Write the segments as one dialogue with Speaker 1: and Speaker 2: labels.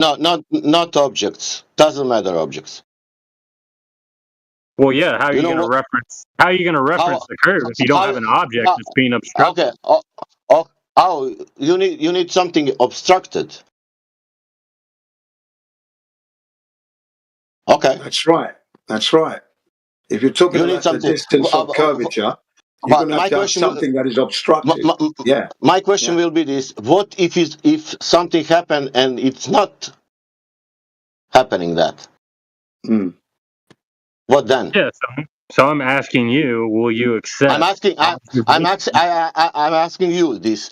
Speaker 1: No, not objects. Doesn't matter objects.
Speaker 2: Well, yeah. How are
Speaker 1: You
Speaker 2: you
Speaker 1: know
Speaker 2: going to
Speaker 1: what?
Speaker 2: reference? How are you going to reference
Speaker 1: How
Speaker 2: the curve if you don't have
Speaker 1: how,
Speaker 2: an object
Speaker 1: how
Speaker 2: that's being
Speaker 1: okay.
Speaker 2: obstructed?
Speaker 1: Oh, you need something obstructed. Okay.
Speaker 3: That's right. That's right. If you're talking
Speaker 1: You need
Speaker 3: about the
Speaker 1: something.
Speaker 3: distance of curvature, you're going
Speaker 1: But
Speaker 3: to have something that is obstructed. Yeah.
Speaker 1: my question
Speaker 3: Yeah.
Speaker 1: will be this: what if something happened and it's not happening? That
Speaker 3: Mm.
Speaker 1: what then?
Speaker 2: Yeah. So I'm asking you, will you
Speaker 1: I'm
Speaker 2: accept
Speaker 1: asking.
Speaker 2: observation?
Speaker 1: I'm asking you this.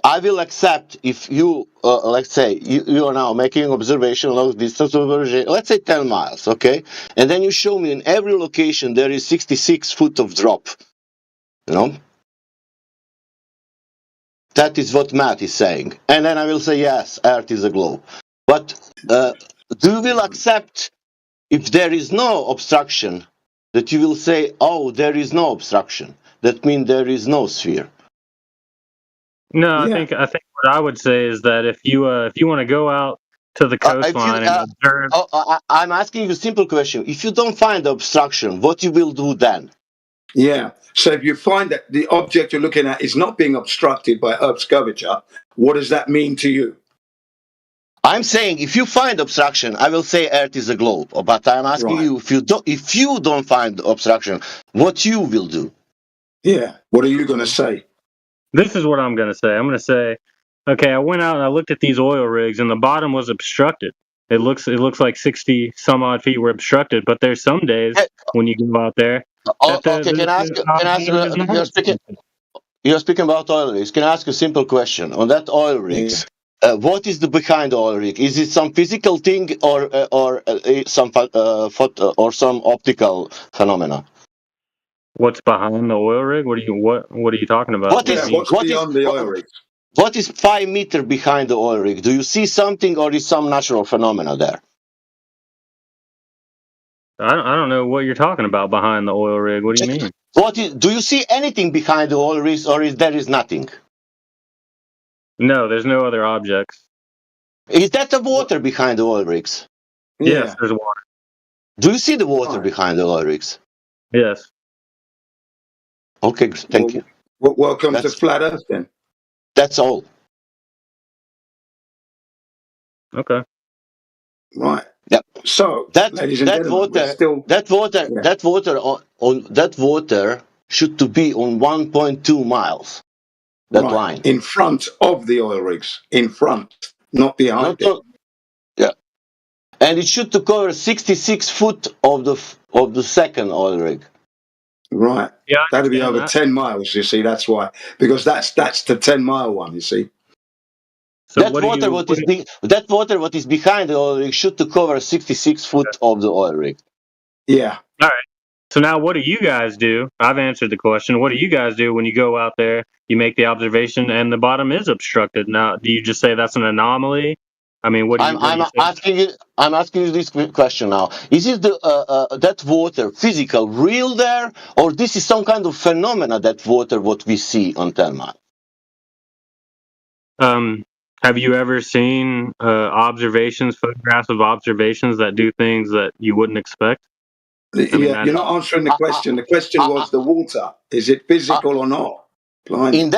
Speaker 1: I will accept if you, let's say, you are now making observation long distance observation, let's say 10 miles, okay? And then you show me in every location there is 66 foot of drop, you know? That is what Matt is saying. And then I will say, yes, Earth is a globe. But do you will accept if there is no obstruction, that you will say, oh, there is no obstruction. That means there is no sphere.
Speaker 2: No,
Speaker 3: Yeah.
Speaker 2: I think what I would say is that if you want to go out to the
Speaker 1: If you,
Speaker 2: coastline and observe,
Speaker 1: I'm asking you a simple question. If you don't find the obstruction, what you will do then?
Speaker 3: Yeah. So if you find that the object you're looking at is not being obstructed by Earth's curvature, what does that mean to you?
Speaker 1: I'm saying if you find obstruction, I will say Earth is a globe. But I'm asking
Speaker 3: Right.
Speaker 1: you if you don't find obstruction, what you will do?
Speaker 3: Yeah. What are you going to say?
Speaker 2: this is what I'm going to say. I'm going to say, okay, I went out and I looked at these oil rigs, and the bottom was obstructed. It looks like 60 some odd feet were obstructed, but there's some days
Speaker 1: Eh,
Speaker 2: when you go out there that
Speaker 1: Okay, can I ask you? Can I ask
Speaker 2: bottom
Speaker 1: you?
Speaker 2: is not obstructed.
Speaker 1: You're speaking about oil rigs. Can I ask a simple question on that oil
Speaker 3: Yeah.
Speaker 1: rigs? What is the behind the oil rig? Is it some physical thing or or some optical phenomena?
Speaker 2: What's behind the oil rig? What are you talking about?
Speaker 1: What
Speaker 2: What do
Speaker 3: Yeah.
Speaker 2: you
Speaker 1: is
Speaker 2: mean?
Speaker 3: What's
Speaker 1: what is
Speaker 3: beyond the oil rigs?
Speaker 1: what is 5 meter behind the oil rig? Do you see something or is some natural phenomena there?
Speaker 2: I don't know what you're talking about behind the oil rig. What do you mean?
Speaker 1: Do you see anything behind the oil rigs or is there is nothing?
Speaker 2: No, there's no other objects.
Speaker 1: Is that the
Speaker 3: What?
Speaker 1: water behind the oil rigs?
Speaker 2: Yes,
Speaker 3: Yeah.
Speaker 2: there's water.
Speaker 1: Do you see the water
Speaker 3: Right.
Speaker 1: behind the oil rigs?
Speaker 2: Yes.
Speaker 1: Okay, thank you.
Speaker 3: Well, welcome to
Speaker 1: That's
Speaker 3: Flat Earth then.
Speaker 1: that's all.
Speaker 2: Okay.
Speaker 3: Right.
Speaker 1: Yeah.
Speaker 3: So,
Speaker 1: That
Speaker 3: ladies and
Speaker 1: that
Speaker 3: gentlemen, we're
Speaker 1: water
Speaker 3: still, yeah,
Speaker 1: that water should to be on 1.2 miles. That
Speaker 3: right.
Speaker 1: line.
Speaker 3: In front of the oil rigs. In front, not behind
Speaker 1: Not
Speaker 3: it.
Speaker 1: on, yeah. And it should to cover 66 foot of the second oil rig.
Speaker 3: Right.
Speaker 2: Yeah, I
Speaker 3: That'd be
Speaker 2: understand
Speaker 3: over
Speaker 2: that.
Speaker 3: 10 miles, you see. That's why. Because that's the 10-mile one, you see.
Speaker 2: So what do you
Speaker 1: That water what is behind the oil rig should to cover 66 foot of the oil rig.
Speaker 3: Yeah.
Speaker 2: All right. So now what do you guys do? I've answered the question. What do you guys do when you go out there, you make the observation and the bottom is obstructed? Now, do you just say that's an anomaly? I mean, what do you say?
Speaker 1: I'm asking you this question now. Is it that water physical real there, or this is some kind of phenomena that water what we see on Telma?
Speaker 2: Have you ever seen photographs of observations that do things that you wouldn't expect? I mean,
Speaker 3: Yeah. You're not answering the question. The question was the water. Is it physical or not? Blimey.
Speaker 1: In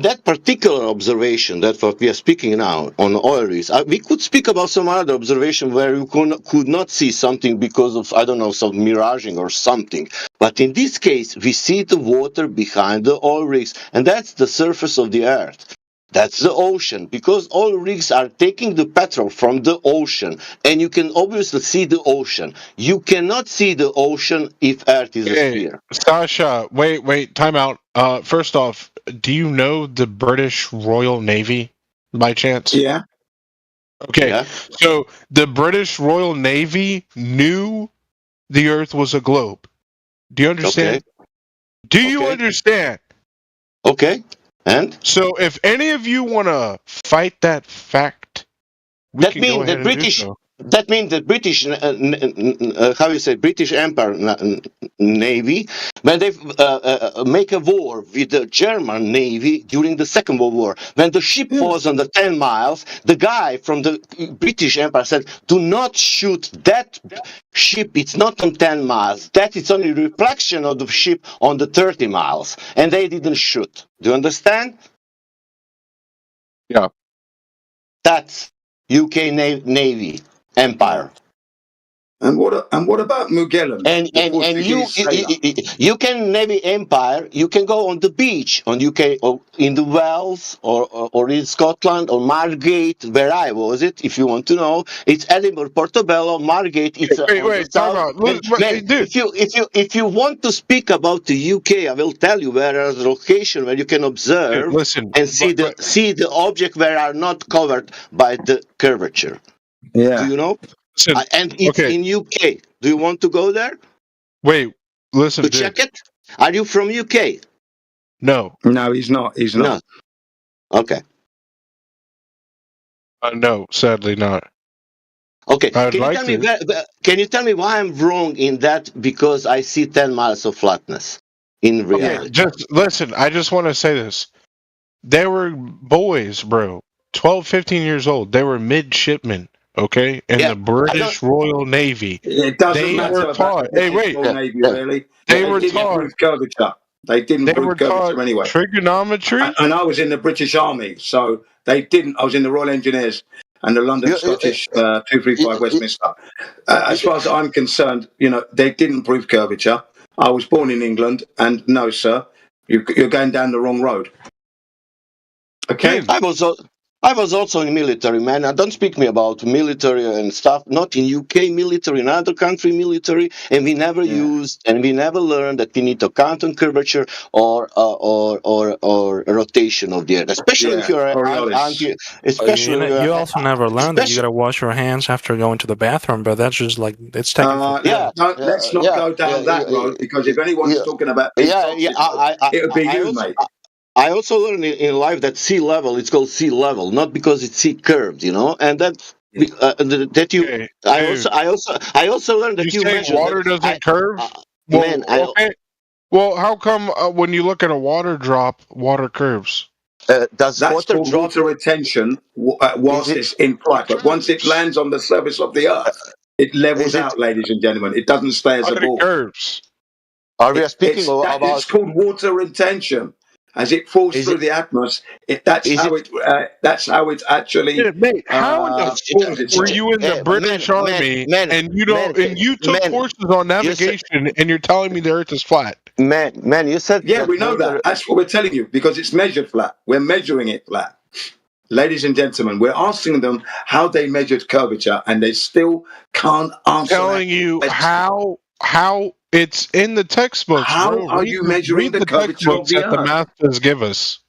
Speaker 1: that particular observation, that's what we are speaking now on oil rigs. We could speak about some other observation where you could not see something because of I don't know some miraging or something. But in this case, we see the water behind the oil rigs, and that's the surface of the earth. That's the ocean because oil rigs are taking the petrol from the ocean, and you can obviously see the ocean. You cannot see the ocean if Earth is a
Speaker 4: Hey,
Speaker 1: sphere.
Speaker 4: Sasha, wait, time out. First off, do you know the British Royal Navy by chance?
Speaker 3: Yeah.
Speaker 4: Okay,
Speaker 1: Yeah.
Speaker 4: so the British Royal Navy knew the Earth was a globe. Do you
Speaker 1: Okay.
Speaker 4: understand? Do you
Speaker 1: Okay.
Speaker 4: understand?
Speaker 1: Okay. And
Speaker 4: So if any of you want to fight that fact, we
Speaker 1: that
Speaker 4: can go
Speaker 1: means
Speaker 4: ahead
Speaker 1: that
Speaker 4: and do so.
Speaker 1: that means the British, how you say, British Empire Navy, when they make a war with the German Navy during the Second World War, when the ship
Speaker 3: Yes.
Speaker 1: was on the 10 miles, the guy from the British Empire said, do not shoot that ship, it's not on 10 miles, that is only reflection of the ship on the 30 miles, and they didn't shoot. Do you understand?
Speaker 4: Yeah.
Speaker 1: That's UK Navy Empire.
Speaker 3: And what about Magellan?
Speaker 1: And
Speaker 3: The
Speaker 1: you
Speaker 3: Portuguese sailor.
Speaker 1: you can Navy Empire. You can go on the beach on UK or in the Wells or in Scotland or Margate, where I was. It if you want to know, it's Edinburgh, Portobello, Margate. It's on the
Speaker 4: Wait, time
Speaker 1: south.
Speaker 4: out.
Speaker 1: Man,
Speaker 4: Dude,
Speaker 1: if you want to speak about the UK, I will tell you where is the location where you can observe
Speaker 4: listen.
Speaker 1: and see the object where are not covered by the curvature.
Speaker 3: Yeah.
Speaker 1: Do you know?
Speaker 4: Listen,
Speaker 1: And it's
Speaker 4: okay.
Speaker 1: in UK. Do you want to go there
Speaker 4: Wait, listen,
Speaker 1: to
Speaker 4: dude.
Speaker 1: check it? Are you from UK?
Speaker 4: No.
Speaker 3: No, he's not. He's not.
Speaker 1: No. Okay.
Speaker 4: No, sadly not.
Speaker 1: Okay.
Speaker 4: I'd
Speaker 1: Can you
Speaker 4: like
Speaker 1: tell me
Speaker 4: to.
Speaker 1: can you tell me why I'm wrong in that? Because I see 10 miles of flatness in reality.
Speaker 4: Just listen, I just want to say this. They were boys, bro. 12, 15 years old. They were midshipmen, okay? In
Speaker 1: Yeah,
Speaker 4: the British Royal Navy.
Speaker 3: It doesn't
Speaker 4: They
Speaker 3: matter
Speaker 4: were
Speaker 3: about
Speaker 4: taught.
Speaker 3: the
Speaker 4: Hey,
Speaker 3: British
Speaker 4: wait.
Speaker 3: Royal
Speaker 1: yeah,
Speaker 3: Navy,
Speaker 1: yeah.
Speaker 3: really.
Speaker 4: They
Speaker 3: They
Speaker 4: were
Speaker 3: didn't
Speaker 4: taught.
Speaker 3: prove curvature. They didn't
Speaker 4: They
Speaker 3: prove
Speaker 4: were
Speaker 3: curvature
Speaker 4: taught
Speaker 3: anyway.
Speaker 4: trigonometry.
Speaker 3: And I was in the British Army, so they didn't. I was in the Royal Engineers and the London
Speaker 1: You- you-
Speaker 3: Scottish 235 Westminster. As far as I'm concerned, they didn't prove curvature. I was born in England, and no, sir, you're going down the wrong road. Okay.
Speaker 4: Dude,
Speaker 1: I was also in military, man. Don't speak me about military and stuff. Not in UK military, in other country military, and we never used and we never learned that we need to count on curvature or rotation of the earth, especially if you're
Speaker 3: Coriolis.
Speaker 1: especially
Speaker 5: You also never learned that you gotta wash your hands after going to the bathroom, but that's just like it's taken for granted.
Speaker 3: Let's not go down that road, because if anyone's talking about being toxic, it would be you, mate.
Speaker 1: I also learned in life that sea level, it's called sea level, not because it's sea curved, and that that you.
Speaker 4: okay,
Speaker 1: I also learned that
Speaker 4: you
Speaker 1: you
Speaker 4: say
Speaker 1: measure
Speaker 4: water
Speaker 1: that.
Speaker 4: doesn't curve?
Speaker 1: Man,
Speaker 4: Okay. Well, how come when you look at a water drop, water curves?
Speaker 1: does
Speaker 3: That's
Speaker 1: water
Speaker 3: called
Speaker 1: drop?
Speaker 3: water retention whilst
Speaker 1: Is it?
Speaker 3: it's in flight. But once it lands on the surface of the earth, it levels
Speaker 1: Is it?
Speaker 3: out, ladies and gentlemen. It doesn't stay as a
Speaker 4: But it
Speaker 3: ball.
Speaker 4: curves.
Speaker 1: Are we speaking about?
Speaker 3: It's called water retention. As it falls
Speaker 1: Is
Speaker 3: through
Speaker 1: it?
Speaker 3: the atmosphere, that's how it actually
Speaker 4: Yeah, mate, how in the
Speaker 3: forms
Speaker 4: fuck were
Speaker 3: itself.
Speaker 4: you in the British Army and you took courses on navigation and you're telling me the Earth is flat?
Speaker 1: Man, you said.
Speaker 3: Yeah, we know that. That's what we're telling you, because it's measured flat. We're measuring it flat. Ladies and gentlemen, we're asking them how they measured curvature, and they still can't answer.
Speaker 4: Telling you how it's in the textbooks,
Speaker 3: how
Speaker 4: bro.
Speaker 3: are you measuring the curvature of
Speaker 4: textbooks
Speaker 3: the
Speaker 4: that the
Speaker 3: earth?
Speaker 4: masters give us.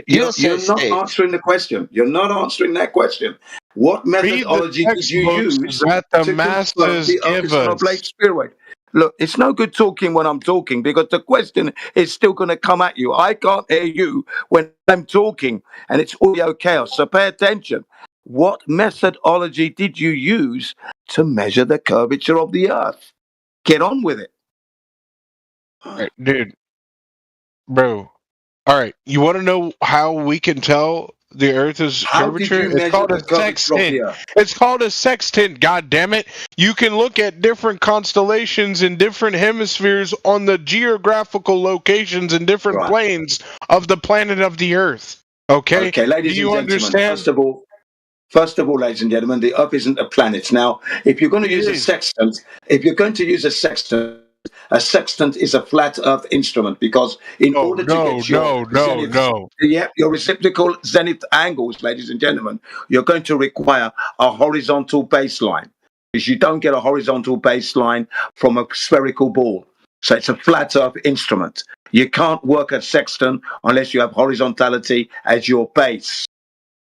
Speaker 3: You're not answering the question. You're not answering that question. What methodology did you use
Speaker 4: that the
Speaker 3: to confirm
Speaker 4: masters
Speaker 3: the Earth
Speaker 4: give
Speaker 3: is on a
Speaker 4: us?
Speaker 3: plate spheroid? Look, it's no good talking when I'm talking, because the question is still going to come at you. I can't hear you when I'm talking, and it's audio chaos. So pay attention. What methodology did you use to measure the curvature of the Earth? Get on with it.
Speaker 4: Right, dude, bro. All right, you want to know how we can tell the Earth is
Speaker 3: How did
Speaker 4: curvature?
Speaker 3: you
Speaker 4: It's
Speaker 3: measure
Speaker 4: called
Speaker 3: the
Speaker 4: a
Speaker 3: curvature of
Speaker 4: sextant.
Speaker 3: the Earth?
Speaker 4: It's called a sextant. God damn it! You can look at different constellations in different hemispheres on the geographical locations in different planes of the planet of the Earth. Okay.
Speaker 3: Okay, ladies and gentlemen.
Speaker 4: Understand?
Speaker 3: First of all, ladies and gentlemen, the Earth isn't a planet. Now, if you're going to use a sextant, a sextant is a flat Earth instrument, because in order to get your your reciprocal zenith angles, ladies and gentlemen, you're going to require a horizontal baseline, because you don't get a horizontal baseline from a spherical ball. So it's a flat Earth instrument. You can't work a sextant unless you have horizontality as your base.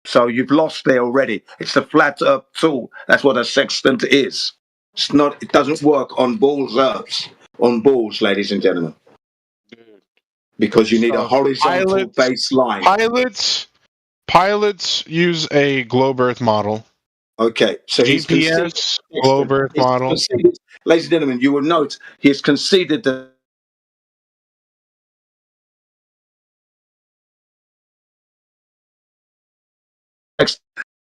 Speaker 3: So you've lost there already. It's a flat Earth tool. That's what a sextant is. It's not. It doesn't work on balls, ladies and gentlemen, because you need a horizontal baseline.
Speaker 4: Pilots use a globe Earth model.
Speaker 3: Okay, so
Speaker 4: GPS, globe Earth model.
Speaker 3: Ladies and gentlemen, you will note he has conceded the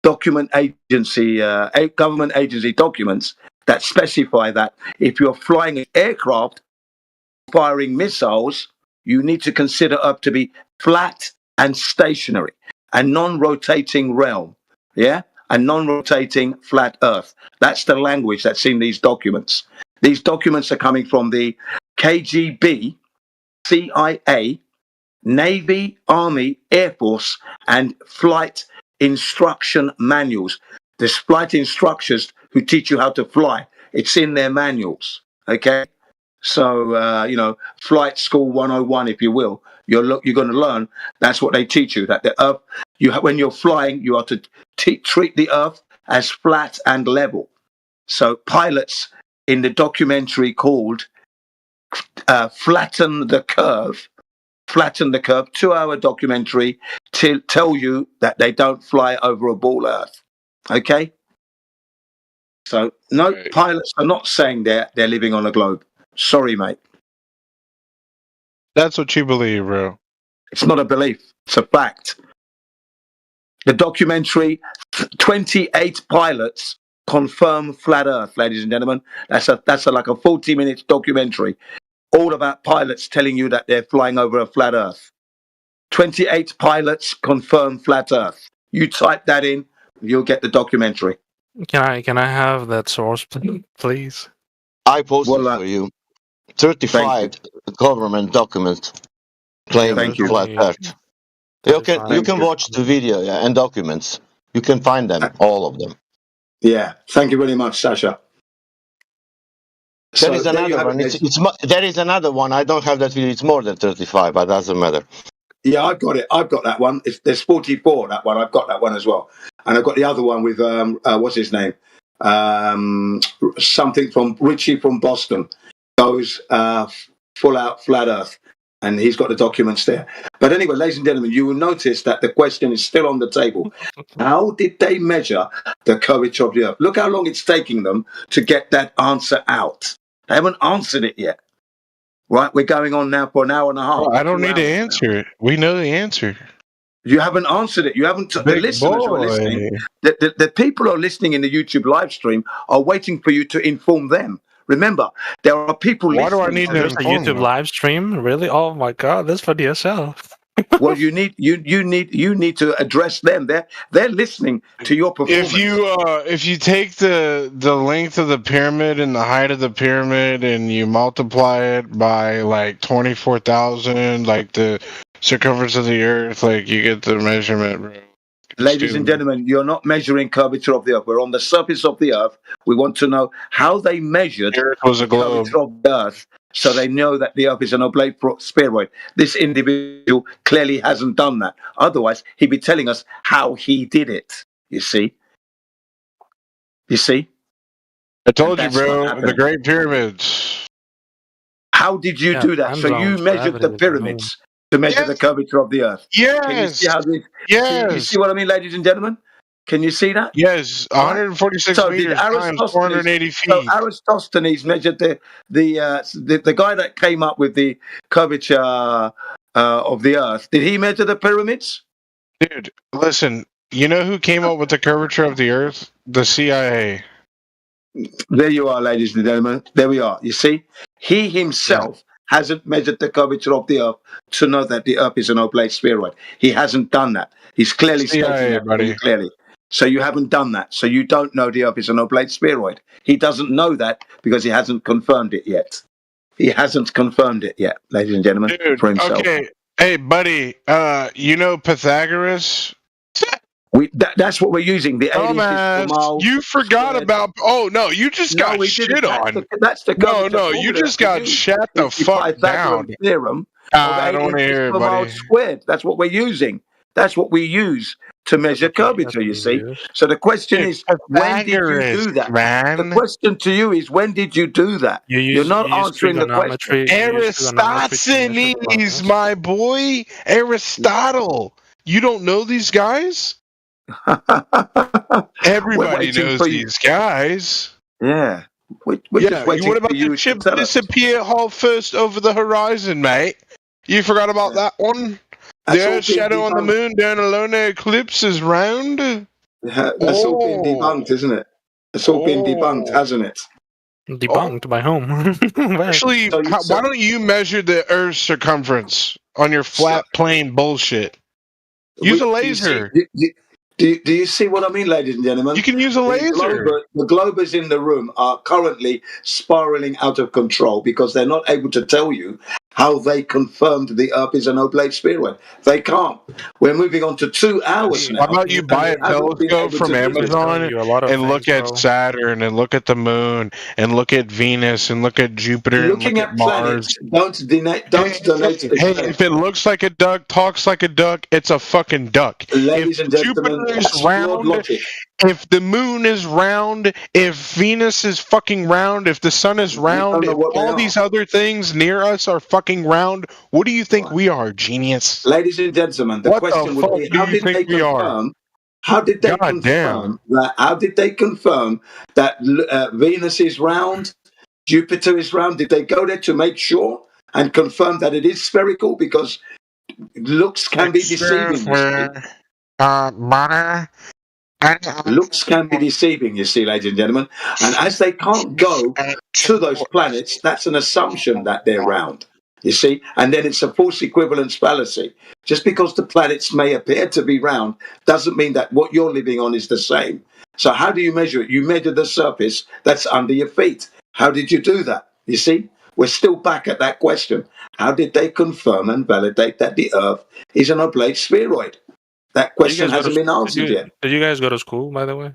Speaker 3: government agency documents that specify that if you're flying an aircraft firing missiles, you need to consider Earth to be flat and stationary, a non-rotating realm. Yeah, a non-rotating flat Earth. That's the language that's in these documents. These documents are coming from the KGB, CIA, Navy, Army, Air Force, and flight instruction manuals. There's flight instructors who teach you how to fly. It's in their manuals. Okay. So, flight school 101, if you will, you're going to learn. That's what they teach you, that the Earth, when you're flying, you are to treat the Earth as flat and level. So pilots in the documentary called Flatten the Curve, 2-hour documentary, to tell you that they don't fly over a ball Earth. Okay? So no, pilots are not saying they're living on a globe. Sorry, mate.
Speaker 4: That's what you believe, bro.
Speaker 3: It's not a belief. It's a fact. The documentary, 28 pilots confirm flat Earth, ladies and gentlemen. That's like a 40-minute documentary, all about pilots telling you that they're flying over a flat Earth. 28 pilots confirm flat Earth. You type that in, you'll get the documentary.
Speaker 5: Can I have that source, please?
Speaker 1: I posted for you 35 government documents claiming flat Earth. You can watch the video and documents. You can find them, all of them.
Speaker 3: Yeah, thank you very much, Sasha.
Speaker 1: There is another one. There is another one. I don't have that video. It's more than 35, but doesn't matter.
Speaker 3: Yeah, I've got it. I've got that one. There's 44. That one. I've got that one as well. And I've got the other one with what's his name? Something from Richie from Boston. Goes full out flat Earth, and he's got the documents there. But anyway, ladies and gentlemen, you will notice that the question is still on the table. How did they measure the curvature of the Earth? Look how long it's taking them to get that answer out. They haven't answered it yet. Right, we're going on now for an hour and a half.
Speaker 4: I don't need to answer it. We know the answer.
Speaker 3: You haven't answered it. You haven't. The listeners who are listening, the people who are listening in the YouTube live stream are waiting for you to inform them. Remember, there are people listening.
Speaker 4: Why do I need
Speaker 5: a YouTube live stream? Really? Oh my God, that's for DSL.
Speaker 3: Well, you need to address them. They're listening to your performance.
Speaker 4: If you take the length of the pyramid and the height of the pyramid and you multiply it by like 24,000, like the circumference of the Earth, like you get the measurement, bro.
Speaker 3: Ladies and gentlemen, you're not measuring curvature of the Earth. We're on the surface of the Earth. We want to know how they measured
Speaker 4: the Earth was a globe.
Speaker 3: Curvature of the Earth, so they know that the Earth is an oblate spheroid. This individual clearly hasn't done that. Otherwise, he'd be telling us how he did it. You see?
Speaker 4: I told you, bro. The Great Pyramids.
Speaker 3: How did you do that? So you measured the pyramids to measure the curvature of the Earth.
Speaker 4: Yes.
Speaker 3: Can you see how you see what I mean, ladies and gentlemen? Can you see that?
Speaker 4: Yes, 146 meters times 480 feet.
Speaker 3: So Eratosthenes measured the guy that came up with the curvature of the Earth. Did he measure the pyramids?
Speaker 4: Dude, listen. You know who came up with the curvature of the Earth? The CIA.
Speaker 3: There you are, ladies and gentlemen. There we are. You see, he himself hasn't measured the curvature of the Earth to know that the Earth is an oblate spheroid. He hasn't done that. He's clearly stating that very clearly. So you haven't done that. So you don't know the Earth is an oblate spheroid. He doesn't know that because he hasn't confirmed it yet. He hasn't confirmed it yet, ladies and gentlemen, for himself.
Speaker 4: Okay. Hey, buddy, you know Pythagoras?
Speaker 3: That's what we're using. The 80 miles.
Speaker 4: You forgot about. Oh no, you just got shit on.
Speaker 3: That's the
Speaker 4: no. You just got shat the fuck down.
Speaker 3: Theorem.
Speaker 4: I don't want to hear it, buddy.
Speaker 3: Squared. That's what we're using. That's what we use to measure curvature. You see. So the question is, when did you do that?
Speaker 4: Man.
Speaker 3: The question to you is, when did you do that? You're not answering the question.
Speaker 4: Aristophanes, my boy, Aristotle. You don't know these guys? Everybody knows these guys.
Speaker 3: Yeah. We're just waiting
Speaker 4: what about
Speaker 3: for you
Speaker 4: the ship
Speaker 3: to tell us.
Speaker 4: disappear hull first over the horizon, mate? You forgot about that one? The Earth shadow on the moon during a lunar eclipse is round?
Speaker 3: That's all been debunked, isn't it? It's all been debunked, hasn't it?
Speaker 5: Debunked by whom?
Speaker 4: Actually, why don't you measure the Earth's circumference on your flat plane bullshit? Use a laser.
Speaker 3: Do you see what I mean, ladies and gentlemen?
Speaker 4: You can use a laser.
Speaker 3: The globers in the room are currently spiraling out of control because they're not able to tell you how they confirmed the Earth is an oblate spheroid. They can't. We're moving on to 2 hours now.
Speaker 4: How about you buy a telescope from Amazon and look at Saturn and look at the moon and look at Venus and look at Jupiter
Speaker 3: Looking
Speaker 4: and look
Speaker 3: at planets, Mars. Don't donate.
Speaker 4: Hey, if it looks like a duck, talks like a duck, it's a fucking duck.
Speaker 3: Ladies and gentlemen,
Speaker 4: Jupiter is round, if the moon is round, if Venus is fucking round, if the sun is round, if all these other things near us are fucking round, what do you think we are, genius?
Speaker 3: Ladies and gentlemen, the question would be, how did they confirm? How did they confirm that? How did they confirm that Venus is round, Jupiter is round? Did they go there to make sure and confirm that it is spherical? Because looks can be deceiving. Looks can be deceiving, you see, ladies and gentlemen. And as they can't go to those planets, that's an assumption that they're round, you see. And then it's a false equivalence fallacy. Just because the planets may appear to be round doesn't mean that what you're living on is the same. So how do you measure it? You measure the surface that's under your feet. How did you do that? You see, we're still back at that question. How did they confirm and validate that the Earth is an oblate spheroid? That question hasn't been answered yet.
Speaker 5: Did you guys go to school, by the way?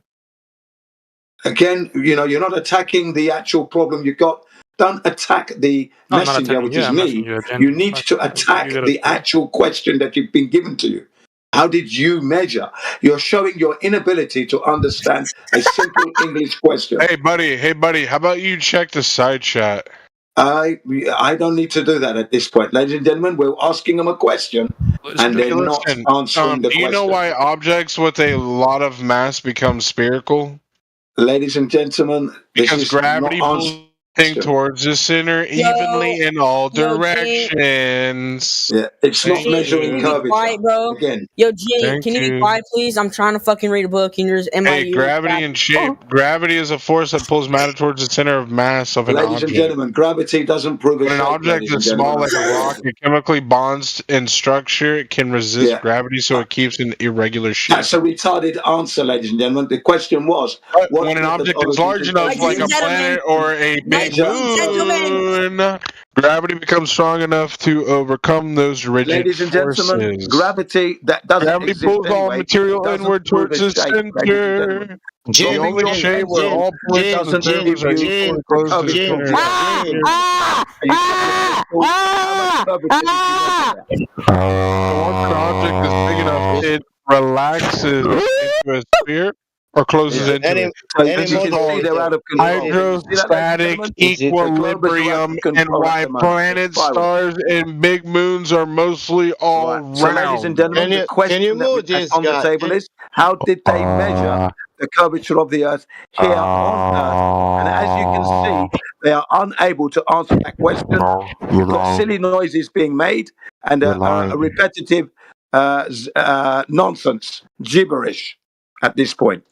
Speaker 3: Again, you're not attacking the actual problem you got. Don't attack the messenger, which is me. You need to attack the actual question that you've been given to you. How did you measure? You're showing your inability to understand a simple English question.
Speaker 4: Hey, buddy, how about you check the side chat?
Speaker 3: I don't need to do that at this point. Ladies and gentlemen, we're asking them a question, and they're not answering the question.
Speaker 4: Do you know why objects with a lot of mass become spherical?
Speaker 3: Ladies and gentlemen,
Speaker 4: because gravity pulls thing towards the center evenly in all directions.
Speaker 3: Yeah, it's not measuring curvature.
Speaker 6: Quiet, bro.
Speaker 3: Again.
Speaker 6: Yo, Gene, can you be quiet, please? I'm trying to fucking read a book. And yours,
Speaker 4: gravity and shape. Gravity is a force that pulls matter towards the center of mass of an object.
Speaker 3: Ladies and gentlemen, gravity doesn't prove a shape.
Speaker 4: When an object is small like a rock, it chemically bonds in structure. It can resist gravity, so it keeps an irregular shape.
Speaker 3: That's a retarded answer, ladies and gentlemen. The question was,
Speaker 4: when an object is large enough, like a planet or a big moon, gravity becomes strong enough to overcome those rigid
Speaker 3: Ladies and gentlemen, gravity that doesn't
Speaker 4: gravity pulls all material inward towards the center. The only shape where all points of the surface are equally close to the center. Once an object is big enough, it relaxes into a sphere. Or closes into it. Hydrostatic equilibrium, and why planets, stars, and big moons are mostly all round.
Speaker 3: So, ladies and gentlemen, the question on the table is, how did they measure the curvature of the Earth here on Earth? And as you can see, they are unable to answer that question. You've got silly noises being made and a repetitive nonsense, gibberish at this point.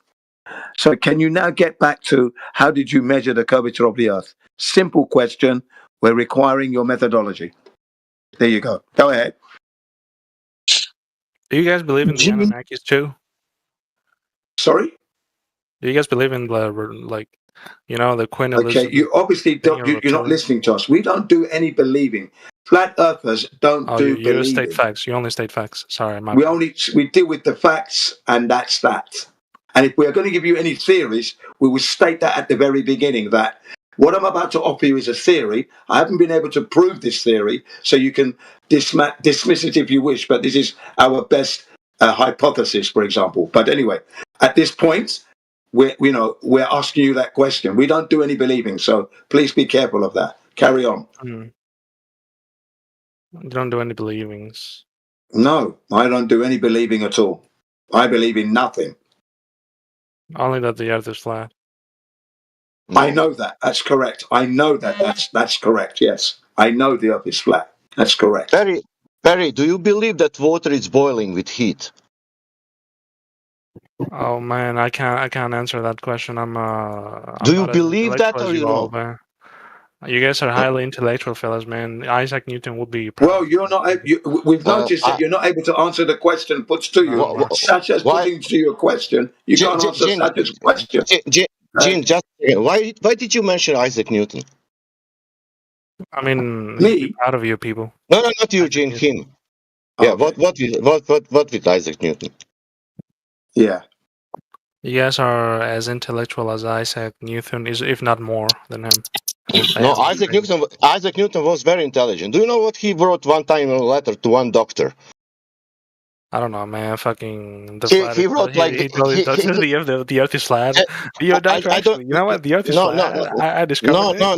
Speaker 3: So can you now get back to how did you measure the curvature of the Earth? Simple question. We're requiring your methodology. There you go. Go ahead.
Speaker 5: Do you guys believe in the Anunnakis too?
Speaker 3: Sorry?
Speaker 5: Do you guys believe in the Queen Elizabeth?
Speaker 3: Okay, you obviously don't. You're not listening to us. We don't do any believing. Flat Earthers don't do believing.
Speaker 5: You state facts. You only state facts. Sorry,
Speaker 3: we deal with the facts, and that's that. And if we're going to give you any theories, we will state that at the very beginning, that what I'm about to offer you is a theory. I haven't been able to prove this theory, so you can dismiss it if you wish, but this is our best hypothesis, for example. But anyway, at this point, we're asking you that question. We don't do any believing, so please be careful of that. Carry on.
Speaker 5: You don't do any believings?
Speaker 3: No, I don't do any believing at all. I believe in nothing.
Speaker 5: Only that the Earth is flat.
Speaker 3: No. I know that. That's correct. I know that. That's correct. Yes, I know the Earth is flat. That's correct.
Speaker 1: Perry, do you believe that water is boiling with heat?
Speaker 5: Oh man, I can't answer that question.
Speaker 1: Do you believe that, or you know?
Speaker 5: Man. You guys are highly intellectual fellas, man. Isaac Newton would be proud.
Speaker 3: Well, you're not. We've noticed that you're not able to answer the question put to you. Such as putting to you a question, you can't answer such as question.
Speaker 1: Gene, just why did you mention Isaac Newton?
Speaker 5: I mean, me? Proud of you people.
Speaker 1: No, not you, Gene. Him. Yeah. Okay. What with Isaac Newton?
Speaker 3: Yeah.
Speaker 5: You guys are as intellectual as Isaac Newton is, if not more than him.
Speaker 1: No, Isaac Newton was very intelligent. Do you know what he wrote one time in a letter to one doctor?
Speaker 5: I don't know, man. Fucking
Speaker 1: he wrote like
Speaker 5: the Earth is flat. You know what? The Earth is flat. I discovered
Speaker 1: No.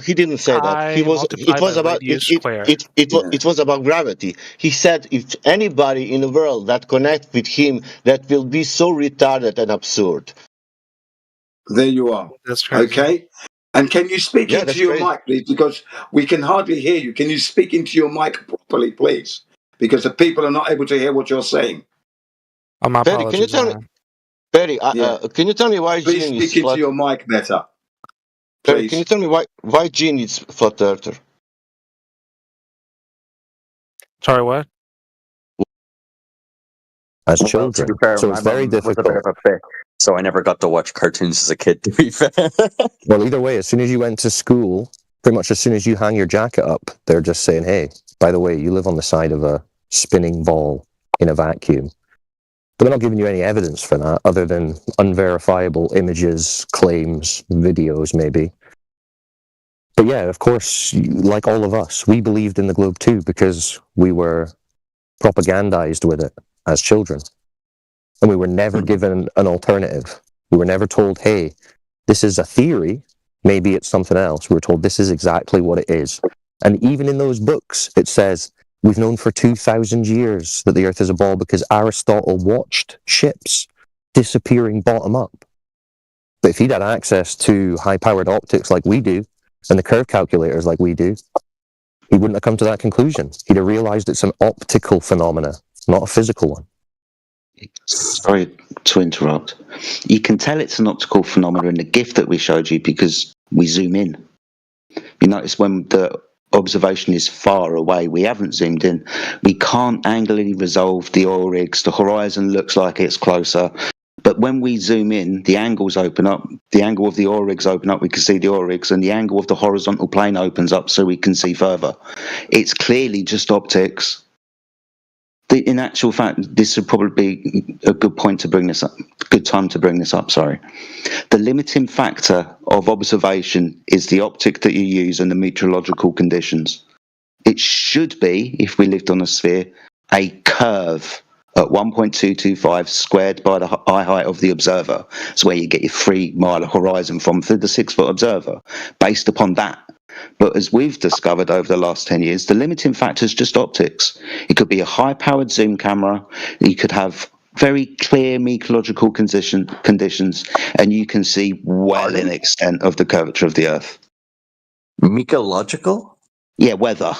Speaker 1: He didn't say that. It was about gravity. He said if anybody in the world that connects with him, that will be so retarded and absurd.
Speaker 3: There you are.
Speaker 5: That's crazy.
Speaker 3: Okay. And can you speak into your mic, please? Because we can hardly hear you. Can you speak into your mic properly, please? Because the people are not able to hear what you're saying.
Speaker 5: Oh, my
Speaker 1: Perry, can you tell me? Perry, can you tell me why
Speaker 3: Please
Speaker 1: Gene is
Speaker 3: speak into your mic better.
Speaker 1: Perry, can you tell me why Gene is flat earther?
Speaker 5: Sorry, what?
Speaker 7: As children, to be fair, so it's very difficult. Was a bit of a fic, so I never got to watch cartoons as a kid. To be fair. Well, either way, as soon as you went to school, pretty much as soon as you hang your jacket up, they're just saying, "Hey, by the way, you live on the side of a spinning ball in a vacuum." But they're not giving you any evidence for that, other than unverifiable images, claims, videos, maybe. But yeah, of course, like all of us, we believed in the globe too because we were propagandized with it as children. And we were never given an alternative. We were never told, hey, this is a theory, maybe it's something else. We were told this is exactly what it is. And even in those books, it says, we've known for 2,000 years that the Earth is a ball because Aristotle watched ships disappearing bottom up. But if he'd had access to high-powered optics like we do, and the curve calculators like we do, he wouldn't have come to that conclusion. He'd have realized it's an optical phenomena, not a physical one.
Speaker 8: Sorry to interrupt. You can tell it's an optical phenomenon in the GIF that we showed you because we zoom in. You notice when the observation is far away, we haven't zoomed in. We can't angularly resolve the oil rigs. The horizon looks like it's closer. But when we zoom in, the angles open up. The angle of the oil rigs open up, we can see the oil rigs, and the angle of the horizontal plane opens up so we can see further. It's clearly just optics. In actual fact, this would probably be a good point to bring this up. Good time to bring this up, sorry. The limiting factor of observation is the optic that you use and the meteorological conditions. It should be, if we lived on a sphere, a curve at 1.225 squared by the eye height of the observer. It's where you get your 3 mile horizon from through the 6 foot observer, based upon that. But as we've discovered over the last 10 years, the limiting factor is just optics. It could be a high-powered zoom camera. You could have very clear meteorological conditions, and you can see well in extent of the curvature of the Earth.
Speaker 7: Meteorological?
Speaker 8: Yeah, weather.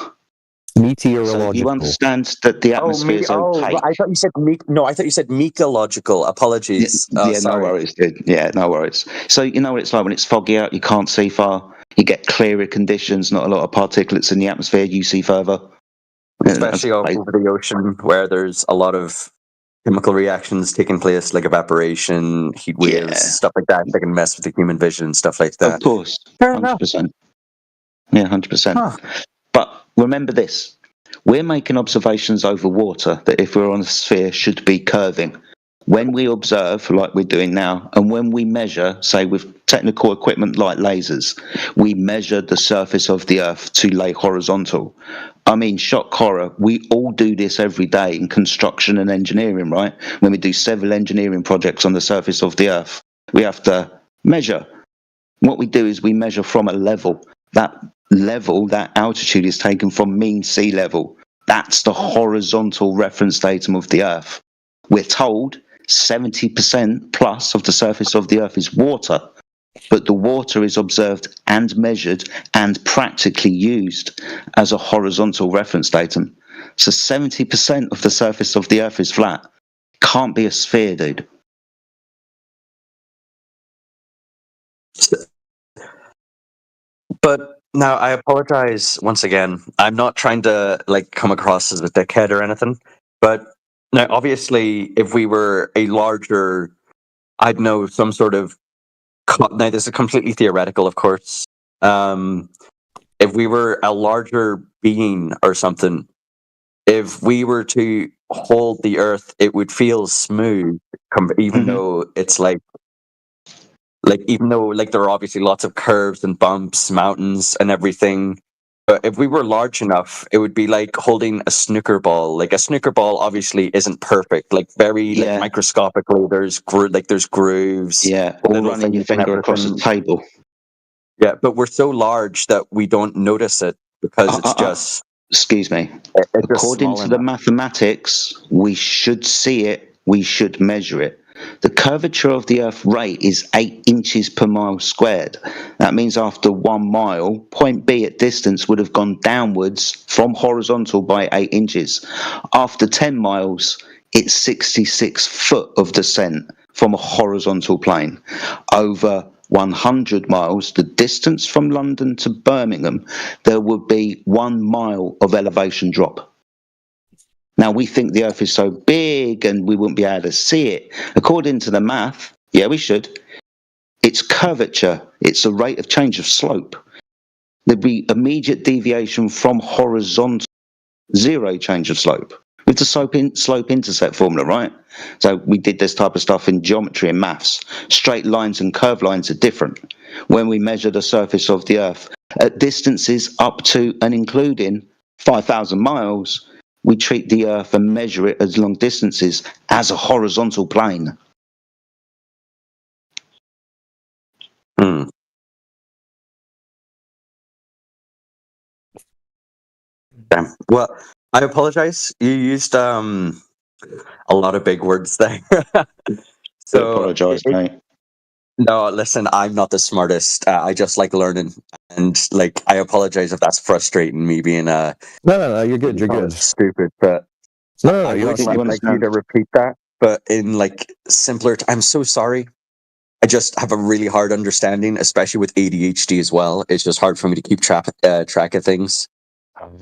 Speaker 7: Meteorological.
Speaker 8: So you understand that the atmosphere is opaque.
Speaker 7: I thought you said I thought you said meteorological. Apologies.
Speaker 8: No worries, dude. Yeah, no worries. So you know what it's like when it's foggy out, you can't see far. You get clearer conditions, not a lot of particulates in the atmosphere, you see further.
Speaker 7: Especially over the ocean where there's a lot of chemical reactions taking place, like evaporation, heat waves, stuff like that. They can mess with the human vision and stuff like that.
Speaker 8: Of course. 100%. Yeah, 100%. Huh. But remember this. We're making observations over water that if we're on a sphere should be curving. When we observe, like we're doing now, and when we measure, say with technical equipment like lasers, we measure the surface of the Earth to lay horizontal. I mean, shock horror, we all do this every day in construction and engineering, right? When we do several engineering projects on the surface of the Earth, we have to measure. What we do is we measure from a level. That level, that altitude is taken from mean sea level. That's the horizontal reference datum of the Earth. We're told 70% plus of the surface of the Earth is water, but the water is observed and measured and practically used as a horizontal reference datum. So 70% of the surface of the Earth is flat. Can't be a sphere, dude.
Speaker 9: But now, I apologize once again. I'm not trying to come across as a dickhead or anything. But now, obviously, if we were a larger, I'd know some sort of. Now, this is completely theoretical, of course. If we were a larger being or something, if we were to hold the Earth, it would feel smooth, even though it's even though there are obviously lots of curves and bumps, mountains and everything. But if we were large enough, it would be like holding a snooker ball. Like a snooker ball obviously isn't perfect. Microscopically, there's grooves.
Speaker 8: Yeah, or running your finger across the table.
Speaker 9: Yeah, but we're so large that we don't notice it because it's just...
Speaker 8: Excuse me. According to the mathematics, we should see it, we should measure it. The curvature of the Earth rate is 8 inches per mile squared. That means after 1 mile, point B at distance would have gone downwards from horizontal by 8 inches. After 10 miles, it's 66 foot of descent from a horizontal plane. Over 100 miles, the distance from London to Birmingham, there would be 1 mile of elevation drop. Now, we think the Earth is so big and we wouldn't be able to see it. According to the math, yeah, we should. It's curvature. It's a rate of change of slope. There'd be immediate deviation from horizontal, zero change of slope. With the slope-intercept formula, right? So we did this type of stuff in geometry and maths. Straight lines and curved lines are different. When we measure the surface of the Earth at distances up to and including 5,000 miles, we treat the Earth and measure it as long distances as a horizontal plane.
Speaker 9: Damn. Well, I apologize. You used a lot of big words there.
Speaker 8: So I apologize, mate.
Speaker 9: No, listen, I'm not the smartest. I just like learning, and I apologize if that's frustrating me being
Speaker 7: No, you're good. You're good.
Speaker 9: Stupid, but
Speaker 7: no,
Speaker 9: I would like you to repeat that, but in simpler. I'm so sorry. I just have a really hard understanding, especially with ADHD as well. It's just hard for me to keep track of things.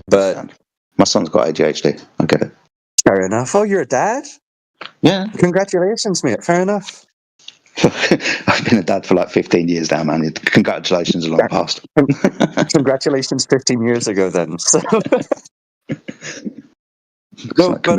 Speaker 9: But
Speaker 8: my son's got ADHD. I get it.
Speaker 9: Fair enough. Oh, you're a dad?
Speaker 8: Yeah.
Speaker 9: Congratulations, mate. Fair enough.
Speaker 8: I've been a dad for 15 years now, man. Congratulations, a long past.
Speaker 9: Congratulations 15 years ago, then. So.
Speaker 7: No, but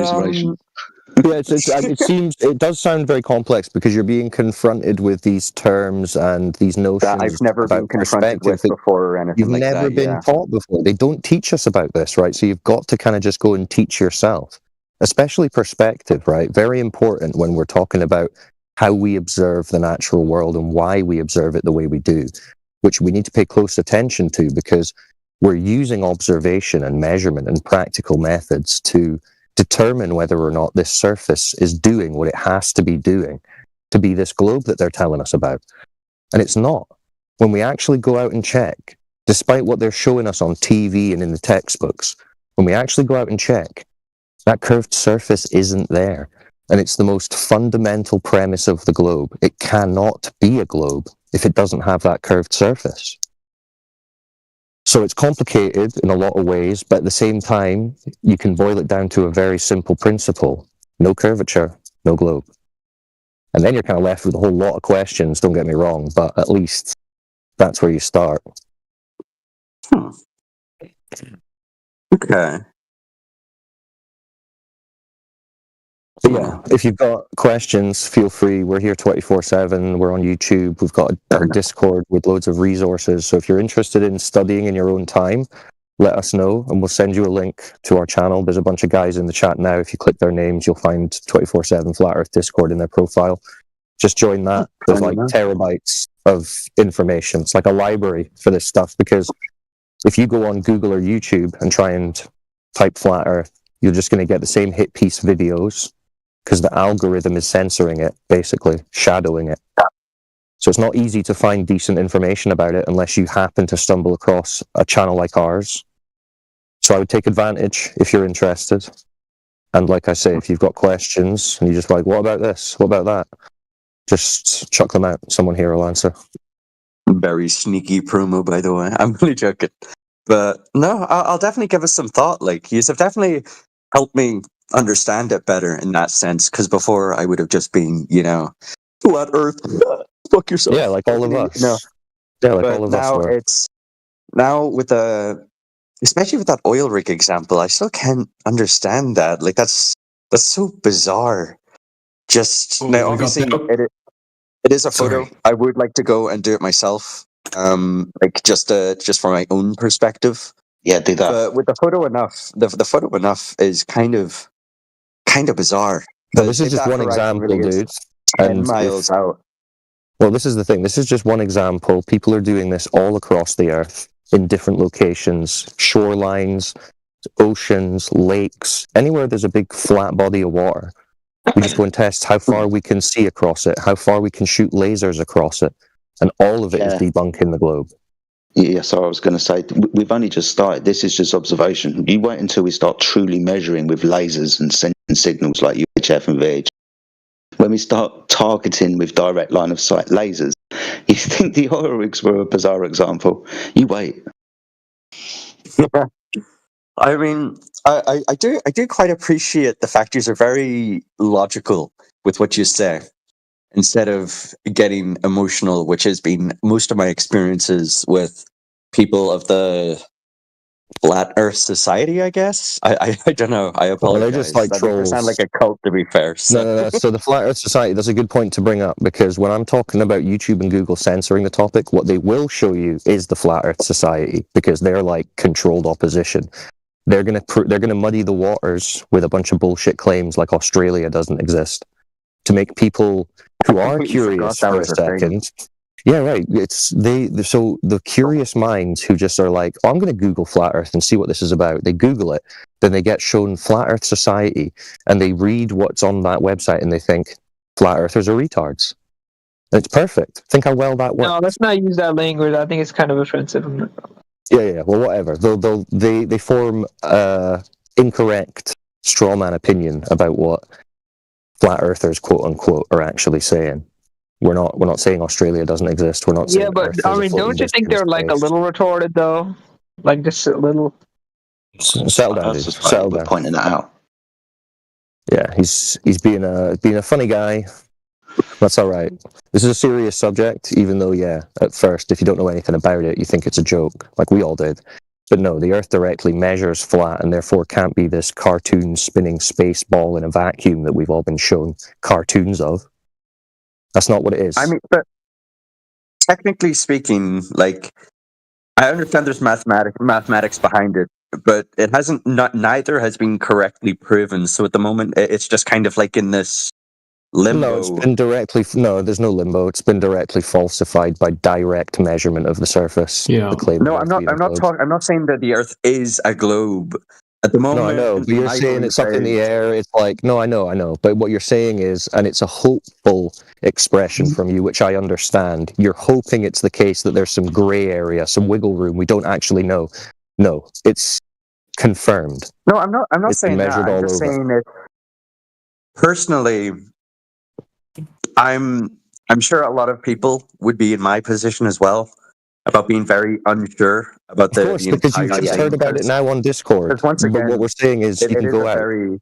Speaker 7: yeah, it does sound very complex because you're being confronted with these terms and these notions
Speaker 9: that I've never been confronted with before or anything
Speaker 7: like that. You've never been taught before. They don't teach us about this, right? So you've got to kind of just go and teach yourself, especially perspective, right? Very important when we're talking about how we observe the natural world and why we observe it the way we do, which we need to pay close attention to because we're using observation and measurement and practical methods to determine whether or not this surface is doing what it has to be doing to be this globe that they're telling us about. And it's not. When we actually go out and check, despite what they're showing us on TV and in the textbooks, when we actually go out and check, that curved surface isn't there. And it's the most fundamental premise of the globe. It cannot be a globe if it doesn't have that curved surface. So it's complicated in a lot of ways, but at the same time, you can boil it down to a very simple principle. No curvature, no globe. And then you're kind of left with a whole lot of questions, don't get me wrong, but at least that's where you start.
Speaker 9: Okay.
Speaker 7: So yeah, if you've got questions, feel free. We're here 24/7. We're on YouTube. We've got our Discord with loads of resources. So if you're interested in studying in your own time, let us know and we'll send you a link to our channel. There's a bunch of guys in the chat now. If you click their names, you'll find 24/7 Flat Earth Discord in their profile. Just join that. There's terabytes of information. It's like a library for this stuff because if you go on Google or YouTube and try and type flat Earth, you're just going to get the same hit piece videos because the algorithm is censoring it, basically, shadowing it. So it's not easy to find decent information about it unless you happen to stumble across a channel like ours. So I would take advantage if you're interested. And like I say, if you've got questions and you're just like, what about this? What about that? Just chuck them out. Someone here will answer.
Speaker 9: Very sneaky promo, by the way. I'm really joking. But no, I'll definitely give us some thought. Like, you have definitely helped me understand it better in that sense. Because before I would have just been, flat Earth. Fuck yourself.
Speaker 7: Yeah, like all of us.
Speaker 9: No.
Speaker 7: Yeah, like
Speaker 9: but
Speaker 7: all of
Speaker 9: now
Speaker 7: us.
Speaker 9: Now with especially with that oil rig example, I still can't understand that. Like, that's so bizarre. Just now, obviously, it is a photo. I would like to go and do it myself. Like just from my own perspective.
Speaker 8: Yeah, do that.
Speaker 9: But with the photo enough, the photo enough is kind of bizarre.
Speaker 7: Well, this is just one example, dude.
Speaker 9: 10 miles out.
Speaker 7: Well, this is the thing. This is just one example. People are doing this all across the Earth in different locations, shorelines, oceans, lakes, anywhere there's a big flat body of water. We just go and test how far we can see across it, how far we can shoot lasers across it, and all of it is debunking the globe.
Speaker 8: Yeah, so I was going to say, we've only just started. This is just observation. You wait until we start truly measuring with lasers and sending signals like UHF and VHF. When we start targeting with direct line of sight lasers, you think the oil rigs were a bizarre example. You wait.
Speaker 9: I mean, I do quite appreciate the fact you're very logical with what you say, instead of getting emotional, which has been most of my experiences with people of the Flat Earth Society, I guess. I don't know. I apologize.
Speaker 7: Well, they're just like trolls.
Speaker 9: They sound like a cult, to be fair. So.
Speaker 7: No. So the Flat Earth Society, that's a good point to bring up, because when I'm talking about YouTube and Google censoring the topic, what they will show you is the Flat Earth Society, because they're like controlled opposition. They're gonna muddy the waters with a bunch of bullshit claims like Australia doesn't exist, to make people who are curious for a second. Yeah, right. So the curious minds who just are like, oh, I'm going to Google Flat Earth and see what this is about. They Google it, then they get shown Flat Earth Society, and they read what's on that website, and they think Flat Earthers are retards. And it's perfect. Think how well that works.
Speaker 10: No, let's not use that language. I think it's kind of offensive.
Speaker 7: Yeah. Well, whatever. They form incorrect straw man opinion about what Flat Earthers, quote unquote, are actually saying. We're not saying Australia doesn't exist. We're not saying.
Speaker 10: Yeah, but I mean, don't you think they're like a little retarded though? Like just a little.
Speaker 7: Settle down, dude. Settle down.
Speaker 8: Pointing that out.
Speaker 7: Yeah, he's being a funny guy. That's all right. This is a serious subject, even though, at first, if you don't know anything about it, you think it's a joke, like we all did. But no, the Earth directly measures flat, and therefore can't be this cartoon spinning space ball in a vacuum that we've all been shown cartoons of. That's not what it is.
Speaker 9: I mean, but technically speaking, like, I understand there's mathematics behind it, but it hasn't. Neither has been correctly proven. So at the moment, it's just kind of like in this limbo.
Speaker 7: No, it's been directly. No, there's no limbo. It's been directly falsified by direct measurement of the surface.
Speaker 5: Yeah.
Speaker 7: The claim
Speaker 9: No, I'm not saying that the Earth is a globe. At the moment,
Speaker 7: no, I know, but you're saying it's up in the air. It's like, no, I know. But what you're saying is, and it's a hopeful expression from you, which I understand. You're hoping it's the case that there's some gray area, some wiggle room. We don't actually know. No, it's confirmed.
Speaker 9: No, I'm not saying that. I'm just saying that personally, I'm sure a lot of people would be in my position as well, about being very unsure about
Speaker 7: of course, because you've just heard about it now on Discord.
Speaker 9: Once again,
Speaker 7: but what we're saying is you can go out. You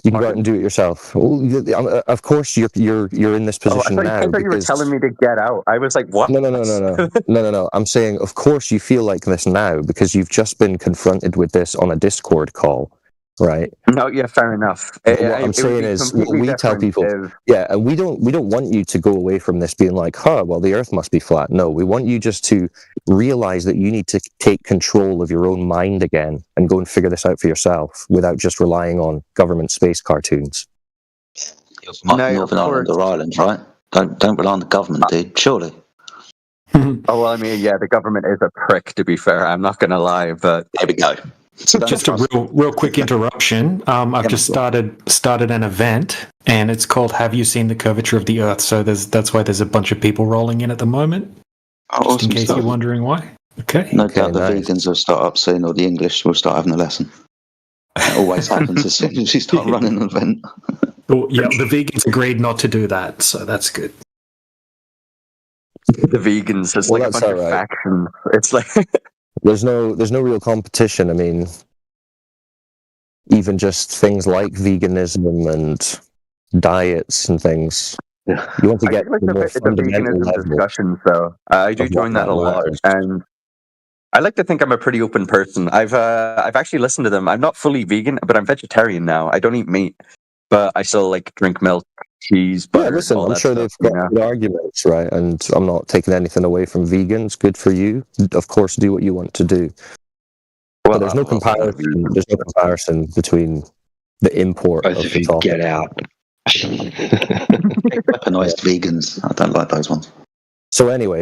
Speaker 7: can go out and do it yourself. Of course, you're in this position now.
Speaker 9: I thought you were telling me to get out. I was like, what?
Speaker 7: No. I'm saying, of course, you feel like this now because you've just been confronted with this on a Discord call. Right.
Speaker 9: No, yeah, fair enough.
Speaker 7: What I'm saying is, what we tell people, and we don't want you to go away from this being like, well, the Earth must be flat. No, we want you just to realize that you need to take control of your own mind again and go and figure this out for yourself without just relying on government space cartoons.
Speaker 8: Northern Ireland or Ireland, right? Don't rely on the government, dude. Surely.
Speaker 9: Oh well, I mean, yeah, the government is a prick. To be fair, I'm not going to lie, but
Speaker 8: there we go.
Speaker 11: Just a real quick interruption. I've just started an event, and it's called "Have You Seen the Curvature of the Earth?" So that's why there's a bunch of people rolling in at the moment. Just in case you're wondering why. Okay.
Speaker 8: No doubt the vegans will start up soon, or the English will start having a lesson. It always happens as soon as you start running an event.
Speaker 11: Yeah, the vegans agreed not to do that, so that's good.
Speaker 9: The vegans, it's like a bunch of factions. It's like
Speaker 7: there's no real competition. I mean, even just things like veganism and diets and things. You want to get
Speaker 9: like
Speaker 7: the more fundamental level
Speaker 9: discussions, though. I do join that a lot, and I like to think I'm a pretty open person. I've actually listened to them. I'm not fully vegan, but I'm vegetarian now. I don't eat meat, but I still like drink milk, cheese, butter.
Speaker 7: Yeah, listen, I'm sure they've got good arguments, right? And I'm not taking anything away from vegans. Good for you. Of course, do what you want to do. Well, but there's no comparison. There's no comparison between the import of the topic.
Speaker 12: Get out.
Speaker 8: Weaponized vegans. I don't like those ones.
Speaker 7: So anyway,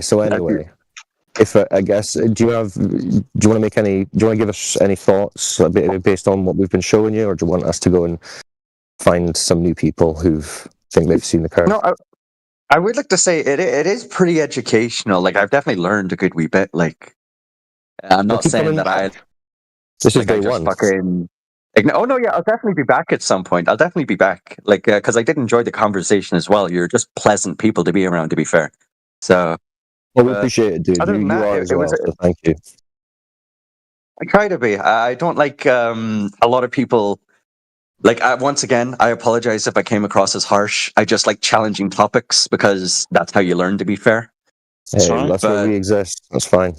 Speaker 7: if I guess, do you want to give us any thoughts based on what we've been showing you, or do you want us to go and find some new people who think they've seen the curve?
Speaker 9: No, I would like to say it is pretty educational. Like, I've definitely learned a good wee bit. Like, I'm not saying that I.
Speaker 7: This is day one.
Speaker 9: Oh no, yeah, I'll definitely be back at some point. I'll definitely be back, like, because I did enjoy the conversation as well. You're just pleasant people to be around, to be fair. So,
Speaker 7: well, we appreciate it, dude. You are as well, so thank you.
Speaker 9: I try to be. I don't like a lot of people. Like, once again, I apologize if I came across as harsh. I just like challenging topics because that's how you learn, to be fair.
Speaker 7: Hey, that's why we exist. That's fine.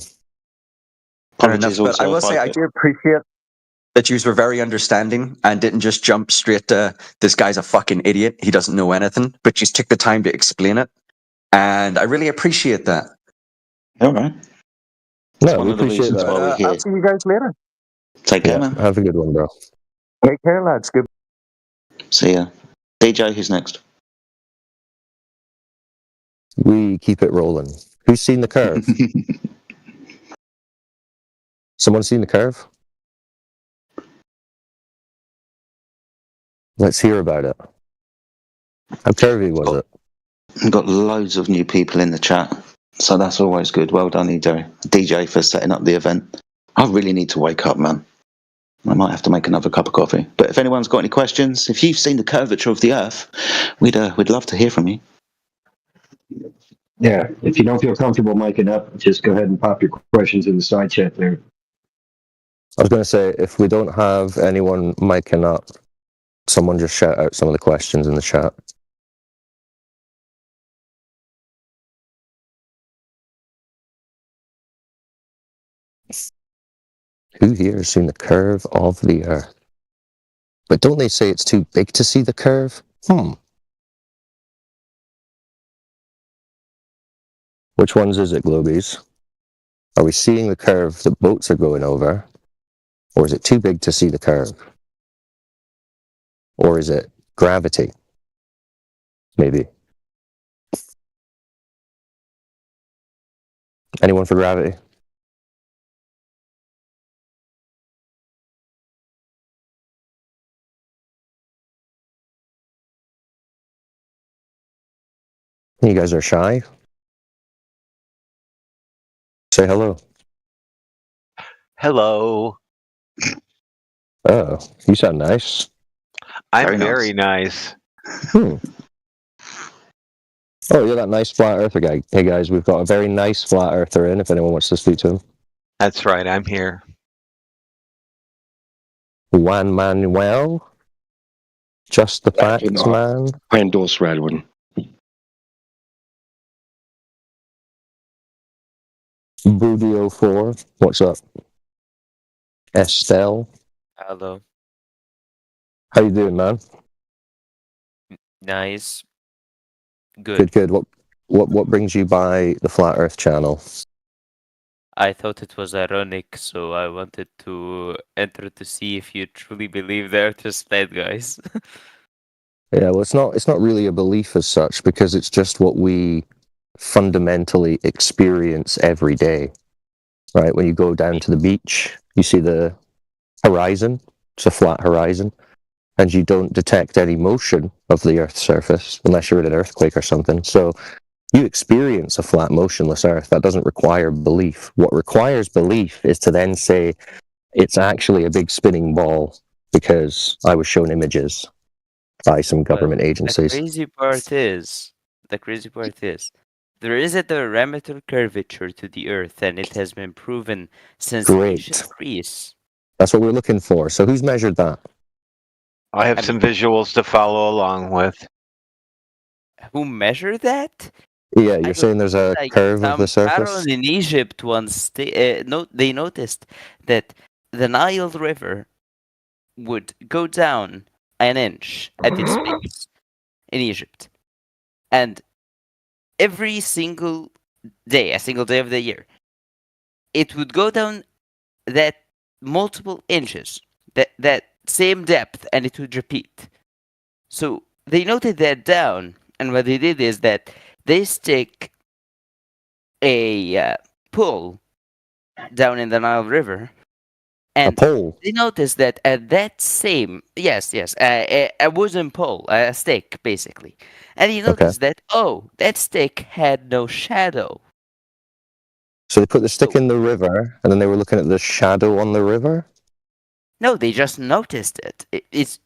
Speaker 9: Enough, but I will say I do appreciate that you were very understanding and didn't just jump straight to this guy's a fucking idiot. He doesn't know anything, but you took the time to explain it, and I really appreciate that.
Speaker 8: All right.
Speaker 7: No, we appreciate that.
Speaker 9: I'll see you guys later.
Speaker 8: Take care, man.
Speaker 7: Have a good one, bro.
Speaker 9: Take care, lads. Good.
Speaker 8: See ya. DJ, who's next?
Speaker 7: We keep it rolling. Who's seen the curve? Someone seen the curve? Let's hear about it. How curvy was it?
Speaker 8: We've got loads of new people in the chat, so that's always good. Well done, DJ, for setting up the event. I really need to wake up, man. I might have to make another cup of coffee. But if anyone's got any questions, if you've seen the curvature of the Earth, we'd love to hear from you.
Speaker 12: Yeah, if you don't feel comfortable miking up, just go ahead and pop your questions in the side chat there.
Speaker 7: I was going to say, if we don't have anyone miking up, someone just shout out some of the questions in the chat. Who here has seen the curve of the Earth? But don't they say it's too big to see the curve? Which ones is it, Globies? Are we seeing the curve that boats are going over? Or is it too big to see the curve? Or is it gravity? Maybe. Anyone for gravity? You guys are shy? Say hello.
Speaker 13: Hello.
Speaker 7: Oh, you sound nice.
Speaker 13: I'm very nice.
Speaker 7: Oh, you're that nice flat earther guy. Hey guys, we've got a very nice flat earther in, if anyone wants to speak to him.
Speaker 13: That's right, I'm here.
Speaker 7: Juan Manuel? Just the facts, man?
Speaker 12: I endorse Radwin.
Speaker 7: Boodio4, what's up? Estelle?
Speaker 14: Hello.
Speaker 7: How you doing, man?
Speaker 14: Nice. Good.
Speaker 7: Good. What brings you by the Flat Earth channel?
Speaker 14: I thought it was ironic, so I wanted to enter to see if you truly believe the Earth is flat, guys.
Speaker 7: Yeah, well, it's not really a belief as such, because it's just what we fundamentally experience every day, right? When you go down to the beach, you see the horizon. It's a flat horizon. And you don't detect any motion of the Earth's surface unless you're in an earthquake or something. So you experience a flat, motionless Earth. That doesn't require belief. What requires belief is to then say it's actually a big spinning ball because I was shown images by some government agencies.
Speaker 14: The crazy part is, there is a diameter curvature to the Earth, and it has been proven since ancient Greece.
Speaker 7: That's what we're looking for. So who's measured that?
Speaker 13: I have some visuals to follow along with.
Speaker 14: Who measured that?
Speaker 7: Yeah, you're saying there's a curve of the surface?
Speaker 14: Pharaoh in Egypt once, they noticed that the Nile River would go down an inch at its base in Egypt. And every single day, a single day of the year, it would go down that multiple inches, that same depth, and it would repeat. So they noted that down, and what they did is that they stick a pole down in the Nile River, and they noticed that at that same a wooden pole, a stick basically, and he noticed that that stick had no shadow.
Speaker 7: So they put the stick in the river, and then they were looking at the shadow on the river?
Speaker 14: No, they just noticed it.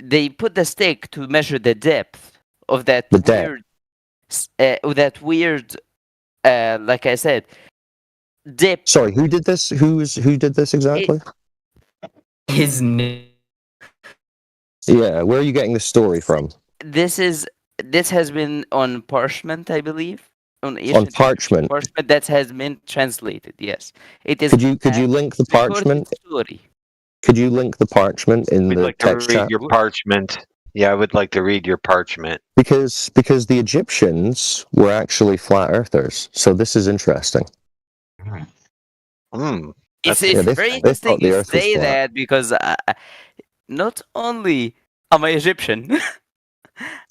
Speaker 14: They put the stick to measure the depth of that weird, like I said, dip.
Speaker 7: Sorry, who did this? Who did this exactly?
Speaker 14: His name.
Speaker 7: Yeah, where are you getting this story from?
Speaker 14: This has been on parchment, I believe. On
Speaker 7: parchment.
Speaker 14: Parchment that has been translated. Yes, it is.
Speaker 7: Could you link the parchment?
Speaker 14: Story.
Speaker 7: Could you link the parchment in
Speaker 13: We'd
Speaker 7: the
Speaker 13: like to
Speaker 7: text
Speaker 13: read
Speaker 7: chat?
Speaker 13: your parchment. Yeah, I would like to read your parchment.
Speaker 7: Because the Egyptians were actually flat earthers, so this is interesting.
Speaker 14: It's very interesting you say that because not only am I Egyptian,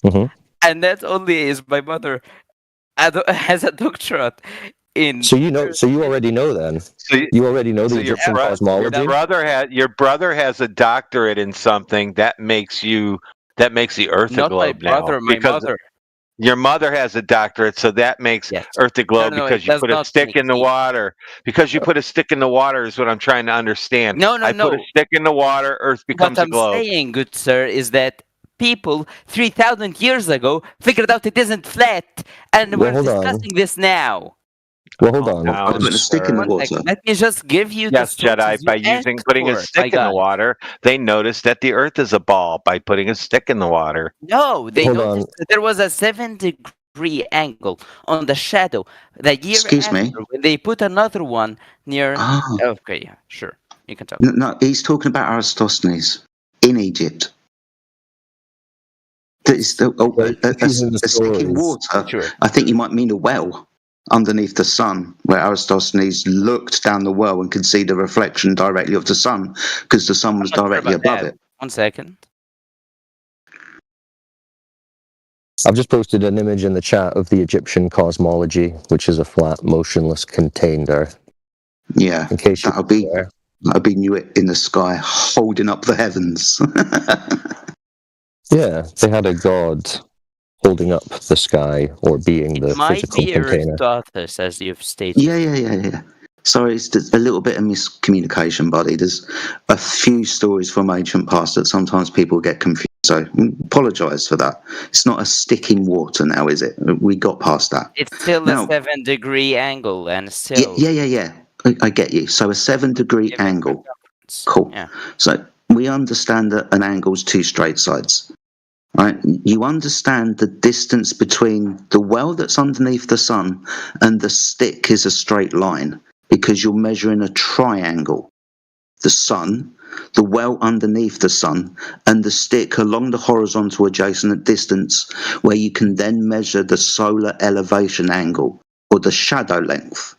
Speaker 14: and not only is my mother has a doctorate in.
Speaker 7: So you already know then. You already know the Egyptian cosmology.
Speaker 13: Your brother has a doctorate in something that makes the Earth a
Speaker 14: Not
Speaker 13: globe
Speaker 14: my brother,
Speaker 13: now.
Speaker 14: my mother.
Speaker 13: Your mother has a doctorate, so that makes Earth a globe because you put a stick in the water. Because you put a stick in the water is what I'm trying to understand.
Speaker 14: No.
Speaker 13: Put a stick in the water, Earth becomes a globe.
Speaker 14: What I'm saying, good sir, is that people 3,000 years ago figured out it isn't flat, and we're discussing this now.
Speaker 7: Well, hold on.
Speaker 8: I put a stick in the water.
Speaker 14: Let me just give you
Speaker 13: Yes, Jedi, by putting a stick in the water, they noticed that the Earth is a ball by putting a stick in the water.
Speaker 14: No, they noticed that there was a 7-degree angle on the shadow. The year after, when they put another one near. Okay, yeah, sure, you can talk.
Speaker 8: No, he's talking about Eratosthenes in Egypt. That is a stick in water.
Speaker 14: Sure.
Speaker 8: I think you might mean a well underneath the sun, where Eratosthenes looked down the well and could see the reflection directly of the sun because the sun was directly above it.
Speaker 14: 1 second.
Speaker 7: I've just posted an image in the chat of the Egyptian cosmology, which is a flat, motionless, contained Earth.
Speaker 8: Yeah,
Speaker 7: in case
Speaker 8: that'll be Nuit in the sky, holding up the heavens.
Speaker 7: Yeah, they had a god holding up the sky or being the physical container.
Speaker 14: Eratosthenes, as you've stated.
Speaker 8: Yeah. Sorry, it's a little bit of miscommunication, buddy. There's a few stories from ancient past that sometimes people get confused. So apologise for that. It's not a stick in water now, is it? We got past that.
Speaker 14: It's still a 7-degree angle, and still.
Speaker 8: Yeah. I get you. So a 7-degree angle. Cool.
Speaker 14: Yeah.
Speaker 8: So we understand that an angle's 2 straight sides. Right? You understand the distance between the well that's underneath the sun and the stick is a straight line because you're measuring a triangle. The sun, the well underneath the sun, and the stick along the horizontal adjacent distance where you can then measure the solar elevation angle or the shadow length.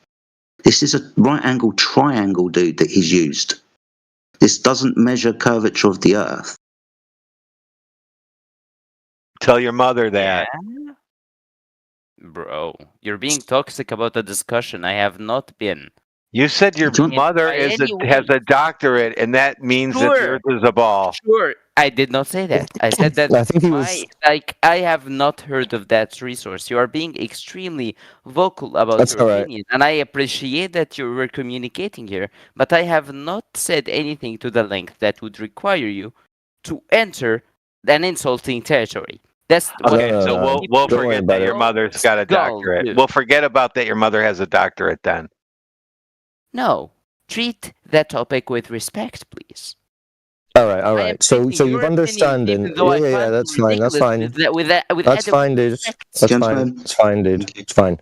Speaker 8: This is a right angle triangle, dude, that he's used. This doesn't measure curvature of the Earth.
Speaker 13: Tell your mother that.
Speaker 14: Yeah? Bro, you're being toxic about the discussion. I have not been.
Speaker 13: You said your mother has a doctorate, and that means that the Earth is a ball.
Speaker 14: Sure, I did not say that. I said that
Speaker 7: I think he was...
Speaker 14: I have not heard of that resource. You are being extremely vocal about your opinion, and I appreciate that you were communicating here, but I have not said anything to the length that would require you to enter an insulting territory. That's
Speaker 13: okay. So we'll forget that your mother's got a doctorate. We'll forget about that your mother has a doctorate then.
Speaker 14: No, treat that topic with respect, please.
Speaker 7: All right. So you've understanding. Yeah, that's fine. That's fine. That's fine, dude. That's fine, dude. It's fine.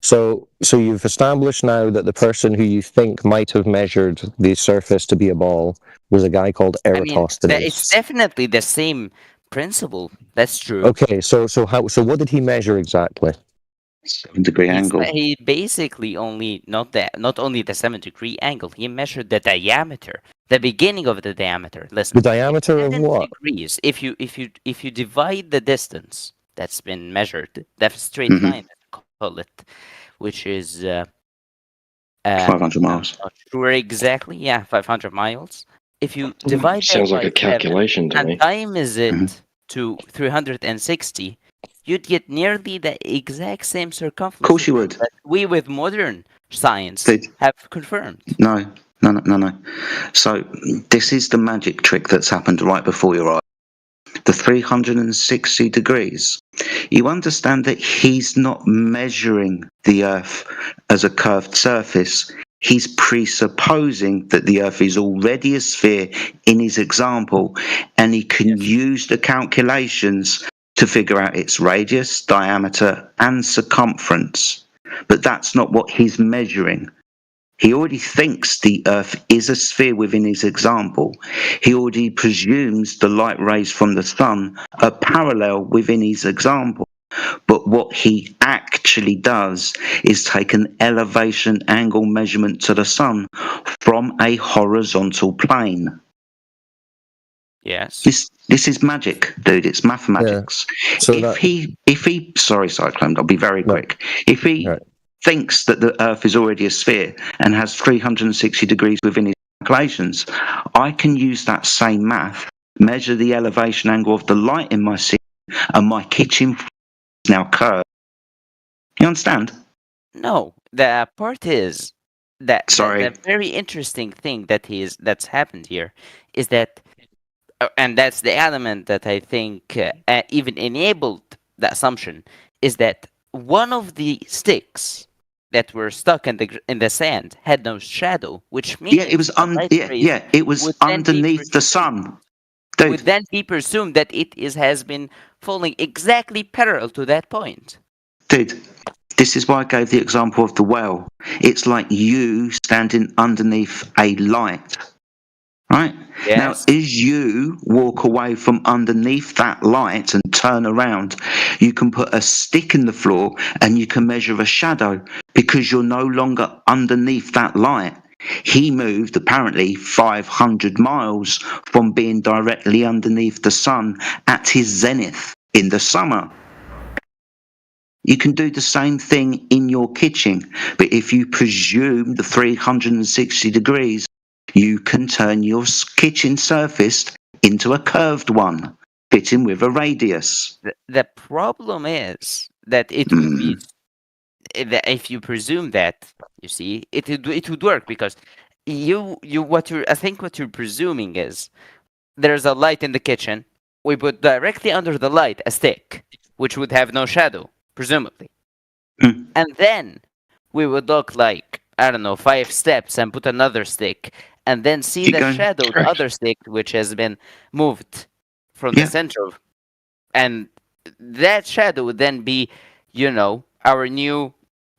Speaker 7: So you've established now that the person who you think might have measured the surface to be a ball was a guy called Eratosthenes.
Speaker 14: It's definitely the same principle. That's true.
Speaker 7: Okay, so what did he measure exactly?
Speaker 8: 7-degree angle.
Speaker 14: He basically not only the 7-degree angle. He measured the diameter, the beginning of the diameter. Listen,
Speaker 7: the diameter of what?
Speaker 14: Degrees. If you divide the distance that's been measured, the straight line, call it, which is
Speaker 8: 500 miles.
Speaker 14: I'm not sure exactly. Yeah, 500 miles. If you divide
Speaker 15: sounds like a calculation to me,
Speaker 14: and times it to 360. You'd get nearly the exact same circumference.
Speaker 8: Of course you would.
Speaker 14: That we, with modern science, have confirmed.
Speaker 8: No. So this is the magic trick that's happened right before your eyes. The 360 degrees. You understand that he's not measuring the Earth as a curved surface. He's presupposing that the Earth is already a sphere in his example, and he can use the calculations to figure out its radius, diameter, and circumference. But that's not what he's measuring. He already thinks the Earth is a sphere within his example. He already presumes the light rays from the sun are parallel within his example. But what he actually does is take an elevation angle measurement to the sun from a horizontal plane.
Speaker 14: Yes.
Speaker 8: This is magic, dude. It's mathematics. Yeah. So if he sorry, Cyclone, I'll be very quick. If he thinks that the Earth is already a sphere and has 360 degrees within his calculations, I can use that same math, measure the elevation angle of the light in my scene, and my kitchen is now curved. You understand?
Speaker 14: No. The part is that the very interesting thing that's happened here is that, and that's the element that I think even enabled the assumption, is that one of the sticks that were stuck in the sand had no shadow, which means
Speaker 8: it was it was underneath the sun. Dude.
Speaker 14: Would then be presumed that it has been falling exactly parallel to that point.
Speaker 8: Dude, this is why I gave the example of the well. It's like you standing underneath a light. Right?
Speaker 14: Yes.
Speaker 8: Now, as you walk away from underneath that light and turn around, you can put a stick in the floor and you can measure a shadow because you're no longer underneath that light. He moved apparently 500 miles from being directly underneath the sun at his zenith in the summer. You can do the same thing in your kitchen, but if you presume the 360 degrees, you can turn your kitchen surface into a curved one, fitting with a radius.
Speaker 14: The problem is that it would be, if you presume that, you see, it would work because I think what you're presuming is there's a light in the kitchen. We put directly under the light a stick, which would have no shadow, presumably, and then we would look like, I don't know, 5 steps and put another stick. And then see the shadow, the other stick, which has been moved from the center. And that shadow would then be, our new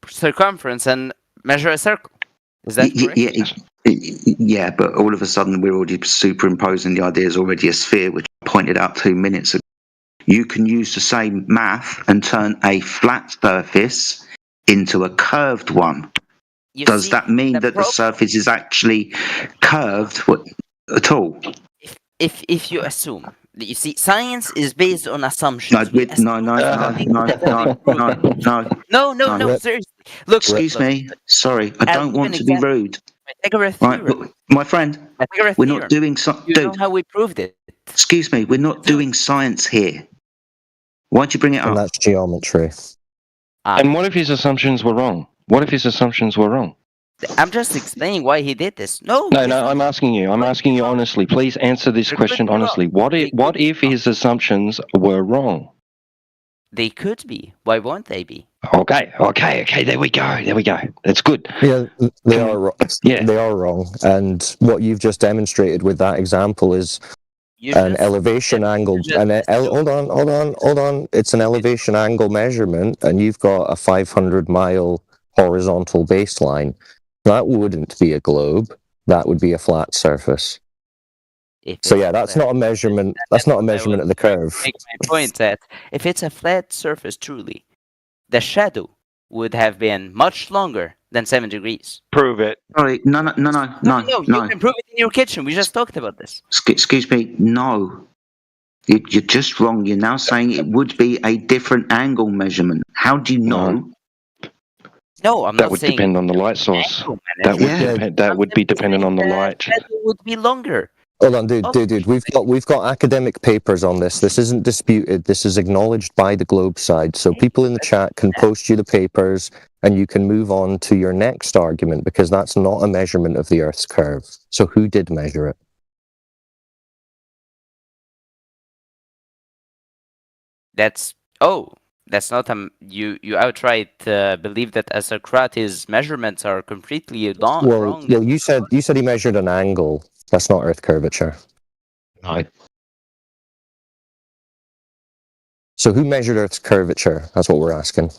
Speaker 14: circumference and measure a circle. Is that correct?
Speaker 8: Yeah, but all of a sudden we're already superimposing the idea as already a sphere, which I pointed out 2 minutes ago. You can use the same math and turn a flat surface into a curved one. Does that mean that the surface is actually curved at all?
Speaker 14: If you assume, you see, science is based on assumptions.
Speaker 8: No.
Speaker 14: No, seriously. Look,
Speaker 8: excuse me. Sorry, I don't want to be rude.
Speaker 14: Pythagoras
Speaker 8: right,
Speaker 14: theorem.
Speaker 8: My friend,
Speaker 14: Pythagoras
Speaker 8: we're
Speaker 14: theorem.
Speaker 8: not doing
Speaker 14: You know how we proved it?
Speaker 8: Excuse me, we're not doing science here. Why'd you bring it up?
Speaker 7: And that's geometry.
Speaker 15: And what if his assumptions were wrong? What if his assumptions were wrong?
Speaker 14: I'm just explaining why he did this. No,
Speaker 15: I'm asking you. I'm asking you honestly. Please answer this question honestly. What if his assumptions were wrong?
Speaker 14: They could be. Why won't they be?
Speaker 15: Okay. There we go. That's good.
Speaker 7: Yeah, they are wrong. Yeah, they are wrong. And what you've just demonstrated with that example is an elevation angle. Hold on. It's an elevation angle measurement, and you've got a 500-mile horizontal baseline. That wouldn't be a globe. That would be a flat surface. So yeah, that's not a measurement. That's not a measurement of the curve.
Speaker 14: Make my point that if it's a flat surface, truly, the shadow would have been much longer than 7 degrees.
Speaker 13: Prove it.
Speaker 8: Sorry, no.
Speaker 14: You can prove it in your kitchen. We just talked about this.
Speaker 8: Excuse me, no. You're just wrong. You're now saying it would be a different angle measurement. How do you know?
Speaker 14: No, I'm
Speaker 15: that
Speaker 14: not
Speaker 15: would
Speaker 14: saying
Speaker 15: depend on the light source. That would be dependent on the light.
Speaker 14: It would be longer.
Speaker 7: Hold on, dude. We've got academic papers on this. This isn't disputed. This is acknowledged by the Globe side. So people in the chat can post you the papers, and you can move on to your next argument, because that's not a measurement of the Earth's curve. So who did measure it?
Speaker 14: That's not you outright believe that Socrates' measurements are completely wrong.
Speaker 7: Well, you said he measured an angle. That's not Earth curvature.
Speaker 15: No.
Speaker 7: So who measured Earth's curvature? That's what we're asking.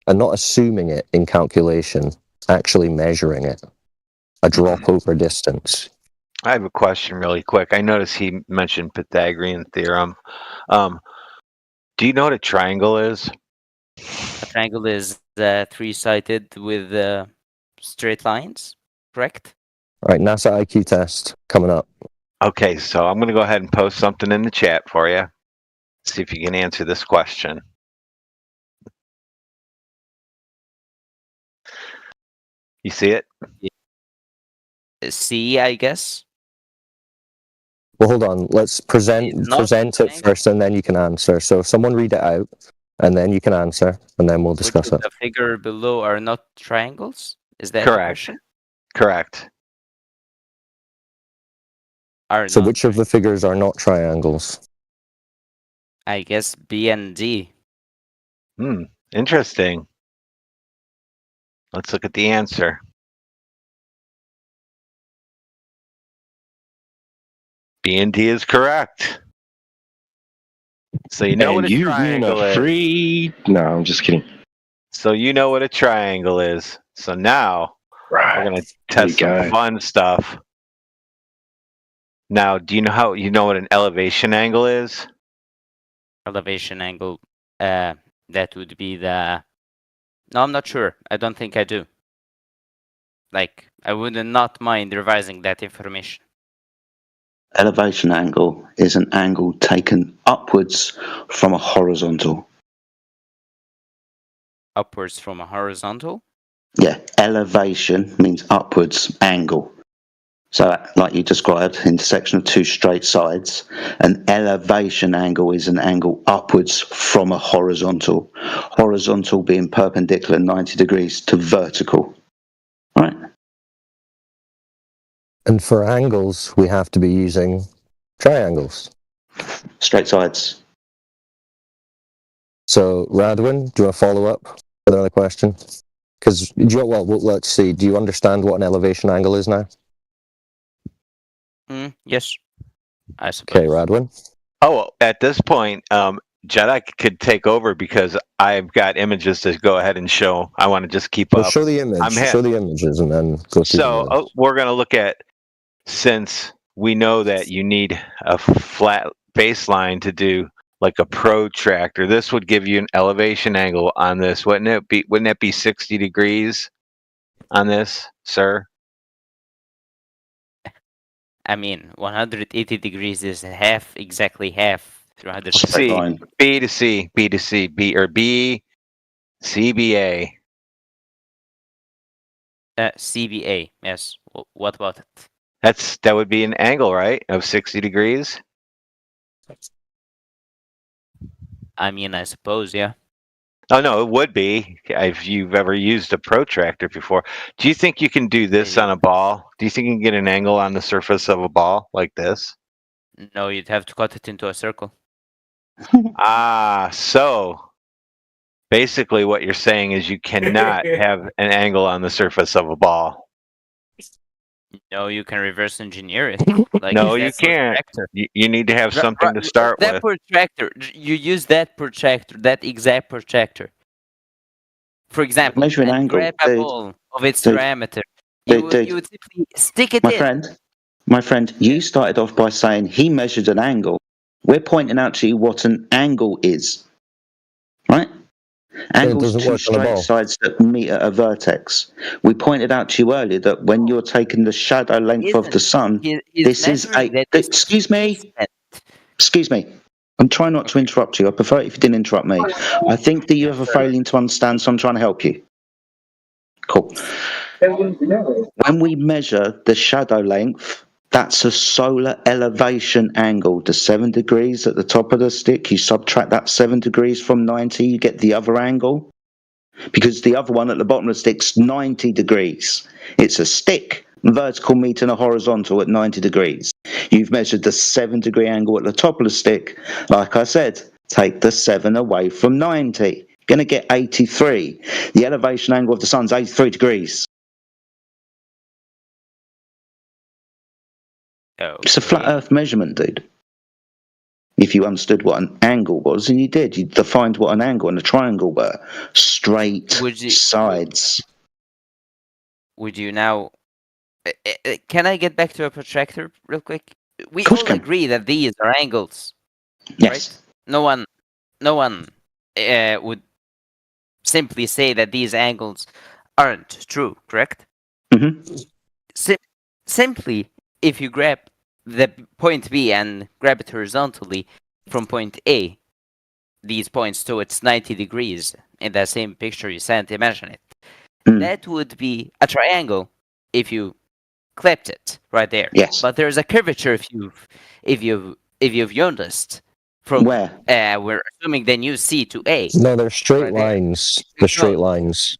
Speaker 7: And not assuming it in calculation, actually measuring it. A drop over distance.
Speaker 13: I have a question really quick. I noticed he mentioned Pythagorean theorem. Do you know what a triangle is?
Speaker 14: A triangle is three-sided with straight lines, correct?
Speaker 7: All right, NASA IQ test coming up.
Speaker 13: Okay, so I'm going to go ahead and post something in the chat for you. See if you can answer this question. You see it?
Speaker 14: See, I guess.
Speaker 7: Well, hold on. Let's present it first, and then you can answer. So someone read it out, and then you can answer, and then we'll discuss it.
Speaker 14: The figure below are not triangles? Is that
Speaker 13: correct? Correct.
Speaker 7: So which of the figures are not triangles?
Speaker 14: I guess B and D.
Speaker 13: Interesting. Let's look at the answer. B and D is correct. So you know what a triangle is.
Speaker 15: No, I'm just kidding.
Speaker 13: So you know what a triangle is. So now we're going to test some fun stuff. Now, do you know what an elevation angle is?
Speaker 14: Elevation angle, that would be the... No, I'm not sure. I don't think I do. Like, I would not mind revising that information.
Speaker 8: Elevation angle is an angle taken upwards from a horizontal.
Speaker 14: Upwards from a horizontal?
Speaker 8: Yeah, elevation means upwards angle. So, like you described, intersection of two straight sides, an elevation angle is an angle upwards from a horizontal. Horizontal being perpendicular 90 degrees to vertical. Right?
Speaker 7: And for angles, we have to be using triangles.
Speaker 8: Straight sides.
Speaker 7: So, Radwin, do you want to follow up with another question? Because, let's see. Do you understand what an elevation angle is now?
Speaker 14: Yes, I suppose.
Speaker 7: Okay, Radwin.
Speaker 13: Oh, at this point, Jedi could take over because I've got images to go ahead and show. I want to just keep up.
Speaker 7: Show the image. Show the images, and then go through.
Speaker 13: So we're going to look at, since we know that you need a flat baseline to do like a protractor, this would give you an elevation angle on this, wouldn't it be? Wouldn't that be 60 degrees on this, sir?
Speaker 14: I mean, 180 degrees is exactly half. 360.
Speaker 13: C, B to C, B to C, B or B CBA.
Speaker 14: CBA. Yes. What about it?
Speaker 13: That would be an angle, right, of 60 degrees.
Speaker 14: I mean, I suppose, yeah.
Speaker 13: Oh no, it would be if you've ever used a protractor before. Do you think you can do this on a ball? Do you think you can get an angle on the surface of a ball like this?
Speaker 14: No, you'd have to cut it into a circle.
Speaker 13: So basically what you're saying is you cannot have an angle on the surface of a ball.
Speaker 14: No, you can reverse engineer it. Like,
Speaker 13: no, you can't. You need to have something to start
Speaker 14: that
Speaker 13: with.
Speaker 14: Protractor, you use that protractor, that exact protractor. For example,
Speaker 8: measuring angle,
Speaker 14: grab a ball of its diameter. You would simply stick it in.
Speaker 8: My friend, you started off by saying he measured an angle. We're pointing out to you what an angle is. Right? Angles two straight sides that meet at a vertex. We pointed out to you earlier that when you're taking the shadow length of the sun, this is a... Excuse me. I'm trying not to interrupt you. I prefer it if you didn't interrupt me. I think that you have a failing to understand, so I'm trying to help you. Cool. When we measure the shadow length, that's a solar elevation angle. The 7 degrees at the top of the stick, you subtract that 7 degrees from 90, you get the other angle. Because the other one at the bottom of the stick's 90 degrees. It's a stick, vertical meeting a horizontal at 90 degrees. You've measured the 7 degree angle at the top of the stick. Like I said, take the 7 away from 90. You're going to get 83. The elevation angle of the sun's 83 degrees.
Speaker 14: Okay.
Speaker 8: It's a flat earth measurement, dude. If you understood what an angle was, and you did, you defined what an angle and a triangle were. Straight sides.
Speaker 14: Would you now... Can I get back to a protractor real quick? We all agree that these are angles.
Speaker 8: Yes.
Speaker 14: Right? No one would simply say that these angles aren't true, correct?
Speaker 8: Mm-hmm.
Speaker 14: Simply, if you grab the point B and grab it horizontally from point A, these points to its 90 degrees in that same picture you sent, imagine it. That would be a triangle if you clipped it right there.
Speaker 8: Yes.
Speaker 14: But there's a curvature if you've noticed from
Speaker 8: where
Speaker 14: we're assuming then you C to A.
Speaker 7: No, they're straight lines. They're straight lines.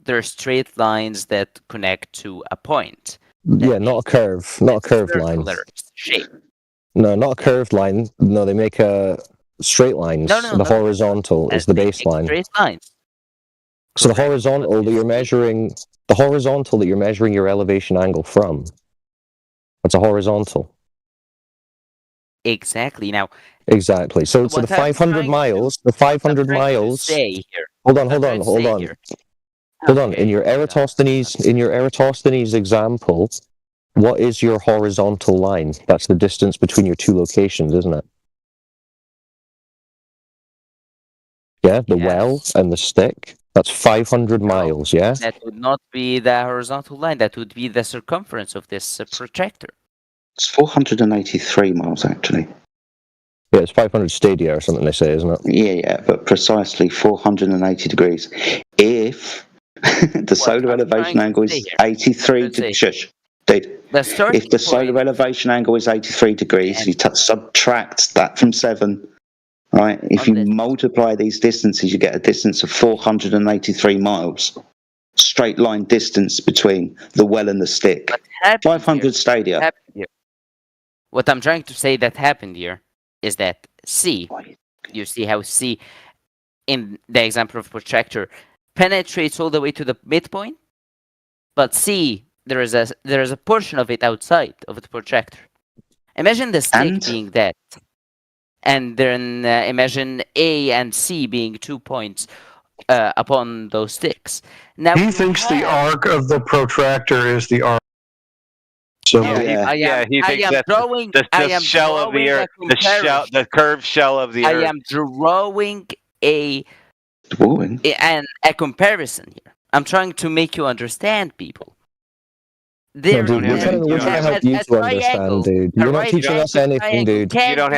Speaker 14: They're straight lines that connect to a point.
Speaker 7: Yeah, not a curve. Not a curved line.
Speaker 14: Shape.
Speaker 7: No, not a curved line. No, they make straight lines. The horizontal is the baseline.
Speaker 14: Straight lines.
Speaker 7: So the horizontal that you're measuring, your elevation angle from, that's a horizontal.
Speaker 14: Exactly. Now.
Speaker 7: Exactly. So the 500 miles. The 500 miles. Hold on. Hold on. In your Eratosthenes example, what is your horizontal line? That's the distance between your two locations, isn't it? Yeah, the well and the stick. That's 500 miles, yeah?
Speaker 14: That would not be the horizontal line. That would be the circumference of this protractor.
Speaker 8: It's 483 miles, actually.
Speaker 7: Yeah, it's 500 stadia or something they say, isn't it?
Speaker 8: Yeah, but precisely 480 degrees. If the solar elevation angle is 83 degrees... Shush, dude. If the solar elevation angle is 83 degrees, you subtract that from 7... Right, if you multiply these distances, you get a distance of 483 miles. Straight line distance between the well and the stick. 500 stadia.
Speaker 14: What I'm trying to say that happened here is that C, you see how C, in the example of protractor, penetrates all the way to the midpoint, but C, there is a portion of it outside of the protractor. Imagine the stick being that. And then imagine A and C being 2 points upon those sticks. Now
Speaker 11: he thinks the arc of the protractor is the arc. So
Speaker 13: he thinks that's the shell of the earth, the curved shell of the earth.
Speaker 14: I am drawing a comparison here. I'm trying to make you understand, people. There,
Speaker 7: dude, we're trying to help you to understand, dude. You're not teaching us anything, dude.
Speaker 13: You don't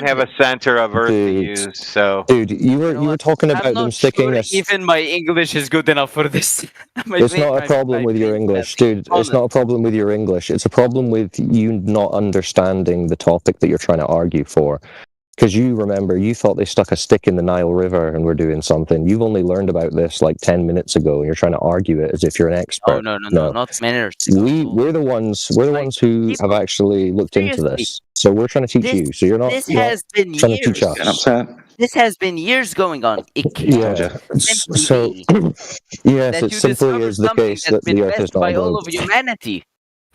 Speaker 13: have a center of Earth to use, so.
Speaker 7: Dude, you were talking about them sticking us.
Speaker 14: Even my English is good enough for this.
Speaker 7: It's not a problem with your English, dude. It's not a problem with your English. It's a problem with you not understanding the topic that you're trying to argue for. Because you remember, you thought they stuck a stick in the Nile River and were doing something. You've only learned about this like 10 minutes ago, and you're trying to argue it as if you're an expert.
Speaker 14: Oh no, not minutes.
Speaker 7: We're the ones who have actually looked into this. So we're trying to teach you. So you're not,
Speaker 14: this
Speaker 7: you're
Speaker 14: has
Speaker 7: not
Speaker 14: been
Speaker 7: trying
Speaker 14: years.
Speaker 7: to teach us.
Speaker 14: This has been years going on. It can't
Speaker 7: So yes, it simply is the case that the Earth is not
Speaker 14: by
Speaker 7: a
Speaker 14: all
Speaker 7: globe.
Speaker 14: of humanity.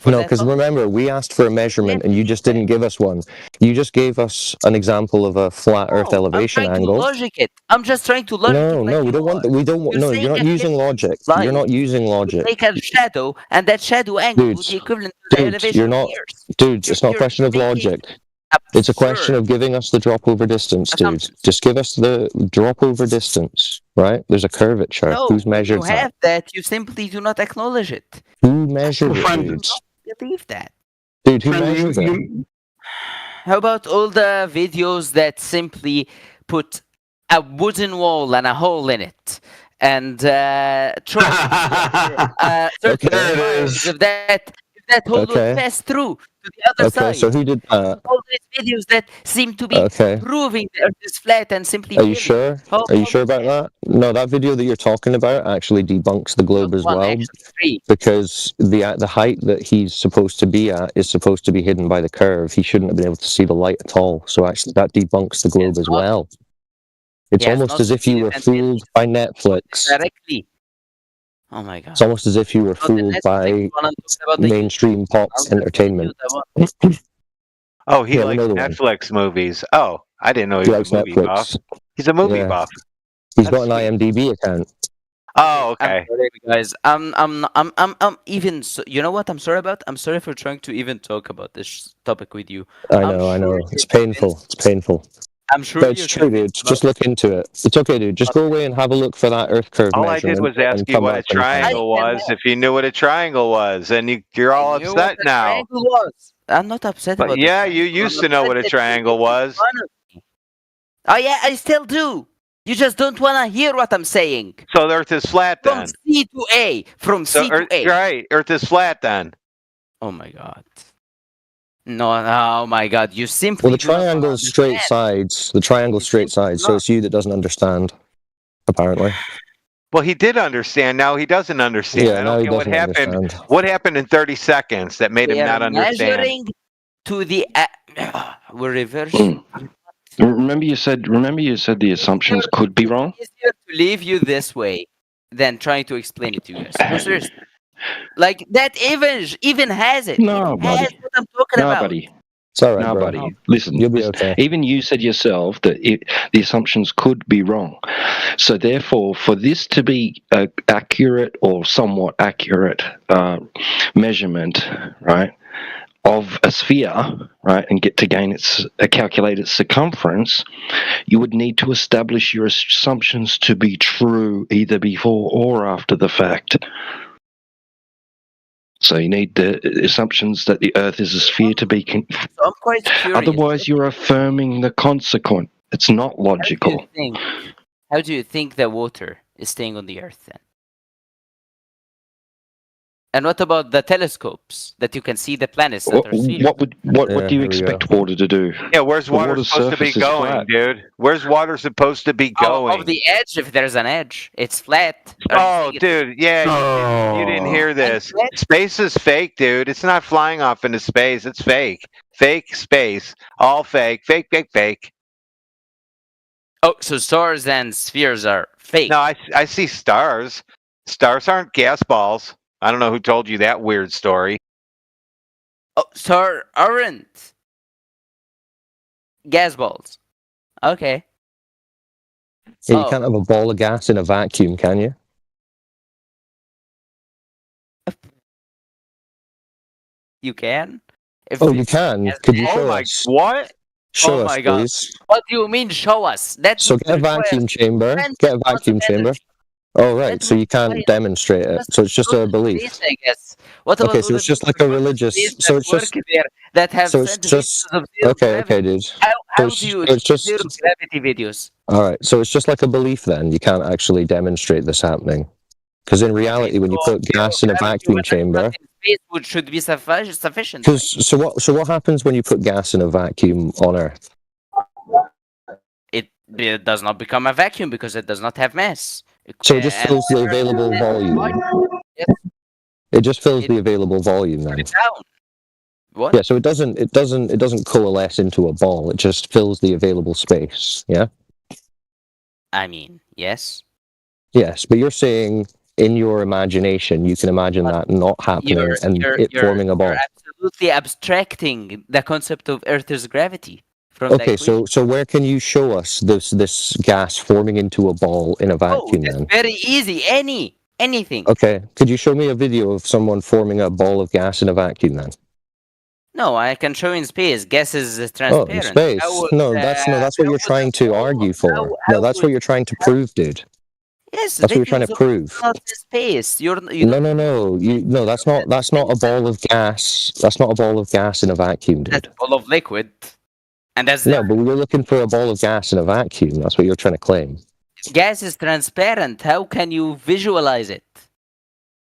Speaker 7: No, because remember, we asked for a measurement and you just didn't give us one. You just gave us an example of a flat Earth elevation angle.
Speaker 14: I'm just trying to logic it.
Speaker 7: No, we don't want. No, you're not using logic. You're not using logic.
Speaker 14: Take a shadow, and that shadow angle would be equivalent to the elevation.
Speaker 7: You're not, dude. It's not a question of logic. It's a question of giving us the drop over distance, dude. Just give us the drop over distance, right? There's a curvature.
Speaker 14: No,
Speaker 7: Who's measured
Speaker 14: you have that? You simply do not acknowledge it.
Speaker 7: Who measured it, dude?
Speaker 14: Believe that.
Speaker 7: Dude, who measures it?
Speaker 14: How about all the videos that simply put a wooden wall and a hole in it, and try certain lines of that hole would pass through to the other side?
Speaker 7: So who did that?
Speaker 14: All these videos that seem to be proving the Earth is flat and simply.
Speaker 7: Are you sure? Are you sure about that? No, that video that you're talking about actually debunks the globe as well, because the height that he's supposed to be at is supposed to be hidden by the curve. He shouldn't have been able to see the light at all. So actually, that debunks the globe as well. It's almost as if you were fooled by Netflix.
Speaker 14: Directly. Oh my god!
Speaker 7: It's almost as if you were fooled by mainstream pop entertainment.
Speaker 13: Oh, he likes Netflix movies. Oh, I didn't know he was a movie buff. He's a movie buff.
Speaker 7: He's got an IMDb account.
Speaker 13: Oh, okay.
Speaker 14: I'm sorry, guys. I'm even. You know what? I'm sorry about. I'm sorry for trying to even talk about this topic with you.
Speaker 7: I know. It's painful. It's painful.
Speaker 14: I'm sure.
Speaker 7: But it's true, dude. Just look into it. It's okay, dude. Just go away and have a look for that Earth curve.
Speaker 13: All I did was ask you what a triangle was, if you knew what a triangle was, and you're all upset now.
Speaker 14: I'm not upset about it.
Speaker 13: Yeah, you used to know what a triangle was.
Speaker 14: Oh yeah, I still do. You just don't want to hear what I'm saying.
Speaker 13: So the Earth is flat then.
Speaker 14: From C to A. From C to A.
Speaker 13: Right. Earth is flat then.
Speaker 14: Oh my god. No, oh my god, you simply.
Speaker 7: Well, the triangle's straight sides. The triangle's straight sides, so it's you that doesn't understand, apparently.
Speaker 13: Well, he did understand. Now he doesn't understand.
Speaker 7: Yeah,
Speaker 13: I don't get what happened.
Speaker 7: Understand.
Speaker 13: What happened in 30 seconds that made him not understand?
Speaker 14: Measuring to the. We're reversing.
Speaker 15: Remember you said the assumptions could be wrong?
Speaker 14: It's easier to leave you this way than trying to explain it to you guys. No, seriously. Like that even has it.
Speaker 15: No, buddy.
Speaker 14: Has what I'm talking about.
Speaker 15: Buddy.
Speaker 7: It's all right,
Speaker 15: no,
Speaker 7: bro.
Speaker 15: buddy. Listen,
Speaker 7: you'll be okay.
Speaker 15: Even you said yourself that the assumptions could be wrong. So therefore, for this to be accurate or somewhat accurate measurement, right, of a sphere, right, and gain its calculated circumference, you would need to establish your assumptions to be true either before or after the fact. So you need the assumptions that the Earth is a sphere to be.
Speaker 14: So I'm quite curious.
Speaker 15: Otherwise, you're affirming the consequent. It's not logical.
Speaker 14: How do you think the water is staying on the Earth then? And what about the telescopes that you can see the planets that are spheres?
Speaker 15: What do you expect water to do?
Speaker 13: Yeah, where's water supposed to be going, dude? Where's water supposed to be going?
Speaker 14: Of the edge, if there's an edge, it's flat.
Speaker 13: Oh, dude, yeah, you didn't hear this. Space is fake, dude. It's not flying off into space. It's fake. Fake space. All fake. Fake, fake, fake.
Speaker 14: Oh, so stars and spheres are fake.
Speaker 13: No, I see stars. Stars aren't gas balls. I don't know who told you that weird story.
Speaker 14: Oh, stars aren't gas balls. Okay.
Speaker 7: Yeah, you can't have a ball of gas in a vacuum, can you?
Speaker 14: You can?
Speaker 7: You can? Could you show us?
Speaker 13: What?
Speaker 7: Show us, please.
Speaker 14: What do you mean, show us?
Speaker 7: So get a vacuum chamber. Get a vacuum chamber. Oh, right. So you can't demonstrate it. So it's just a belief.
Speaker 14: I guess. What about
Speaker 7: Okay, so it's just like a religious. So it's just.
Speaker 14: That have
Speaker 7: So it's just. Okay, dude.
Speaker 14: How do you
Speaker 7: it's just
Speaker 14: zero gravity videos?
Speaker 7: All right. So it's just like a belief then. You can't actually demonstrate this happening. Because in reality, when you put gas in a vacuum chamber,
Speaker 14: space should be sufficient.
Speaker 7: So what happens when you put gas in a vacuum on Earth?
Speaker 14: It does not become a vacuum because it does not have mass.
Speaker 7: So it just fills the available volume.
Speaker 14: Yes.
Speaker 7: It just fills the available volume then.
Speaker 14: What?
Speaker 7: Yeah. So it doesn't coalesce into a ball. It just fills the available space. Yeah.
Speaker 14: I mean, yes.
Speaker 7: Yes, but you're saying in your imagination you can imagine that not happening and it forming a ball.
Speaker 14: You're absolutely abstracting the concept of Earth's gravity from
Speaker 7: Okay, so where can you show us this gas forming into a ball in a vacuum then?
Speaker 14: Very easy. Anything.
Speaker 7: Okay, could you show me a video of someone forming a ball of gas in a vacuum then?
Speaker 14: No, I can show in space. Gas is transparent.
Speaker 7: Oh, in space? That's what you're trying to argue for. No, that's what you're trying to prove, dude.
Speaker 14: Yes,
Speaker 7: that's what you're trying to prove.
Speaker 14: Not space.
Speaker 7: No. That's not a ball of gas. That's not a ball of gas in a vacuum, dude.
Speaker 14: That's a ball of liquid. And that's
Speaker 7: but we're looking for a ball of gas in a vacuum. That's what you're trying to claim.
Speaker 14: Gas is transparent. How can you visualize it?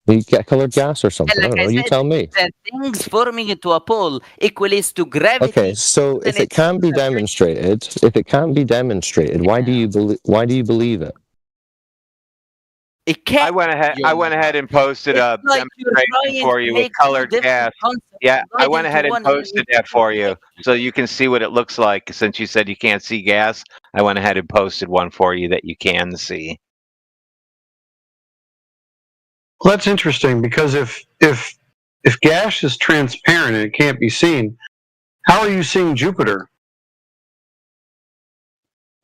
Speaker 7: You get colored gas or something. I don't know. You tell me.
Speaker 14: That things forming into a pole equals to gravity.
Speaker 7: Okay, so if it can't be demonstrated, why do you believe it?
Speaker 14: It can't.
Speaker 13: I went ahead and posted a demonstration for you with colored gas. Yeah, I went ahead and posted that for you so you can see what it looks like. Since you said you can't see gas, I went ahead and posted one for you that you can see.
Speaker 16: Well, that's interesting because if gas is transparent and it can't be seen, how are you seeing Jupiter?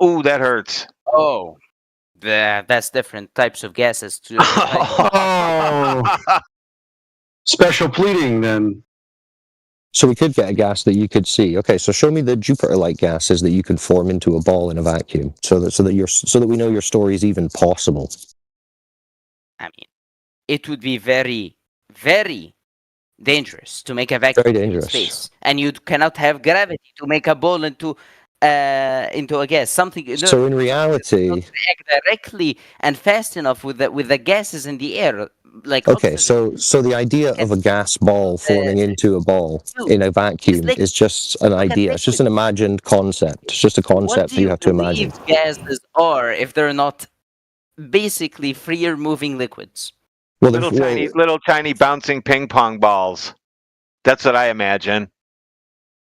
Speaker 13: Ooh, that hurts.
Speaker 14: Oh, that's different types of gases too.
Speaker 16: Oh, special pleading then.
Speaker 7: So we could get a gas that you could see. Okay, so show me the Jupiter-like gases that you could form into a ball in a vacuum, so that we know your story is even possible.
Speaker 14: I mean, it would be very, very dangerous to make a vacuum in space, and you cannot have gravity to make a ball into a gas. Something.
Speaker 7: So in reality,
Speaker 14: react directly and fast enough with the gases in the air. Like
Speaker 7: okay, so the idea of a gas ball forming into a ball in a vacuum is just an idea. It's just an imagined concept. It's just a concept that you have to imagine.
Speaker 14: What do you believe gases are if they're not basically freer moving liquids?
Speaker 7: Well,
Speaker 13: little tiny bouncing ping pong balls. That's what I imagine.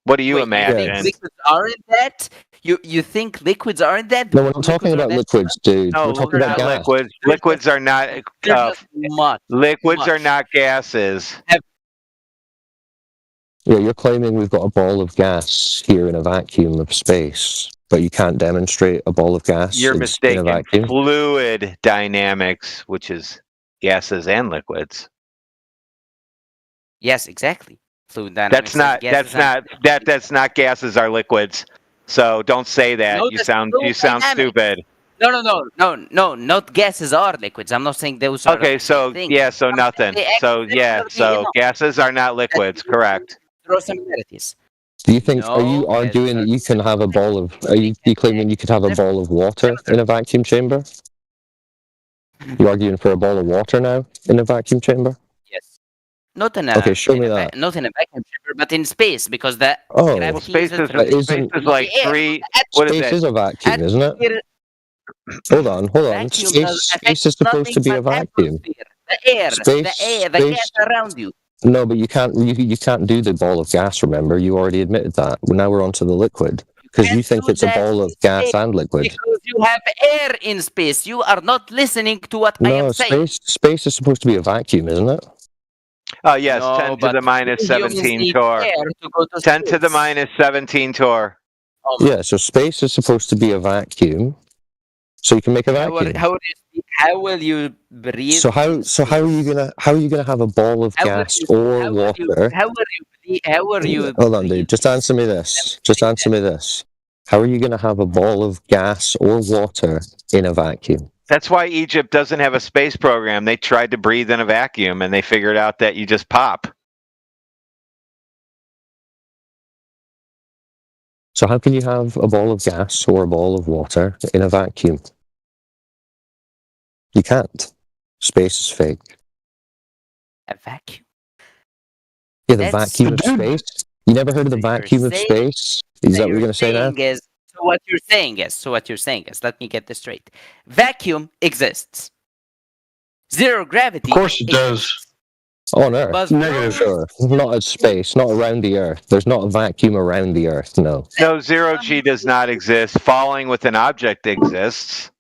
Speaker 13: What do you imagine?
Speaker 14: Liquids aren't that? You think liquids aren't that?
Speaker 7: No, we're not talking about liquids, dude.
Speaker 13: No,
Speaker 7: we're talking about gas.
Speaker 13: Liquids. Liquids are not. Liquids are not gases.
Speaker 7: Yeah, you're claiming we've got a ball of gas here in a vacuum of space, but you can't demonstrate a ball of gas.
Speaker 13: You're
Speaker 7: in
Speaker 13: mistaken.
Speaker 7: a vacuum.
Speaker 13: Fluid dynamics, which is gases and liquids.
Speaker 14: Yes, exactly. Fluid dynamics.
Speaker 13: That's not gases are liquids. So don't say that.
Speaker 14: No,
Speaker 13: you sound stupid.
Speaker 14: No, not gases are liquids. I'm not saying those are.
Speaker 13: Okay, so so nothing. So gases are not liquids. Correct.
Speaker 14: Throw similarities.
Speaker 7: Do you think? Are you arguing that you can have a ball of? Are you claiming you could have a ball of water in a vacuum chamber? You arguing for a ball of water now in a vacuum chamber?
Speaker 14: Yes. Not in a.
Speaker 7: Okay, show me that.
Speaker 14: Not in a vacuum chamber, but in space, because that.
Speaker 13: Space is like three. What is
Speaker 7: Space
Speaker 13: it?
Speaker 7: is a vacuum, isn't it? Hold on. Space is supposed to be a vacuum.
Speaker 14: The air, the gas around you.
Speaker 7: No, but you can't do the ball of gas, remember? You already admitted that. Well, now we're on to the liquid. Because you think it's a ball of gas and liquid.
Speaker 14: Because you have air in space. You are not listening to what I am saying.
Speaker 7: No, space is supposed to be a vacuum, isn't it?
Speaker 13: Oh, yes, 10 to the minus 17 torr. 10 to the minus 17 torr.
Speaker 7: Yeah, so space is supposed to be a vacuum. So you can make a vacuum.
Speaker 14: How will you breathe?
Speaker 7: So how are you gonna have a ball of gas or water?
Speaker 14: How are you?
Speaker 7: Hold on, dude. Just answer me this. How are you gonna have a ball of gas or water in a vacuum?
Speaker 13: That's why Egypt doesn't have a space program. They tried to breathe in a vacuum, and they figured out that you just pop.
Speaker 7: So how can you have a ball of gas or a ball of water in a vacuum? You can't. Space is fake.
Speaker 14: A vacuum?
Speaker 7: Yeah, the vacuum of space. You never heard of the vacuum of space? Is that what you're going to say now?
Speaker 14: So what you're saying is, let me get this straight. Vacuum exists. Zero gravity.
Speaker 16: Of course it does.
Speaker 7: On Earth.
Speaker 14: Buzz
Speaker 7: Negative. Sure. Not in space, not around the Earth. There's not a vacuum around the Earth, no.
Speaker 13: No, zero G does not exist. Falling with an object exists.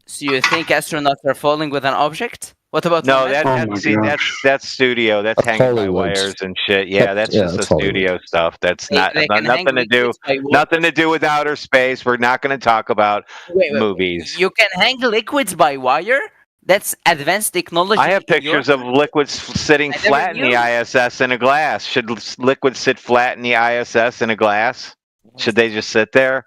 Speaker 14: So you think astronauts are falling with an object? What about
Speaker 13: no? That's studio. That's hanging by wires and shit. Yeah, that's just the studio stuff. That's nothing to do with outer space. We're not going to talk about movies.
Speaker 14: You can hang liquids by wire. That's advanced technology.
Speaker 13: I have pictures of liquids sitting flat in the ISS in a glass. Should liquids sit flat in the ISS in a glass? Should they just sit there?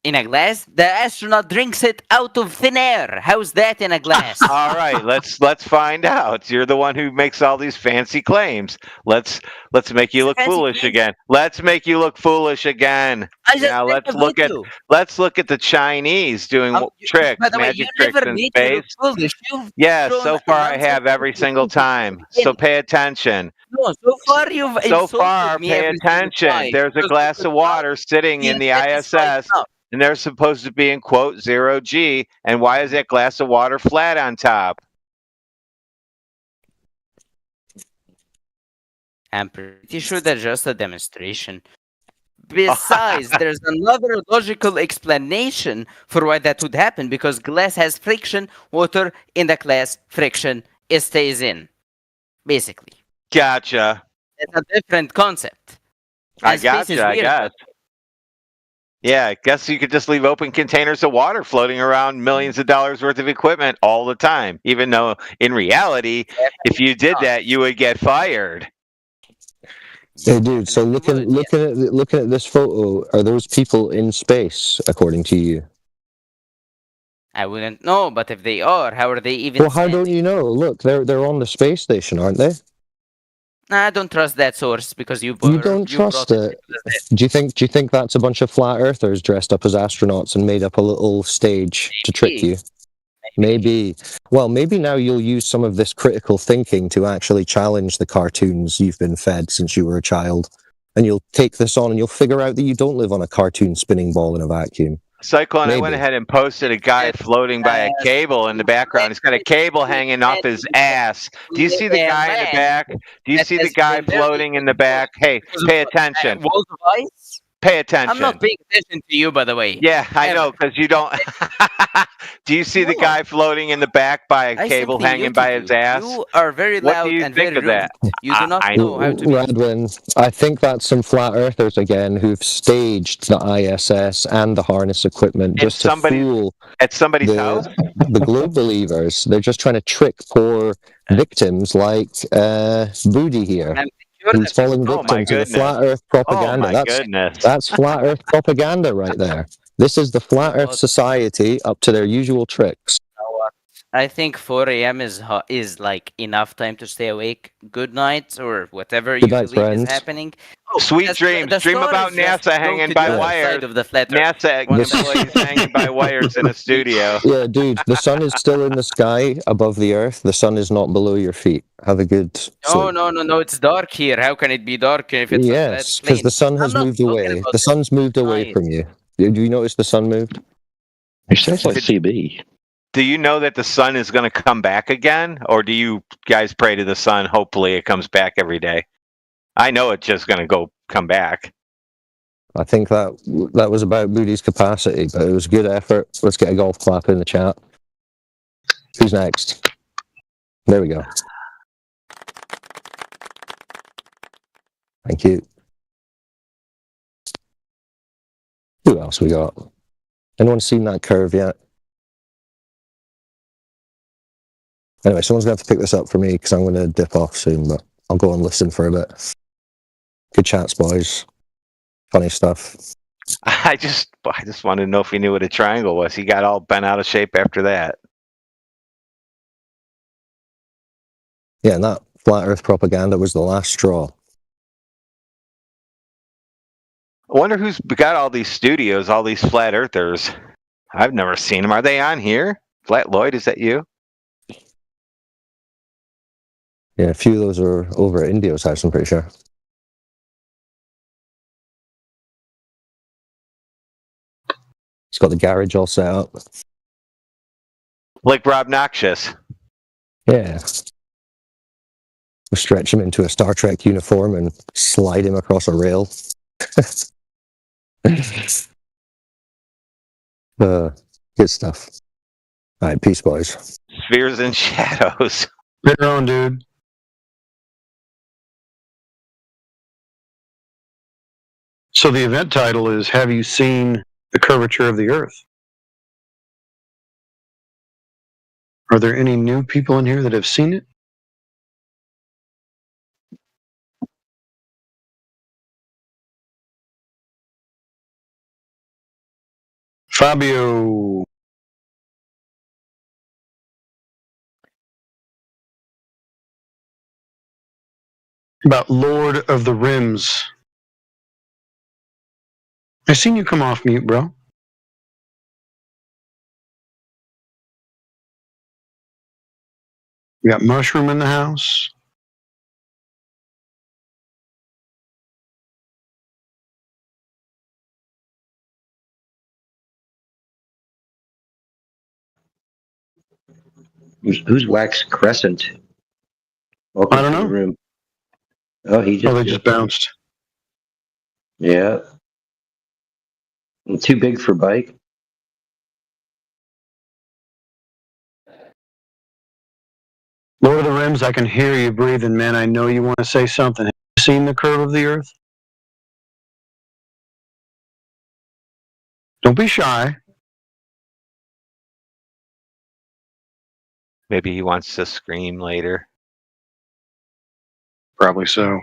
Speaker 14: In a glass? The astronaut drinks it out of thin air. How's that in a glass?
Speaker 13: All right, let's find out. You're the one who makes all these fancy claims. Let's make you look foolish again. Let's make you look foolish again. Now let's look at the Chinese doing tricks, magic tricks in space. Yes, so far I have every single time. So pay attention.
Speaker 14: No, so far you've
Speaker 13: pay attention. There's a glass of water sitting in the ISS. And they're supposed to be in, quote, zero G. And why is that glass of water flat on top?
Speaker 14: I'm pretty sure that's just a demonstration. Besides, there's another logical explanation for why that would happen, because glass has friction, water in the glass, friction, it stays in. Basically.
Speaker 13: Gotcha.
Speaker 14: It's a different concept.
Speaker 13: I guess. Yeah, I guess you could just leave open containers of water floating around millions of dollars worth of equipment all the time, even though in reality, if you did that, you would get fired.
Speaker 7: Hey, dude, so looking at this photo, are those people in space, according to you?
Speaker 14: I wouldn't know, but if they are, how are they even?
Speaker 7: Well, how don't you know? Look, they're on the space station, aren't they?
Speaker 14: I don't trust that source because you
Speaker 7: don't trust it. Do you think that's a bunch of flat earthers dressed up as astronauts and made up a little stage to trick you? Maybe. Well, maybe now you'll use some of this critical thinking to actually challenge the cartoons you've been fed since you were a child, and you'll take this on and you'll figure out that you don't live on a cartoon spinning ball in a vacuum.
Speaker 13: Cyclone, I went ahead and posted a guy floating by a cable in the background. He's got a cable hanging off his ass. Do you see the guy in the back? Do you see the guy floating in the back? Hey, pay attention.
Speaker 14: Walls of ice?
Speaker 13: Pay attention.
Speaker 14: I'm not paying attention to you, by the way.
Speaker 13: Yeah, I know, because you don't. Do you see the guy floating in the back by a cable hanging by his ass?
Speaker 14: You are very loud and very rude.
Speaker 13: That?
Speaker 14: You do not know how to be.
Speaker 7: Radwin, I think that's some flat earthers again who've staged the ISS and the harness equipment just to fool
Speaker 13: at somebody's house.
Speaker 7: The globe believers. They're just trying to trick poor victims like Booty here. He's falling victim to the flat Earth propaganda. That's flat Earth propaganda right there. This is the flat Earth society up to their usual tricks.
Speaker 14: I think 4 a.m. is like enough time to stay awake. Good night, or whatever you believe is happening.
Speaker 13: Sweet dreams. Dream about NASA hanging by wires. NASA employees hanging by wires in a studio.
Speaker 7: Yeah, dude, the sun is still in the sky above the Earth. The sun is not below your feet. Have a good sleep.
Speaker 14: No. It's dark here. How can it be dark if it's
Speaker 7: yes, because the sun has moved away. The sun's moved away from you. Do you notice the sun moved?
Speaker 15: It sounds like CB.
Speaker 13: Do you know that the sun is going to come back again? Or do you guys pray to the sun, hopefully it comes back every day? I know it's just going to come back.
Speaker 7: I think that was about Booty's capacity, but it was a good effort. Let's get a golf clap in the chat. Who's next? There we go. Thank you. Who else we got? Anyone seen that curve yet? Anyway, someone's going to have to pick this up for me because I'm going to dip off soon, but I'll go and listen for a bit. Good chats, boys. Funny stuff.
Speaker 13: I just wanted to know if he knew what a triangle was. He got all bent out of shape after that.
Speaker 7: Yeah, and that flat Earth propaganda was the last straw.
Speaker 13: I wonder who's got all these studios, all these flat earthers. I've never seen them. Are they on here? Flat Lloyd, is that you?
Speaker 7: Yeah, a few of those are over at Indio's house, I'm pretty sure. He's got the garage all set up.
Speaker 13: Like Rob Noxious.
Speaker 7: Yeah. We'll stretch him into a Star Trek uniform and slide him across a rail. Good stuff. All right, peace, boys.
Speaker 13: Spheres and Shadows.
Speaker 16: Your own, dude. So the event title is, have you seen the curvature of the Earth? Are there any new people in here that have seen it? Fabio. About Lord of the Rims. I seen you come off mute, bro. We got Mushroom in the house.
Speaker 12: Who's Wax Crescent? Welcome
Speaker 16: I don't
Speaker 12: to
Speaker 16: know.
Speaker 12: the room. Oh, they just
Speaker 16: bounced.
Speaker 12: Yeah. Too big for bike.
Speaker 16: Lord of the Rims, I can hear you breathing, man. I know you want to say something. Have you seen the curve of the Earth? Don't be shy.
Speaker 13: Maybe he wants to scream later.
Speaker 16: Probably so.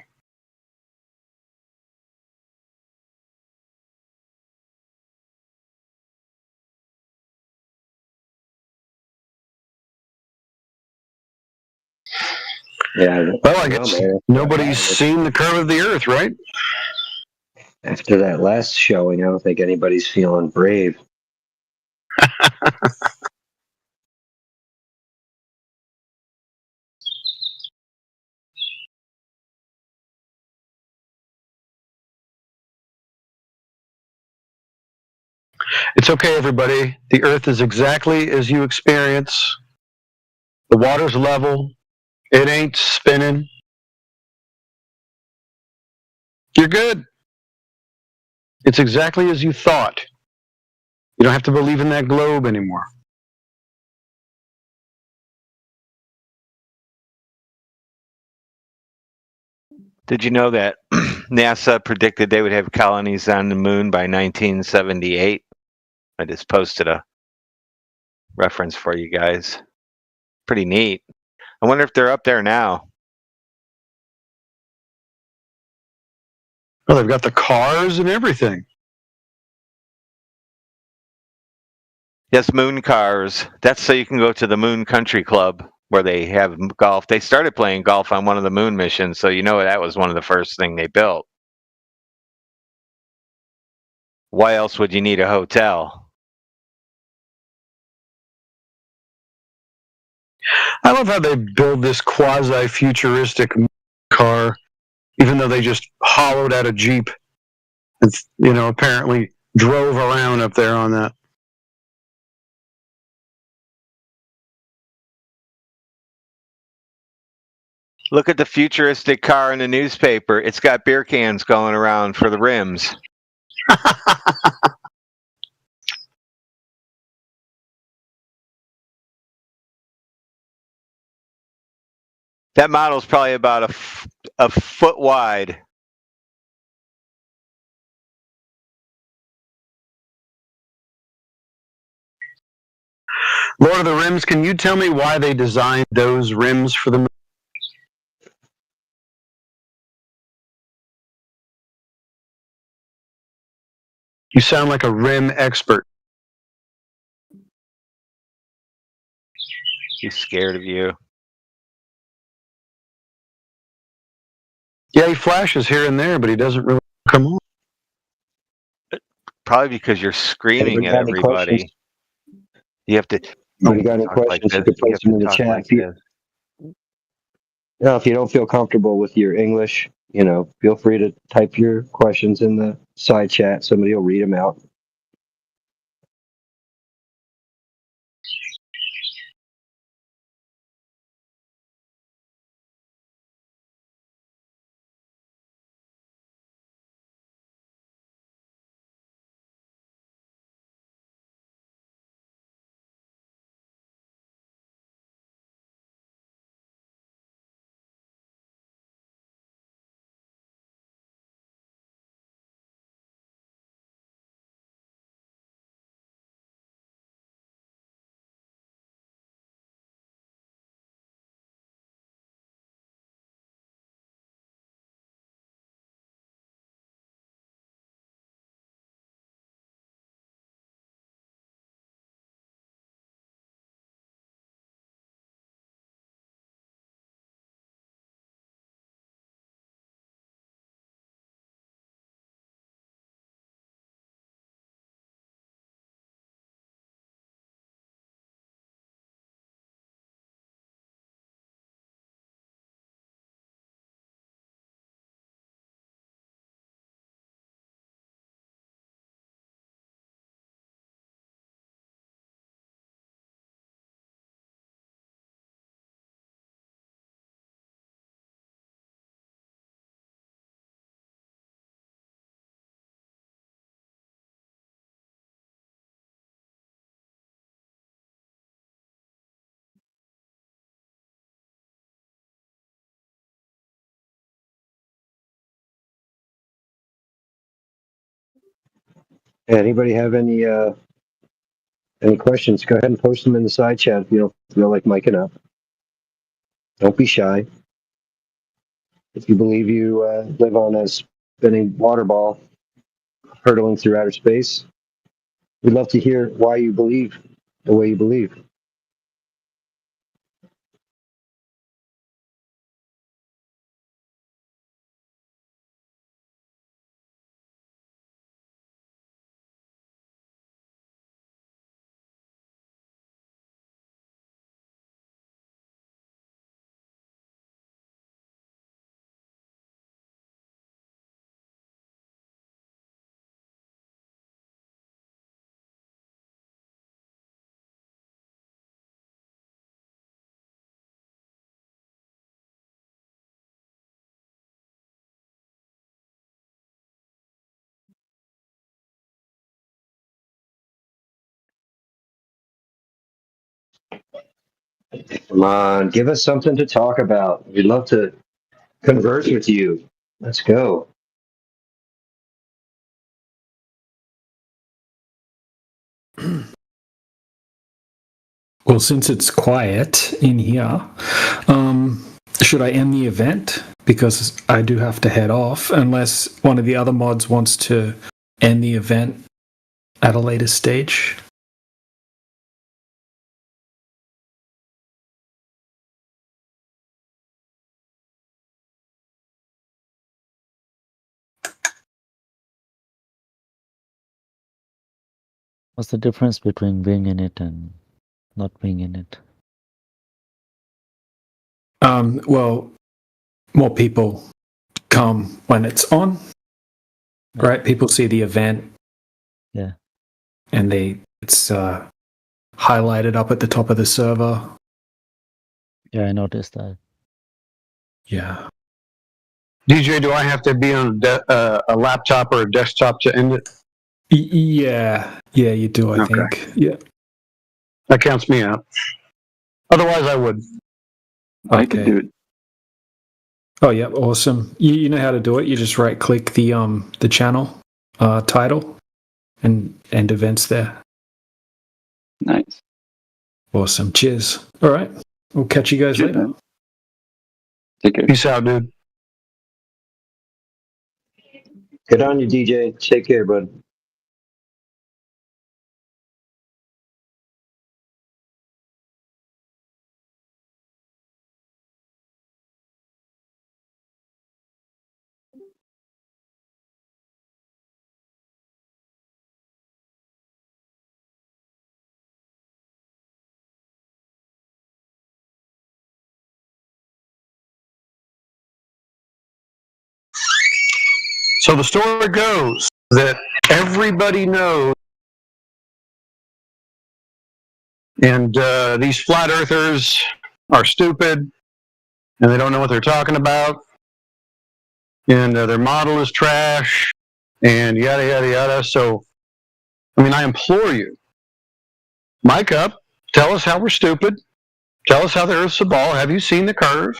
Speaker 12: Yeah.
Speaker 16: Well, I guess nobody's seen the curve of the Earth, right?
Speaker 12: After that last showing, I don't think anybody's feeling brave.
Speaker 16: It's okay, everybody. The Earth is exactly as you experience. The water's level. It ain't spinning. You're good. It's exactly as you thought. You don't have to believe in that globe anymore.
Speaker 13: Did you know that NASA predicted they would have colonies on the moon by 1978? I just posted a reference for you guys. Pretty neat. I wonder if they're up there now.
Speaker 16: Well, they've got the cars and everything.
Speaker 13: Yes, moon cars. That's so you can go to the Moon Country Club where they have golf. They started playing golf on one of the moon missions, so you know that was one of the first thing they built. Why else would you need a hotel?
Speaker 16: I love how they build this quasi-futuristic car, even though they just hollowed out a Jeep and, apparently drove around up there on that.
Speaker 13: Look at the futuristic car in the newspaper. It's got beer cans going around for the rims. That model's probably about a foot wide.
Speaker 16: Lord of the Rims, can you tell me why they designed those rims for the moon? You sound like a RIM expert.
Speaker 13: He's scared of you.
Speaker 16: Yeah, he flashes here and there, but he doesn't really come on.
Speaker 13: Probably because you're screaming at everybody. You have to.
Speaker 12: If you got any questions, you can place them in the chat. If you don't feel comfortable with your English, feel free to type your questions in the side chat. Somebody will read them out. Anybody have any questions? Go ahead and post them in the side chat if you don't feel like miking up. Don't be shy. If you believe you live on a spinning water ball hurtling through outer space, we'd love to hear why you believe the way you believe. Come on, give us something to talk about. We'd love to converse with you. Let's go.
Speaker 11: Well, since it's quiet in here, should I end the event? Because I do have to head off, unless one of the other mods wants to end the event at a later stage.
Speaker 17: What's the difference between being in it and not being in it?
Speaker 11: Well, more people come when it's on, right? People see the event.
Speaker 17: Yeah.
Speaker 11: And it's highlighted up at the top of the server.
Speaker 17: Yeah, I noticed that.
Speaker 11: Yeah.
Speaker 16: DJ, do I have to be on a laptop or a desktop to end it?
Speaker 11: Yeah, you do, I think. Yeah.
Speaker 16: That counts me out. Otherwise, I would. I could do it.
Speaker 11: Oh, yeah, awesome. You know how to do it. You just right-click the channel title and end events there.
Speaker 18: Nice.
Speaker 11: Awesome. Cheers. All right. We'll catch you guys later.
Speaker 18: Man. Take care.
Speaker 16: Peace out, dude.
Speaker 12: Good on you, DJ. Take care, bud.
Speaker 16: So the story goes that everybody knows, and these flat earthers are stupid, and they don't know what they're talking about, and their model is trash, and yada, yada, yada. So, I mean, I implore you, mic up, tell us how we're stupid, tell us how the Earth's a ball. Have you seen the curve?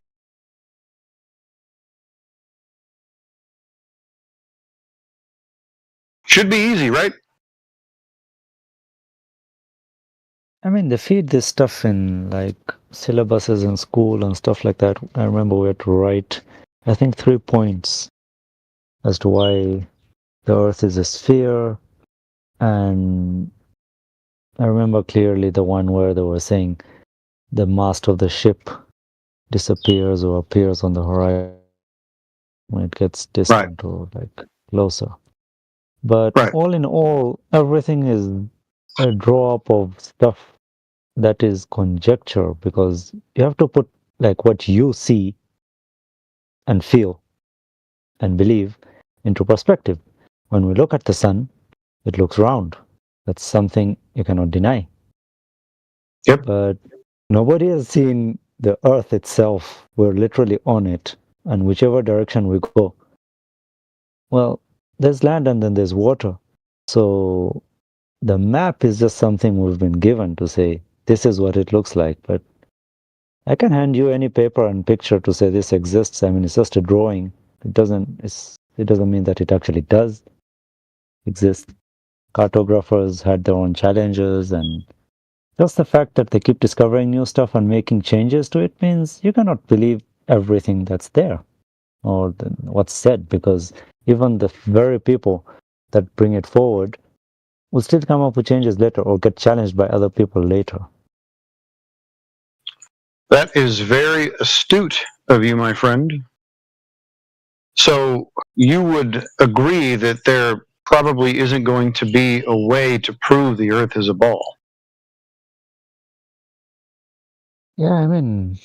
Speaker 16: Should be easy, right?
Speaker 17: I mean, they feed this stuff in like syllabuses in school and stuff like that. I remember we had to write, I think, 3 points as to why the Earth is a sphere. And I remember clearly the one where they were saying the mast of the ship disappears or appears on the horizon when it gets distant or like closer. But all in all, everything is a draw up of stuff that is conjecture, because you have to put like what you see and feel and believe into perspective. When we look at the sun, it looks round. That's something you cannot deny.
Speaker 16: Yep.
Speaker 17: But nobody has seen the Earth itself. We're literally on it, and whichever direction we go, well, there's land and then there's water. So the map is just something we've been given to say, this is what it looks like. But I can hand you any paper and picture to say this exists. I mean, it's just a drawing. It doesn't mean that it actually does exist. Cartographers had their own challenges, and just the fact that they keep discovering new stuff and making changes to it means you cannot believe everything that's there or what's said, because even the very people that bring it forward will still come up with changes later or get challenged by other people later.
Speaker 16: That is very astute of you, my friend. So you would agree that there probably isn't going to be a way to prove the Earth is a ball?
Speaker 17: Yeah, I mean,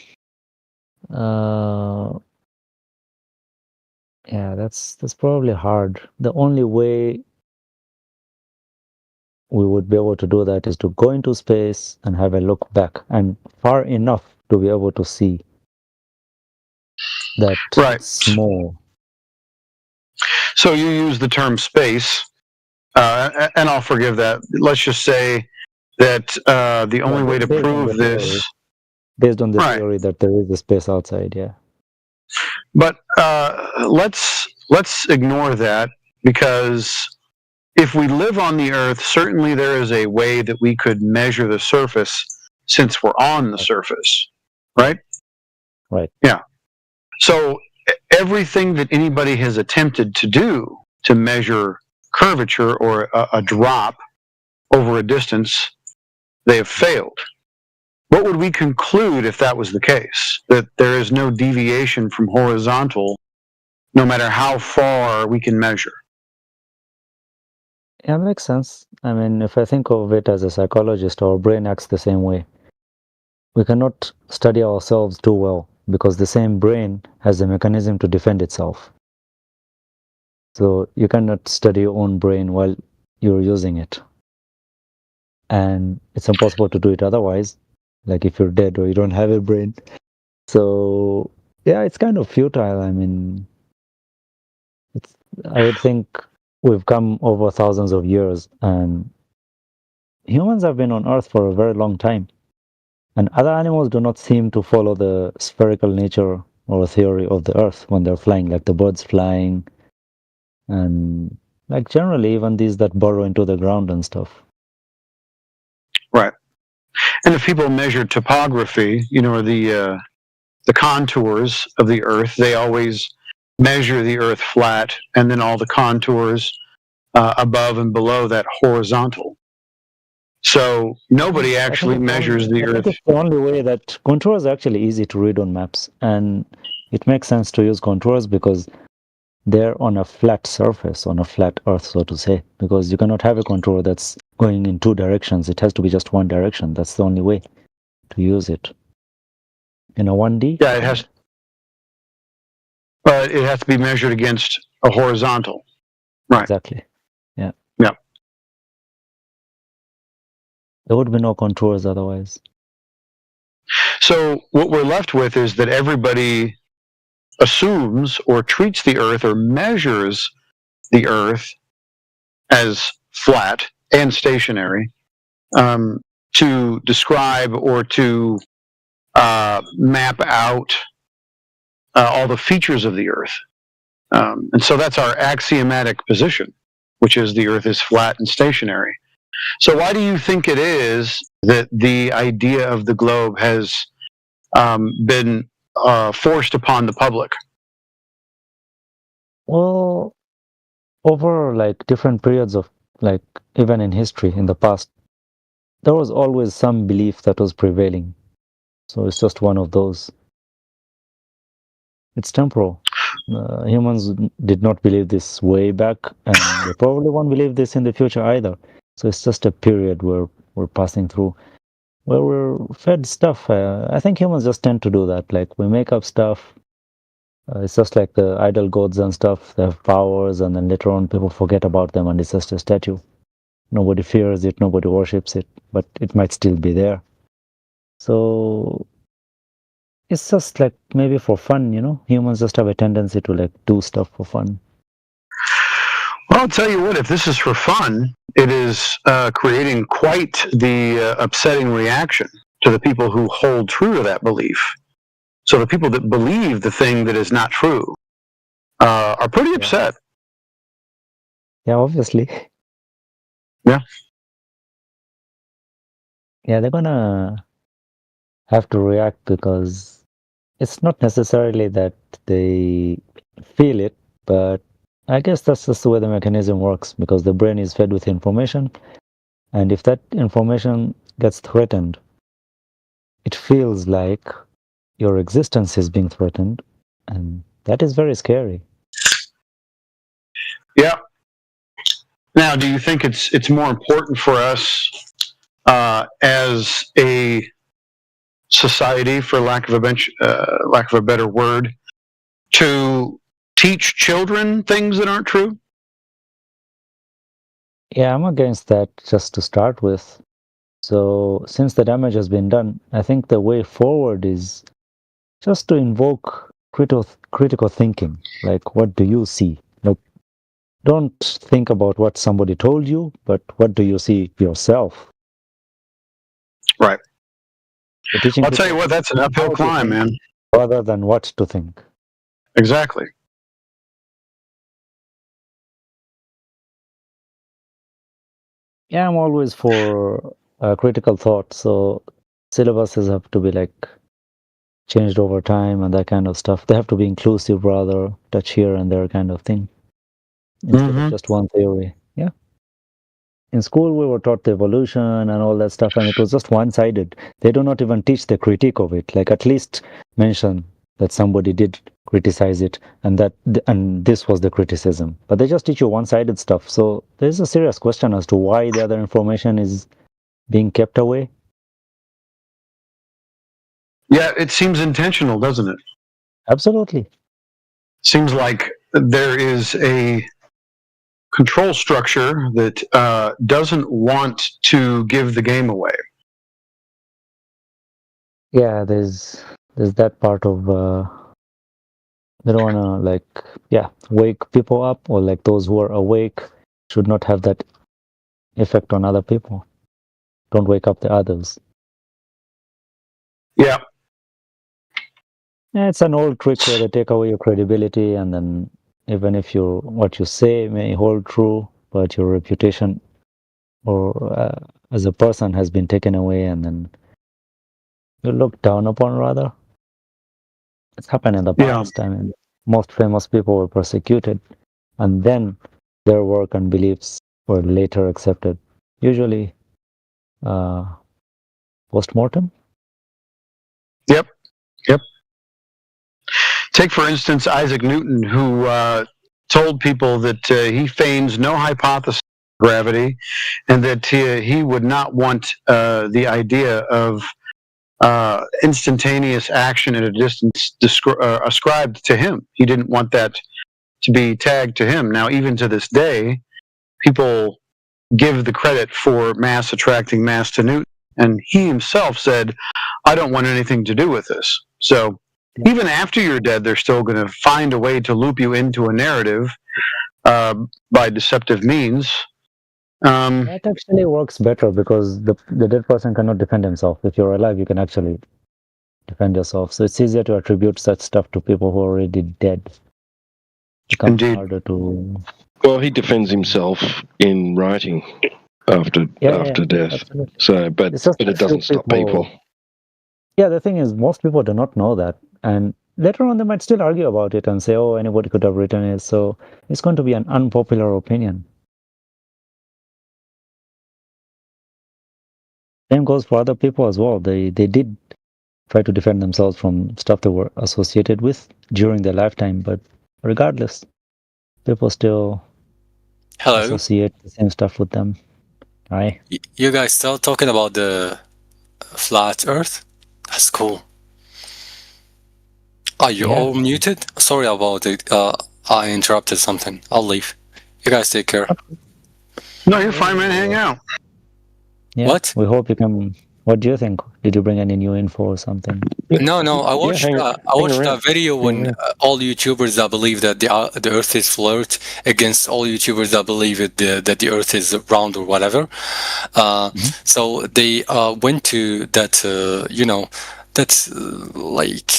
Speaker 17: yeah, that's probably hard. The only way we would be able to do that is to go into space and have a look back and far enough to be able to see that small.
Speaker 16: So you use the term space, and I'll forgive that. Let's just say that the only way to prove this,
Speaker 17: based on the theory that there is a space outside, yeah.
Speaker 16: But let's ignore that, because if we live on the Earth, certainly there is a way that we could measure the surface since we're on the surface, right?
Speaker 17: Right.
Speaker 16: Yeah. So everything that anybody has attempted to do to measure curvature or a drop over a distance, they have failed. What would we conclude if that was the case? That there is no deviation from horizontal, no matter how far we can measure?
Speaker 17: Yeah, it makes sense. I mean, if I think of it as a psychologist, our brain acts the same way. We cannot study ourselves too well, because the same brain has a mechanism to defend itself. So you cannot study your own brain while you're using it. And it's impossible to do it otherwise, like if you're dead or you don't have a brain. So yeah, it's kind of futile. I mean, I would think we've come over thousands of years, and humans have been on Earth for a very long time. And other animals do not seem to follow the spherical nature or theory of the Earth when they're flying, like the birds flying, and like generally even these that burrow into the ground and stuff.
Speaker 16: Right. And if people measure topography, you know, the contours of the Earth, they always measure the Earth flat, and then all the contours above and below that horizontal. So nobody actually measures the Earth.
Speaker 17: It's the only way that contours are actually easy to read on maps, and it makes sense to use contours because they're on a flat surface, on a flat Earth, so to say, because you cannot have a contour that's going in two directions. It has to be just one direction. That's the only way to use it. In a 1D?
Speaker 16: Yeah, it has to be measured against a horizontal. Right.
Speaker 17: Exactly. Yeah.
Speaker 16: Yeah.
Speaker 17: There would be no contours otherwise.
Speaker 16: So what we're left with is that everybody assumes or treats the Earth or measures the Earth as flat and stationary to describe or to map out all the features of the Earth. And so that's our axiomatic position, which is the Earth is flat and stationary. So why do you think it is that the idea of the globe has been forced upon the public?
Speaker 17: Well, over like different periods of like even in history in the past, there was always some belief that was prevailing. So it's just one of those. It's temporal. Humans did not believe this way back, and they probably won't believe this in the future either. So it's just a period where we're passing through, where we're fed stuff. I think humans just tend to do that. Like we make up stuff. It's just like the idol gods and stuff. They have powers, and then later on people forget about them, and it's just a statue. Nobody fears it, nobody worships it, but it might still be there. So it's just like maybe for fun, you know? Humans just have a tendency to like do stuff for fun.
Speaker 16: Well, I'll tell you what, if this is for fun, it is creating quite the upsetting reaction to the people who hold true to that belief. So the people that believe the thing that is not true are pretty upset.
Speaker 17: Yeah, obviously.
Speaker 16: Yeah.
Speaker 17: Yeah, they're gonna have to react because it's not necessarily that they feel it, but I guess that's just the way the mechanism works, because the brain is fed with information, and if that information gets threatened, it feels like your existence is being threatened, and that is very scary.
Speaker 16: Yeah. Now, do you think it's more important for us as a society, for lack of a better word, to teach children things that aren't true?
Speaker 17: Yeah, I'm against that just to start with. So since the damage has been done, I think the way forward is just to invoke critical thinking. Like, what do you see? Like, don't think about what somebody told you, but what do you see yourself?
Speaker 16: Right.
Speaker 17: So
Speaker 16: I'll tell you what, that's an uphill climb, man.
Speaker 17: Rather than what to think.
Speaker 16: Exactly.
Speaker 17: Yeah, I'm always for critical thought. So syllabuses have to be like changed over time and that kind of stuff. They have to be inclusive rather, touch here and there kind of thing. Instead of just one theory. Yeah. In school, we were taught the evolution and all that stuff, and it was just one-sided. They do not even teach the critique of it. Like, at least mention that somebody did criticize it, and this was the criticism. But they just teach you one-sided stuff. So there's a serious question as to why the other information is being kept away.
Speaker 16: Yeah, it seems intentional, doesn't it?
Speaker 17: Absolutely.
Speaker 16: Seems like there is a control structure that doesn't want to give the game away.
Speaker 17: Yeah, there's that part of they don't want to wake people up, or like those who are awake should not have that effect on other people. Don't wake up the others.
Speaker 16: Yeah.
Speaker 17: Yeah, it's an old trick where they take away your credibility, and then even if what you say may hold true, but your reputation or as a person has been taken away, and then you're looked down upon rather. It's happened in the past. I mean, most famous people were persecuted, and then their work and beliefs were later accepted, usually post-mortem.
Speaker 16: Yep. Take, for instance, Isaac Newton, who told people that he feigns no hypothesis of gravity, and that he would not want the idea of instantaneous action at a distance ascribed to him. He didn't want that to be tagged to him. Now, even to this day, people give the credit for mass attracting mass to Newton, and he himself said, I don't want anything to do with this. So even after you're dead, they're still going to find a way to loop you into a narrative by deceptive means.
Speaker 17: That actually works better because the dead person cannot defend himself. If you're alive, you can actually defend yourself. So it's easier to attribute such stuff to people who are already dead. It becomes harder to...
Speaker 15: Well, he defends himself in writing after death.
Speaker 17: Absolutely.
Speaker 15: So, but it doesn't stop people.
Speaker 17: Yeah, the thing is, most people do not know that, and later on they might still argue about it and say, "Oh, anybody could have written it." So it's going to be an unpopular opinion. Same goes for other people as well. They did try to defend themselves from stuff they were associated with during their lifetime, but regardless, people still associate the same stuff with them. Hi.
Speaker 19: You guys still talking about the flat Earth? That's cool. Are you all muted? Sorry about it. I interrupted something. I'll leave. You guys take care.
Speaker 16: No, you're fine, man. Hang out.
Speaker 17: Yeah,
Speaker 19: what?
Speaker 17: We hope you can. What do you think? Did you bring any new info or something?
Speaker 19: No. I watched a video when all YouTubers that believe that the Earth is flat against all YouTubers that believe that the Earth is round or whatever. So they went to that that's like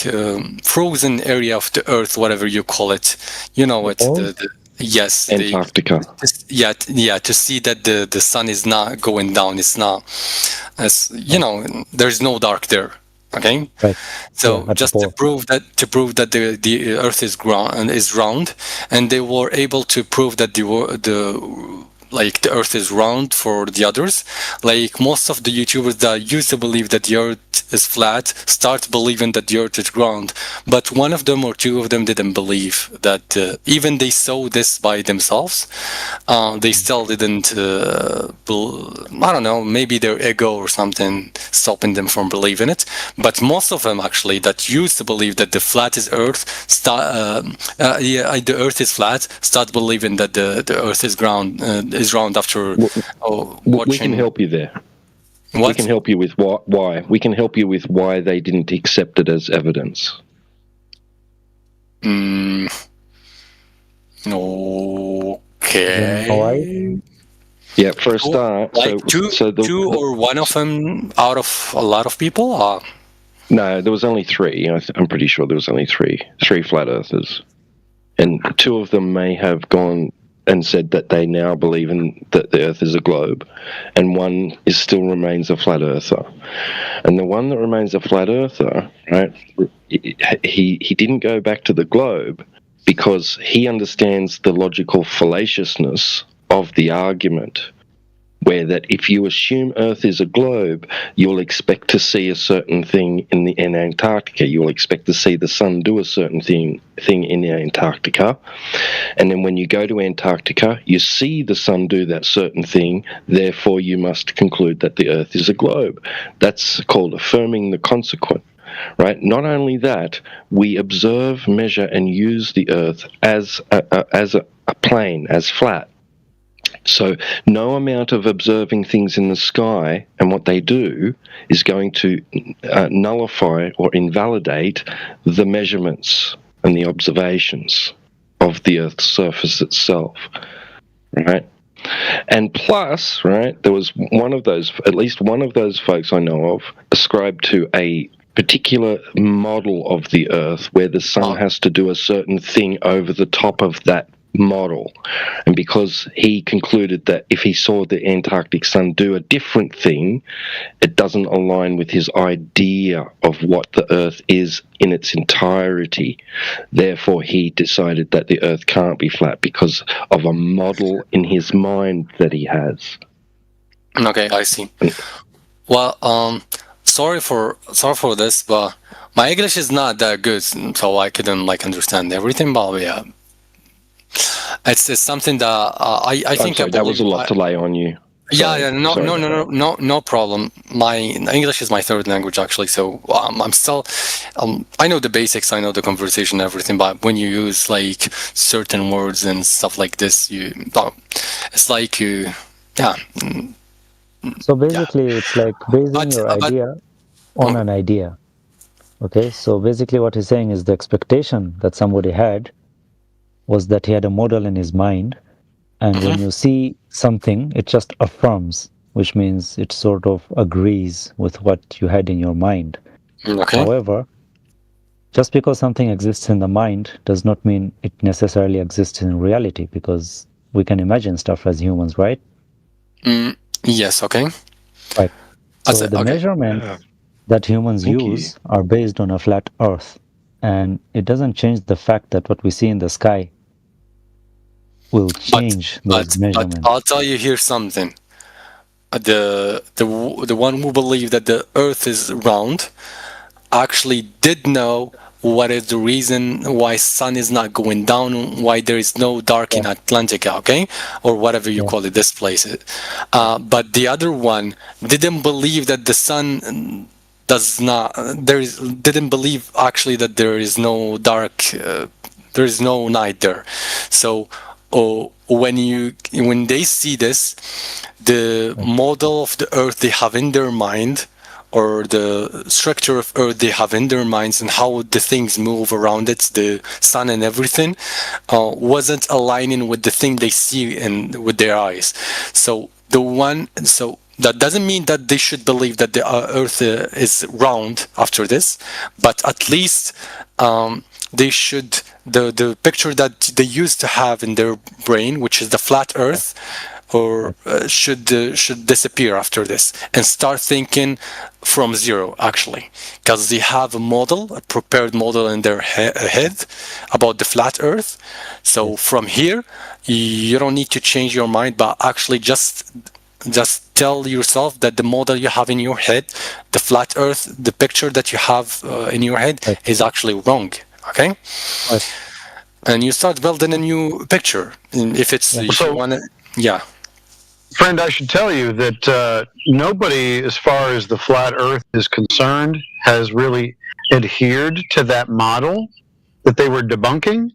Speaker 19: frozen area of the Earth, whatever you call it. You know what? Yes,
Speaker 15: Antarctica.
Speaker 19: To see that the sun is not going down. It's not, there's no dark there. Okay,
Speaker 17: right.
Speaker 19: So just to prove that the Earth is round, and they were able to prove that the Earth is round for the others. Like most of the YouTubers that used to believe that the Earth is flat start believing that the Earth is round, but one of them or two of them didn't believe that. Even they saw this by themselves, they still didn't. I don't know, maybe their ego or something stopping them from believing it. But most of them actually that used to believe that the flat is Earth, the Earth is flat, start believing that the Earth is round after watching.
Speaker 15: We can help you there.
Speaker 19: What?
Speaker 15: We can help you with why. We can help you with why they didn't accept it as evidence.
Speaker 19: Okay.
Speaker 15: Yeah, for a start.
Speaker 19: Like two or one of them out of a lot of people?
Speaker 15: No, there was only three. I'm pretty sure there was only three flat earthers. And two of them may have gone and said that they now believe that the Earth is a globe, and one still remains a flat earther. And the one that remains a flat earther, right? He didn't go back to the globe because he understands the logical fallaciousness of the argument, where that if you assume Earth is a globe, you'll expect to see a certain thing in Antarctica. You'll expect to see the sun do a certain thing in Antarctica. And then when you go to Antarctica, you see the sun do that certain thing, therefore you must conclude that the Earth is a globe. That's called affirming the consequent. Right. Not only that, we observe, measure, and use the Earth as a plane, as flat. So no amount of observing things in the sky and what they do is going to nullify or invalidate the measurements and the observations of the Earth's surface itself, right? And plus, right, there was at least one of those folks I know of ascribed to a particular model of the Earth where the sun has to do a certain thing over the top of that model, and because he concluded that if he saw the Antarctic sun do a different thing, it doesn't align with his idea of what the Earth is in its entirety. Therefore, he decided that the Earth can't be flat because of a model in his mind that he has.
Speaker 19: Okay, I see. Well, sorry for this, but my English is not that good, so I couldn't understand everything. But yeah. It's something that I think
Speaker 15: that was a lot to lay on you.
Speaker 19: No problem. My English is my third language actually, so I'm still, I know the basics, I know the conversation, everything, but when you use like certain words and stuff like this, it's like
Speaker 17: So basically, it's like basing your idea on an idea. Okay, so basically what he's saying is the expectation that somebody had was that he had a model in his mind, and when you see something, it just affirms, which means it sort of agrees with what you had in your mind.
Speaker 19: Okay.
Speaker 17: However, just because something exists in the mind does not mean it necessarily exists in reality, because we can imagine stuff as humans, right?
Speaker 19: Yes, okay.
Speaker 17: Right. So the measurements that humans use are based on a flat Earth, and it doesn't change the fact that what we see in the sky will change those measurements.
Speaker 19: But I'll tell you here something. The one who believed that the Earth is round actually did know what is the reason why sun is not going down, why there is no dark in Atlantica, okay, or whatever you call it, this place. But the other one didn't believe that the sun didn't believe actually that there is no dark, there is no night there. So when they see this, the model of the Earth they have in their mind, or the structure of Earth they have in their minds, and how the things move around it, the sun and everything, wasn't aligning with the thing they see with their eyes. So that doesn't mean that they should believe that the Earth is round after this, but at least they should, the picture that they used to have in their brain, which is the flat Earth, or should disappear after this, and start thinking from zero, actually, because they have a model, a prepared model in their head about the flat Earth. So from here, you don't need to change your mind, but actually just tell yourself that the model you have in your head, the flat Earth, the picture that you have in your head is actually wrong. Okay. And you start building a new picture. If it's
Speaker 16: Friend, I should tell you that nobody, as far as the flat Earth is concerned, has really adhered to that model that they were debunking.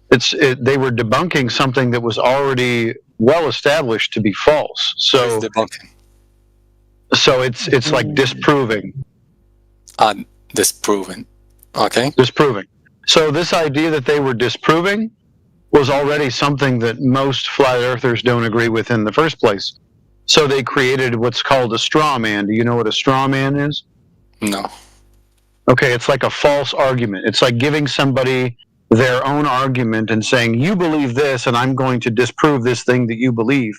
Speaker 16: They were debunking something that was already well established to be false. So it's like disproving.
Speaker 19: Disproving. Okay.
Speaker 16: Disproving. So this idea that they were disproving was already something that most flat earthers don't agree with in the first place. So they created what's called a straw man. Do you know what a straw man is?
Speaker 19: No.
Speaker 16: Okay, it's like a false argument. It's like giving somebody their own argument and saying, you believe this, and I'm going to disprove this thing that you believe,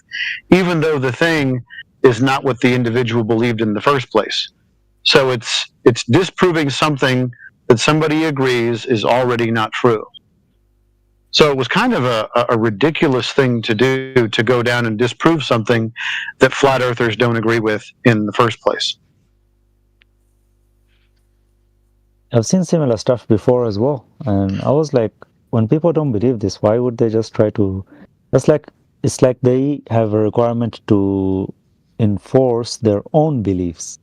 Speaker 16: even though the thing is not what the individual believed in the first place. So it's disproving something that somebody agrees is already not true. So it was kind of a ridiculous thing to do, to go down and disprove something that flat earthers don't agree with in the first place.
Speaker 17: I've seen similar stuff before as well, and I was like, when people don't believe this, why would they just try to? It's like they have a requirement to enforce their own beliefs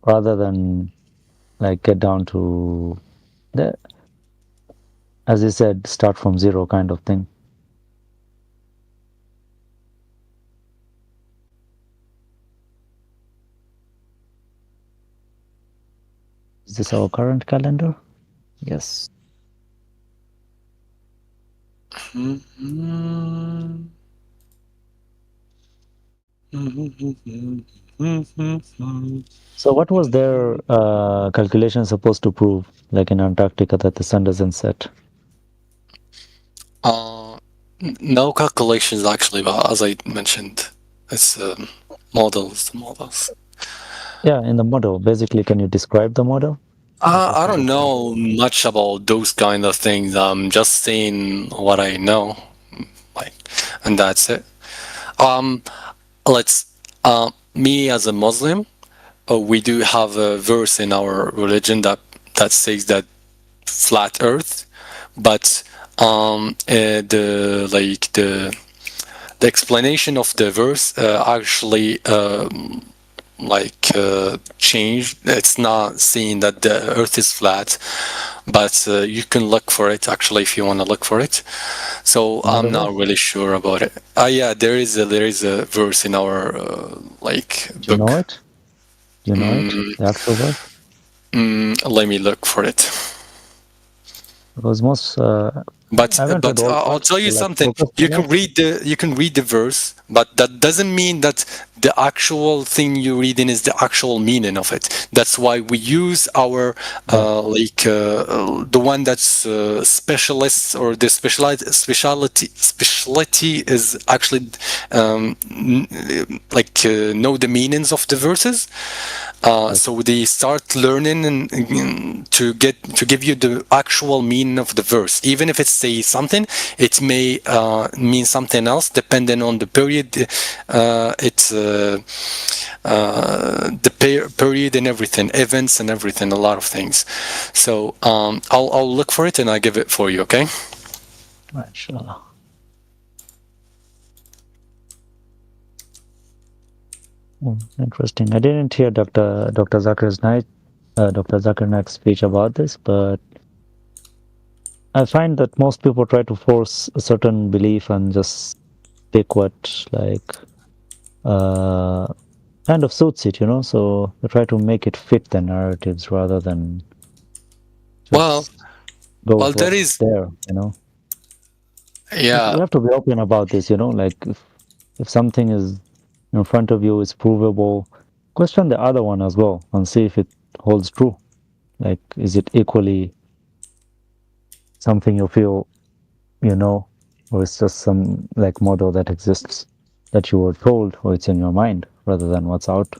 Speaker 17: rather than like get down to the, as you said, start from zero kind of thing. Is this our current calendar? Yes. So what was their calculation supposed to prove, like in Antarctica, that the sun doesn't set?
Speaker 19: No calculations actually, but as I mentioned, it's models.
Speaker 17: Yeah, in the model. Basically, can you describe the model?
Speaker 19: I don't know much about those kind of things. I'm just saying what I know, and that's it. Me as a Muslim, we do have a verse in our religion that says that flat Earth, but the explanation of the verse actually changed. It's not saying that the earth is flat, but you can look for it actually if you want to look for it. So I'm not really sure about it. Yeah, there is a verse in our book.
Speaker 17: Do you know it? Do you know it? The actual verse?
Speaker 19: Let me look for it.
Speaker 17: Because most
Speaker 19: but I'll tell you something. You can read the verse, but that doesn't mean that the actual thing you're reading is the actual meaning of it. That's why we use our the one that's specialists, or the specialty is actually know the meanings of the verses. So they start learning and to give you the actual meaning of the verse. Even if it says something, it may mean something else depending on the period. Period and everything, events and everything, a lot of things. So I'll look for it and I'll give it for you. Okay.
Speaker 17: Mashallah. Interesting. I didn't hear Dr. Zakir Naik's speech about this, but I find that most people try to force a certain belief and just pick what kind of suits it, So they try to make it fit the narratives rather than just go with what's there,
Speaker 19: Yeah.
Speaker 17: You have to be open about this, if something is in front of you is provable, question the other one as well and see if it holds true. Is it equally something you feel, or it's just some model that exists that you were told, or it's in your mind rather than what's out.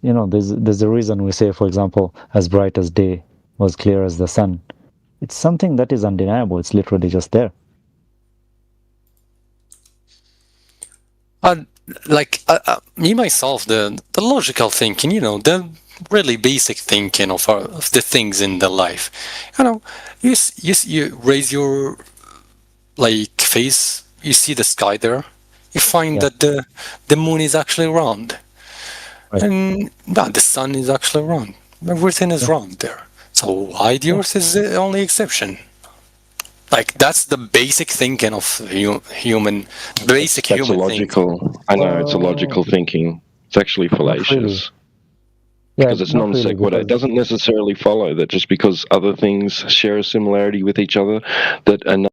Speaker 17: There's a reason we say, for example, as bright as day, was clear as the sun. It's something that is undeniable. It's literally just there.
Speaker 19: Me myself, the logical thinking, the really basic thinking of the things in the life. You raise your face, you see the sky there, you find that the moon is actually round, and the sun is actually round. Everything is round there. So why the Earth is the only exception? That's the basic thinking of human. That's
Speaker 15: illogical.
Speaker 19: Thinking.
Speaker 15: I know it's illogical thinking. It's actually fallacious. Because it's non sequitur. It doesn't necessarily follow that just because other things share a similarity with each other, that another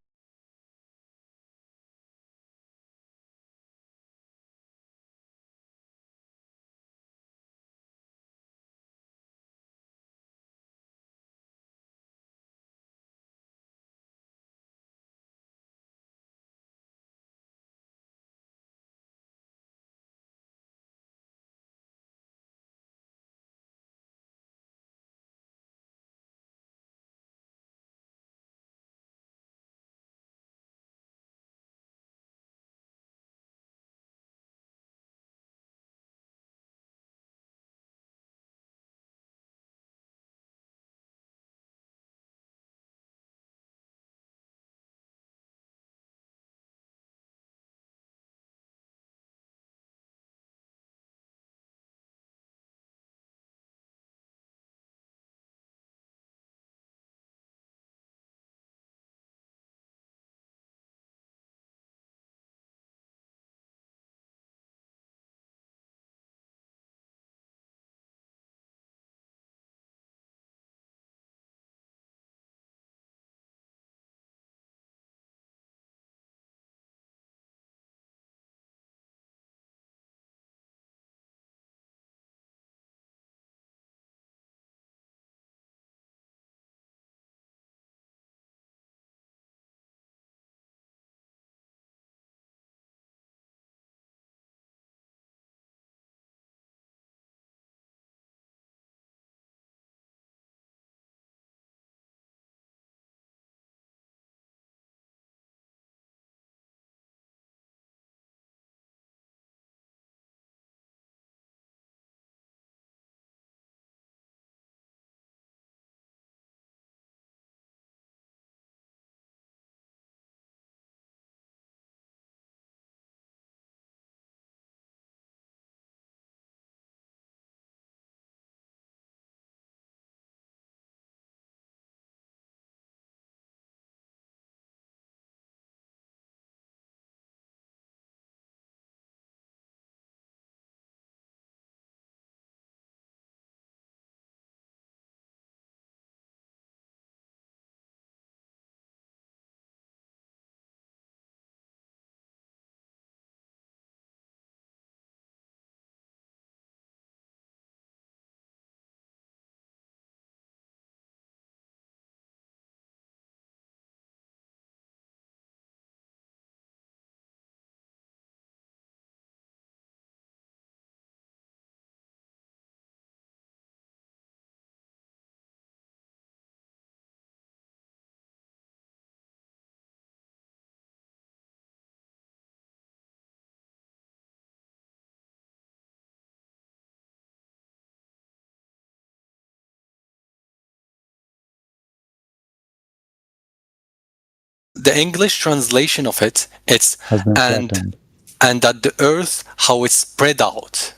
Speaker 19: the English translation of it, it's and that the earth, how it's spread out.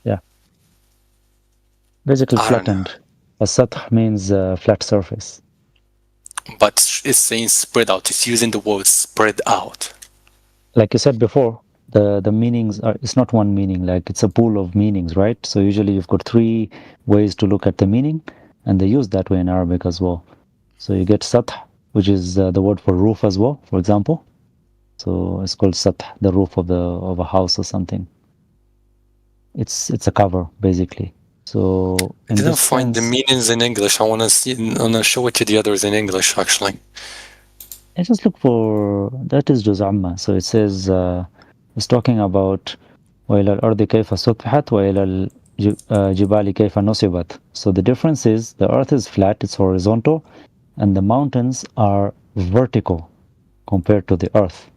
Speaker 17: Yeah. Basically flattened. As-sath means flat surface.
Speaker 19: But it's saying spread out. It's using the word spread out.
Speaker 17: Like you said before, the meanings are, it's not one meaning, like it's a pool of meanings, right? So usually you've got 3 ways to look at the meaning, and they use that way in Arabic as well. So you get sath, which is the word for roof as well, for example. So it's called sath, the roof of a house or something. It's a cover, basically. So
Speaker 19: I didn't find the meanings in English. I want to show it to the others in English, actually.
Speaker 17: I just look for, that is Juz Amma. So it says, it's talking about وَإِلَى الْأَرْضِ كَيْفَ سُطِحَتْ وَإِلَى الْجِبَالِ كَيْفَ نُصِبَتْ. So the difference is the earth is flat, it's horizontal, and the mountains are vertical compared to the earth.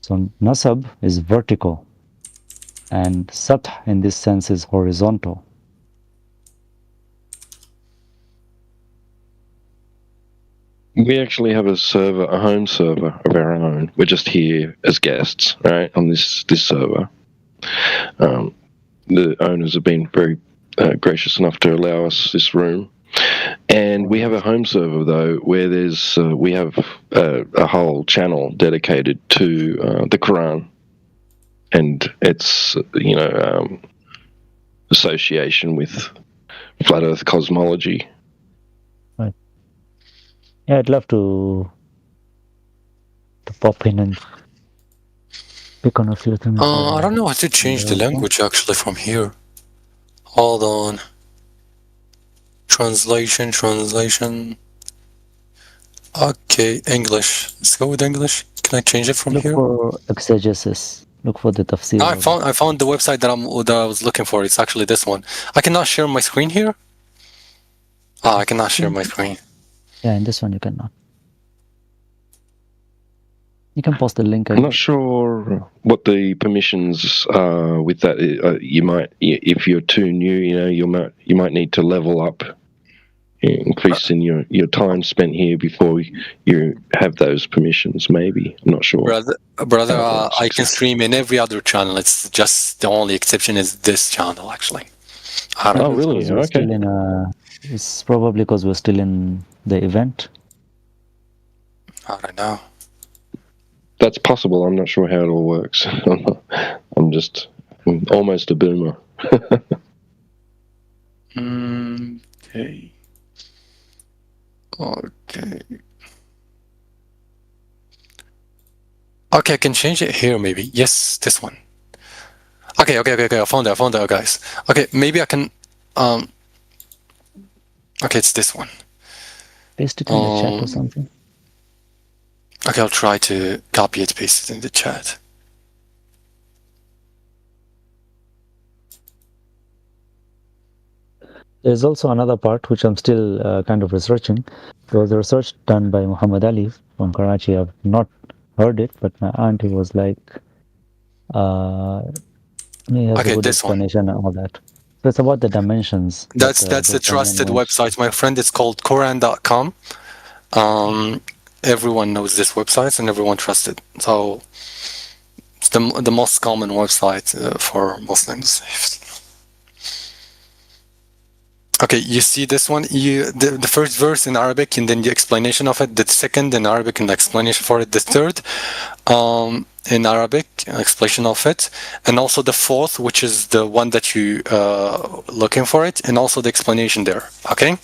Speaker 17: So nasab is vertical, and sath in this sense is horizontal.
Speaker 15: We actually have a server, a home server of our own. We're just here as guests, right, on this server. The owners have been very gracious enough to allow us this room. And we have a home server, though, where there's we have a whole channel dedicated to the Quran. And its, association with flat Earth cosmology.
Speaker 17: Right. Yeah, I'd love to pop in and pick on a few things.
Speaker 19: I don't know how to change the language actually from here. Hold on. Translation. Okay, English. Let's go with English. Can I change it from here?
Speaker 17: Look for exegesis. Look for the tafsir.
Speaker 19: I found the website that I was looking for. It's actually this one. I cannot share my screen here. I cannot share my screen.
Speaker 17: Yeah, in this one you cannot. You can post the link.
Speaker 15: I'm not sure what the permissions are with that. You might, if you're too new, you might need to level up, increase in your time spent here before you have those permissions. Maybe, I'm not sure.
Speaker 19: Brother, I can stream in every other channel. It's just the only exception is this channel, actually.
Speaker 15: Oh, really? Okay.
Speaker 17: It's probably because we're still in the event.
Speaker 19: I don't know.
Speaker 15: That's possible. I'm not sure how it all works. I'm almost a boomer.
Speaker 19: Okay. Okay, I can change it here maybe. Yes, this one. Okay. I found it, guys. Okay, maybe I can. Okay, it's this one.
Speaker 17: Paste it in the chat or something.
Speaker 19: Okay, I'll try to copy it, paste it in the chat.
Speaker 17: There's also another part which I'm still kind of researching. There was a research done by Muhammad Ali from Karachi. I've not heard it, but my auntie was like, he has a good explanation and all that. So it's about the dimensions.
Speaker 19: That's a trusted website. My friend, it's called Quran.com. Everyone knows this website and everyone trusts it. So it's the most common website for Muslims. Okay, you see this one? The first verse in Arabic and then the explanation of it. The second in Arabic and the explanation for it. The third in Arabic, explanation of it. And also the fourth, which is the one that you looking for it. And also the explanation there. Okay?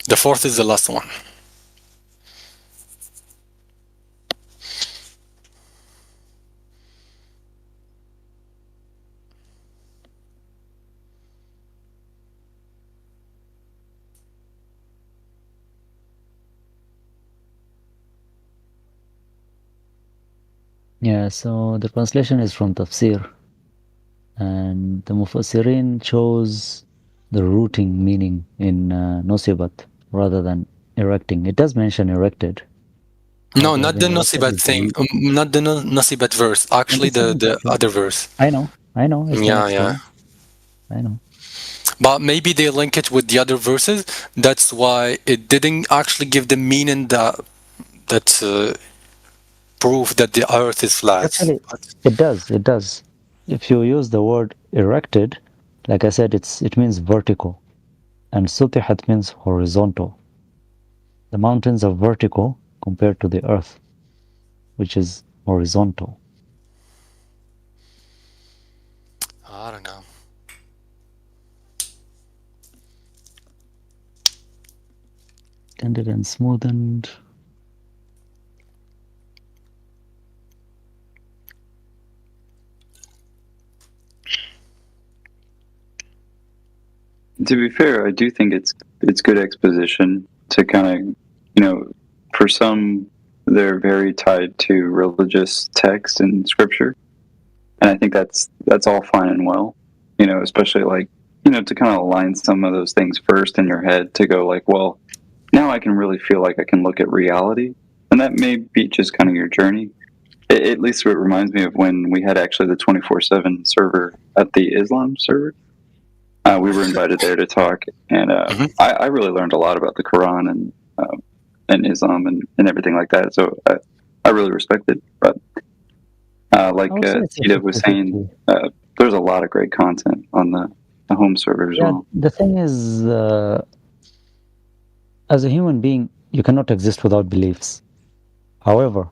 Speaker 19: The fourth is the last one.
Speaker 17: Yeah, so the translation is from Tafsir. And the Mufassirin chose the rooting meaning in Nosibat rather than erecting. It does mention erected.
Speaker 19: No, not the Nosibat thing. Not the Nosibat verse. Actually, the other verse.
Speaker 17: I know.
Speaker 19: Yeah.
Speaker 17: I know.
Speaker 19: But maybe they link it with the other verses. That's why it didn't actually give the meaning that proof that the earth is flat.
Speaker 17: Actually, it does. It does. If you use the word erected, like I said, it means vertical, and sutihat means horizontal. The mountains are vertical compared to the earth, which is horizontal.
Speaker 19: I don't know.
Speaker 17: Tended and smoothened.
Speaker 18: To be fair, I do think it's good exposition to kind of, for some, they're very tied to religious text and scripture, and I think that's all fine and well, especially like, to kind of align some of those things first in your head to go like, well, now I can really feel like I can look at reality, and that may be just kind of your journey. At least it reminds me of when we had actually the 24/7 server at the Islam server. We were invited there to talk, and I really learned a lot about the Quran and Islam and everything like that. So I really respect it. But like Tita was saying, there's a lot of great content on the home server as well.
Speaker 17: The thing is, as a human being, you cannot exist without beliefs. However,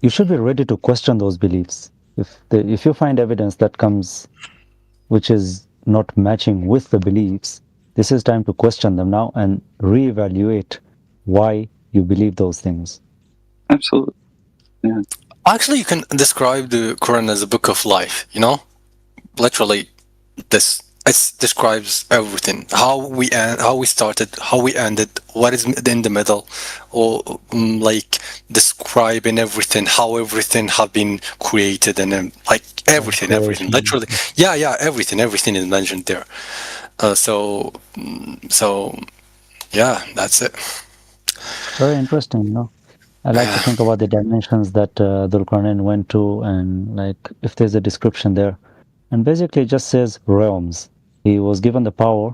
Speaker 17: you should be ready to question those beliefs. If you find evidence that comes, which is not matching with the beliefs, this is time to question them now and reevaluate why you believe those things.
Speaker 18: Absolutely. Yeah.
Speaker 19: Actually, you can describe the Quran as a book of life, literally it describes everything, how we started, how we ended, what is in the middle, or like describing everything, how everything have been created, and like everything literally, everything is mentioned there. So yeah, that's it.
Speaker 17: Very interesting, I like to think about the dimensions that Dhul-Qarnayn went to, and like if there's a description there, and basically it just says realms. He was given the power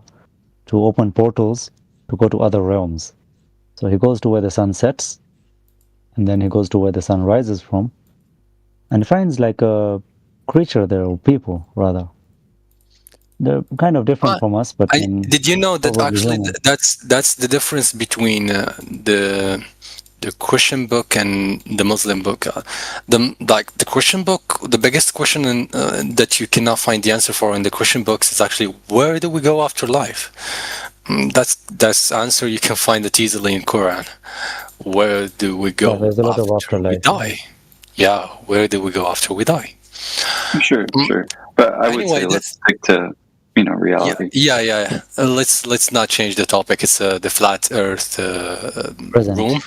Speaker 17: to open portals to go to other realms. So he goes to where the sun sets, and then he goes to where the sun rises from, and finds like a creature there, or people rather. They're kind of different from us, but
Speaker 19: did you know that actually that's the difference between the Christian book and the Muslim book? The Christian book, the biggest question that you cannot find the answer for in the Christian books is actually, where do we go after life? That's answer you can find it easily in Quran. Where do we go after we die? Yeah, where do we go after we die?
Speaker 18: Sure. But I would say let's stick to reality.
Speaker 19: Yeah. Let's not change the topic. It's the flat Earth room.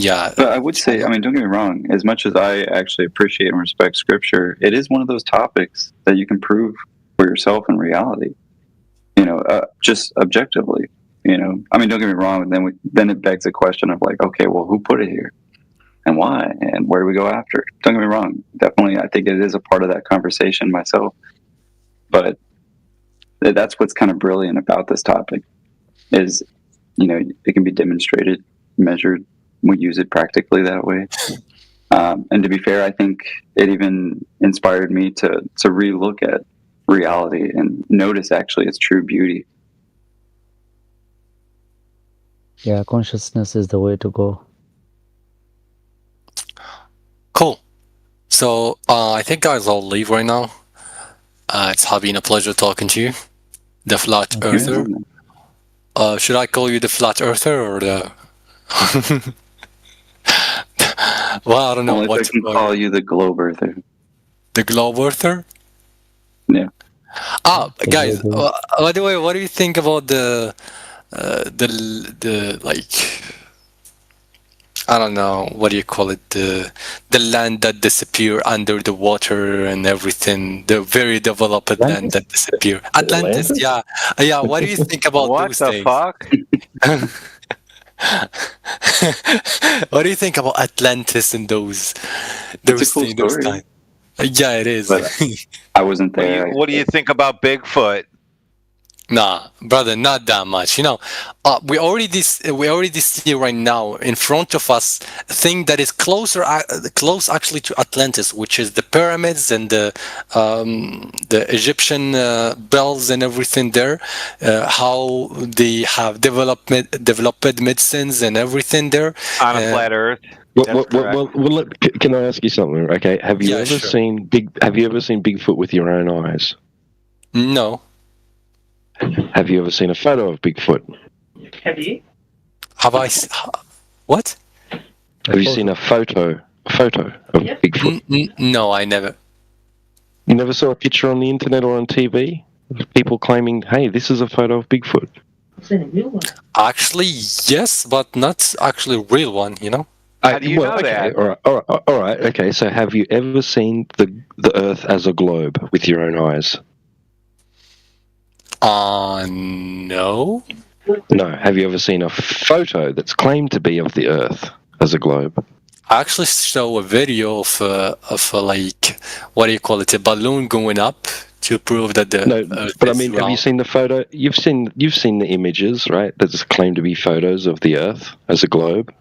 Speaker 19: Yeah.
Speaker 18: But I would say, don't get me wrong, as much as I actually appreciate and respect scripture, it is one of those topics that you can prove for yourself in reality, just objectively, don't get me wrong. Then it begs a question of like, okay, well, who put it here and why, and where do we go after? Don't get me wrong. Definitely, I think it is a part of that conversation myself, but that's what's kind of brilliant about this topic is, it can be demonstrated, measured. We use it practically that way. And to be fair, I think it even inspired me to re-look at reality and notice actually its true beauty.
Speaker 17: Yeah, consciousness is the way to go.
Speaker 19: Cool. So I think guys, I'll leave right now. It's been a pleasure talking to you, the flat earther. Should I call you the flat earther or the... Well, I don't know
Speaker 18: what to call you. The globe earther.
Speaker 19: The globe earther?
Speaker 18: Yeah.
Speaker 19: Guys, by the way, what do you think about the like, I don't know, what do you call it, the land that disappear under the water and everything, the very developed land that disappear? Atlantis, yeah. What do you think about those things?
Speaker 13: What the fuck?
Speaker 19: What do you think about Atlantis and those
Speaker 18: cool
Speaker 19: those times? Yeah, it is.
Speaker 18: But I wasn't there.
Speaker 13: What do you think about Bigfoot?
Speaker 19: Nah, brother, not that much. We already see right now in front of us a thing that is close actually to Atlantis, which is the pyramids and the Egyptian bells and everything there. How they have developed medicines and everything there
Speaker 13: on a flat Earth.
Speaker 15: Well, can I ask you something? Okay, have you ever seen Bigfoot with your own eyes?
Speaker 19: No.
Speaker 15: Have you ever seen a photo of Bigfoot?
Speaker 19: Have you? Have I? What?
Speaker 15: Have you seen a photo of Bigfoot?
Speaker 19: No, I never.
Speaker 15: You never saw a picture on the internet or on TV of people claiming, "Hey, this is a photo of Bigfoot."
Speaker 19: Actually, yes, but not actually a real one.
Speaker 13: How do you know that?
Speaker 15: All right. Okay. So, have you ever seen the Earth as a globe with your own eyes?
Speaker 19: No.
Speaker 15: No. Have you ever seen a photo that's claimed to be of the Earth as a globe?
Speaker 19: I actually saw a video of like, what do you call it, a balloon going up to prove that the Earth
Speaker 15: but I
Speaker 19: is
Speaker 15: mean,
Speaker 19: round.
Speaker 15: have you seen the photo? You've seen the images, right? That's claimed to be photos of the Earth as a globe.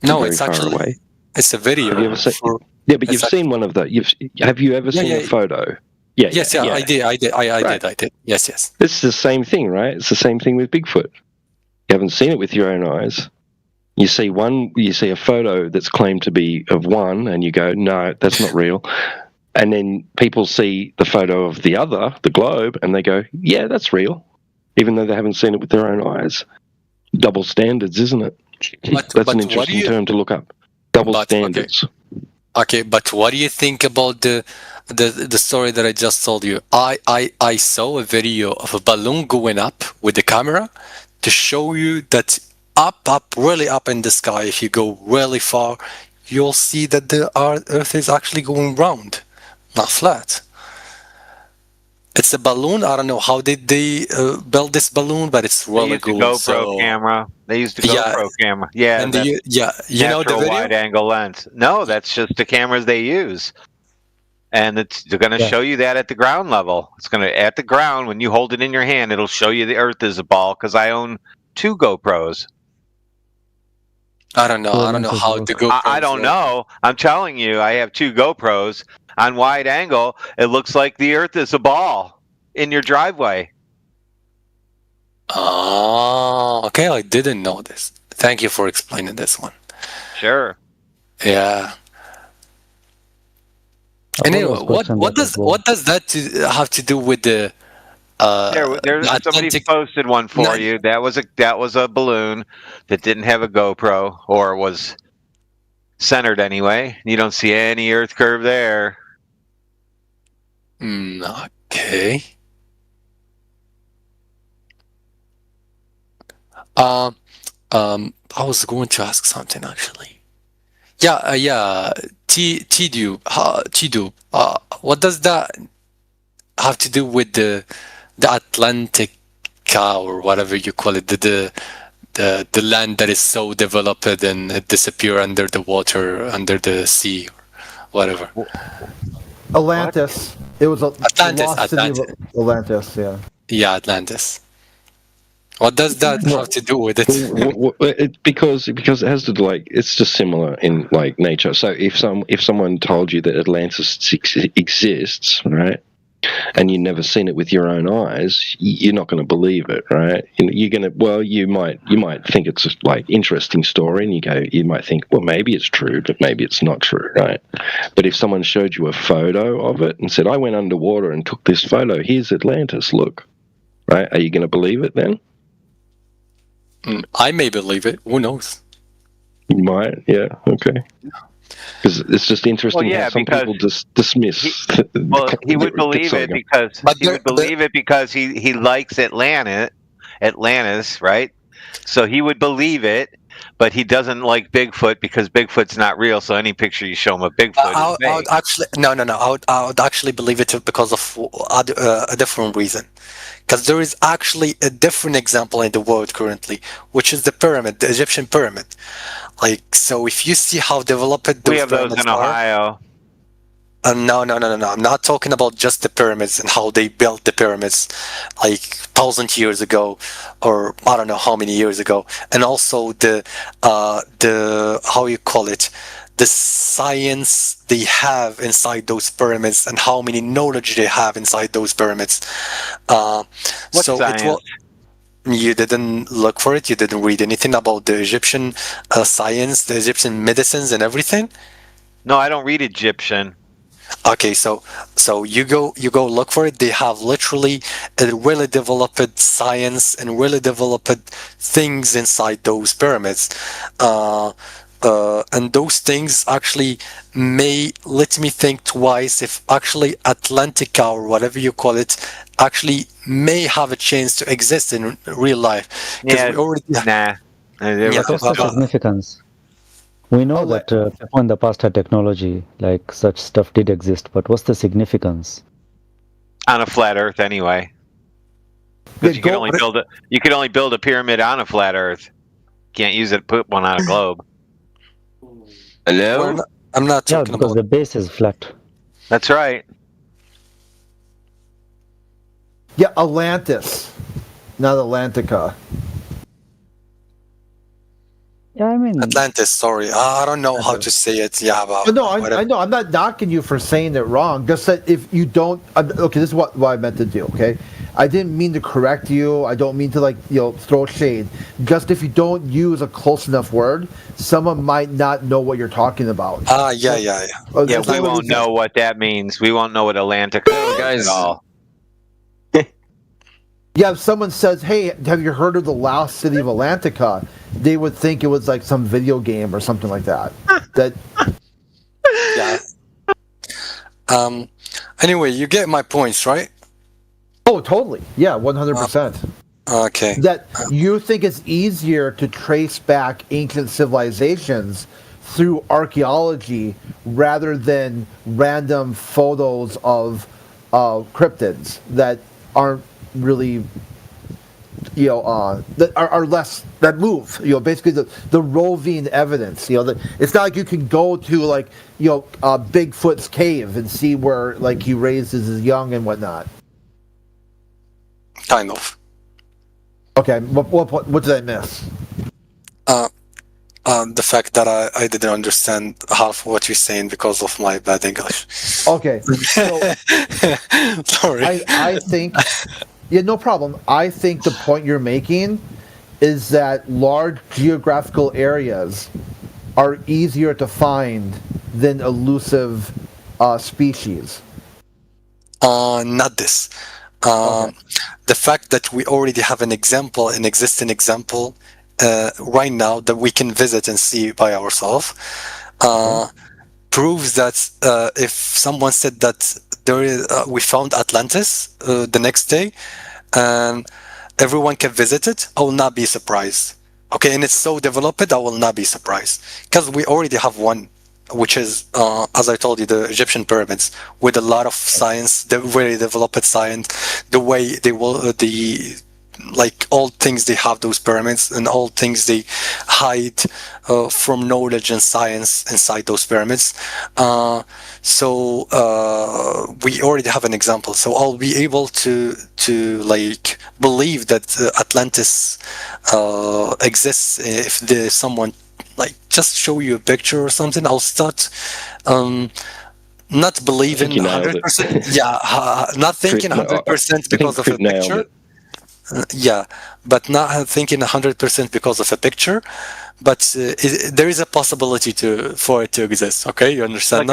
Speaker 19: No,
Speaker 15: very
Speaker 19: it's
Speaker 15: far
Speaker 19: actually
Speaker 15: away.
Speaker 19: it's a video.
Speaker 15: Have you ever seen? But you've seen one of the. Have you ever seen a photo?
Speaker 19: Yes, I did. I did. Yes.
Speaker 15: It's the same thing, right? It's the same thing with Bigfoot. You haven't seen it with your own eyes. You see a photo that's claimed to be of one, and you go, no, that's not real. And then people see the photo of the other, the globe, and they go, yeah, that's real, even though they haven't seen it with their own eyes. Double standards, isn't it? That's an interesting term to look up. Double standards.
Speaker 19: Okay, but what do you think about the story that I just told you? I saw a video of a balloon going up with the camera to show you that really up in the sky, if you go really far, you'll see that the Earth is actually going round, not flat. It's a balloon. I don't know how did they build this balloon, but it's really cool.
Speaker 13: They used a GoPro camera. They used a GoPro camera. Yeah,
Speaker 19: and you know the video?
Speaker 13: Wide-angle lens. No, that's just the cameras they use. And they're going to show you that at the ground level. It's going to, at the ground, when you hold it in your hand, it'll show you the Earth is a ball, because I own 2 GoPros.
Speaker 19: I don't know how the GoPros
Speaker 13: I don't know. I'm telling you, I have 2 GoPros. On wide angle, it looks like the Earth is a ball in your driveway.
Speaker 19: Oh, okay. I didn't know this. Thank you for explaining this one.
Speaker 13: Sure.
Speaker 19: Yeah. Anyway, what does that have to do with the?
Speaker 13: Somebody posted one for you. That was a balloon that didn't have a GoPro, or was centered anyway. You don't see any Earth curve there.
Speaker 19: Okay. I was going to ask something actually. Tidu, what does that have to do with the Atlantic or whatever you call it, the land that is so developed and it disappear under the water, under the sea, or whatever?
Speaker 20: Atlantis. It was
Speaker 19: Atlantis.
Speaker 20: Atlantis, yeah.
Speaker 19: Yeah, Atlantis. What does that have to do with it?
Speaker 15: Because it has to it's just similar in nature. So if someone told you that Atlantis exists, right, and you've never seen it with your own eyes, you're not going to believe it, right? You're going to, you might think it's just interesting story, and you might think, well, maybe it's true, but maybe it's not true, right? But if someone showed you a photo of it and said, I went underwater and took this photo, here's Atlantis, look, right? Are you going to believe it then?
Speaker 19: I may believe it. Who knows?
Speaker 15: You might, yeah, okay. Because it's just interesting how some people just dismiss.
Speaker 13: He would believe it because he likes Atlantis, right? So he would believe it, but he doesn't like Bigfoot because Bigfoot's not real. So any picture you show him of Bigfoot,
Speaker 19: I would actually I would actually believe it because of a different reason. Because there is actually a different example in the world currently, which is the pyramid, the Egyptian pyramid. So if you see how developed
Speaker 13: we have those in Ohio.
Speaker 19: No. I'm not talking about just the pyramids and how they built the pyramids like 1,000 years ago, or I don't know how many years ago, and also the how you call it, the science they have inside those pyramids and how many knowledge they have inside those pyramids.
Speaker 13: What science?
Speaker 19: You didn't look for it? You didn't read anything about the Egyptian science, the Egyptian medicines and everything?
Speaker 13: No, I don't read Egyptian.
Speaker 19: Okay, so you go look for it. They have literally a really developed science and really developed things inside those pyramids. And those things actually may let me think twice if actually Atlantica, or whatever you call it, actually may have a chance to exist in real life.
Speaker 13: Yeah,
Speaker 19: we already
Speaker 17: What's the significance? We know that people in the past had technology, like such stuff did exist, but what's the significance?
Speaker 13: On a flat Earth, anyway. Because you can only build a pyramid on a flat Earth. Can't use it to put one on a globe.
Speaker 19: Hello? I'm not talking
Speaker 17: because the base is flat.
Speaker 13: That's right.
Speaker 20: Yeah, Atlantis, not Atlantica.
Speaker 17: Yeah, I mean
Speaker 19: Atlantis. Sorry, I don't know how to say it. Yeah, but
Speaker 20: no, I know. I'm not knocking you for saying it wrong. Just that if you don't, okay, this is what I meant to do. Okay, I didn't mean to correct you. I don't mean to throw shade. Just if you don't use a close enough word, someone might not know what you're talking about.
Speaker 19: Yeah.
Speaker 13: Yeah, we won't know what that means. We won't know what Atlantica is at all.
Speaker 20: Yeah, if someone says, "Hey, have you heard of the lost city of Atlantica?" they would think it was like some video game or something like that.
Speaker 19: Yeah. Anyway, you get my points, right?
Speaker 20: Oh, totally. Yeah, 100%.
Speaker 19: Okay.
Speaker 20: That you think it's easier to trace back ancient civilizations through archaeology rather than random photos of cryptids that aren't really that are less, that move, basically the roving evidence, that it's not like you can go to Bigfoot's cave and see where he raises his young and whatnot.
Speaker 19: Kind of.
Speaker 20: Okay, what did I miss?
Speaker 19: The fact that I didn't understand half what you're saying because of my bad English.
Speaker 20: Okay, so
Speaker 19: sorry.
Speaker 20: I think. Yeah, no problem. I think the point you're making is that large geographical areas are easier to find than elusive species.
Speaker 19: Not this. The fact that we already have an existing example right now that we can visit and see by ourselves proves that if someone said that we found Atlantis the next day and everyone can visit it, I will not be surprised. Okay, and it's so developed, I will not be surprised because we already have one, which is, as I told you, the Egyptian pyramids with a lot of science, the very developed science, the way they will, all things they have those pyramids and all things they hide from knowledge and science inside those pyramids. So we already have an example. So I'll be able to believe that Atlantis exists if there's someone just show you a picture or something. I'll start not believing 100%. Yeah, not thinking 100% because of a picture. Yeah, but not thinking 100% because of a picture, but there is a possibility for it to exist. Okay, you understand?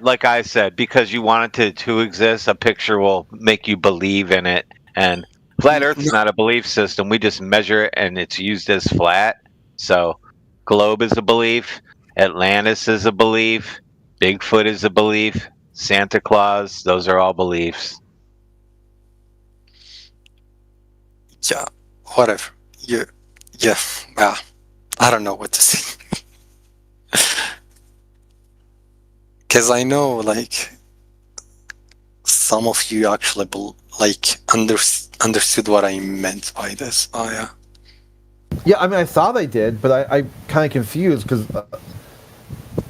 Speaker 13: Like I said, because you want it to exist, a picture will make you believe in it. And flat Earth is not a belief system. We just measure it, and it's used as flat. So, globe is a belief. Atlantis is a belief. Bigfoot is a belief. Santa Claus, those are all beliefs.
Speaker 19: Yeah, whatever. Yeah. I don't know what to say. Because I know, some of you actually understood what I meant by this. Oh, yeah.
Speaker 20: Yeah, I mean, I thought I did, but I kind of confused because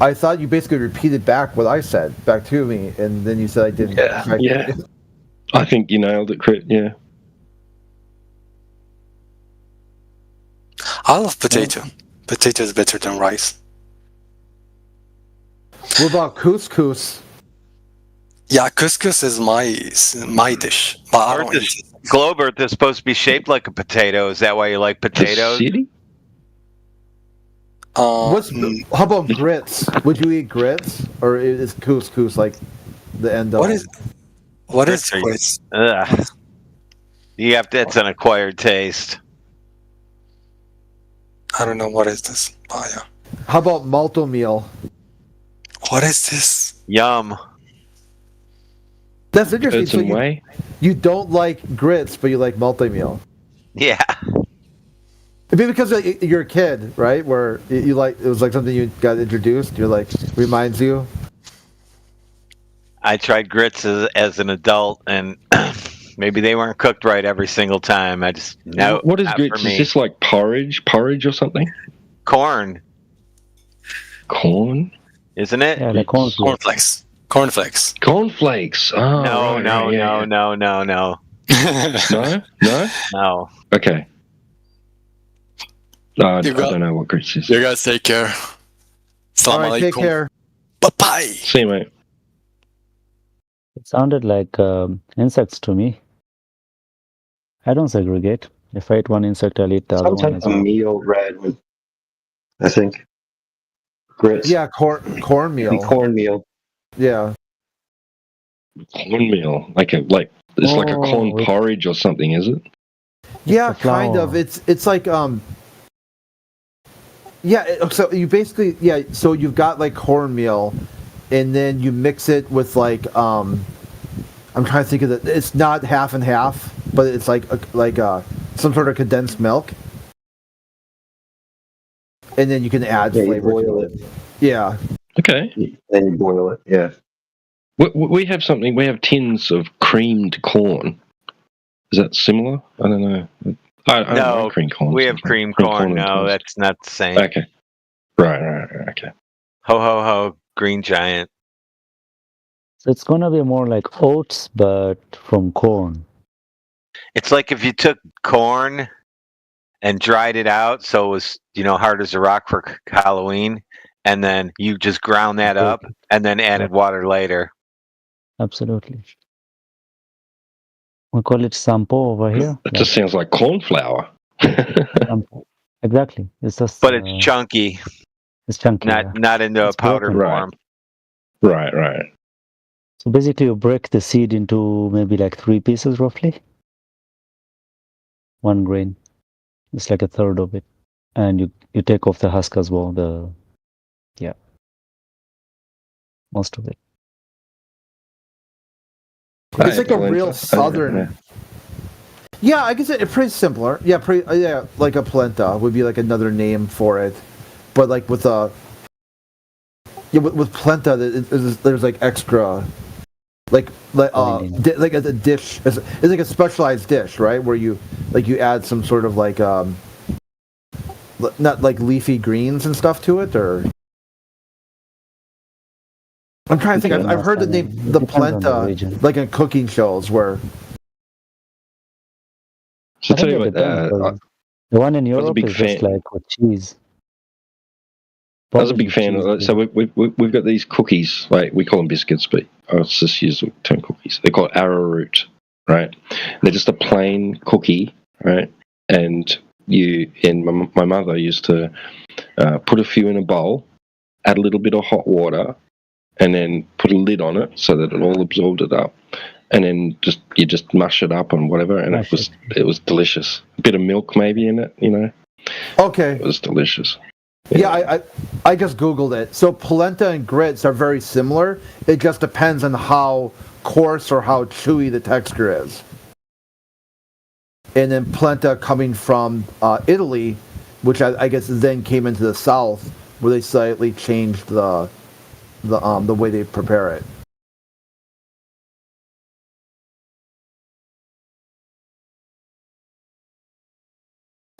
Speaker 20: I thought you basically repeated back what I said back to me, and then you said I didn't.
Speaker 15: Yeah. I think you nailed it, Crit. Yeah.
Speaker 19: I love potato. Potato is better than rice.
Speaker 20: What about couscous?
Speaker 19: Yeah, couscous is my dish, but I don't eat it.
Speaker 13: Globe Earth is supposed to be shaped like a potato. Is that why you like potatoes?
Speaker 20: How about grits? Would you eat grits, or is couscous like the end of?
Speaker 19: What is grits?
Speaker 13: You have to. It's an acquired taste.
Speaker 19: I don't know what is this. Oh yeah.
Speaker 20: How about malto meal?
Speaker 19: What is this?
Speaker 13: Yum.
Speaker 20: That's interesting. So you don't like grits, but you like malto meal.
Speaker 13: Yeah.
Speaker 20: Maybe because you're a kid, right? Where you like it was like something you got introduced. You're like reminds you.
Speaker 13: I tried grits as an adult, and maybe they weren't cooked right every single time. I just no.
Speaker 15: What is grits? Is this like porridge or something?
Speaker 13: Corn.
Speaker 15: Corn,
Speaker 13: isn't it?
Speaker 17: Yeah, the
Speaker 19: cornflakes. Cornflakes.
Speaker 15: Cornflakes. Oh,
Speaker 13: no,
Speaker 15: right,
Speaker 13: no,
Speaker 15: right, yeah,
Speaker 13: no, no, no,
Speaker 15: no. No?
Speaker 13: No.
Speaker 15: Okay. I don't know what grits is.
Speaker 19: You guys take care.
Speaker 20: All right, take care.
Speaker 19: Bye-bye.
Speaker 15: See you, mate.
Speaker 17: It sounded like insects to me. I don't segregate. If I eat one insect, I'll eat the other one as well.
Speaker 12: Meal bread with, I think, grits.
Speaker 20: Yeah, cornmeal.
Speaker 12: And cornmeal.
Speaker 20: Yeah.
Speaker 15: Cornmeal, like it's like a corn porridge or something, is it?
Speaker 20: Yeah, kind of. It's like yeah. So you basically So you've got like cornmeal, and then you mix it with like I'm trying to think of it. It's not half and half, but it's like some sort of condensed milk, and then you can add flavor to it. Yeah.
Speaker 15: Okay.
Speaker 12: Then you boil it. Yeah.
Speaker 15: We have something. We have tins of creamed corn. Is that similar? I don't know. I don't know cream corn.
Speaker 13: We have cream corn. No, that's not the same.
Speaker 15: Okay. Right. Okay.
Speaker 13: Ho ho ho! Green Giant.
Speaker 17: So it's gonna be more like oats, but from corn.
Speaker 13: It's like if you took corn and dried it out, so it was hard as a rock for Halloween, and then you just ground that up and then added water later.
Speaker 17: Absolutely. We call it sampo over here.
Speaker 15: It just sounds like corn flour.
Speaker 17: Exactly. It's just.
Speaker 13: But it's chunky.
Speaker 17: It's chunky.
Speaker 13: Not into a powder form.
Speaker 15: Right.
Speaker 17: So basically, you break the seed into maybe like 3 pieces roughly. 1 grain. It's like a third of it, and you take off the husk as well. Most of it.
Speaker 20: It's like a real southern. Yeah, I guess it's pretty similar. Yeah, like a polenta would be like another name for it, but like with with polenta, there's like extra, like a dish. It's like a specialized dish, right? Where you add some sort of like not like leafy greens and stuff to it, or. I'm trying to think. I've heard the name the polenta like in cooking shows where.
Speaker 15: So tell you what,
Speaker 17: the one in Europe is just like with cheese.
Speaker 15: I was a big fan. So we've got these cookies, like we call them biscuits, but I'll just use the term cookies. They're called arrowroot, right? They're just a plain cookie, right? And my mother used to put a few in a bowl, add a little bit of hot water, and then put a lid on it so that it all absorbed it up, and then you just mush it up and whatever, and it was delicious. A bit of milk maybe in it,
Speaker 20: Okay.
Speaker 15: It was delicious.
Speaker 20: Yeah, I just Googled it. So polenta and grits are very similar. It just depends on how coarse or how chewy the texture is. And then polenta coming from Italy, which I guess then came into the South, where they slightly changed the way they prepare it.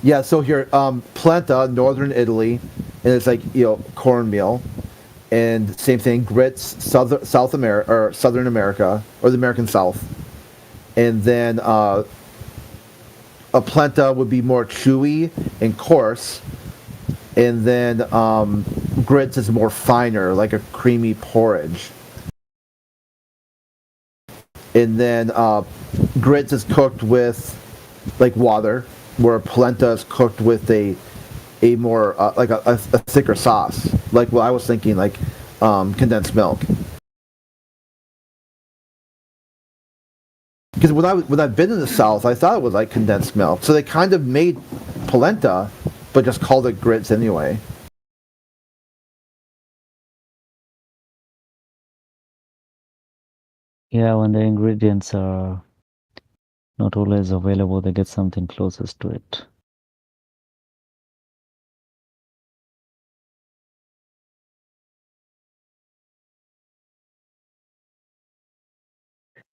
Speaker 20: Yeah, so here, polenta, northern Italy, and it's like cornmeal, and same thing, grits, South America or Southern America or the American South, and then a polenta would be more chewy and coarse, and then grits is more finer, like a creamy porridge. And then grits is cooked with like water, where polenta is cooked with a more like a thicker sauce. Like what I was thinking, like condensed milk. Because when I've been in the South, I thought it was like condensed milk. So they kind of made polenta, but just called it grits anyway.
Speaker 17: Yeah, when the ingredients are not always available, they get something closest to it.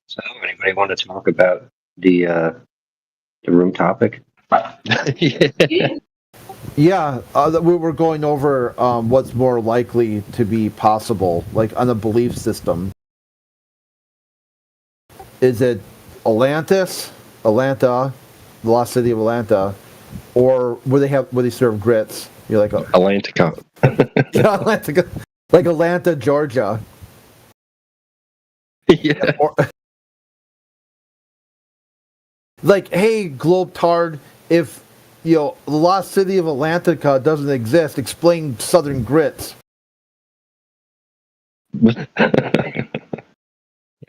Speaker 7: So, anybody want to talk about the room topic?
Speaker 20: Yeah, we were going over what's more likely to be possible, like on a belief system. Is it Atlanta, the lost city of Atlanta, or where they serve grits? You're like
Speaker 15: Atlantica.
Speaker 20: Yeah, Atlantica, like Atlanta, Georgia.
Speaker 15: Yeah.
Speaker 20: Like, hey, Globetard, if the lost city of Atlantica doesn't exist, explain Southern grits.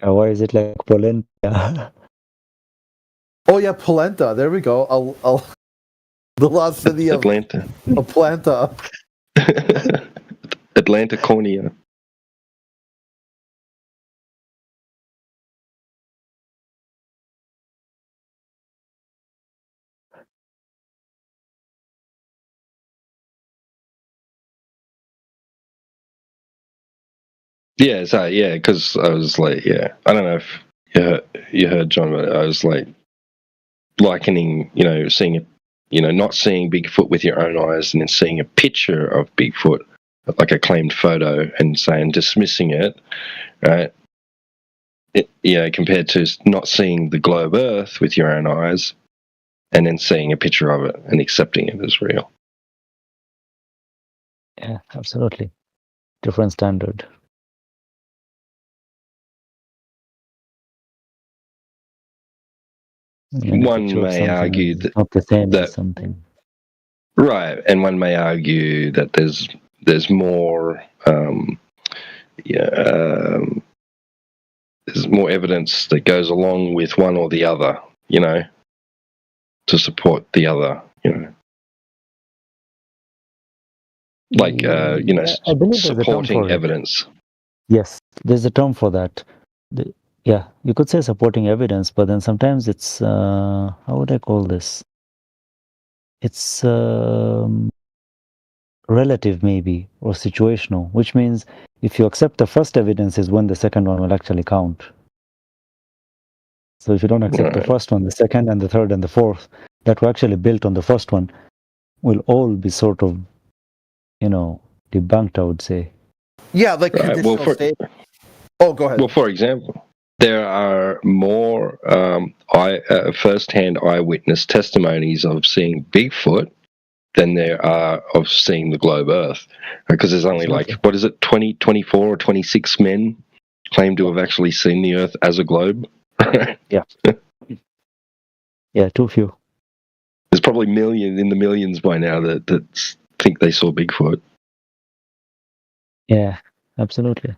Speaker 17: Why is it like polenta?
Speaker 20: Oh yeah, polenta. There we go. The lost city of
Speaker 15: Atlanta.
Speaker 20: Atlanta.
Speaker 15: Atlanticonia. Yeah, because I was like, I don't know if you heard John, but I was like likening, seeing not seeing Bigfoot with your own eyes and then seeing a picture of Bigfoot, like a claimed photo, and dismissing it, right? Compared to not seeing the globe Earth with your own eyes and then seeing a picture of it and accepting it as real.
Speaker 17: Yeah, absolutely. Different standard.
Speaker 15: One may argue that
Speaker 17: not the same as something.
Speaker 15: Right, and one may argue that there's more there's more evidence that goes along with one or the other, to support the other, like supporting evidence.
Speaker 17: Yes, there's a term for that. Yeah, you could say supporting evidence, but then sometimes it's how would I call this? It's relative maybe, or situational, which means if you accept the first evidence is when the second one will actually count. So if you don't accept the first one, the second and the third and the fourth that were actually built on the first one will all be sort of, debunked, I would say.
Speaker 20: Yeah, like conditional statement. Oh, go ahead.
Speaker 15: Well, for example, there are more first-hand eyewitness testimonies of seeing Bigfoot than there are of seeing the globe Earth, because there's only 20, 24 or 26 men claim to have actually seen the Earth as a globe.
Speaker 17: Yeah. Yeah, too few.
Speaker 15: There's probably millions by now that think they saw Bigfoot.
Speaker 17: Yeah, absolutely.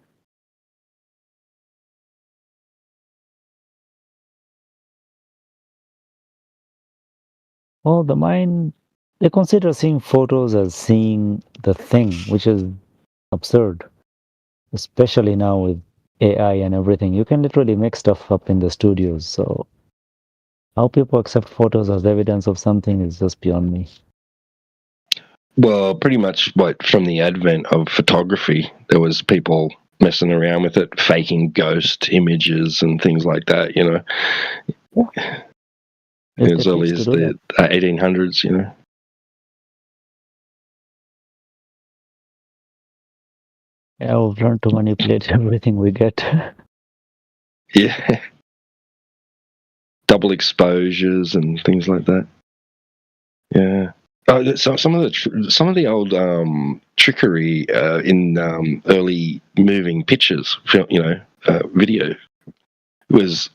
Speaker 17: Well, the mind, they consider seeing photos as seeing the thing, which is absurd. Especially now with AI and everything. You can literally make stuff up in the studios. So how people accept photos as evidence of something is just beyond me.
Speaker 15: Well, pretty much from the advent of photography, there was people messing around with it, faking ghost images and things like that, As early as the 1800s,
Speaker 17: Yeah, we've learned to manipulate everything we get.
Speaker 15: Yeah. Double exposures and things like that. Yeah. Oh, so some of the old trickery in early moving pictures, video, is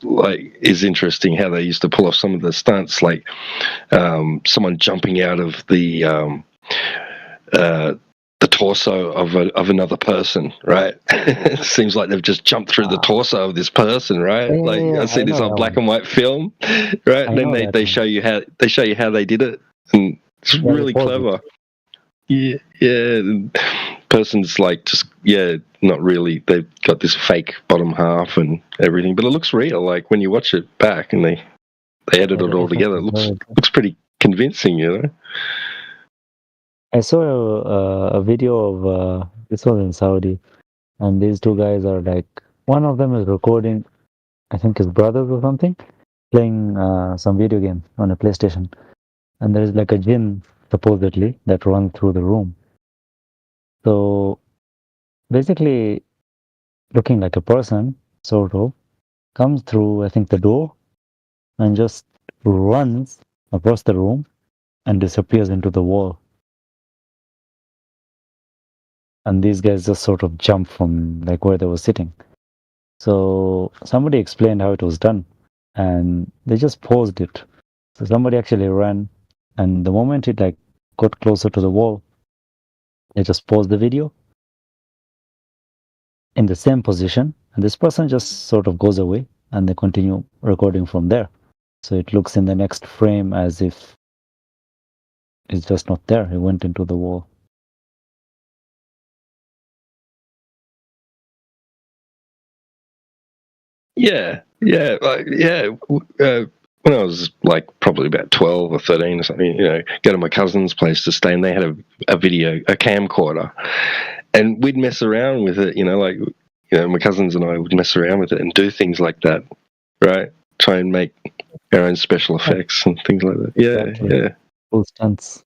Speaker 15: interesting. How they used to pull off some of the stunts, like someone jumping out of the torso of another person, right? It seems like they've just jumped through the torso of this person, right?
Speaker 17: Yeah,
Speaker 15: I see this on black
Speaker 17: one.
Speaker 15: and white film, right? And then they show you how they did it, and it's really clever. Yeah, and person's like not really. They've got this fake bottom half and everything, but it looks real. Like when you watch it back and they edit it all together, it looks pretty convincing, you know.
Speaker 17: I saw a video of this was in Saudi, and these two guys are like, one of them is recording, I think his brothers or something, playing some video game on a PlayStation, and there is like a jinn supposedly that runs through the room. So basically, looking like a person, sort of, comes through, I think, the door, and just runs across the room and disappears into the wall. And these guys just sort of jump from like where they were sitting. So somebody explained how it was done, and they just paused it. So somebody actually ran, and the moment it like got closer to the wall, they just paused the video in the same position, and this person just sort of goes away, and they continue recording from there. So it looks in the next frame as if it's just not there. It went into the wall.
Speaker 15: Yeah. When I was like probably about 12 or 13 or something, go to my cousin's place to stay, and they had a camcorder, and we'd mess around with it. My cousins and I would mess around with it and do things like that, right? Try and make our own special effects and things like that. Yeah, exactly. Yeah.
Speaker 17: Cool stunts.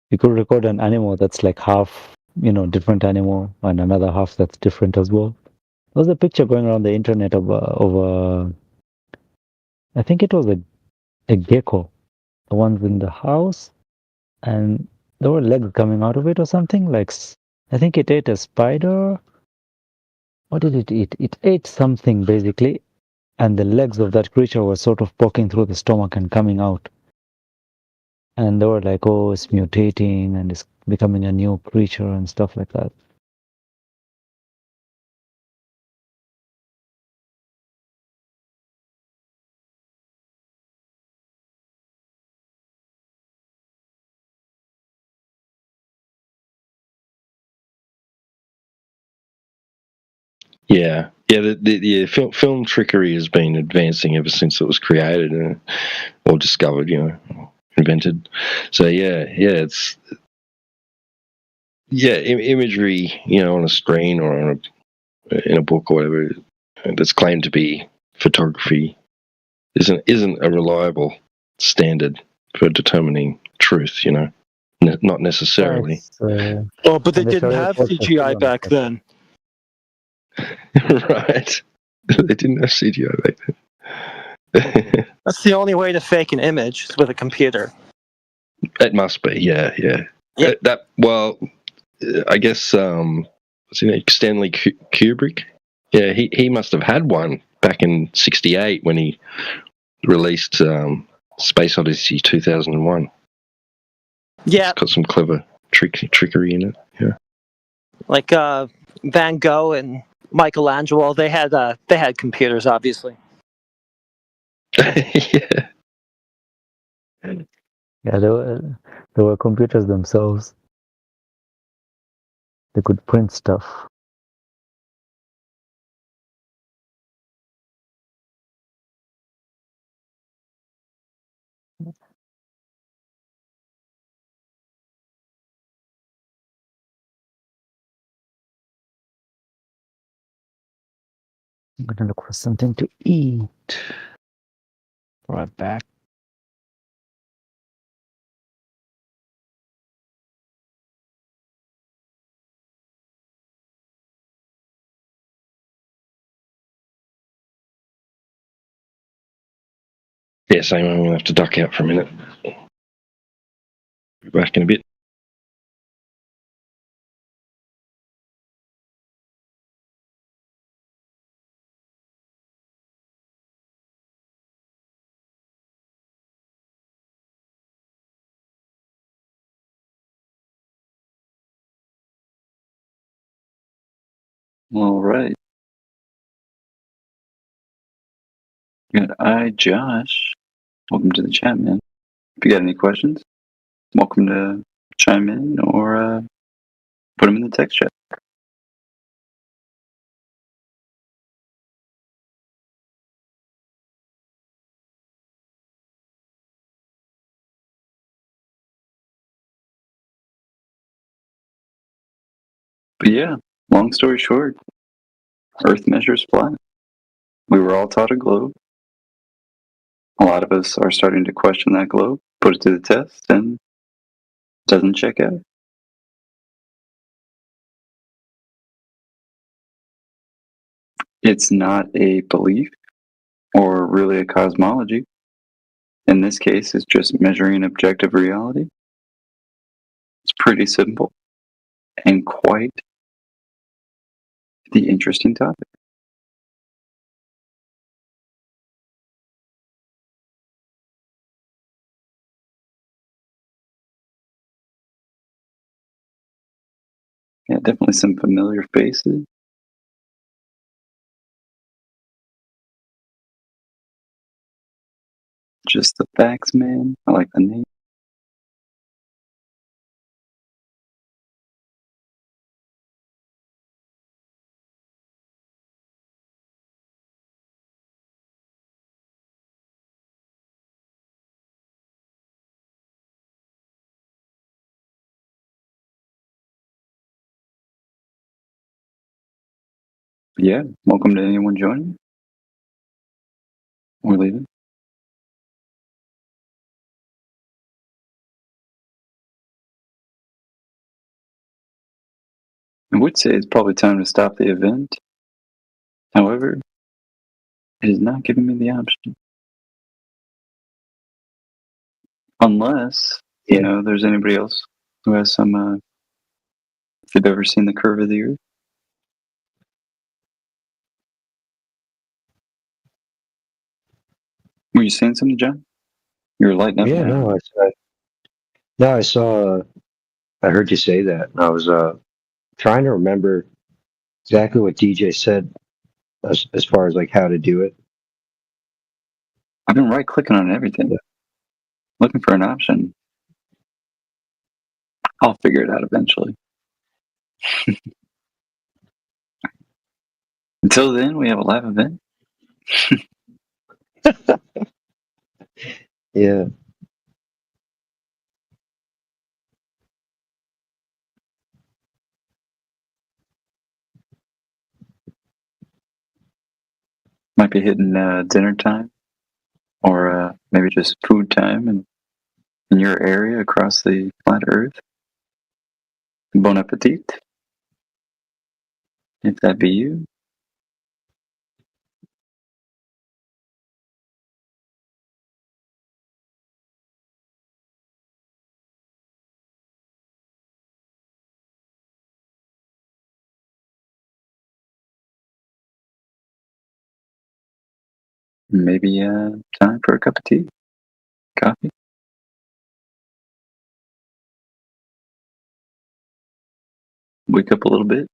Speaker 17: You could record an animal that's like half, different animal, and another half that's different as well. There was a picture going around the internet of I think it was a gecko, the ones in the house, and there were legs coming out of it or something. Like, I think it ate a spider. What did it eat? It ate something basically, and the legs of that creature were sort of poking through the stomach and coming out. And they were like, oh, it's mutating and it's becoming a new creature and stuff like that.
Speaker 15: Yeah. The film trickery has been advancing ever since it was created or discovered, invented. So it's imagery, on a screen or in a book or whatever that's claimed to be photography isn't a reliable standard for determining truth. Not necessarily.
Speaker 2: But they didn't have CGI back then.
Speaker 15: Right. They didn't have CGI back then.
Speaker 2: That's the only way to fake an image is with a computer.
Speaker 15: It must be, yeah. I guess what's his name? Stanley Kubrick. Yeah, he must have had one back in '68 when he released Space Odyssey 2001.
Speaker 2: Yeah,
Speaker 15: it's got some clever trickery in it. Yeah,
Speaker 2: like Van Gogh and Michelangelo, they had computers, obviously.
Speaker 15: Yeah,
Speaker 17: they were computers themselves. They could print stuff. I'm gonna look for something to eat. Right back.
Speaker 15: Yeah, same. I'm going to have to duck out for a minute. Be back in a bit.
Speaker 18: All right. Good. Josh. Welcome to the chat, man. If you got any questions, welcome to chime in or put them in the text chat. But yeah, long story short, Earth measures flat. We were all taught a globe. A lot of us are starting to question that globe, put it to the test, and it doesn't check out. It's not a belief or really a cosmology. In this case, it's just measuring objective reality. It's pretty simple and quite the interesting topic. Yeah, definitely some familiar faces. Just the facts, man. I like the name. Yeah, welcome to anyone joining or leaving. I would say it's probably time to stop the event. However, it is not giving me the option. Unless, there's anybody else who has some, if you've ever seen the curve of the Earth. Were you saying something, John? You were lighting up.
Speaker 12: Yeah,
Speaker 18: now.
Speaker 12: I saw. I heard you say that. And I was trying to remember exactly what DJ said as far as like how to do it.
Speaker 18: I've been right clicking on everything, looking for an option. I'll figure it out eventually. Until then, we have a live event.
Speaker 12: Yeah.
Speaker 18: Might be hitting dinner time, or maybe just food time in your area across the flat Earth. Bon appetit, if that be you. Maybe time for a cup of tea, coffee. Wake up a little bit.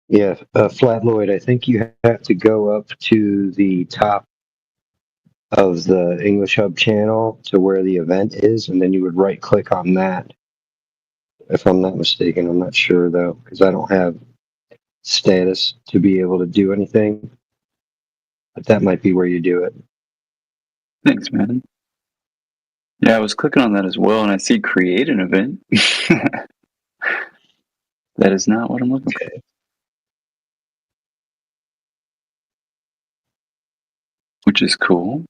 Speaker 12: Yeah, Flat Lloyd, I think you have to go up to the top of the English Hub channel to where the event is, and then you would right click on that. If I'm not mistaken, I'm not sure though, because I don't have status to be able to do anything. But that might be where you do it.
Speaker 18: Thanks, man. Yeah, I was clicking on that as well, and I see create an event. That is not what I'm looking for. Which is cool.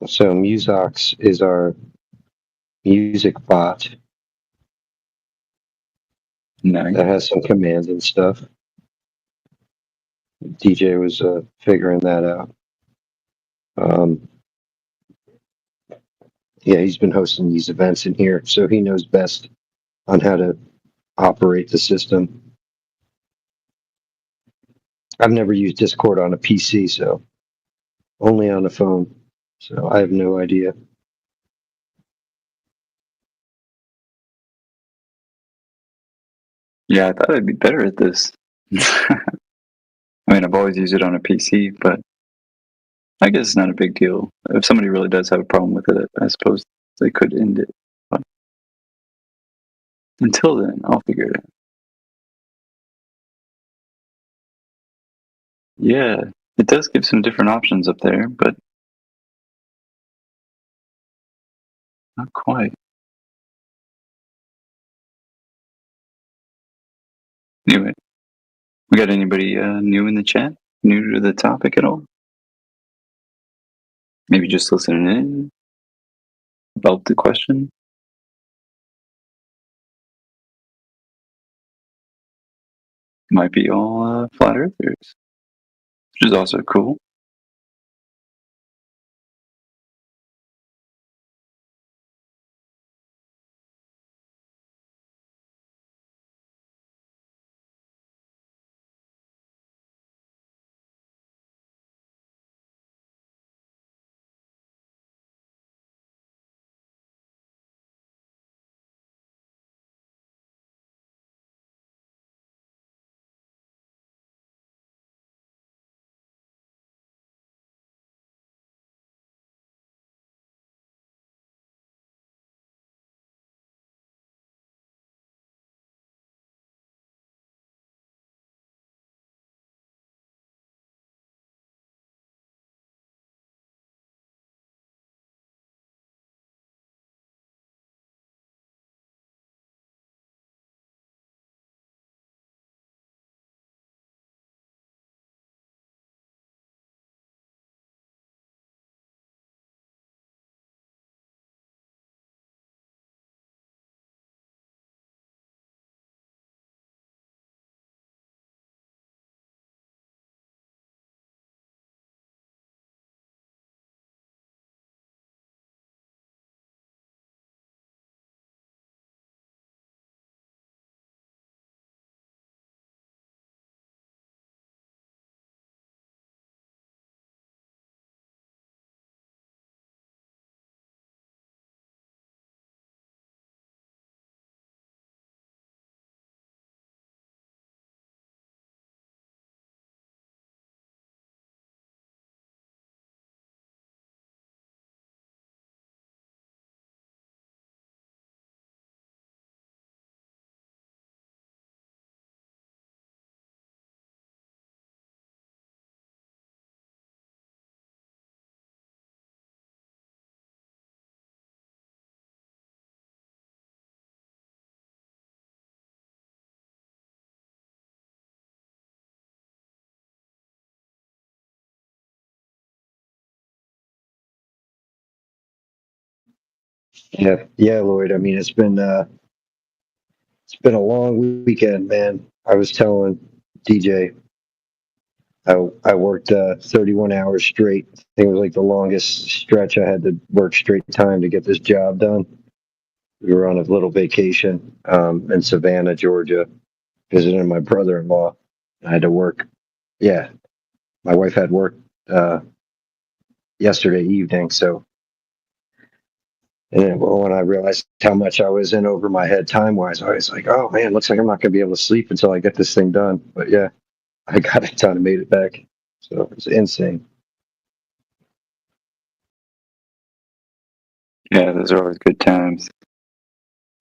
Speaker 12: So Musox is our music bot.
Speaker 18: Nice.
Speaker 12: That has some commands and stuff. DJ was figuring that out. Yeah, he's been hosting these events in here, so he knows best on how to operate the system. I've never used Discord on a PC, so only on a phone. So I have no idea.
Speaker 18: Yeah, I thought I'd be better at this. I mean, I've always used it on a PC, but I guess it's not a big deal. If somebody really does have a problem with it, I suppose they could end it. But until then, I'll figure it out. Yeah, it does give some different options up there, but not quite. Anyway, we got anybody new in the chat? New to the topic at all? Maybe just listening in about the question? Might be all flat earthers, which is also cool.
Speaker 12: Yeah, Lloyd. I mean, it's been a long weekend, man. I was telling DJ I worked 31 hours straight. I think it was like the longest stretch I had to work straight time to get this job done. We were on a little vacation in Savannah, Georgia, visiting my brother-in-law. I had to work. Yeah, my wife had work yesterday evening, so. And when I realized how much I was in over my head time-wise, I was like, oh, man, looks like I'm not going to be able to sleep until I get this thing done. But yeah, I got it done and made it back. So it's insane.
Speaker 18: Yeah, those are always good times.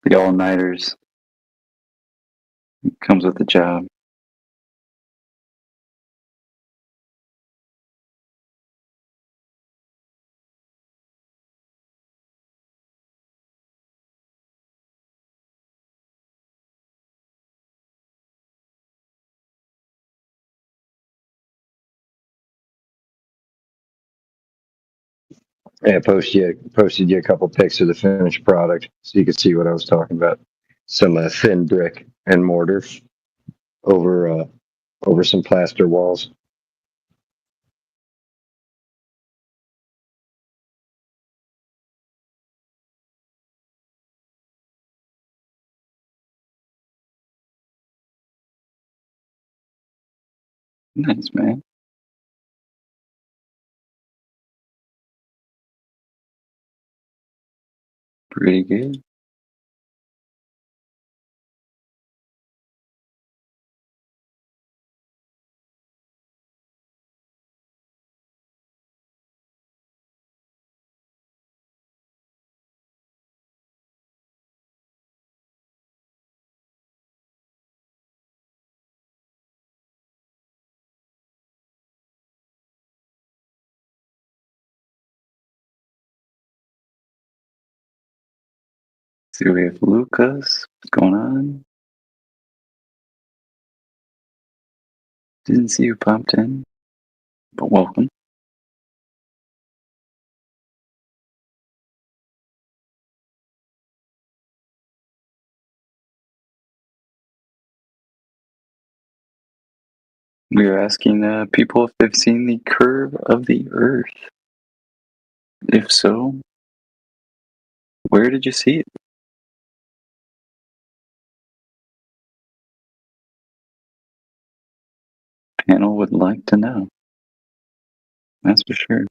Speaker 18: The all-nighters. Comes with the job.
Speaker 12: Yeah, posted you a couple pics of the finished product so you could see what I was talking about. Some thin brick and mortar over some plaster walls.
Speaker 18: Nice, man. Pretty good. See, we have Lucas. What's going on? Didn't see you popped in, but welcome. We are asking people if they've seen the curve of the Earth. If so, where did you see it? Panel would like to know. That's for sure.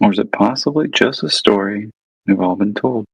Speaker 18: Or is it possibly just a story we've all been told?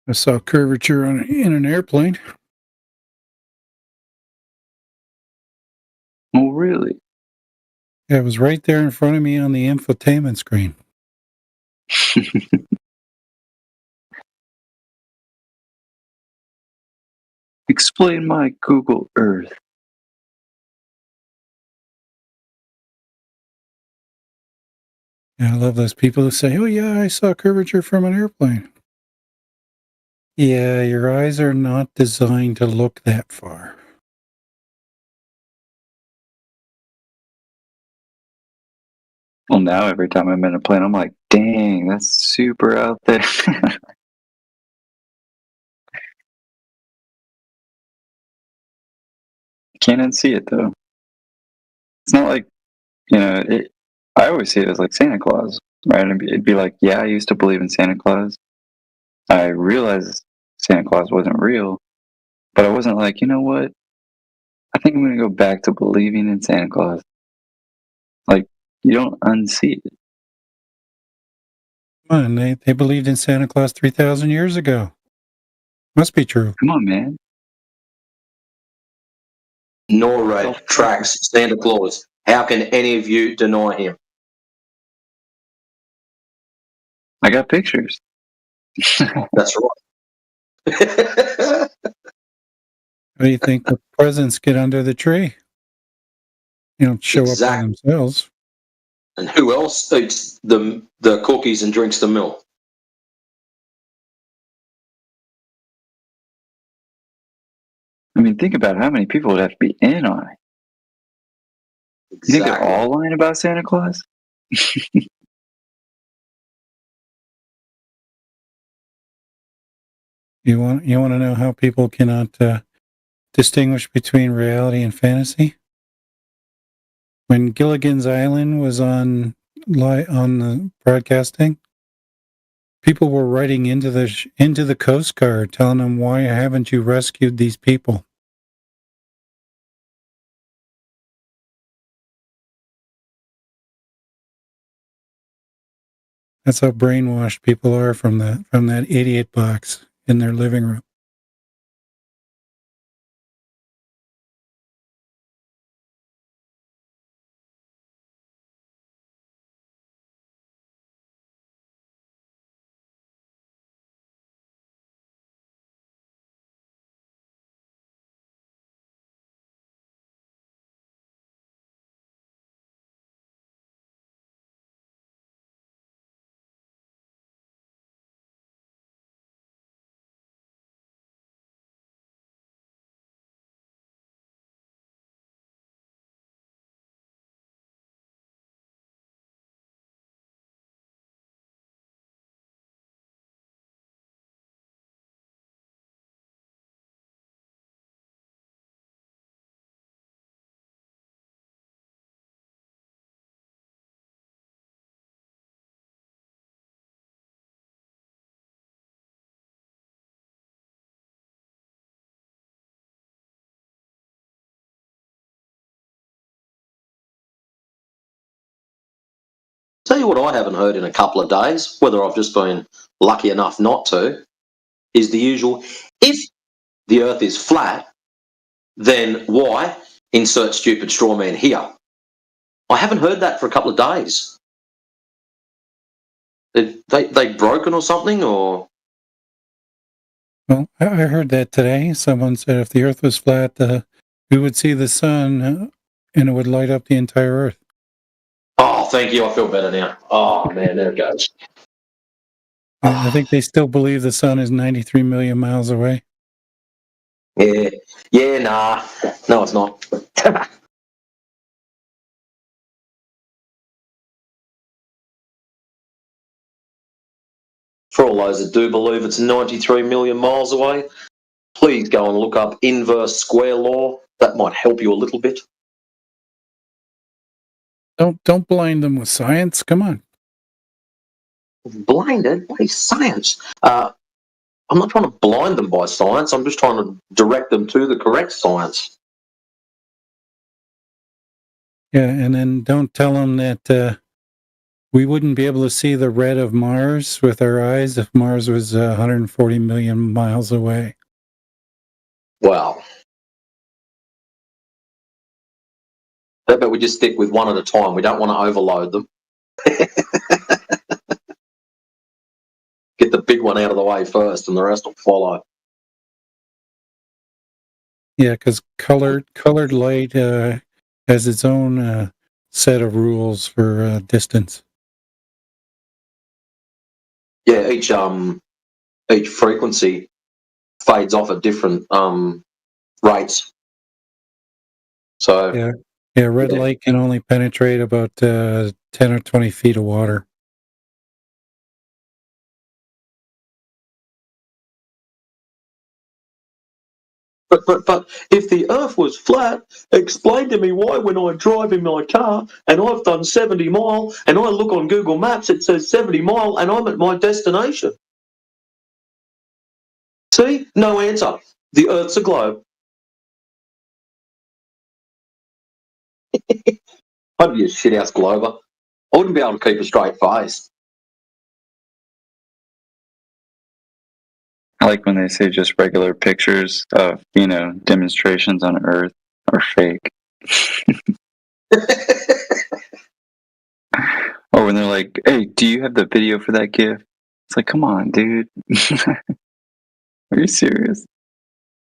Speaker 2: I saw curvature in an airplane.
Speaker 18: Oh, really?
Speaker 2: Yeah, it was right there in front of me on the infotainment screen.
Speaker 18: Explain my Google Earth.
Speaker 2: Yeah, I love those people who say, "Oh yeah, I saw curvature from an airplane." Yeah, your eyes are not designed to look that far.
Speaker 18: Well, now every time I'm in a plane, I'm like, dang, that's super out there. Can't unsee it, though. It's not like, I always see it as like Santa Claus, right? It'd be like, yeah, I used to believe in Santa Claus. I realized Santa Claus wasn't real, but I wasn't like, you know what? I think I'm going to go back to believing in Santa Claus. Like, you don't unsee it.
Speaker 2: Come on, they believed in Santa Claus 3,000 years ago. Must be true.
Speaker 18: Come on, man.
Speaker 21: NORAD tracks Santa Claus. How can any of you deny him?
Speaker 18: I got pictures.
Speaker 21: That's right.
Speaker 2: What do you think the presents get under the tree? You don't show up by themselves.
Speaker 21: And who else eats the cookies and drinks the milk?
Speaker 18: I mean, think about how many people would have to be in on it. You think they're all lying about Santa Claus?
Speaker 2: You want to know how people cannot distinguish between reality and fantasy? When Gilligan's Island was on the broadcasting, people were writing into the Coast Guard, telling them, "Why haven't you rescued these people?" That's how brainwashed people are from that idiot box in their living room.
Speaker 21: Tell you what I haven't heard in a couple of days, whether I've just been lucky enough not to, is the usual, if the Earth is flat, then why insert stupid straw man here? I haven't heard that for a couple of days. They broken or something, or?
Speaker 2: Well, I heard that today. Someone said if the Earth was flat, we would see the sun and it would light up the entire Earth.
Speaker 21: Oh, thank you. I feel better now. Oh, man, there it goes.
Speaker 2: I think they still believe the sun is 93 million miles away.
Speaker 21: Yeah, nah. No, it's not. For all those that do believe it's 93 million miles away, please go and look up inverse square law. That might help you a little bit.
Speaker 2: Don't blind them with science. Come on.
Speaker 21: Blinded by science. I'm not trying to blind them by science. I'm just trying to direct them to the correct science.
Speaker 2: Yeah, and then don't tell them that we wouldn't be able to see the red of Mars with our eyes if Mars was 140 million miles away.
Speaker 21: Wow. But we just stick with one at a time. We don't want to overload them. Get the big one out of the way first, and the rest will follow.
Speaker 6: Yeah, because colored light has its own set of rules for distance.
Speaker 21: Yeah, each frequency fades off at different rates. So
Speaker 6: yeah, red light can only penetrate about 10 or 20 feet of water.
Speaker 21: But if the Earth was flat, explain to me why when I drive in my car and I've done 70 mile and I look on Google Maps, it says 70 mile and I'm at my destination. See? No answer. The Earth's a globe. I'd be a shithouse glober. I wouldn't be able to keep a straight face.
Speaker 18: I like when they say just regular pictures of, demonstrations on Earth are fake. Or when they're like, hey, do you have the video for that GIF? It's like, come on, dude. Are you serious?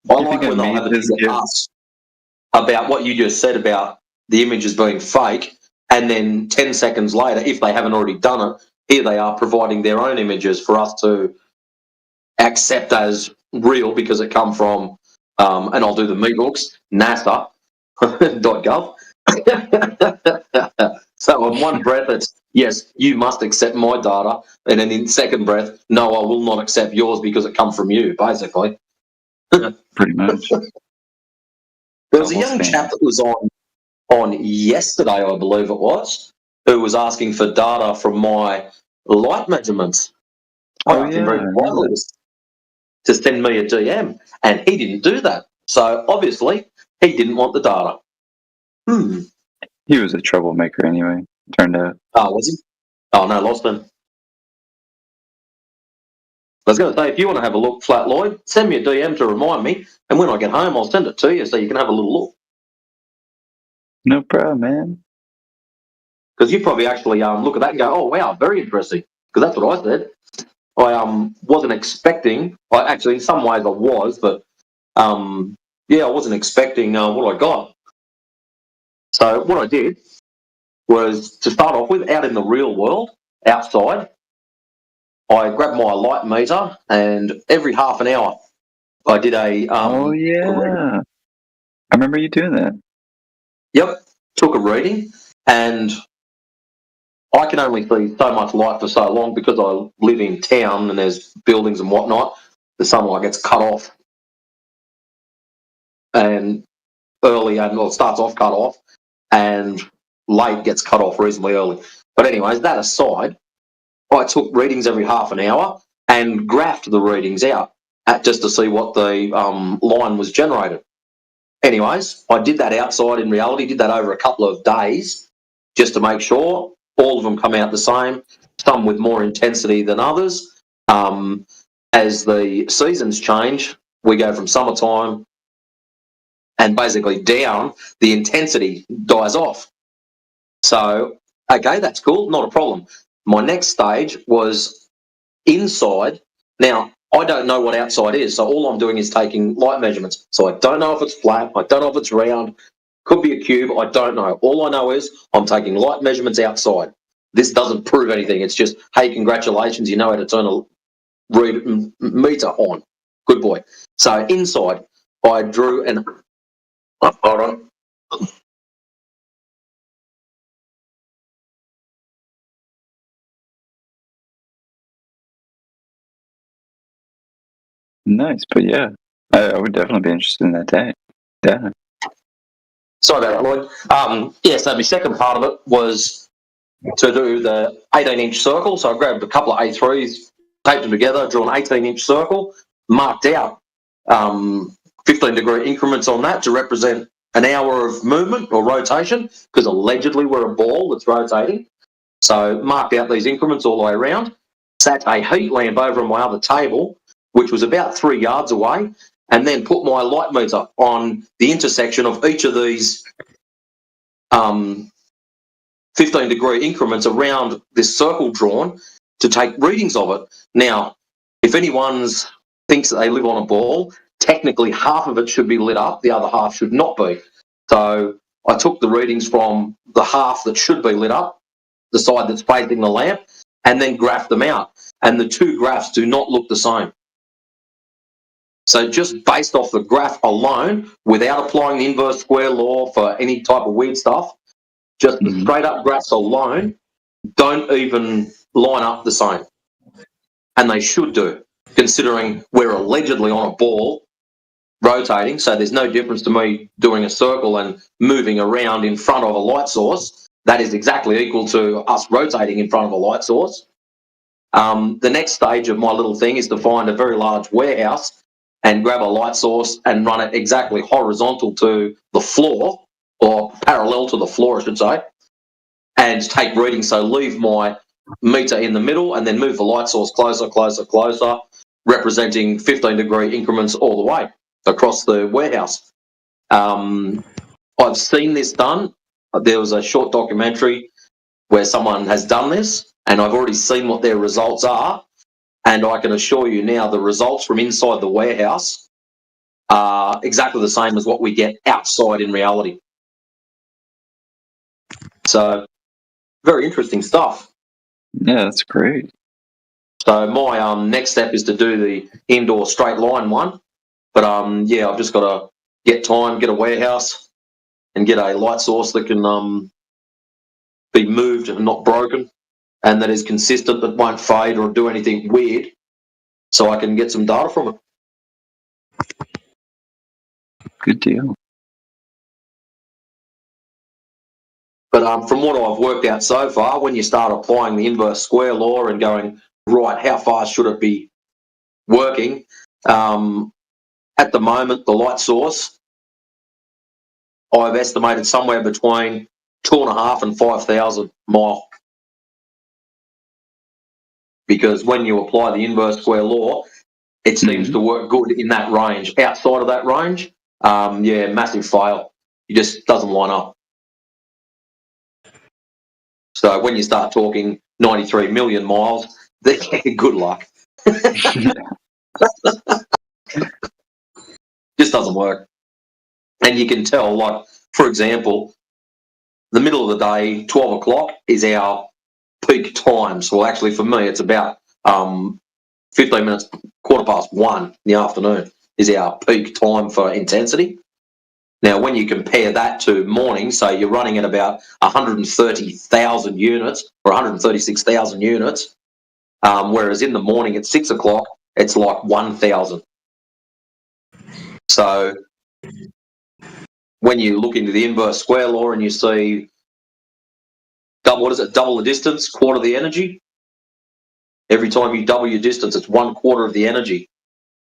Speaker 21: I like when they'll have a big ask about what you just said about the images being fake, and then 10 seconds later, if they haven't already done it, here they are providing their own images for us to accept as real because it come from, and I'll do the meatbooks, NASA.gov. So in one breath, it's, yes, you must accept my data, and then in second breath, no, I will not accept yours because it come from you, basically.
Speaker 18: Pretty much.
Speaker 21: There was a young chap that was on yesterday, I believe it was, who was asking for data from my light measurements. I asked him very politely to send me a DM, and he didn't do that. So obviously, he didn't want the data.
Speaker 18: He was a troublemaker anyway, turned out.
Speaker 21: Oh, was he? Oh, no, lost him. I was going to say, if you want to have a look, Flat Lloyd, send me a DM to remind me, and when I get home, I'll send it to you so you can have a little look.
Speaker 18: No problem, man.
Speaker 21: Because you probably actually look at that and go, oh, wow, very interesting. Because that's what I said. I wasn't expecting, actually, in some ways I was, but I wasn't expecting what I got. So what I did was, to start off with, out in the real world, outside, I grabbed my light meter, and every half an hour I did a...
Speaker 18: oh, yeah. I remember you doing that.
Speaker 21: Yep, took a reading, and I can only see so much light for so long because I live in town and there's buildings and whatnot. The sunlight gets cut off, and early, and it starts off cut off, and late gets cut off reasonably early. But anyways, that aside, I took readings every half an hour and graphed the readings out just to see what the line was generated. Anyways, I did that outside in reality, did that over a couple of days just to make sure all of them come out the same, some with more intensity than others. As the seasons change, we go from summertime and basically down, the intensity dies off. So, okay, that's cool, not a problem. My next stage was inside. Now, I don't know what outside is, so all I'm doing is taking light measurements. So I don't know if it's flat, I don't know if it's round, could be a cube, I don't know. All I know is I'm taking light measurements outside. This doesn't prove anything. It's just, hey, congratulations, you know how to turn a meter on. Good boy. So inside, I drew an... hold on.
Speaker 18: Nice, but yeah, I would definitely be interested in that day. Yeah.
Speaker 21: Sorry about that, Lloyd. So my second part of it was to do the 18-inch circle. So I grabbed a couple of A3s, taped them together, drew an 18-inch circle, marked out 15-degree increments on that to represent an hour of movement or rotation, because allegedly we're a ball that's rotating. So marked out these increments all the way around, sat a heat lamp over on my other table, which was about 3 yards away, and then put my light meter on the intersection of each of these 15-degree increments around this circle drawn to take readings of it. Now, if anyone thinks that they live on a ball, technically half of it should be lit up, the other half should not be. So I took the readings from the half that should be lit up, the side that's facing the lamp, and then graphed them out. And the two graphs do not look the same. So just based off the graph alone, without applying the inverse square law for any type of weird stuff, just the straight up graphs alone don't even line up the same. And they should do, considering we're allegedly on a ball rotating, so there's no difference to me doing a circle and moving around in front of a light source. That is exactly equal to us rotating in front of a light source. The next stage of my little thing is to find a very large warehouse and grab a light source and run it exactly horizontal to the floor, or parallel to the floor, I should say, and take readings. So leave my meter in the middle and then move the light source closer, closer, closer, representing 15-degree increments all the way across the warehouse. I've seen this done. There was a short documentary where someone has done this, and I've already seen what their results are, and I can assure you now the results from inside the warehouse are exactly the same as what we get outside in reality. So, very interesting stuff.
Speaker 18: Yeah, that's great.
Speaker 21: So my next step is to do the indoor straight line one, but yeah, I've just got to get time, get a warehouse, and get a light source that can be moved and not broken, and that is consistent, that won't fade or do anything weird, so I can get some data from it.
Speaker 18: Good deal.
Speaker 21: But from what I've worked out so far, when you start applying the inverse square law and going, right, how fast should it be working? At the moment, the light source, I've estimated somewhere between 2.5 and 5,000 mile. Because when you apply the inverse square law, it seems to work good in that range. Outside of that range, yeah, massive fail. It just doesn't line up. So when you start talking 93 million miles, good luck. Just doesn't work. And you can tell, like, for example, the middle of the day, 12 o'clock, is our peak time. So actually for me, it's about 15 minutes, 1:15 in the afternoon is our peak time for intensity. Now, when you compare that to morning, so you're running at about 130,000 units or 136,000 units, whereas in the morning at 6 o'clock, it's like 1,000. So when you look into the inverse square law and you see, double the distance, quarter the energy. Every time you double your distance, it's 1/4 of the energy.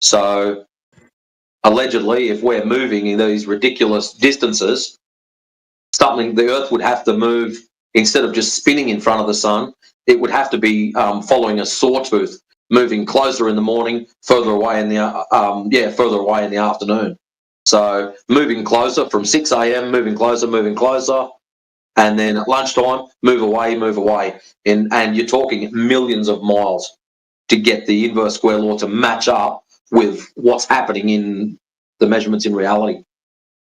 Speaker 21: So allegedly, if we're moving in these ridiculous distances, the Earth would have to move, instead of just spinning in front of the sun, it would have to be following a sawtooth, moving closer in the morning, further away in the further away in the afternoon. So moving closer from 6 a.m., moving closer, and then at lunchtime, move away, and you're talking millions of miles to get the inverse square law to match up with what's happening in the measurements in reality.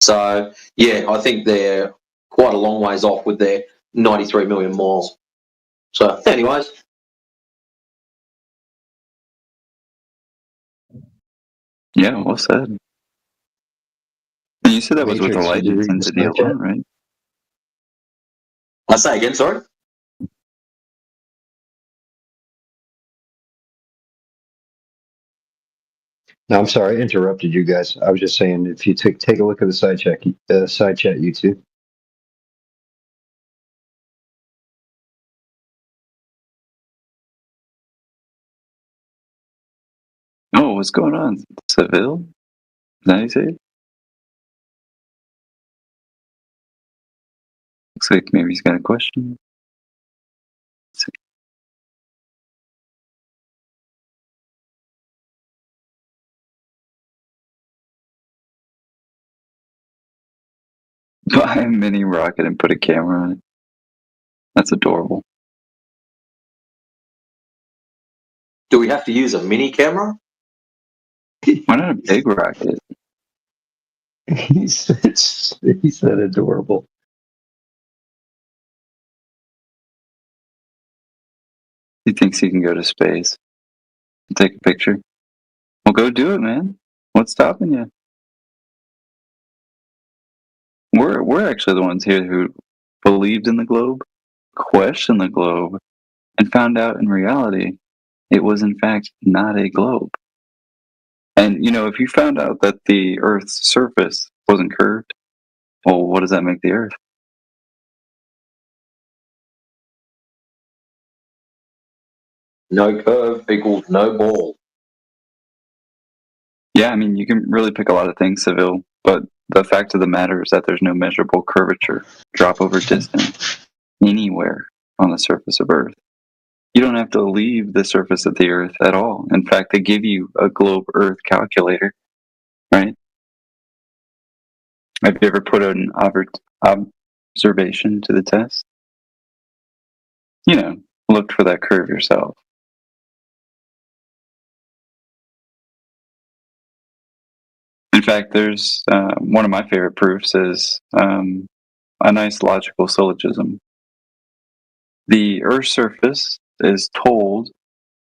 Speaker 21: So, yeah, I think they're quite a long ways off with their 93 million miles. So, anyways.
Speaker 18: Yeah, well said. And you said that was with the light intensity alone, right?
Speaker 21: I say again, sorry?
Speaker 12: No, I'm sorry, I interrupted you guys. I was just saying, if you take a look at the side chat YouTube.
Speaker 18: Oh, what's going on? Seville? Is that how you say it? Looks like maybe he's got a question. Let's see. buy a mini rocket and put a camera on it. That's adorable.
Speaker 21: Do we have to use a mini camera?
Speaker 18: Why not a big rocket?
Speaker 12: He said adorable.
Speaker 18: He thinks he can go to space and take a picture. Well, go do it, man. What's stopping you? We're actually the ones here who believed in the globe, questioned the globe, and found out in reality it was in fact not a globe. And if you found out that the Earth's surface wasn't curved, well, what does that make the Earth?
Speaker 21: No curve equals no ball.
Speaker 18: Yeah, I mean, you can really pick a lot of things, Seville, but the fact of the matter is that there's no measurable curvature, drop over distance, anywhere on the surface of Earth. You don't have to leave the surface of the Earth at all. In fact, they give you a globe Earth calculator, right? Have you ever put an observation to the test? Look for that curve yourself. In fact, there's one of my favorite proofs is a nice logical syllogism. The Earth's surface is told,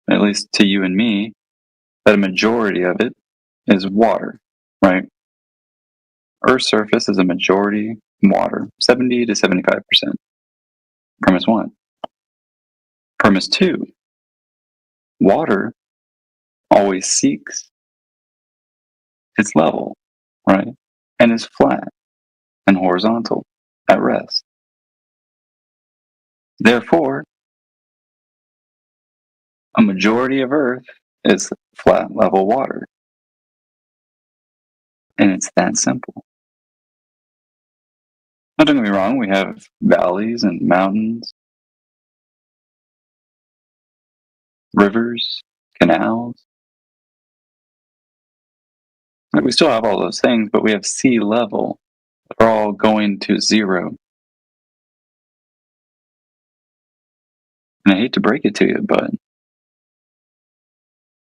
Speaker 18: at least to you and me, that a majority of it is water, right? Earth's surface is a majority water, 70 to 75%. Premise 1. Premise 2. Water always seeks its level, right? And is flat and horizontal at rest. Therefore, a majority of Earth is flat level water. And it's that simple. Now, don't get me wrong, we have valleys and mountains, rivers, canals. We still have all those things, but we have sea level. They're all going to zero. And I hate to break it to you, but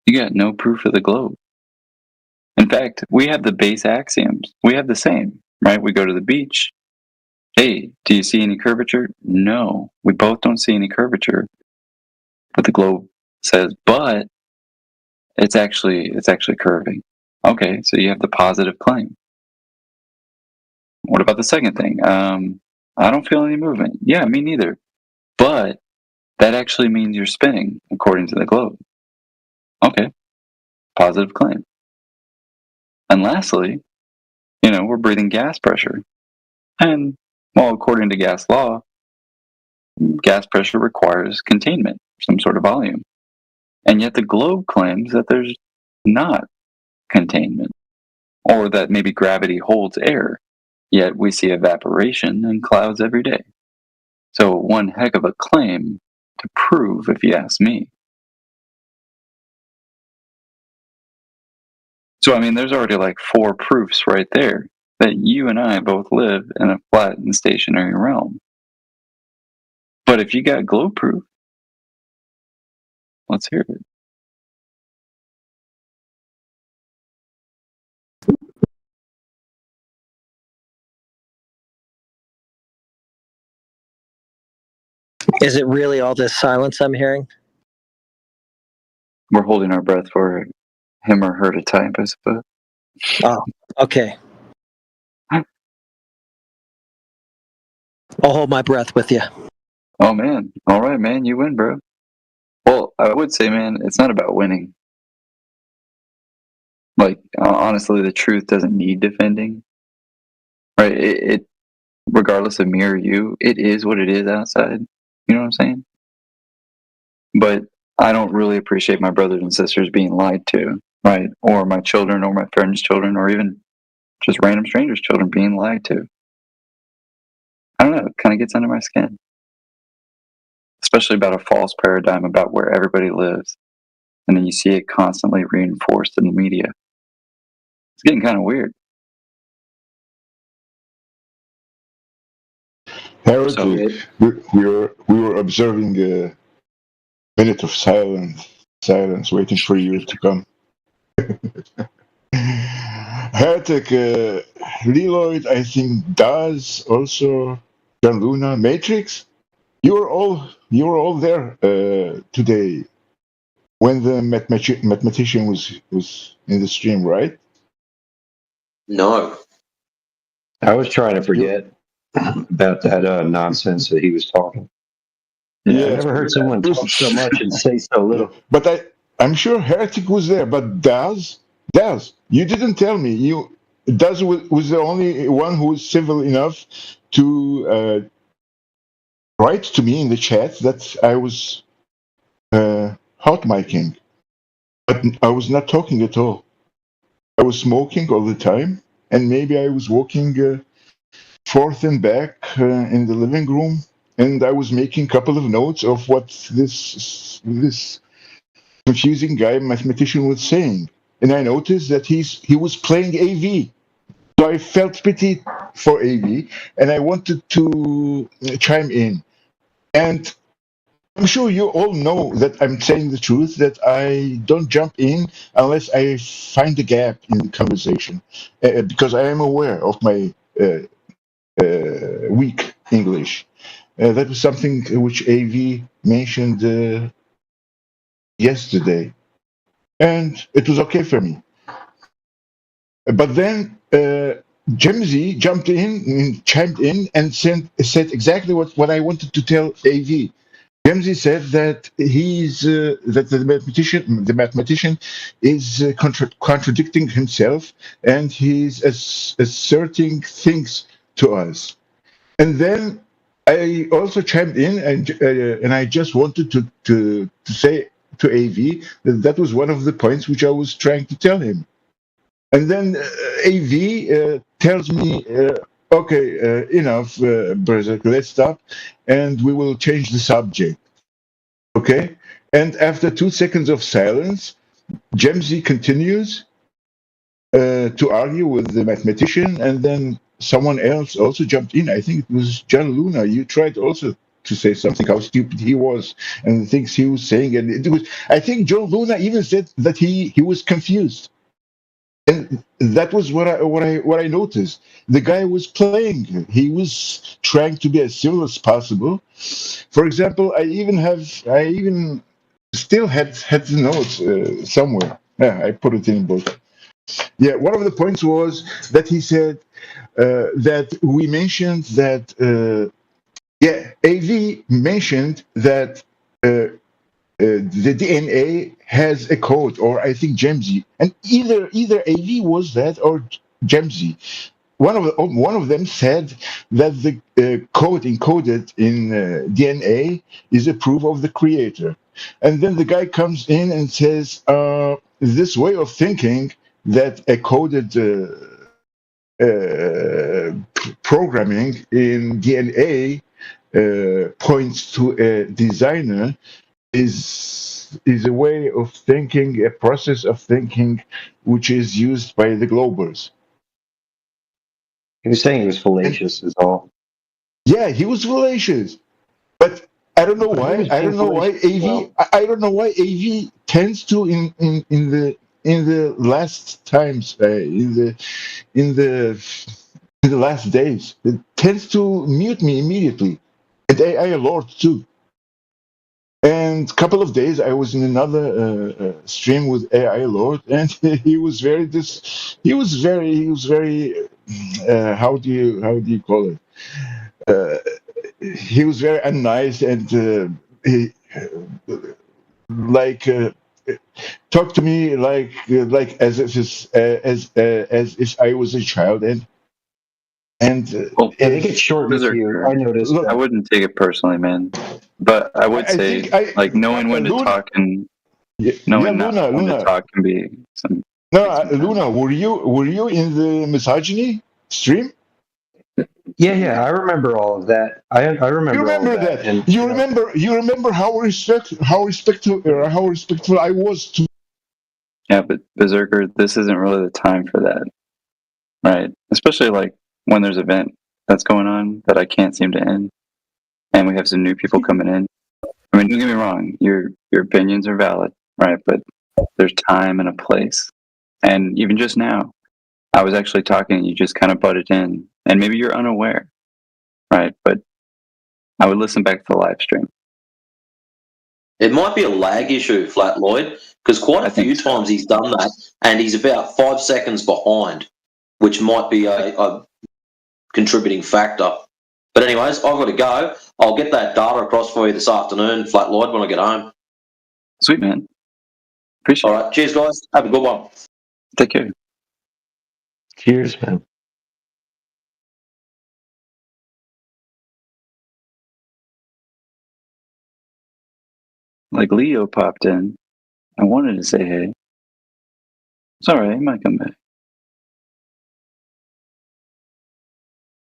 Speaker 18: you got no proof of the globe. In fact, we have the base axioms. We have the same, right? We go to the beach. Hey, do you see any curvature? No, we both don't see any curvature. But the globe says, but it's actually curving. Okay, so you have the positive claim. What about the second thing? I don't feel any movement. Yeah, me neither. But that actually means you're spinning, according to the globe. Okay, positive claim. And lastly, we're breathing gas pressure. And, well, according to gas law, gas pressure requires containment, some sort of volume. And yet the globe claims that there's not containment, or that maybe gravity holds air, yet we see evaporation and clouds every day. So one heck of a claim to prove, if you ask me. So, I mean, there's already like 4 proofs right there that you and I both live in a flat and stationary realm. But if you got globe proof, let's hear it.
Speaker 4: Is it really all this silence I'm hearing?
Speaker 18: We're holding our breath for him or her to type, I suppose.
Speaker 4: Oh, okay. I'll hold my breath with you.
Speaker 18: Oh, man. All right, man. You win, bro. Well, I would say, man, it's not about winning. Like, honestly, the truth doesn't need defending. Right? It regardless of me or you, it is what it is outside. You know what I'm saying? But I don't really appreciate my brothers and sisters being lied to, right? Or my children or my friends' children or even just random strangers' children being lied to. I don't know, it kind of gets under my skin. Especially about a false paradigm about where everybody lives. And then you see it constantly reinforced in the media. It's getting kind of weird.
Speaker 3: Heretic, we were observing a minute of silence, waiting for you to come. Heretic, Leloid, I think, does also. John Luna, Matrix. You were all there today when the mathematician was in the stream, right?
Speaker 21: No.
Speaker 12: I was trying to forget about that nonsense that he was talking. Yeah, I never heard someone talk so much and say so little.
Speaker 3: But I'm sure Heretic was there. But Daz, you didn't tell me. Daz was the only one who was civil enough to write to me in the chat that I was hot micing, but I was not talking at all. I was smoking all the time, and maybe I was walking forth and back in the living room, and I was making a couple of notes of what this confusing guy mathematician was saying, and I noticed that he was playing AV. So I felt pity for AV, and I wanted to chime in. And I'm sure you all know that I'm saying the truth, that I don't jump in unless I find a gap in the conversation, because I am aware of my weak English. That was something which AV mentioned yesterday, and it was okay for me. But then Jimsy jumped in and chimed in and said exactly what I wanted to tell AV. Jimsy said that that the mathematician is contradicting himself, and he's asserting things to us. And then I also chimed in, and I just wanted to say to AV that was one of the points which I was trying to tell him. And then AV tells me, okay, enough, Berserk, let's stop, and we will change the subject. Okay? And after 2 seconds of silence, Jemsy continues to argue with the mathematician, and then someone else also jumped in. I think it was John Luna. You tried also to say something, how stupid he was, and the things he was saying. And it was, I think John Luna even said that he was confused. And that was what I noticed. The guy was playing. He was trying to be as civil as possible. For example, I even still had the notes somewhere. Yeah, I put it in the book. Yeah, one of the points was that he said that we mentioned that. AV mentioned that. The DNA has a code, or I think Jemsy, and either AV was that or Jemsy. One of them said that the code encoded in DNA is a proof of the creator, and then the guy comes in and says this way of thinking that a coded programming in DNA points to a designer. Is a way of thinking, a process of thinking, which is used by the globers.
Speaker 12: He was saying he was fallacious, is all.
Speaker 3: Yeah, he was fallacious, but I don't know why. I don't know why AV. I don't know why AV tends to in the last times in the last days. It tends to mute me immediately, and AI Lord too. And a couple of days, I was in another stream with AI Lord, and he was very how do you call it? He was very unnice, and he talked to me like as if I was a child, and
Speaker 12: I think it's short with you. I noticed.
Speaker 18: I wouldn't take it personally, man. But I would say, knowing when to talk and knowing when to talk can be some.
Speaker 3: No, Luna, were you in the misogyny stream?
Speaker 12: Yeah, I remember all of that. I remember.
Speaker 3: You remember that? And, you remember how respectful I was to.
Speaker 18: Yeah, but Berserker, this isn't really the time for that, right? Especially like when there's an event. that's going on that I can't seem to end, and we have some new people coming in. I mean, don't get me wrong, your opinions are valid, right? But there's time and a place. And even just now, I was actually talking and you just kind of butted in, and maybe you're unaware, right? But I would listen back to the live stream.
Speaker 21: It might be a lag issue, Flat Lloyd, because quite a few times he's done that, and he's about 5 seconds behind, which might be a contributing factor. But anyways, I've got to go. I'll get that data across for you this afternoon, Flat Lloyd, when I get home.
Speaker 18: Sweet, man. Appreciate it.
Speaker 21: All right, cheers, guys. Have a good one.
Speaker 18: Take care.
Speaker 12: Cheers, man.
Speaker 18: Like Leo popped in. I wanted to say hey. It's all right. He might come back.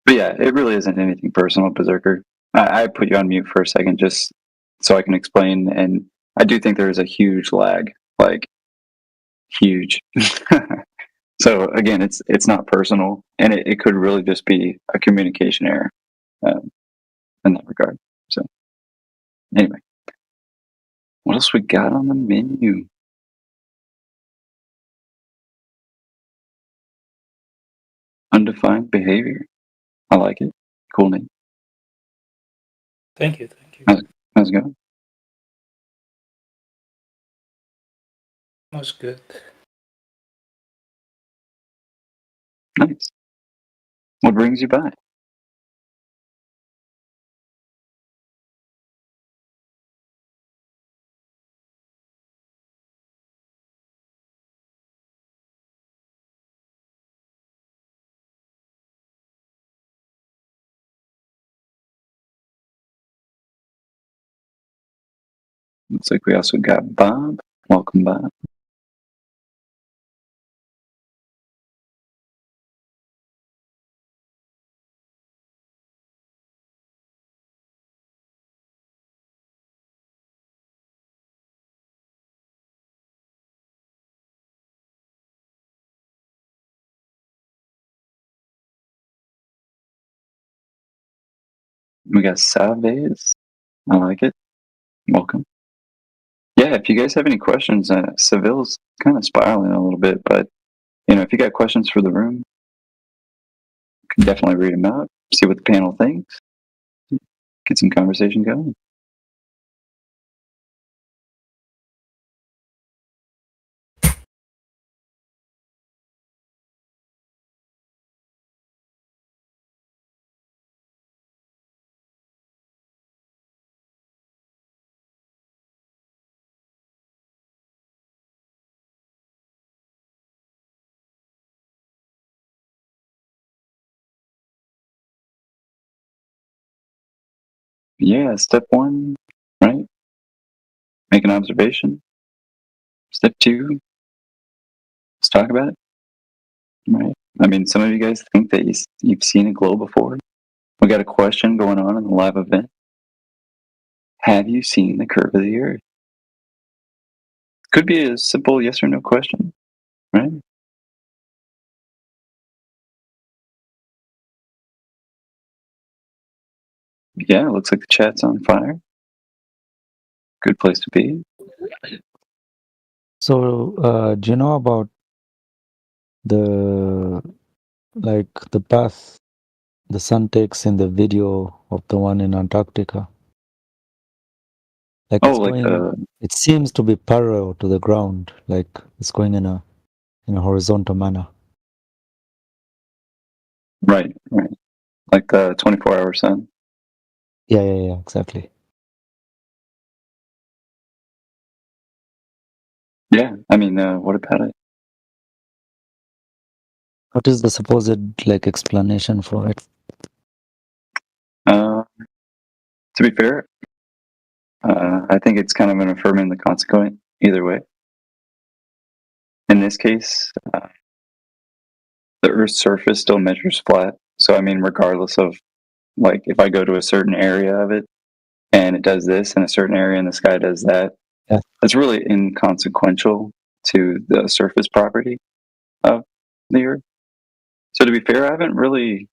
Speaker 18: But yeah, it really isn't anything personal, Berserker. I put you on mute for a second just so I can explain, and I do think there is a huge lag, like huge. So again, it's not personal, and it could really just be a communication error in that regard. So anyway, what else we got on the menu? Undefined behavior. I like it. Cool name.
Speaker 5: Thank you.
Speaker 18: How's it going?
Speaker 5: That was good.
Speaker 18: Nice. What brings you by? Looks like we also got Bob. Welcome, Bob. We got Salves. I like it. Welcome. Yeah, if you guys have any questions, Seville's kind of spiraling a little bit, but if you got questions for the room, you can definitely read them out, see what the panel thinks, get some conversation going. Yeah, step 1, right? Make an observation. Step 2, let's talk about it. Right? I mean, some of you guys think that you've seen a glow before. We got a question going on in the live event. Have you seen the curve of the Earth? Could be a simple yes or no question, right? Yeah, it looks like the chat's on fire. Good place to be.
Speaker 17: So, do you know about the path the sun takes in the video of the one in Antarctica? It seems to be parallel to the ground, like it's going in a horizontal manner.
Speaker 18: Right. Like the 24-hour sun.
Speaker 17: Yeah, exactly.
Speaker 18: Yeah, I mean, what about it?
Speaker 17: What is the supposed explanation for it?
Speaker 18: To be fair, I think it's kind of an affirming the consequent either way. In this case, the Earth's surface still measures flat. So, I mean, regardless of, if I go to a certain area of it and it does this, and a certain area in the sky does that, that's really inconsequential to the surface property of the Earth. So, to be fair, I haven't really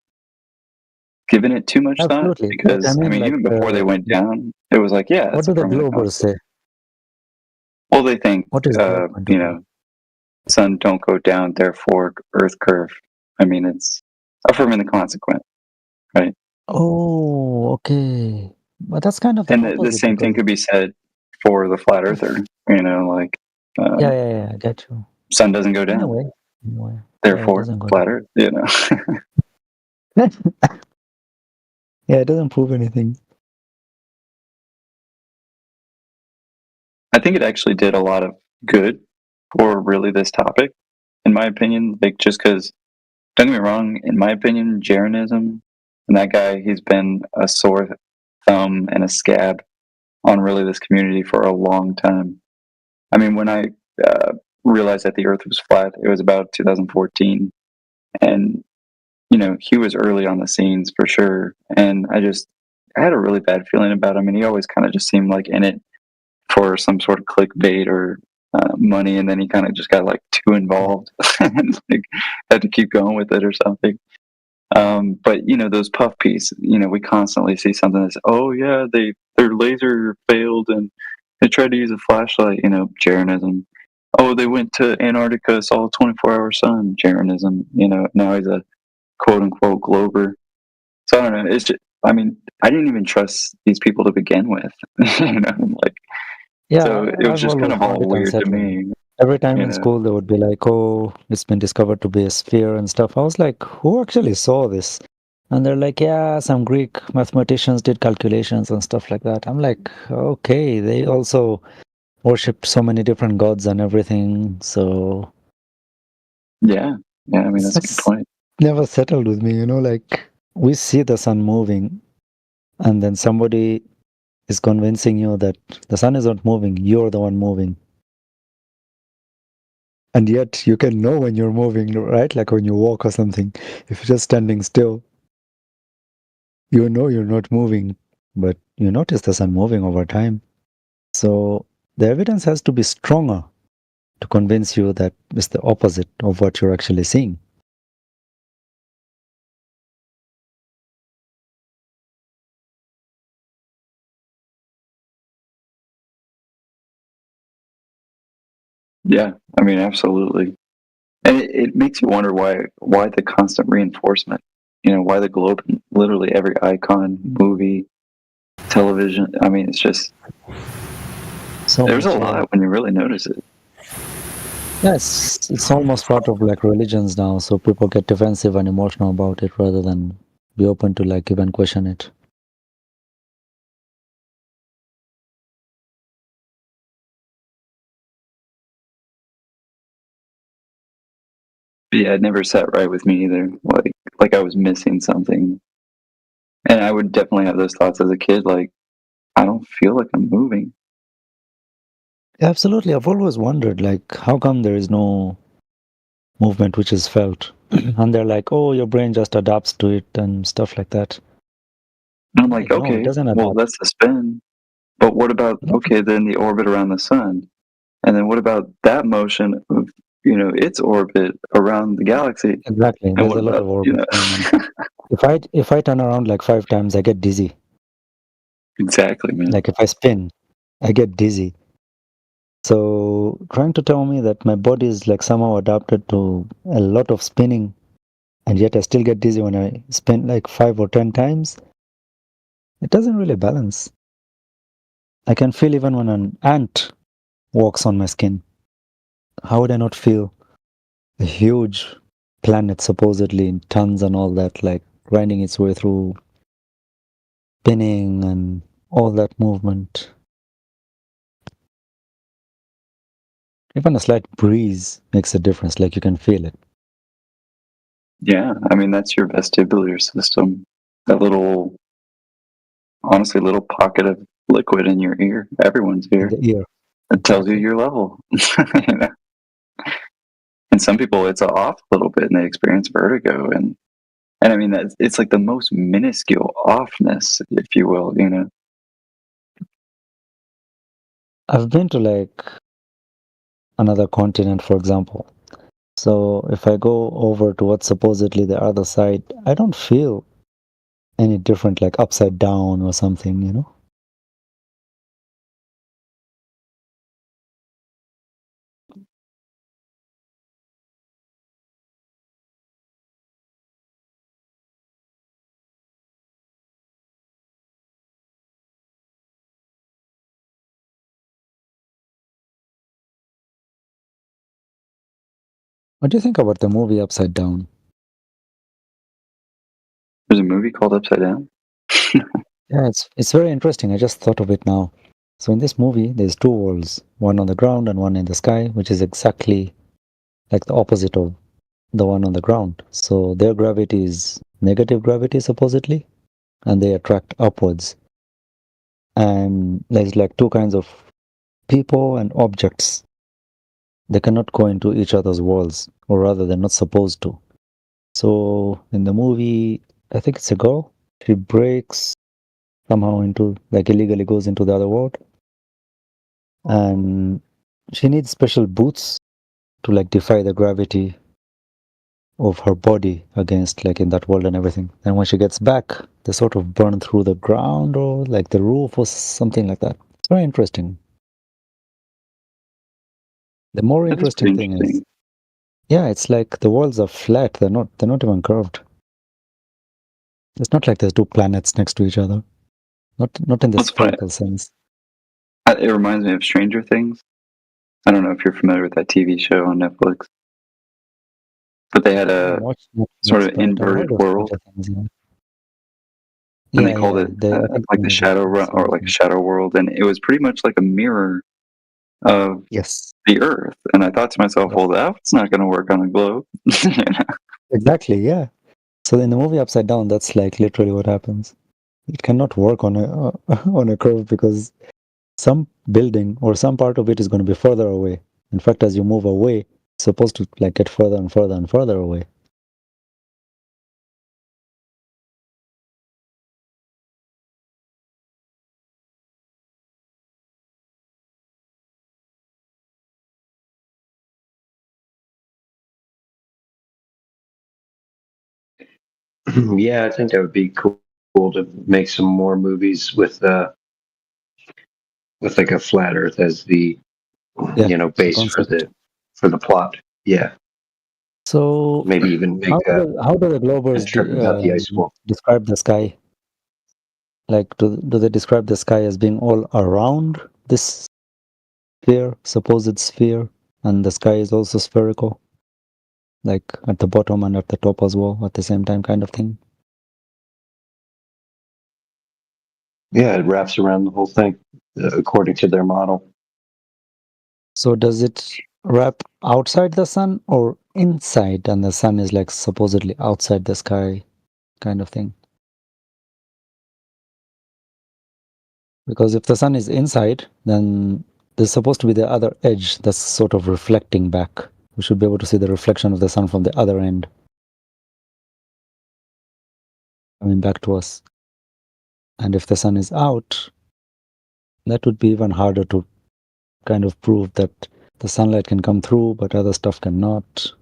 Speaker 18: given it too much thought,
Speaker 17: Absolutely. But
Speaker 18: because I mean,
Speaker 17: like,
Speaker 18: even before they went down, it was like, yeah,
Speaker 17: what
Speaker 18: it's
Speaker 17: do
Speaker 18: a
Speaker 17: the
Speaker 18: permanent
Speaker 17: Globers
Speaker 18: constant.
Speaker 17: say?
Speaker 18: Well, they think,
Speaker 17: What is their point of
Speaker 18: you know, sun don't go down, therefore Earth curve. I mean, it's affirming the consequent, right?
Speaker 17: Oh, okay. But that's kind of the
Speaker 18: And the
Speaker 17: opposite
Speaker 18: same thing
Speaker 17: because
Speaker 18: could be said for the flat earther. You know, like
Speaker 17: yeah, I get you.
Speaker 18: sun doesn't go
Speaker 17: In a
Speaker 18: down,
Speaker 17: way, in a way. Yeah, it
Speaker 18: therefore
Speaker 17: doesn't go
Speaker 18: flat Earth. You know.
Speaker 17: Yeah, it doesn't prove anything.
Speaker 18: I think it actually did a lot of good for really this topic, in my opinion. Like, just because, don't get me wrong, in my opinion, Jeranism and that guy, he's been a sore thumb and a scab on really this community for a long time. I mean, when I realized that the Earth was flat, it was about 2014, and you know, he was early on the scenes for sure, and I had a really bad feeling about him, and he always kind of just seemed like in it for some sort of clickbait or money, and then he kind of just got like too involved and like had to keep going with it or something. But you know, those puff pieces, you know, we constantly see something that's, oh yeah, their laser failed and they tried to use a flashlight, you know, Jeranism. Oh, they went to Antarctica, saw a 24-hour sun, Jeranism. You know, now he's a quote unquote Glober. So I don't know. It's just, I mean, I didn't even trust these people to begin with. You know, like,
Speaker 17: Yeah,
Speaker 18: so it was
Speaker 17: I've
Speaker 18: just kind
Speaker 17: always
Speaker 18: of all
Speaker 17: found it
Speaker 18: weird to
Speaker 17: unsettling.
Speaker 18: me.
Speaker 17: Every time
Speaker 18: You
Speaker 17: in
Speaker 18: know,
Speaker 17: school, they would be like, "Oh, it's been discovered to be a sphere and stuff." I was like, "Who actually saw this?" And they're like, "Yeah, some Greek mathematicians did calculations and stuff like that." I'm like, "Okay, they also worshipped so many different gods and everything." So
Speaker 18: yeah, I mean, that's a good
Speaker 17: it's
Speaker 18: point.
Speaker 17: never settled with me, you know. Like we see the sun moving, and then somebody is convincing you that the sun is not moving; you're the one moving. And yet you can know when you're moving, right? Like when you walk or something. If you're just standing still, you know you're not moving, but you notice the sun moving over time. So the evidence has to be stronger to convince you that it's the opposite of what you're actually seeing.
Speaker 18: Yeah, I mean, absolutely. And it makes you wonder why the constant reinforcement. You know, why the globe in literally every icon, movie, television. I mean, it's just there's a lot when you really notice it.
Speaker 17: Yes, it's almost part of like religions now, so people get defensive and emotional about it rather than be open to like even question it.
Speaker 18: But yeah, it never sat right with me either. Like I was missing something. And I would definitely have those thoughts as a kid, like, I don't feel like I'm moving.
Speaker 17: Absolutely. I've always wondered, like, how come there is no movement which is felt? And they're like, oh, your brain just adapts to it and stuff like that.
Speaker 18: And I'm like,
Speaker 17: No, it
Speaker 18: okay,
Speaker 17: doesn't
Speaker 18: well,
Speaker 17: adapt.
Speaker 18: that's the spin. But what about, okay, then the orbit around the sun? And then what about that motion of, you know, its orbit around the galaxy?
Speaker 17: Exactly.
Speaker 18: And
Speaker 17: There's
Speaker 18: what
Speaker 17: a lot
Speaker 18: about,
Speaker 17: of
Speaker 18: you
Speaker 17: orbit
Speaker 18: know?
Speaker 17: going on. If I turn around like 5 times, I get dizzy.
Speaker 18: Exactly, man.
Speaker 17: Like if I spin, I get dizzy. So trying to tell me that my body is like somehow adapted to a lot of spinning, and yet I still get dizzy when I spin like 5 or 10 times, it doesn't really balance. I can feel even when an ant walks on my skin. How would I not feel a huge planet, supposedly in tons and all that, like grinding its way through spinning and all that movement? Even a slight breeze makes a difference, like you can feel it.
Speaker 18: Yeah, I mean, that's your vestibular system. That little, honestly, little pocket of liquid in your ear, everyone's ear.
Speaker 17: The ear.
Speaker 18: It tells you your level. You know? And some people, it's off a little bit and they experience vertigo. And I mean, it's like the most minuscule offness, if you will, you know?
Speaker 17: I've been to like another continent, for example. So if I go over to what's supposedly the other side, I don't feel any different, like upside down or something, you know? What do you think about the movie Upside Down?
Speaker 18: There's a movie called Upside Down?
Speaker 17: Yeah, it's very interesting. I just thought of it now. So in this movie, there's two worlds, one on the ground and one in the sky, which is exactly like the opposite of the one on the ground. So their gravity is negative gravity, supposedly, and they attract upwards. And there's like two kinds of people and objects. They cannot go into each other's worlds, or rather, they're not supposed to. So in the movie, I think it's a girl. She breaks somehow into, like, illegally goes into the other world, and she needs special boots to like defy the gravity of her body against, like, in that world and everything. And when she gets back, they sort of burn through the ground or like the roof or something like that. It's very interesting. The more interesting thing is, yeah, it's like the worlds are flat. They're not even curved. It's not like there's two planets next to each other. Not in the spherical sense.
Speaker 18: It reminds me of Stranger Things. I don't know if you're familiar with that TV show on Netflix. But they had a sort of inverted world. And they called it like the Shadow Run, or like a Shadow World. And it was pretty much like a mirror of the Earth. And I thought to myself, well, that's not going to work on a globe. You know?
Speaker 17: Exactly, yeah. So in the movie Upside Down, that's like literally what happens. It cannot work on a on a curve because some building or some part of it is going to be further away. In fact, as you move away, it's supposed to like get further and further and further away.
Speaker 12: Yeah, I think that would be cool to make some more movies with like a flat Earth as the base for the plot. Yeah.
Speaker 17: So
Speaker 12: maybe even make
Speaker 17: how do the Globers describe the sky? Like, do they describe the sky as being all around this supposed sphere, and the sky is also spherical, like at the bottom and at the top as well at the same time, kind of thing?
Speaker 12: Yeah, it wraps around the whole thing according to their model.
Speaker 17: So does it wrap outside the sun or inside, and the sun is like supposedly outside the sky, kind of thing? Because if the sun is inside, then there's supposed to be the other edge that's sort of reflecting back. We should be able to see the reflection of the sun from the other end coming back to us. And if the sun is out, that would be even harder to kind of prove that the sunlight can come through, but other stuff cannot.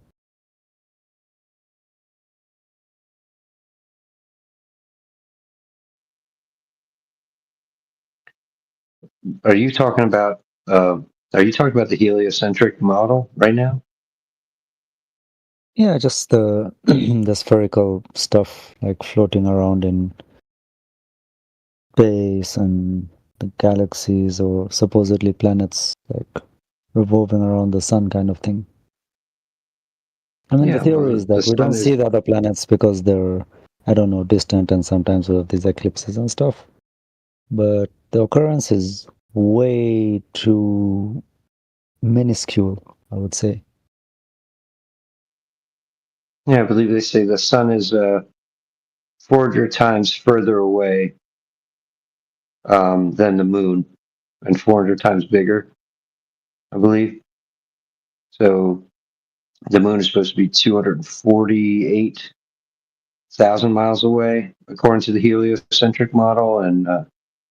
Speaker 12: Are you talking about the heliocentric model right now?
Speaker 17: Yeah, just the the spherical stuff like floating around in space, and the galaxies or supposedly planets like revolving around the sun, kind of thing. I mean, the theory is that we don't see the other planets because they're, I don't know, distant, and sometimes we have these eclipses and stuff. But the occurrence is way too minuscule, I would say.
Speaker 12: Yeah, I believe they say the sun is 400 times further away than the moon, and 400 times bigger, I believe. So the moon is supposed to be 248,000 miles away, according to the heliocentric model, and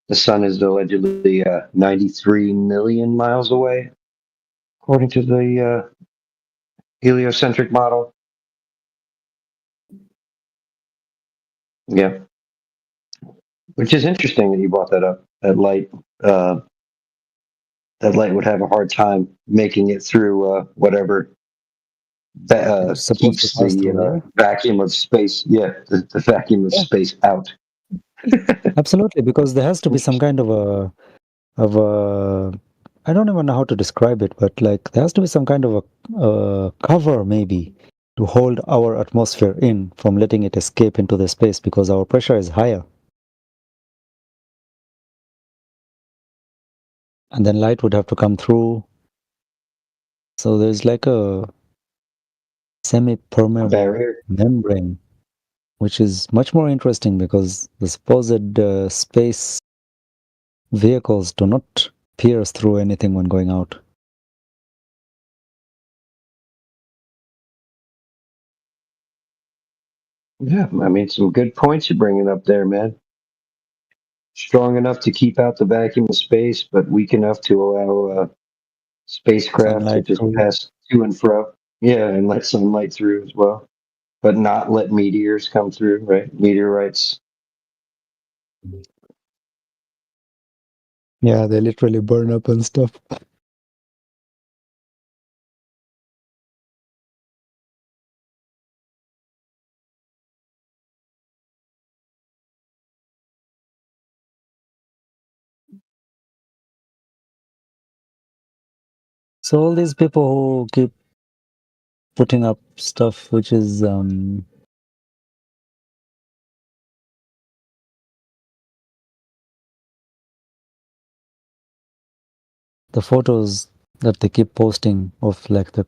Speaker 12: the sun is allegedly 93 million miles away, according to the heliocentric model. Yeah. Which is interesting that you brought that up. That light would have a hard time making it through whatever
Speaker 17: supposed to
Speaker 12: keeps
Speaker 17: pass through,
Speaker 12: the vacuum of space. Yeah, the vacuum of space out.
Speaker 17: Absolutely, because there has to be some kind of a I don't even know how to describe it, but like there has to be some kind of a cover maybe to hold our atmosphere in from letting it escape into the space because our pressure is higher. And then light would have to come through. So there's like a semi-permeable membrane, which is much more interesting because the supposed space vehicles do not pierce through anything when going out.
Speaker 12: Yeah, I mean, some good points you're bringing up there, man. Strong enough to keep out the vacuum of space, but weak enough to allow spacecraft to just pass to and fro. Yeah, and let sunlight through as well, but not let meteors come through, right? Meteorites.
Speaker 17: Yeah, they literally burn up and stuff. So all these people who keep putting up stuff which is the photos that they keep posting of like the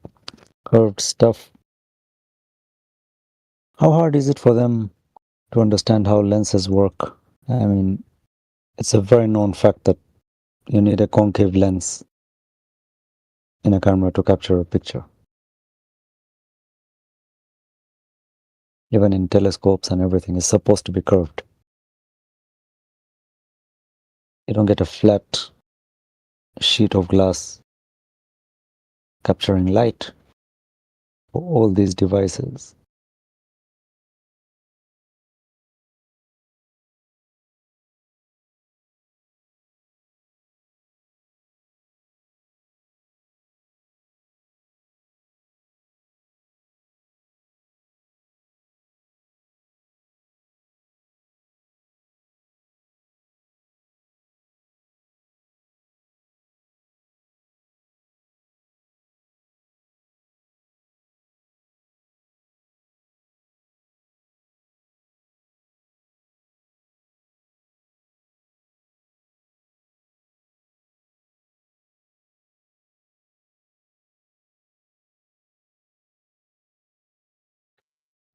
Speaker 17: curved stuff, how hard is it for them to understand how lenses work? I mean, it's a very known fact that you need a concave lens in a camera to capture a picture. Even in telescopes and everything, it's supposed to be curved. You don't get a flat sheet of glass capturing light for all these devices.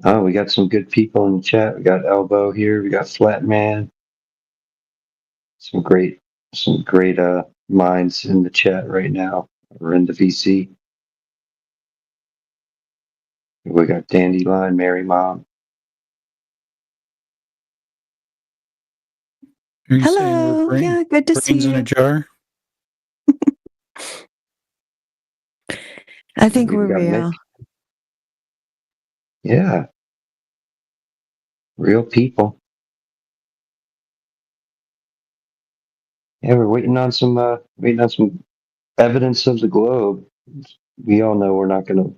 Speaker 12: Oh, we got some good people in the chat. We got Elbow here. We got Flatman. Some great minds in the chat right now. We're in the VC. We got Dandelion, Mary Mom.
Speaker 6: Are you saying
Speaker 1: Hello.
Speaker 6: we're
Speaker 1: Yeah, good to see
Speaker 6: brains in a
Speaker 1: you.
Speaker 6: jar?
Speaker 1: I think
Speaker 12: We've
Speaker 1: we're
Speaker 12: got
Speaker 1: real.
Speaker 12: Yeah, real people. Yeah, we're waiting on some evidence of the globe. We all know we're not going to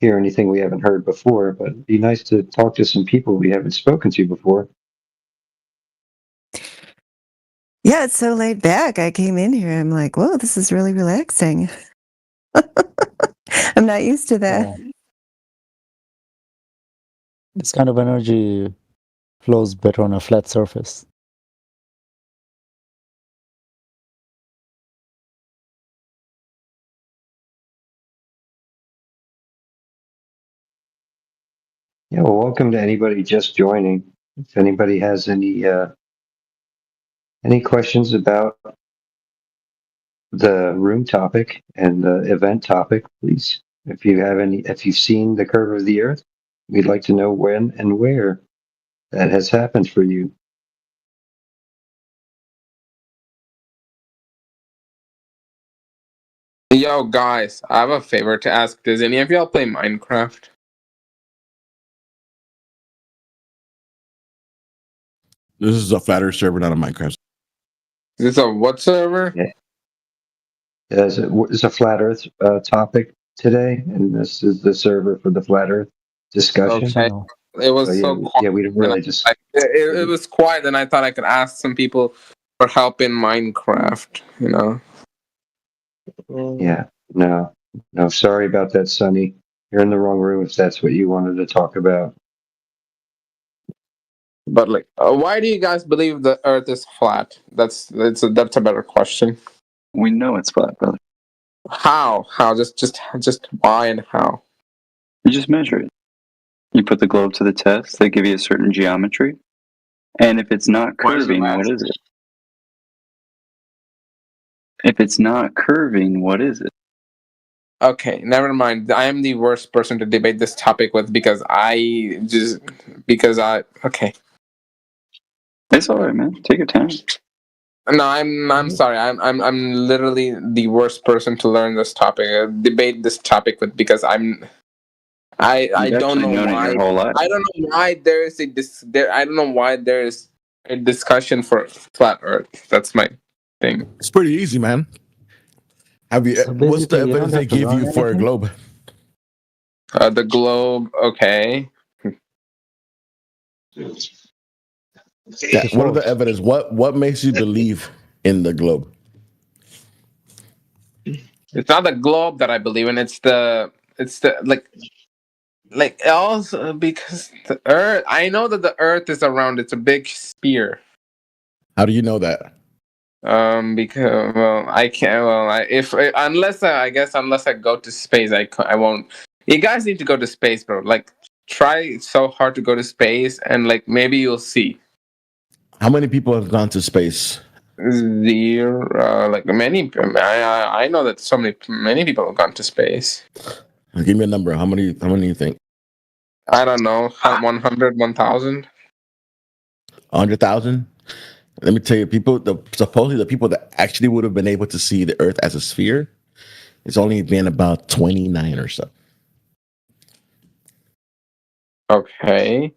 Speaker 12: hear anything we haven't heard before, but it'd be nice to talk to some people we haven't spoken to before.
Speaker 1: Yeah, it's so laid back. I came in here. I'm like, whoa, this is really relaxing. I'm not used to that.
Speaker 17: This kind of energy flows better on a flat surface.
Speaker 12: Yeah, well, welcome to anybody just joining. If anybody has any questions about the room topic and the event topic, please. If you've seen the curve of the Earth, we'd like to know when and where that has happened for you.
Speaker 22: Yo, guys, I have a favor to ask. Does any of y'all play Minecraft?
Speaker 9: This is a flat Earth server, not a Minecraft.
Speaker 22: Is this a what server?
Speaker 12: Yeah. It's a flat Earth topic today, and this is the server for the flat Earth discussion.
Speaker 22: Okay. It was so quiet.
Speaker 12: Yeah, we didn't really just.
Speaker 22: It was quiet, and I thought I could ask some people for help in Minecraft. You know.
Speaker 12: Yeah. No. Sorry about that, Sonny. You're in the wrong room if that's what you wanted to talk about.
Speaker 22: But like, why do you guys believe the Earth is flat? That's a better question.
Speaker 18: We know it's flat, brother.
Speaker 22: How? Just why and how?
Speaker 18: You just measure it. You put the globe to the test. They give you a certain geometry, and if it's not curving, what is it? If it's not curving, what is it?
Speaker 22: Okay, never mind. I am the worst person to debate this topic with because I. Okay.
Speaker 18: It's all right, man. Take your time.
Speaker 22: No, I'm sorry. I'm literally the worst person to learn this topic, debate this topic with because I don't know why. I don't know why there is I don't know why there is a discussion for flat Earth. That's my thing.
Speaker 9: It's pretty easy, man. What's the evidence they give you for a globe?
Speaker 22: The globe. Okay.
Speaker 9: Yeah, what are the evidence? What makes you believe in the globe?
Speaker 22: It's not the globe that I believe in. It's the like also because the Earth. I know that the Earth is around. It's a big sphere.
Speaker 9: How do you know that?
Speaker 22: Because I can't. Unless I go to space, I won't. You guys need to go to space, bro. Like, try so hard to go to space, and like maybe you'll see.
Speaker 9: How many people have gone to space?
Speaker 22: Like many. I know that many people have gone to space.
Speaker 9: Give me a number. How many do you think?
Speaker 22: I don't know. 100, 1,000.
Speaker 9: 100,000? Let me tell you, supposedly the people that actually would have been able to see the Earth as a sphere, it's only been about 29 or so.
Speaker 22: Okay.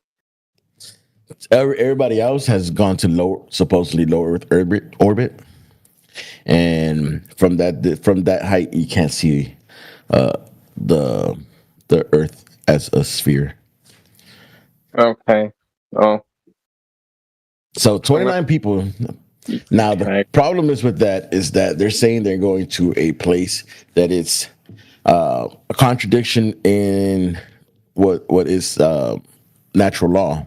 Speaker 9: Everybody else has gone to supposedly low Earth orbit, and from that height you can't see the Earth as a sphere.
Speaker 22: Okay. Oh.
Speaker 9: So 29 people. Now the problem is with that is that they're saying they're going to a place that it's a contradiction in what is natural law,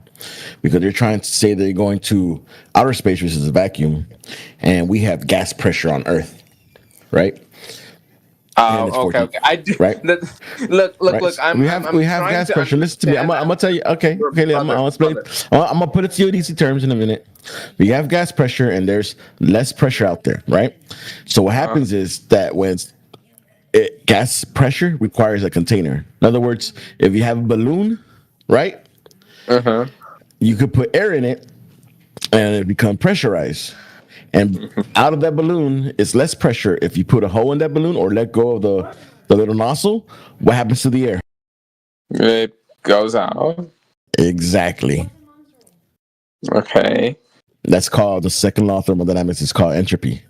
Speaker 9: because they're trying to say they're going to outer space, which is a vacuum, and we have gas pressure on Earth, right?
Speaker 22: Okay. I do.
Speaker 9: Right.
Speaker 22: Look.
Speaker 9: Right? We have gas pressure. Listen to me. I'm gonna tell you. Okay. I'm gonna explain. I'm gonna put it to you in easy terms in a minute. We have gas pressure, and there's less pressure out there, right? So what happens is that when gas pressure requires a container. In other words, if you have a balloon, right? You could put air in it, and it becomes pressurized. And out of that balloon, it's less pressure. If you put a hole in that balloon or let go of the little nozzle, what happens to the air?
Speaker 22: It goes out.
Speaker 9: Exactly.
Speaker 22: Okay.
Speaker 9: That's called the second law of thermodynamics. It's called entropy.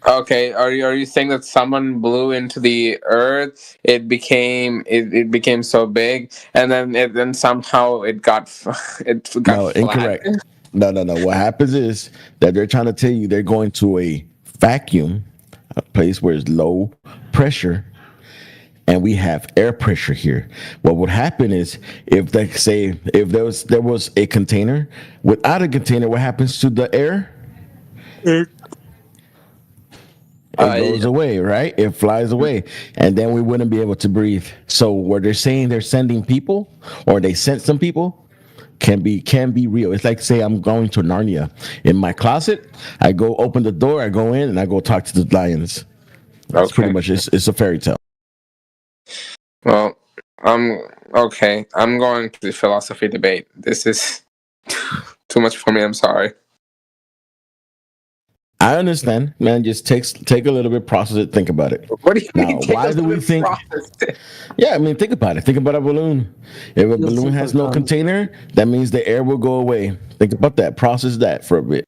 Speaker 22: Okay. Are you saying that someone blew into the Earth? It became so big, and then somehow it got
Speaker 9: No, incorrect. No. What happens is that they're trying to tell you they're going to a vacuum, a place where it's low pressure, and we have air pressure here. What would happen is if there was a container, without a container, what happens to the air? It goes away, right? It flies away, and then we wouldn't be able to breathe. So what they're saying they're sending people, or they sent some people, can be real. It's like, say I'm going to Narnia. In my closet, I go open the door, I go in, and I go talk to the lions. That's pretty much it's a fairy tale.
Speaker 22: Well, okay. I'm going to the philosophy debate. This is too much for me. I'm sorry.
Speaker 9: I understand, man. Just take a little bit, process it, think about it.
Speaker 22: What do you
Speaker 9: Now,
Speaker 22: mean?
Speaker 9: why do we think? Yeah, I mean, think about it. Think about a balloon. If a balloon has no container, that means the air will go away. Think about that. Process that for a bit.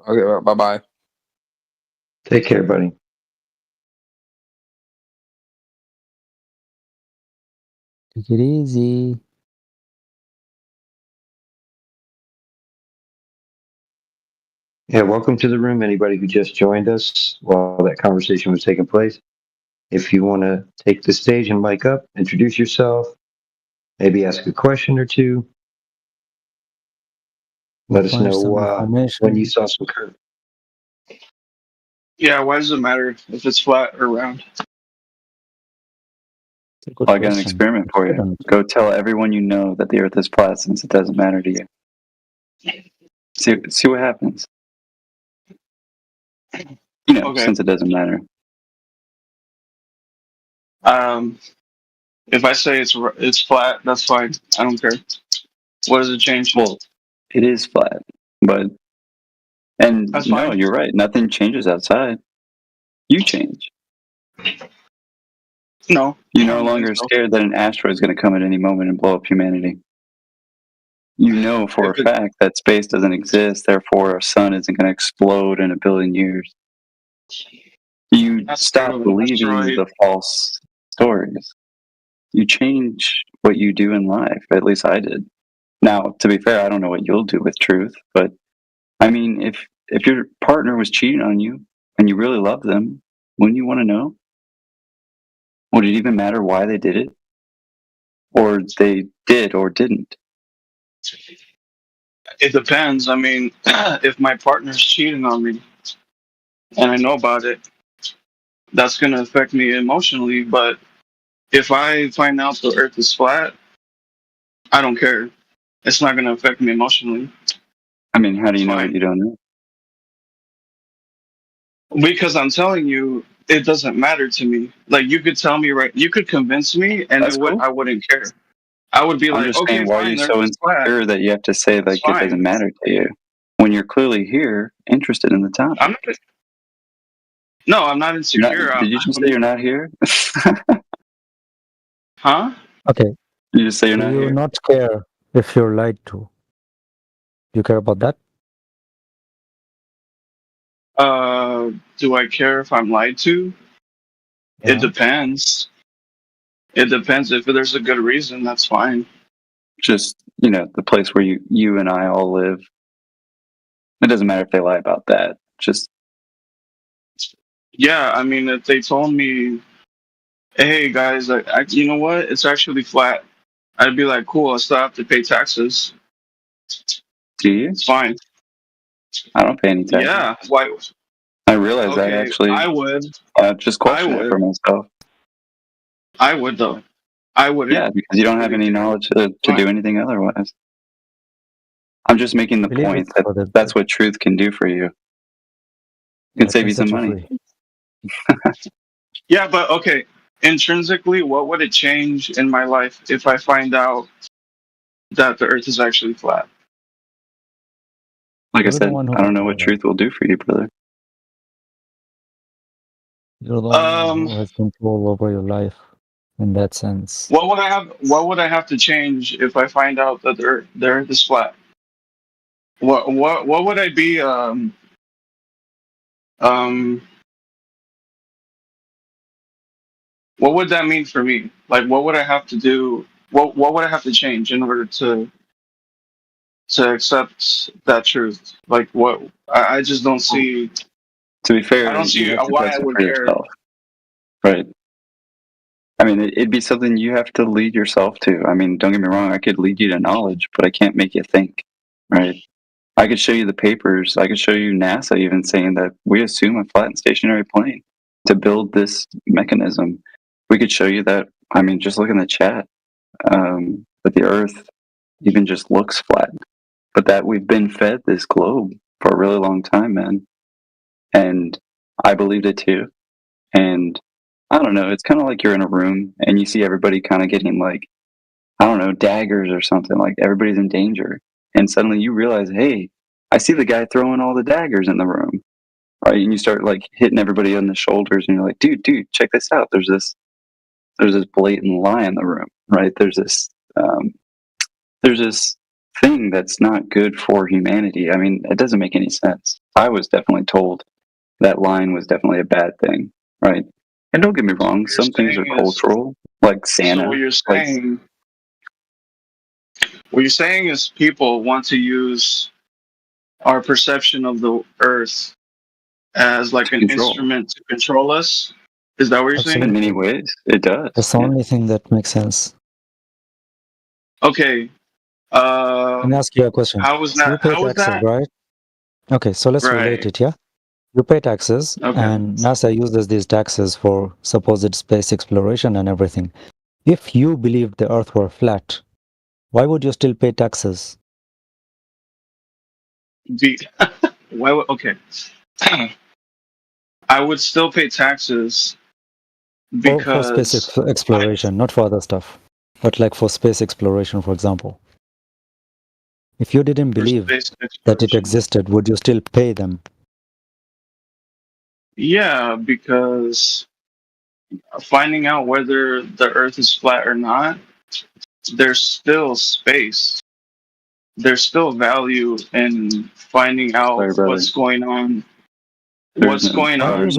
Speaker 22: Okay, bye bye.
Speaker 12: Take care, buddy.
Speaker 17: Take it easy.
Speaker 12: Yeah, welcome to the room, anybody who just joined us while that conversation was taking place. If you want to take the stage and mic up, introduce yourself, maybe ask a question or two. Let us
Speaker 17: Find
Speaker 12: know
Speaker 17: some
Speaker 12: when
Speaker 17: information.
Speaker 12: you saw some curve.
Speaker 8: Yeah, why does it matter if it's flat or round?
Speaker 18: Well, I got an experiment for you. Go tell everyone you know that the Earth is flat since it doesn't matter to you. See what happens. You know,
Speaker 8: Okay.
Speaker 18: since it doesn't matter.
Speaker 8: If I say it's flat, that's fine. I don't care. What does it change?
Speaker 18: Well, it is flat, but
Speaker 8: That's
Speaker 18: no,
Speaker 8: fine.
Speaker 18: you're right. Nothing changes outside. You change.
Speaker 8: No.
Speaker 18: You're no longer scared that an asteroid is going to come at any moment and blow up humanity. You know for a fact that space doesn't exist, therefore our sun isn't going to explode in 1 billion years. You stop believing the false stories. You change what you do in life. At least I did. Now, to be fair, I don't know what you'll do with truth, but I mean, if your partner was cheating on you and you really love them, wouldn't you want to know? Would it even matter why they did it? Or they did or didn't?
Speaker 8: It depends. I mean, if my partner's cheating on me and I know about it, that's going to affect me emotionally. But if I find out the Earth is flat, I don't care. It's not going to affect me emotionally.
Speaker 18: I mean, how do you know what you don't know?
Speaker 8: Because I'm telling you, it doesn't matter to me. Like, you could tell me, right? You could convince me, and I wouldn't care. I would be
Speaker 18: I'm
Speaker 8: like,
Speaker 18: just
Speaker 8: okay,
Speaker 18: saying, why are
Speaker 8: fine,
Speaker 18: you
Speaker 8: the
Speaker 18: so
Speaker 8: Earth is flat.
Speaker 18: insecure that you have to say like it doesn't matter to you when you're clearly here, interested in the topic?
Speaker 8: I'm not insecure.
Speaker 18: Did you just say you're not here?
Speaker 8: Huh?
Speaker 17: Okay.
Speaker 18: You just say you're
Speaker 17: Do
Speaker 18: not
Speaker 17: you
Speaker 18: here.
Speaker 17: not care if you're lied to? Do you care about that?
Speaker 8: Do I care if I'm lied to?
Speaker 17: Yeah.
Speaker 8: It depends. It depends. If there's a good reason, that's fine.
Speaker 18: Just the place where you and I all live. It doesn't matter if they lie about that. Just
Speaker 8: Yeah, I mean, if they told me, hey guys, you know what? It's actually flat. I'd be like, cool. I still have to pay taxes.
Speaker 18: do you?
Speaker 8: It's fine.
Speaker 18: I don't pay any taxes.
Speaker 8: Yeah. Why?
Speaker 18: I realize that
Speaker 8: Okay,
Speaker 18: actually.
Speaker 8: I would.
Speaker 18: Just question it for myself.
Speaker 8: I would though. I would.
Speaker 18: Yeah, because you don't have any knowledge to do anything otherwise. I'm just making the
Speaker 17: Believe
Speaker 18: point
Speaker 17: it
Speaker 18: that
Speaker 17: for the-
Speaker 18: that's what truth can do for you. It can
Speaker 17: I
Speaker 18: save
Speaker 17: can
Speaker 18: you some
Speaker 17: set
Speaker 18: money.
Speaker 17: free.
Speaker 8: Yeah, but okay. Intrinsically, what would it change in my life if I find out that the Earth is actually flat?
Speaker 18: Like I
Speaker 17: You're the
Speaker 18: said,
Speaker 17: one who
Speaker 18: I don't know what
Speaker 17: controls it.
Speaker 18: truth will do for you, brother.
Speaker 17: You're the one who has control over your life in that sense.
Speaker 8: What would I have to change if I find out that the Earth is flat? What would I be what would that mean for me? Like, what would I have to do? What would I have to change in order to accept that truth? Like, what? I just don't see.
Speaker 18: To be fair,
Speaker 8: I don't see
Speaker 18: you have to
Speaker 8: why
Speaker 18: test
Speaker 8: I
Speaker 18: it
Speaker 8: would
Speaker 18: for
Speaker 8: care.
Speaker 18: yourself. Right. I mean, it'd be something you have to lead yourself to. I mean, don't get me wrong, I could lead you to knowledge, but I can't make you think, right? I could show you the papers. I could show you NASA even saying that we assume a flat and stationary plane to build this mechanism. We could show you that, I mean, just look in the chat, that the Earth even just looks flat, but that we've been fed this globe for a really long time, man. And I believed it too. And I don't know, it's kind of like you're in a room and you see everybody kind of getting like, I don't know, daggers or something, like everybody's in danger. And suddenly you realize, hey, I see the guy throwing all the daggers in the room. right? And you start like hitting everybody on the shoulders, and you're like, dude, check this out. There's this blatant lie in the room, right? There's this thing that's not good for humanity. I mean, it doesn't make any sense. I was definitely told that line was definitely a bad thing, right? And don't get me wrong, some things are cultural, like Santa.
Speaker 8: So what you're saying is people want to use our perception of the Earth as like an instrument to control us. Is that what you're saying?
Speaker 18: In many ways, it does.
Speaker 17: That's the only thing that makes sense.
Speaker 8: Okay.
Speaker 17: Let me ask you a question.
Speaker 8: How was
Speaker 17: So you
Speaker 8: that?
Speaker 17: pay
Speaker 8: How was
Speaker 17: taxes,
Speaker 8: that?
Speaker 17: right? Okay, so let's relate it, yeah? You pay taxes, and NASA uses these taxes for supposed space exploration and everything. If you believed the Earth were flat, why would you still pay taxes?
Speaker 8: Why would, okay. I would still pay taxes
Speaker 17: For space exploration, not for other stuff, but like for space exploration, for example. If you didn't believe that it existed, would you still pay them?
Speaker 8: Yeah, because finding out whether the Earth is flat or not, there's still space. There's still value in finding out what's going on. What's going on?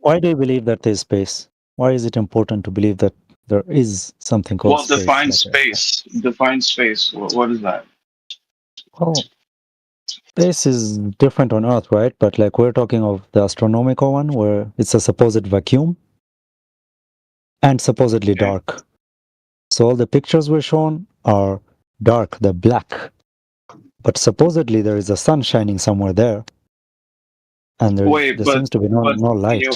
Speaker 17: Why do you believe that there's space? Why is it important to believe that there is something called
Speaker 8: Well,
Speaker 17: space?
Speaker 8: define space. Define space. What is that?
Speaker 17: Well, space is different on Earth, right? But like we're talking of the astronomical one, where it's a supposed vacuum and supposedly dark. So all the pictures we're shown are dark, they're black. But supposedly there is a sun shining somewhere there. And there seems to be no light.
Speaker 8: You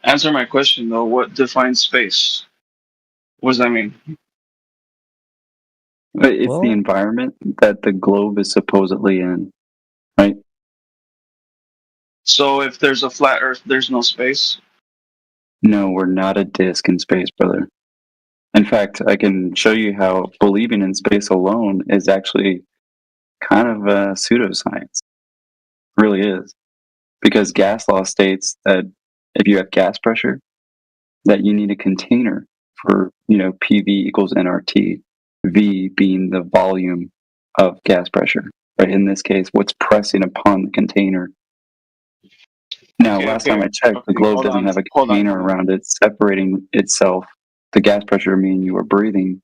Speaker 8: answer my question though. What defines space? What does that mean?
Speaker 18: It's the environment that the globe is supposedly in, right?
Speaker 8: So if there's a flat Earth, there's no space?
Speaker 18: No, we're not a disk in space, brother. In fact, I can show you how believing in space alone is actually kind of a pseudoscience. It really is. Because gas law states that if you have gas pressure, that you need a container for, PV equals nRT, V being the volume of gas pressure. Right? In this case, what's pressing upon the container. Now, last time I checked, the globe doesn't have a container around it separating itself, the gas pressure meaning you are breathing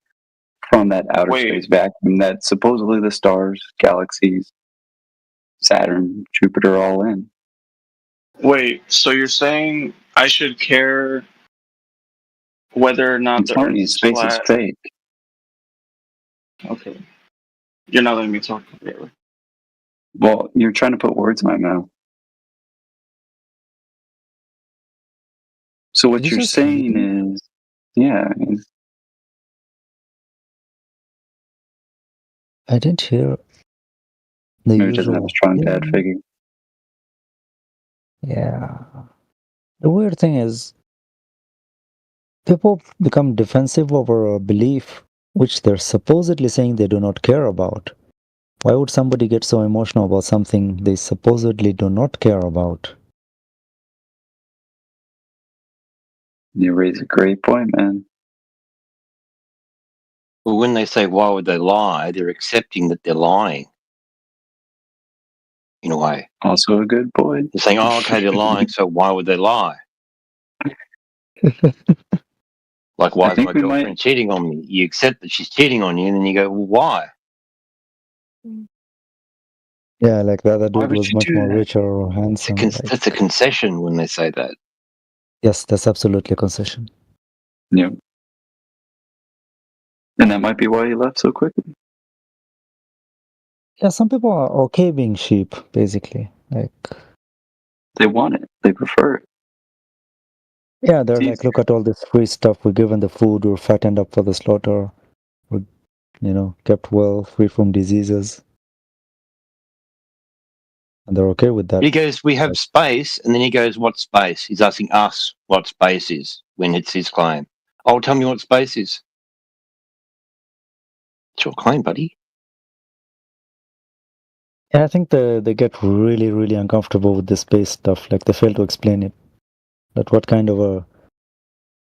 Speaker 18: from that outer space vacuum that supposedly the stars, galaxies, Saturn, Jupiter are all in.
Speaker 8: Wait, so you're saying I should care whether or not the Earth is
Speaker 18: space
Speaker 8: flat?
Speaker 18: is fake.
Speaker 8: Okay. You're not letting me talk.
Speaker 18: Well, you're trying to put words in my mouth. So what you're saying is,
Speaker 17: I didn't hear the
Speaker 18: maybe doesn't have a strong dad figure.
Speaker 17: Yeah. The weird thing is, people become defensive over a belief which they're supposedly saying they do not care about. Why would somebody get so emotional about something they supposedly do not care about?
Speaker 18: You raise a great point, man.
Speaker 10: Well, when they say, why would they lie, they're accepting that they're lying. In a way.
Speaker 18: Also a good point.
Speaker 10: They're saying, oh, okay, they're lying, so why would they lie? Like, why is my girlfriend cheating on me? You accept that she's cheating on you, and then you go, well, why?
Speaker 17: Yeah, like the other dude was much more richer or handsome.
Speaker 10: That's a concession when they say that.
Speaker 17: Yes, that's absolutely a concession.
Speaker 18: Yeah. And that might be why he left so quickly.
Speaker 17: Yeah, some people are okay being sheep, basically. Like
Speaker 18: they want it. They prefer it.
Speaker 17: Yeah, they're like, look at all this free stuff. We're given the food. We're fattened up for the slaughter. We're, kept well, free from diseases. And they're okay with that.
Speaker 10: He goes, we have space, and then he goes, what space? He's asking us what space is when it's his claim. Oh, tell me what space is. It's your claim, buddy.
Speaker 17: Yeah, I think they get really, really uncomfortable with the space stuff. Like they fail to explain it. That what kind of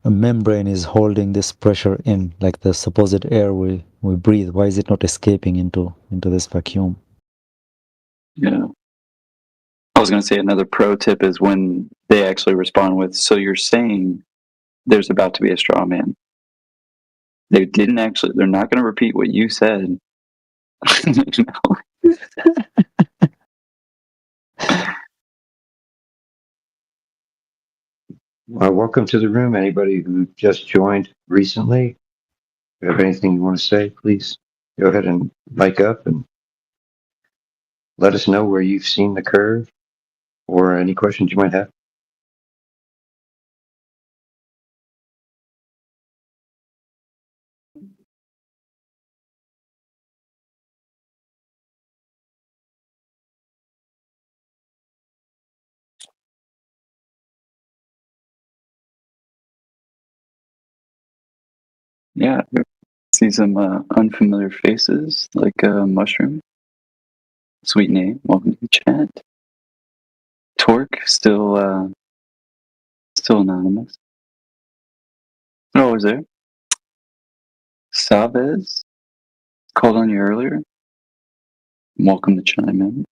Speaker 17: a membrane is holding this pressure in, like the supposed air we breathe. Why is it not escaping into this vacuum?
Speaker 18: Yeah. I was going to say another pro tip is when they actually respond with, so you're saying there's about to be a straw man. They're not going to repeat what you said.
Speaker 11: Welcome to the room. Anybody who just joined recently, if you have anything you want to say, please go ahead and mic up and let us know where you've seen the curve or any questions you might have.
Speaker 18: Yeah, see some unfamiliar faces like Mushroom. Sweet name. Welcome to the chat. Torque still anonymous. Oh, is there? Savez called on you earlier. Welcome to chime in.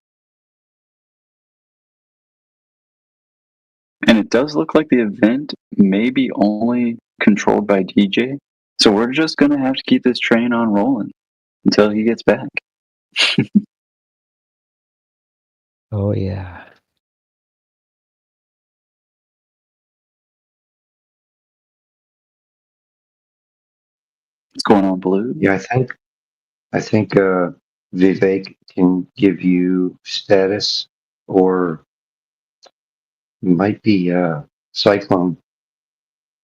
Speaker 18: And it does look like the event may be only controlled by DJ. So we're just going to have to keep this train on rolling until he gets back.
Speaker 17: Oh, yeah.
Speaker 18: What's going on, Blue?
Speaker 11: Yeah, I think Vivek can give you status, or might be Cyclone,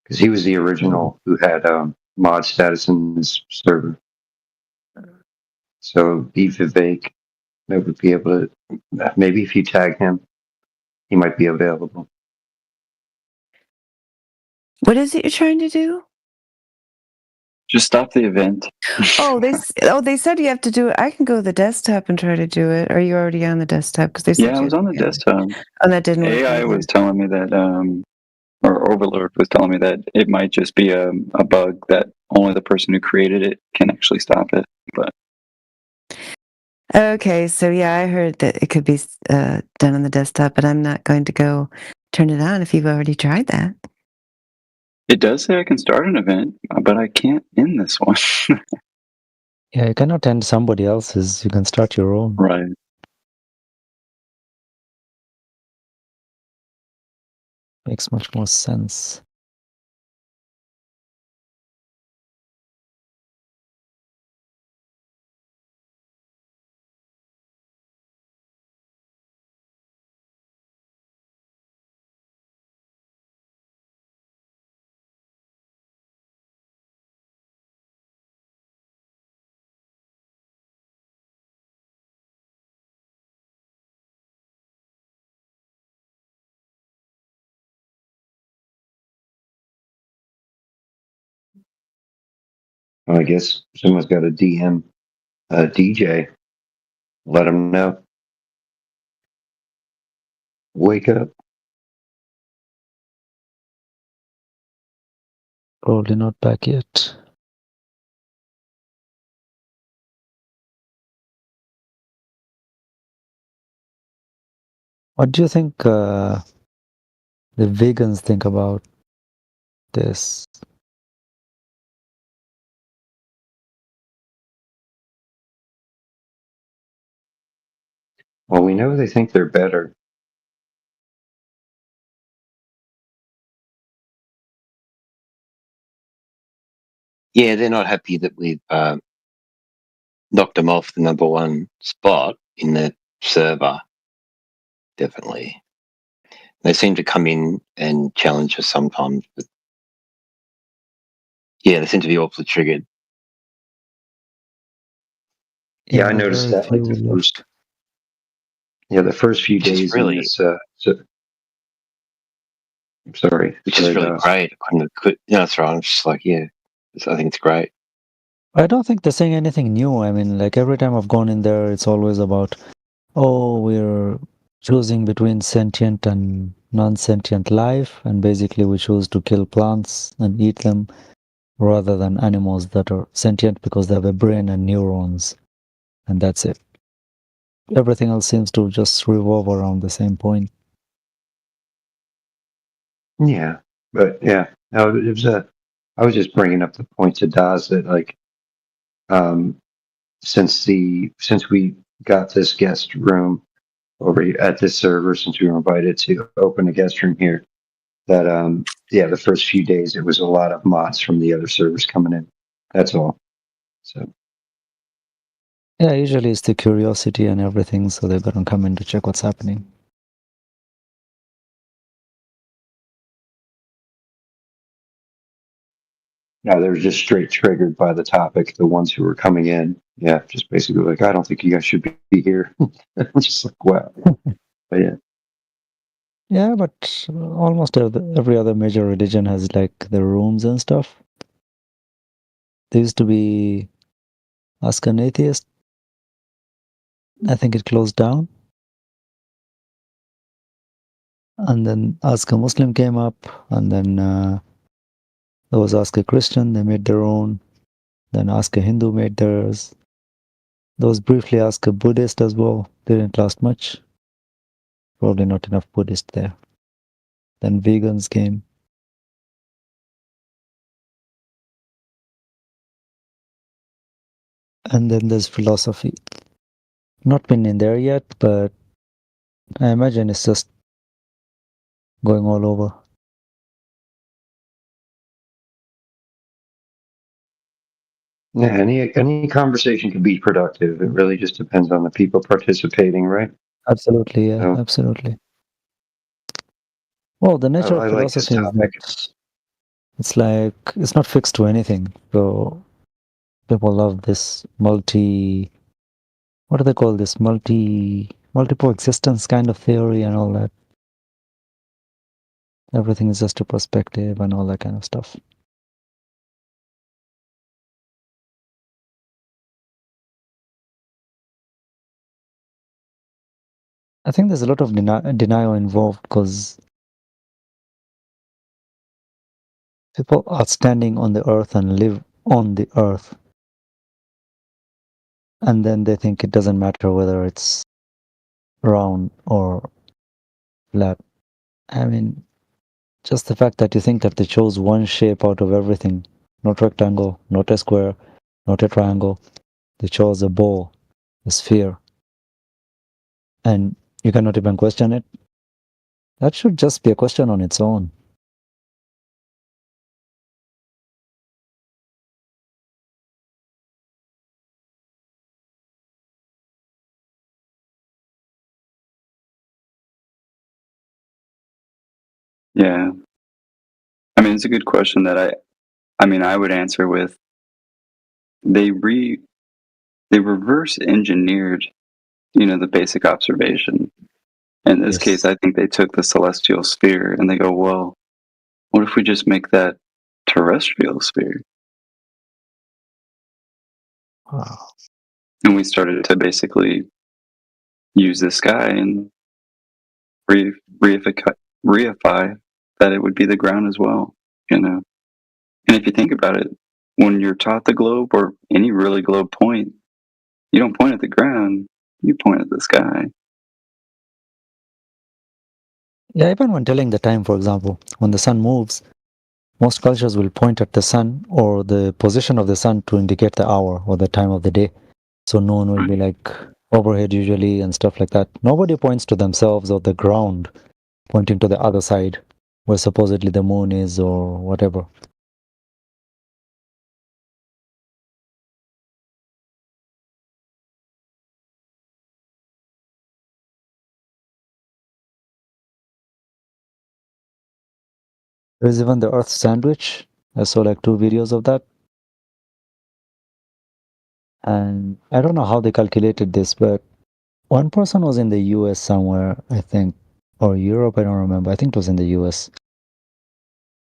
Speaker 11: because he was the original who had mod status in this server. So be Vivek. That would be able to, maybe if you tag him, he might be available.
Speaker 1: What is it you're trying to do?
Speaker 18: Just stop the event.
Speaker 1: They said you have to do it. I can go to the desktop and try to do it. Are you already on the desktop? Because they said
Speaker 18: Yeah, I was on the desktop.
Speaker 1: Oh, that didn't work.
Speaker 18: AI was telling me that, or Overlord was telling me that it might just be a bug that only the person who created it can actually stop it. But
Speaker 1: Okay, so yeah, I heard that it could be done on the desktop, but I'm not going to go turn it on if you've already tried that.
Speaker 18: it does say I can start an event, but I can't end this one.
Speaker 17: Yeah, you cannot end somebody else's. You can start your own.
Speaker 18: Right.
Speaker 17: Makes much more sense.
Speaker 11: Well, I guess someone's got a DM DJ. Let him know. Wake up.
Speaker 17: Probably not back yet. What do you think the vegans think about this?
Speaker 11: Well, we know they think they're better.
Speaker 10: Yeah, they're not happy that we've knocked them off the number one spot in the server. Definitely. They seem to come in and challenge us sometimes, but yeah, they seem to be awfully triggered.
Speaker 11: Yeah, I noticed that. Like the first few days
Speaker 10: really,
Speaker 11: in this. I'm sorry.
Speaker 10: Which is really great. That's right. I'm just like, yeah, I think it's great.
Speaker 17: I don't think they're saying anything new. I mean, like every time I've gone in there, it's always about oh, we're choosing between sentient and non-sentient life, and basically we choose to kill plants and eat them rather than animals that are sentient because they have a brain and neurons, and that's it. Everything else seems to just revolve around the same point.
Speaker 11: Yeah, but yeah, no, it was I was just bringing up the point to Daz that like, since we got this guest room over at this server, since we were invited to open a guest room here, that yeah, the first few days it was a lot of mods from the other servers coming in. That's all. So
Speaker 17: Yeah, usually it's the curiosity and everything, so they're gonna come in to check what's happening.
Speaker 11: no, they were just straight triggered by the topic. The ones who were coming in, yeah, just basically like, I don't think you guys should be here. I'm just like, wow. But yeah.
Speaker 17: Yeah, but almost every other major religion has like the rooms and stuff. There used to be Ask an Atheist. I think it closed down. And then Ask a Muslim came up, and then there was Ask a Christian, they made their own. Then Ask a Hindu made theirs. There was briefly Ask a Buddhist as well. Didn't last much. Probably not enough Buddhists there. Then vegans came. And then there's philosophy. Not been in there yet, but I imagine it's just going all over.
Speaker 11: Yeah, any conversation can be productive. It really just depends on the people participating, right?
Speaker 17: Absolutely, yeah,
Speaker 11: So,
Speaker 17: absolutely. Well, the nature
Speaker 11: I
Speaker 17: of
Speaker 11: like this
Speaker 17: philosophy is
Speaker 11: topic.
Speaker 17: that it's like it's not fixed to anything. So people love this what do they call this? Multiple existence kind of theory and all that. Everything is just a perspective and all that kind of stuff. I think there's a lot of denial involved because people are standing on the earth and live on the earth. And then they think it doesn't matter whether it's round or flat. I mean, just the fact that you think that they chose one shape out of everything, not rectangle, not a square, not a triangle. They chose a ball, a sphere. And you cannot even question it. That should just be a question on its own.
Speaker 18: Yeah. I mean, it's a good question that I would answer with they reverse engineered, the basic observation. In this case, I think they took the celestial sphere and they go, well, what if we just make that terrestrial sphere?
Speaker 17: Wow.
Speaker 18: And we started to basically use the sky and reify that it would be the ground as well, And if you think about it, when you're taught the globe or any really globe point, you don't point at the ground, you point at the sky.
Speaker 17: Yeah, even when telling the time, for example, when the sun moves, most cultures will point at the sun or the position of the sun to indicate the hour or the time of the day. So no one will be like overhead usually and stuff like that. Nobody points to themselves or the ground, pointing to the other side where supposedly the moon is or whatever. There's even the Earth sandwich. I saw like 2 videos of that. And I don't know how they calculated this, but one person was in the US somewhere, I think, or Europe, I don't remember. I think it was in the US.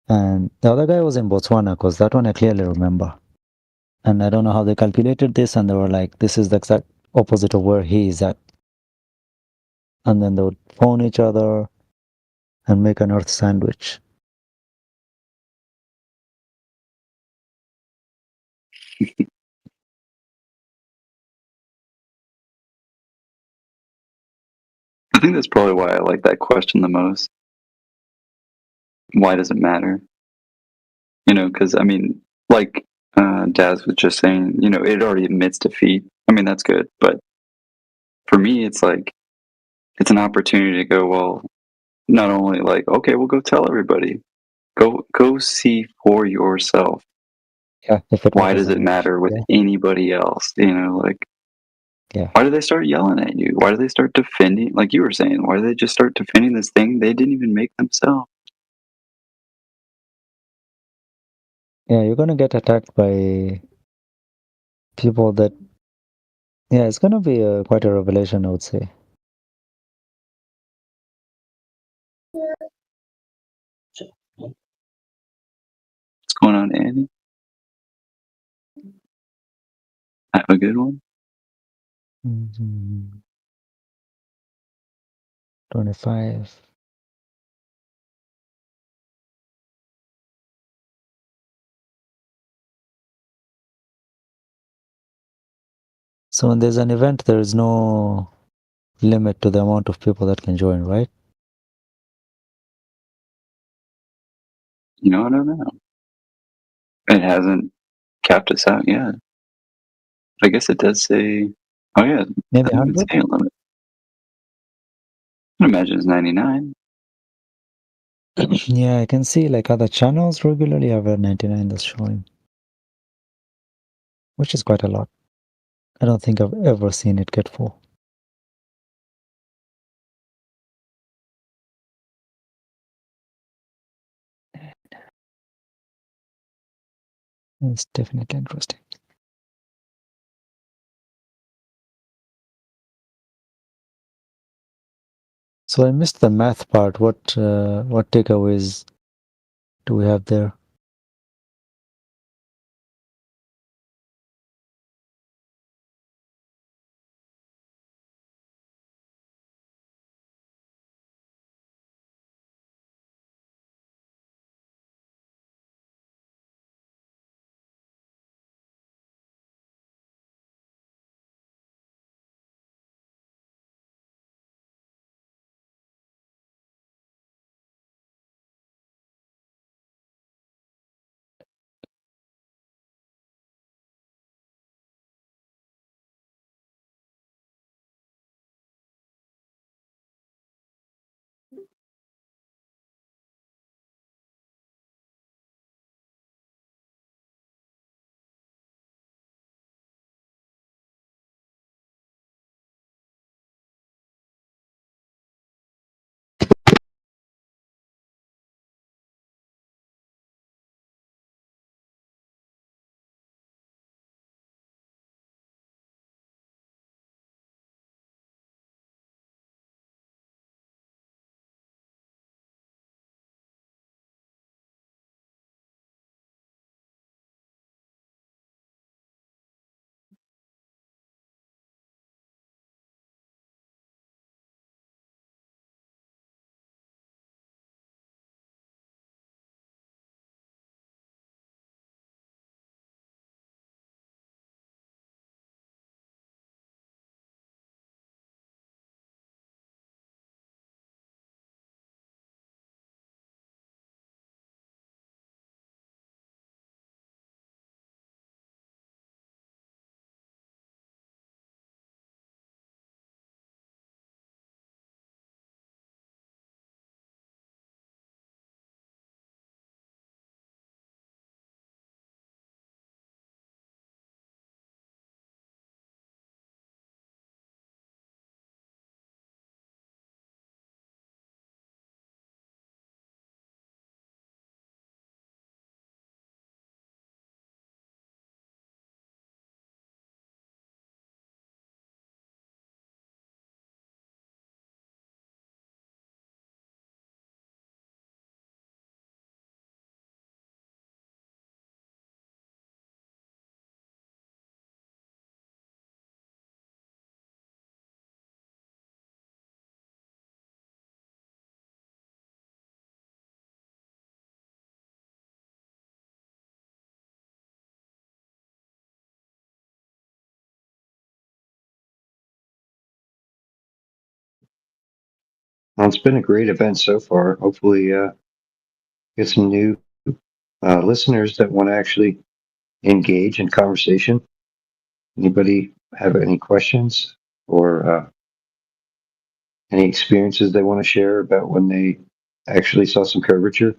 Speaker 17: And the other guy was in Botswana, because that one I clearly remember. And I don't know how they calculated this, and they were like, this is the exact opposite of where he is at. and then they would phone each other and make an Earth sandwich.
Speaker 18: I think that's probably why I like that question the most. Why does it matter? You know, because I mean, like Daz was just saying, you know, it already admits defeat. I mean, that's good, but for me, it's like it's an opportunity to go. Well, not only like, okay, we'll go tell everybody. Go see for yourself.
Speaker 17: Yeah. If it
Speaker 18: Why does it matter with anybody else? You know, like.
Speaker 17: Yeah.
Speaker 18: Why do they start yelling at you? Why do they start defending? Like you were saying, why do they just start defending this thing they didn't even make themselves?
Speaker 17: Yeah, you're gonna get attacked by people that. Yeah, it's gonna be quite a revelation, I would say.
Speaker 18: What's going on, Andy? Have a good one.
Speaker 17: 25. So when there's an event, there is no limit to the amount of people that can join, right?
Speaker 18: You know, I don't know. It hasn't capped us out yet. I guess it does say. Oh yeah,
Speaker 17: Maybe
Speaker 18: it doesn't even
Speaker 17: 100.
Speaker 18: say a limit. I imagine it's 99.
Speaker 17: Yeah, I can see like other channels regularly have a 99 that's showing, which is quite a lot. I don't think I've ever seen it get full. It's definitely interesting. So I missed the math part. What takeaways do we have there?
Speaker 11: it's been a great event so far. Hopefully, get some new listeners that want to actually engage in conversation. Anybody have any questions or any experiences they want to share about when they actually saw some curvature?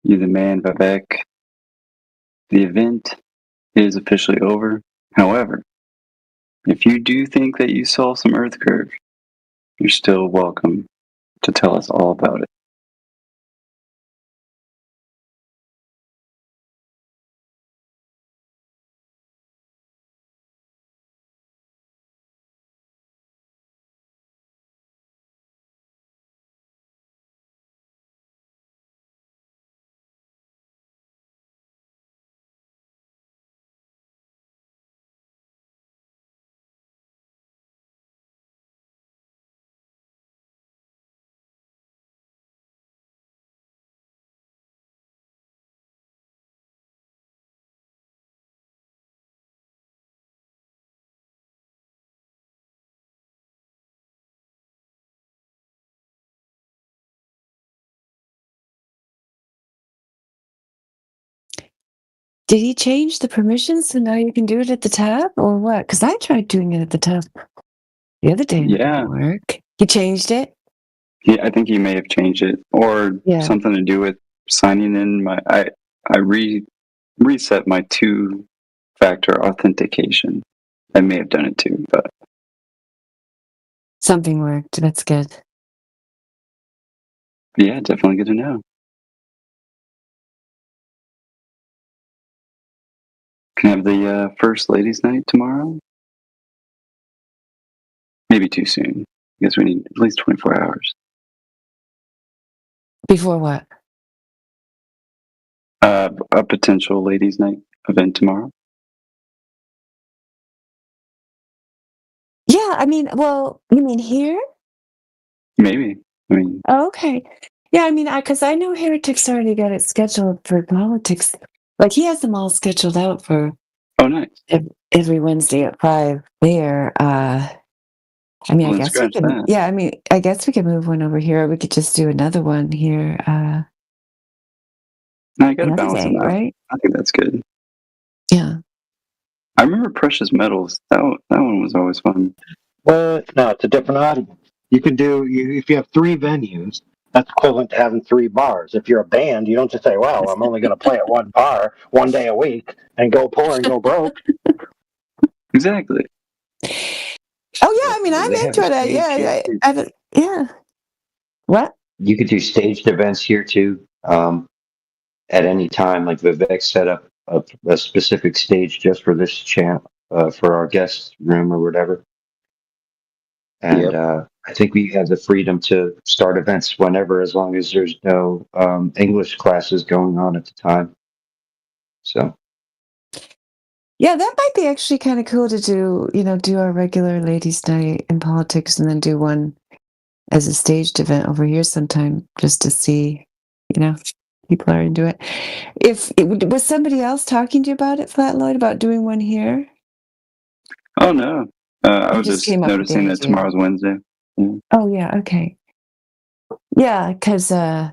Speaker 18: You're the man, Vivek. The event is officially over. However, if you do think that you saw some Earth curve, you're still welcome to tell us all about it.
Speaker 1: Did he change the permissions so now you can do it at the tab or what? Because I tried doing it at the tab the other day and it
Speaker 18: Yeah.
Speaker 1: didn't work. He changed it?
Speaker 18: I think he may have changed it, or something to do with signing in. I reset my 2-factor authentication. I may have done it too, but
Speaker 1: Something worked. That's good.
Speaker 18: yeah, definitely good to know. Can I have the first ladies' night tomorrow? Maybe too soon. I guess we need at least 24 hours.
Speaker 1: Before what?
Speaker 18: A potential ladies' night event tomorrow.
Speaker 1: Yeah, I mean, well, you mean here?
Speaker 18: Maybe. I mean,
Speaker 1: Oh, okay. Yeah, I mean, because I know Heretic's already got it scheduled for politics. Like, he has them all scheduled out for
Speaker 18: oh, nice.
Speaker 1: every Wednesday at 5 there. I mean,
Speaker 18: Well,
Speaker 1: I
Speaker 18: then
Speaker 1: guess we
Speaker 18: scratch
Speaker 1: could,
Speaker 18: that.
Speaker 1: yeah, I mean, I guess we could move one over here. We could just do another one here.
Speaker 18: No, you gotta
Speaker 1: Another
Speaker 18: balance
Speaker 1: day,
Speaker 18: them out.
Speaker 1: right?
Speaker 18: I think that's good.
Speaker 1: Yeah.
Speaker 18: I remember Precious Metals. That one was always fun.
Speaker 12: Well, no, it's a different audience. You can do if you have 3 venues. That's equivalent to having 3 bars. If you're a band, you don't just say, "Well, I'm only going to play at one bar 1 day a week and go poor and go broke."
Speaker 18: Exactly.
Speaker 1: Oh yeah, I mean, I'm
Speaker 11: They have
Speaker 1: into
Speaker 11: a
Speaker 1: it.
Speaker 11: stage here, too.
Speaker 1: Yeah. What?
Speaker 11: You could do staged events here too. At any time, like Vivek set up a specific stage just for this chant, for our guest room or whatever. And I think we have the freedom to start events whenever, as long as there's no English classes going on at the time. So
Speaker 1: Yeah, that might be actually kind of cool to do, do our regular ladies' night in politics and then do one as a staged event over here sometime just to see, people are into it. Was somebody else talking to you about it, Flat Lloyd, about doing one here?
Speaker 18: Oh no, I
Speaker 1: You
Speaker 18: was
Speaker 1: just
Speaker 18: just
Speaker 1: came up with the
Speaker 18: noticing that
Speaker 1: idea.
Speaker 18: tomorrow's Wednesday. Yeah.
Speaker 1: Oh, yeah, okay. Yeah, because, yeah,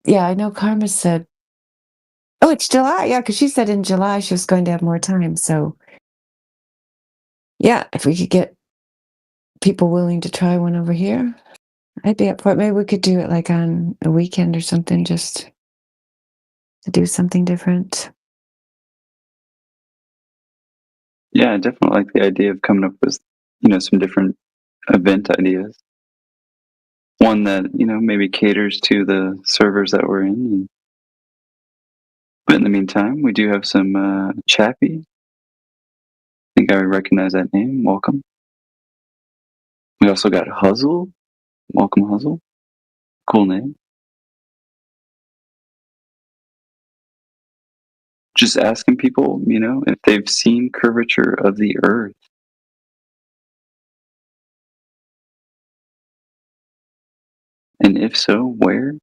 Speaker 1: I know Karma said, oh, it's July. Yeah, because she said in July she was going to have more time. So, yeah, if we could get people willing to try one over here, I'd be up for it. Maybe we could do it like on a weekend or something, just to do something different.
Speaker 18: Yeah, I definitely like the idea of coming up with, some different event ideas. One that, maybe caters to the servers that we're in. But in the meantime, we do have some Chappie. I think I recognize that name. Welcome. We also got Huzzle. Welcome, Huzzle. Cool name. Just asking people, if they've seen curvature of the Earth. And if so, where?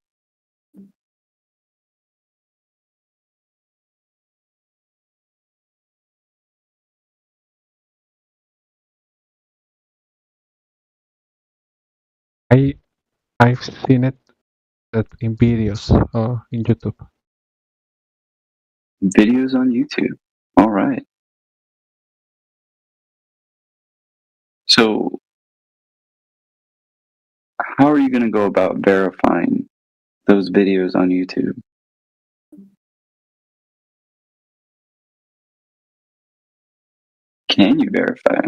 Speaker 14: I've seen it in videos in YouTube.
Speaker 18: Videos on YouTube. All right. So, how are you going to go about verifying those videos on YouTube? Can you verify?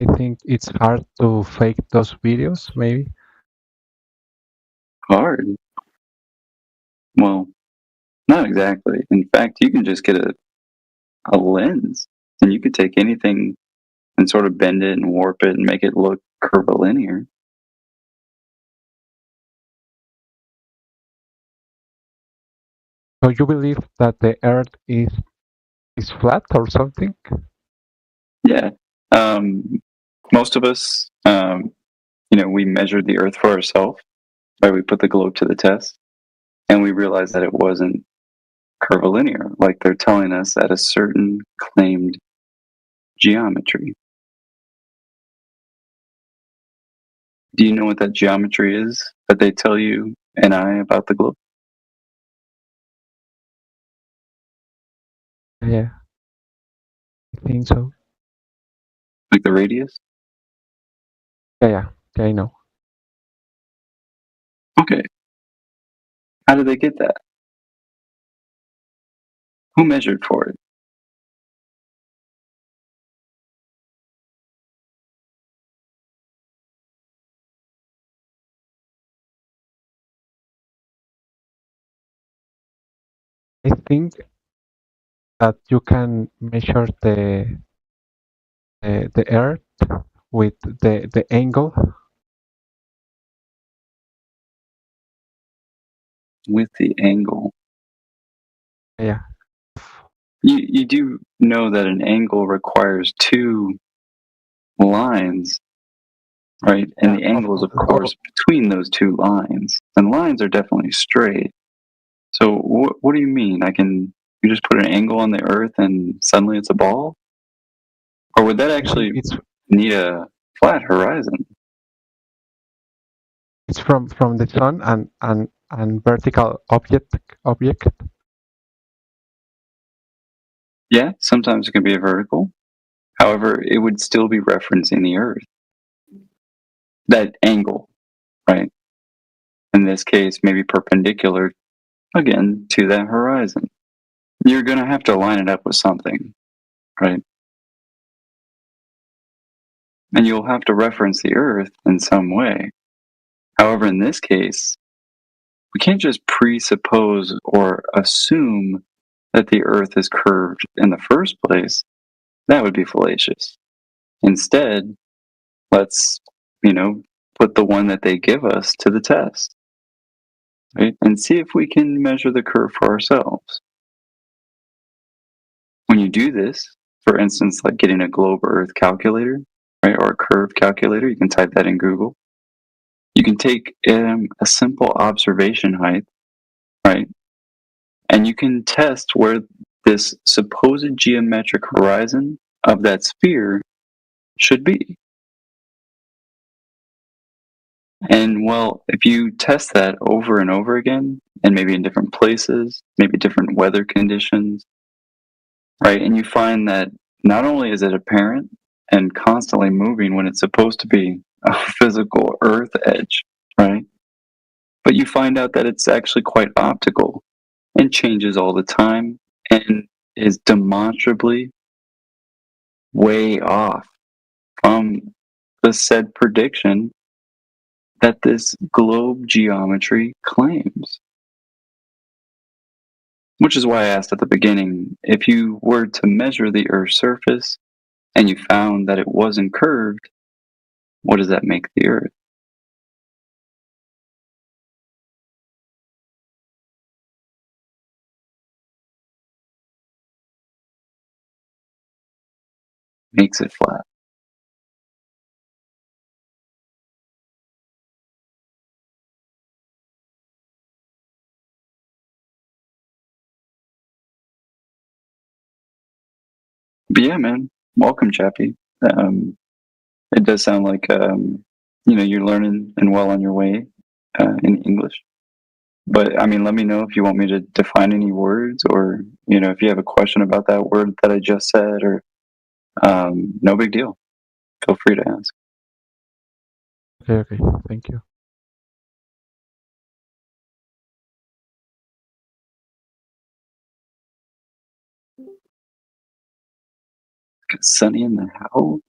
Speaker 14: I think it's hard to fake those videos, maybe.
Speaker 18: Hard? Well, not exactly. In fact, you can just get a lens, and you could take anything and sort of bend it and warp it and make it look curvilinear.
Speaker 14: So you believe that the Earth is flat or something?
Speaker 18: Yeah. Most of us, we measured the Earth for ourselves, right? We put the globe to the test, and we realized that it wasn't curvilinear, like they're telling us at a certain claimed geometry. Do you know what that geometry is that they tell you and I about the globe?
Speaker 14: Yeah, I think so.
Speaker 18: Like the radius?
Speaker 14: Yeah, I know.
Speaker 18: Okay. How did they get that? Who measured for it?
Speaker 14: I think that you can measure the Earth with the angle.
Speaker 18: With the angle.
Speaker 14: Yeah.
Speaker 18: You do know that an angle requires two lines, right? And the angle is, of course, between those two lines. And lines are definitely straight. So what do you mean? You just put an angle on the Earth and suddenly it's a ball? Or would that actually need a flat horizon?
Speaker 14: It's from the sun and vertical object.
Speaker 18: Yeah, sometimes it can be a vertical. However, it would still be referencing the Earth. That angle, right? In this case, maybe perpendicular, again, to that horizon. You're going to have to line it up with something, right? And you'll have to reference the Earth in some way. However, in this case, we can't just presuppose or assume that the Earth is curved in the first place. That would be fallacious. Instead, let's, put the one that they give us to the test, right? And see if we can measure the curve for ourselves. When you do this, for instance, like getting a globe Earth calculator, right, or a curve calculator, you can type that in Google. You can take a simple observation height, right, and you can test where this supposed geometric horizon of that sphere should be. And well, if you test that over and over again, and maybe in different places, maybe different weather conditions, right, and you find that not only is it apparent and constantly moving when it's supposed to be a physical Earth edge, right, but you find out that it's actually quite optical and changes all the time and is demonstrably way off from the said prediction that this globe geometry claims. Which is why I asked at the beginning, if you were to measure the Earth's surface and you found that it wasn't curved, what does that make the Earth? Makes it flat. But yeah, man, welcome, Chappie. It does sound like you're learning and well on your way in English. But I mean, let me know if you want me to define any words, or if you have a question about that word that I just said, or no big deal. Feel free to ask.
Speaker 14: Okay, thank you.
Speaker 18: Sunny in the house.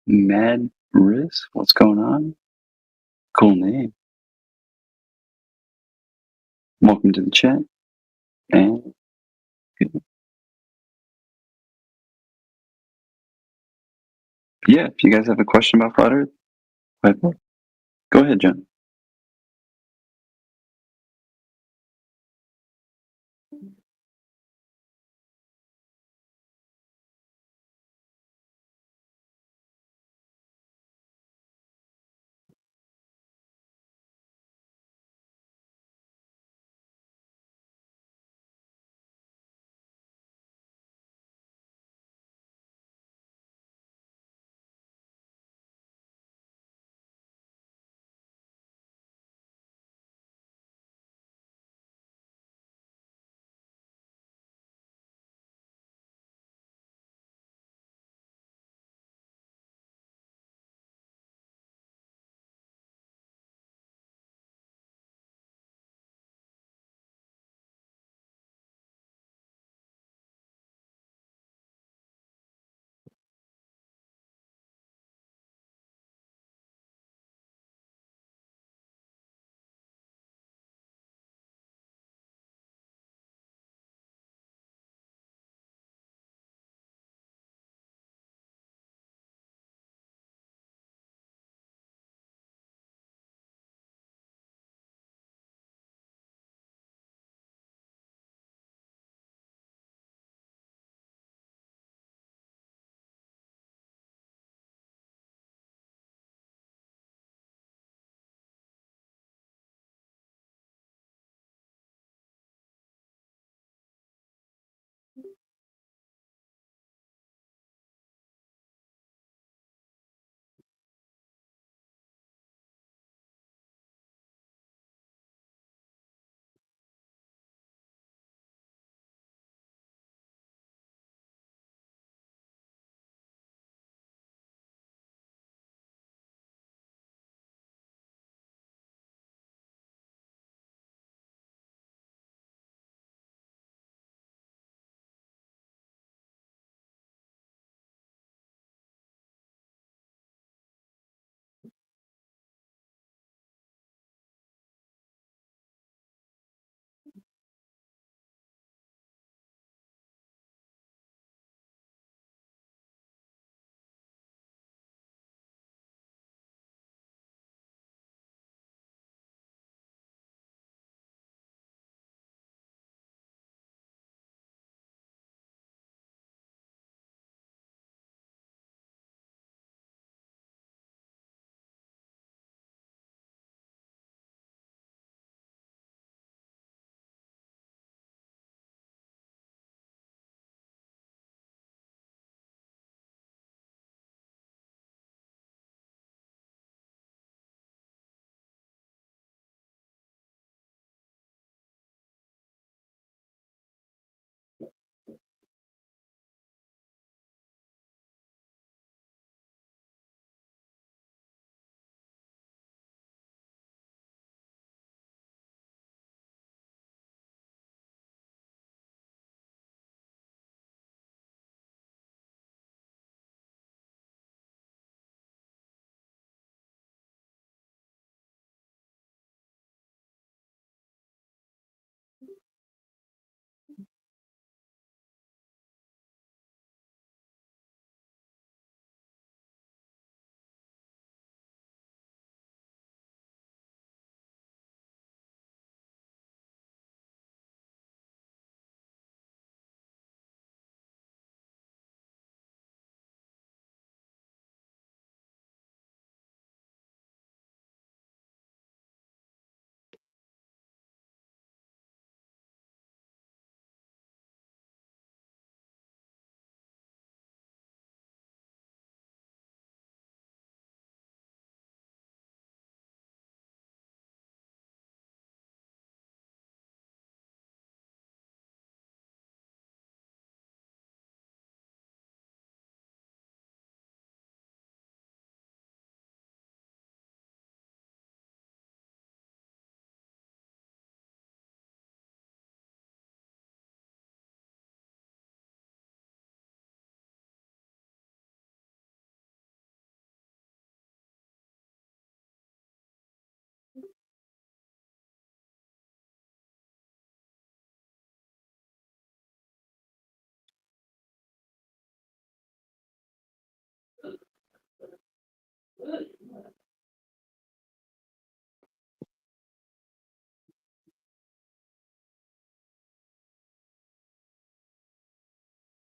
Speaker 18: Mad Riz? What's going on? Cool name. Welcome to the chat. And yeah, if you guys have a question about Flat Earth, go ahead, John.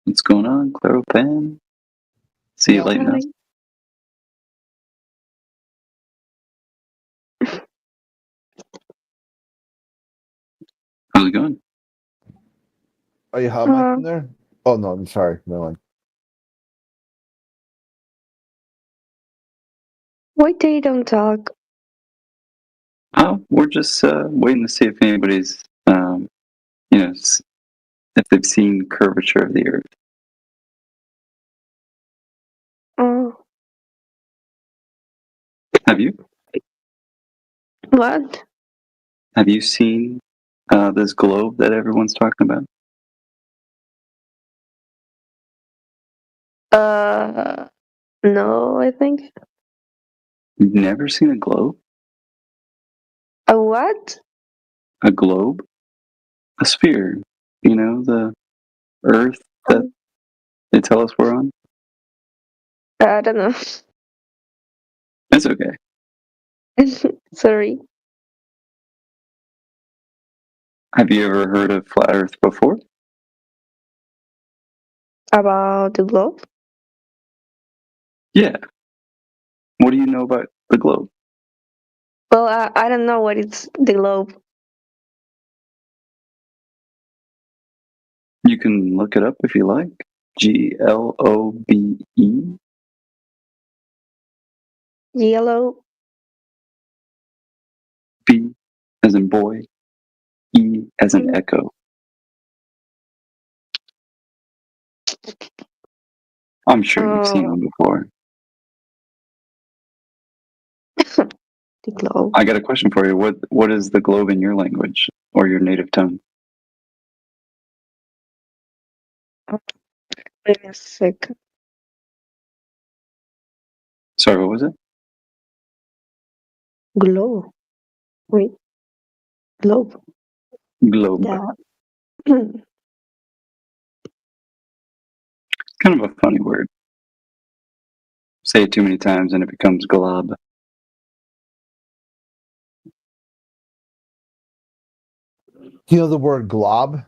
Speaker 18: What's going on, Claro Pan? See you late now. How's it going?
Speaker 20: Are you hot mic in there? Oh no, I'm sorry. No one.
Speaker 16: Why they don't talk?
Speaker 18: Oh, we're just waiting to see if anybody's, if they've seen Curvature of the Earth.
Speaker 16: Oh,
Speaker 18: Have you?
Speaker 16: what?
Speaker 18: Have you seen this globe that everyone's talking about?
Speaker 16: No, I think.
Speaker 18: You've never seen a globe?
Speaker 16: A what?
Speaker 18: A globe? A sphere. You know, the Earth that they tell us we're on?
Speaker 16: I don't know.
Speaker 18: That's okay.
Speaker 16: Sorry.
Speaker 18: Have you ever heard of Flat Earth before?
Speaker 16: About the globe?
Speaker 18: Yeah. What do you know about the globe?
Speaker 16: Well, I don't know what it's the globe.
Speaker 18: You can look it up if you like. GLOBE.
Speaker 16: Yellow.
Speaker 18: B as in boy. E as in echo. I'm sure you've seen them before.
Speaker 16: The globe.
Speaker 18: I got a question for you. What is the globe in your language or your native tongue?
Speaker 16: Wait a second.
Speaker 18: Sorry, what was it?
Speaker 16: Globe. Wait. Globe.
Speaker 18: Globe.
Speaker 16: Yeah.
Speaker 18: Kind of a funny word. Say it too many times and it becomes glob.
Speaker 20: Do you know the word glob?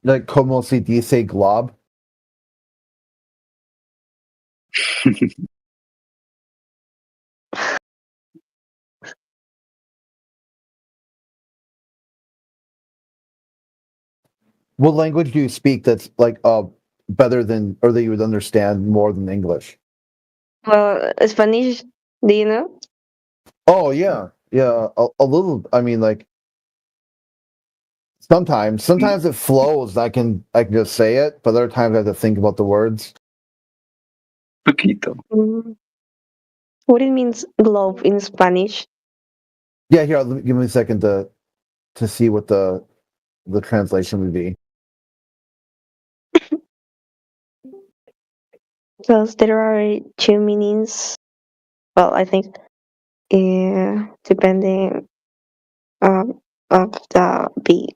Speaker 20: Like, como se dice glob? What language do you speak that's like better than, or that you would understand more than English?
Speaker 16: Well, Spanish. Do you know?
Speaker 20: Oh yeah, yeah, a little. I mean, like sometimes it flows. I can just say it, but other times I have to think about the words.
Speaker 18: Poquito.
Speaker 16: What it means globe in Spanish?
Speaker 20: Yeah, here. Give me a second to see what the translation would be.
Speaker 16: Because there are two meanings. Well, I think, depending of the beat.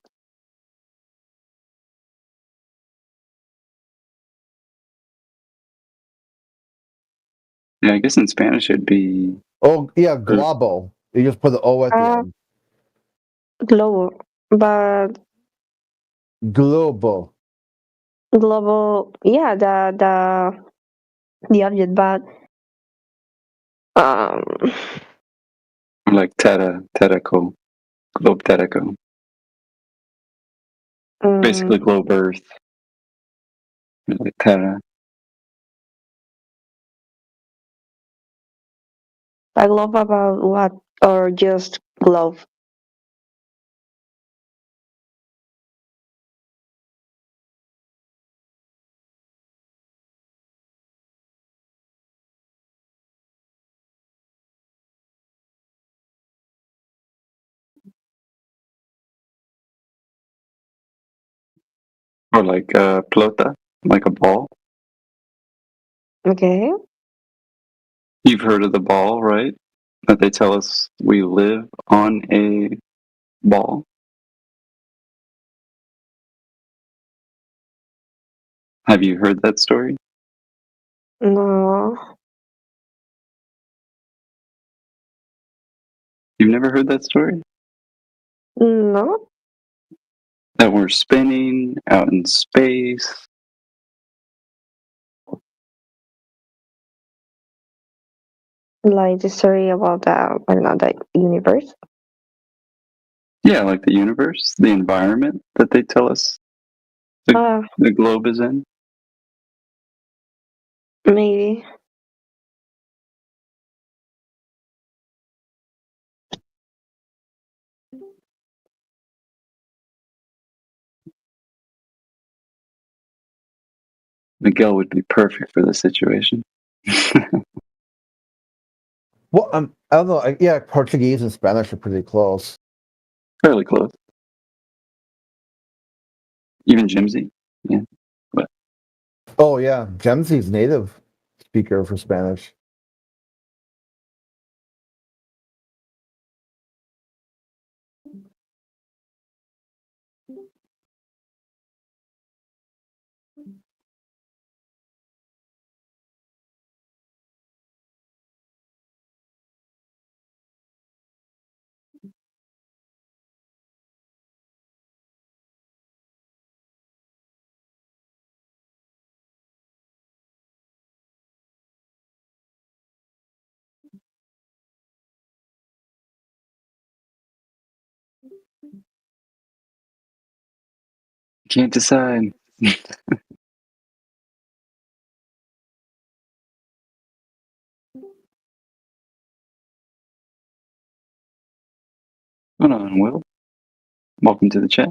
Speaker 18: Yeah, I guess in Spanish it'd be.
Speaker 20: Oh yeah, globo. You just put the O at the end.
Speaker 16: Globo, but
Speaker 20: Globo.
Speaker 16: global. Yeah, the object, but
Speaker 18: Like Terraco. Globe Terraco. Basically globe Earth. Like Terra.
Speaker 16: a globe about what, or just globe?
Speaker 18: Or like pelota, like a ball.
Speaker 16: Okay.
Speaker 18: You've heard of the ball, right? That they tell us we live on a ball. Have you heard that story?
Speaker 16: No.
Speaker 18: You've never heard that story?
Speaker 16: No.
Speaker 18: That we're spinning out in space.
Speaker 16: Like the story about the, I don't know, the universe.
Speaker 18: Yeah, like the universe, the environment that they tell us the globe is in.
Speaker 16: Maybe.
Speaker 18: Miguel would be perfect for this situation.
Speaker 20: Well, I don't know. Yeah, Portuguese and Spanish are pretty close.
Speaker 18: Fairly close. Even Jimsy. Yeah. But
Speaker 20: Oh yeah, Gemsy's native speaker for Spanish.
Speaker 18: can't decide. Hold on, Will. Welcome to the chat.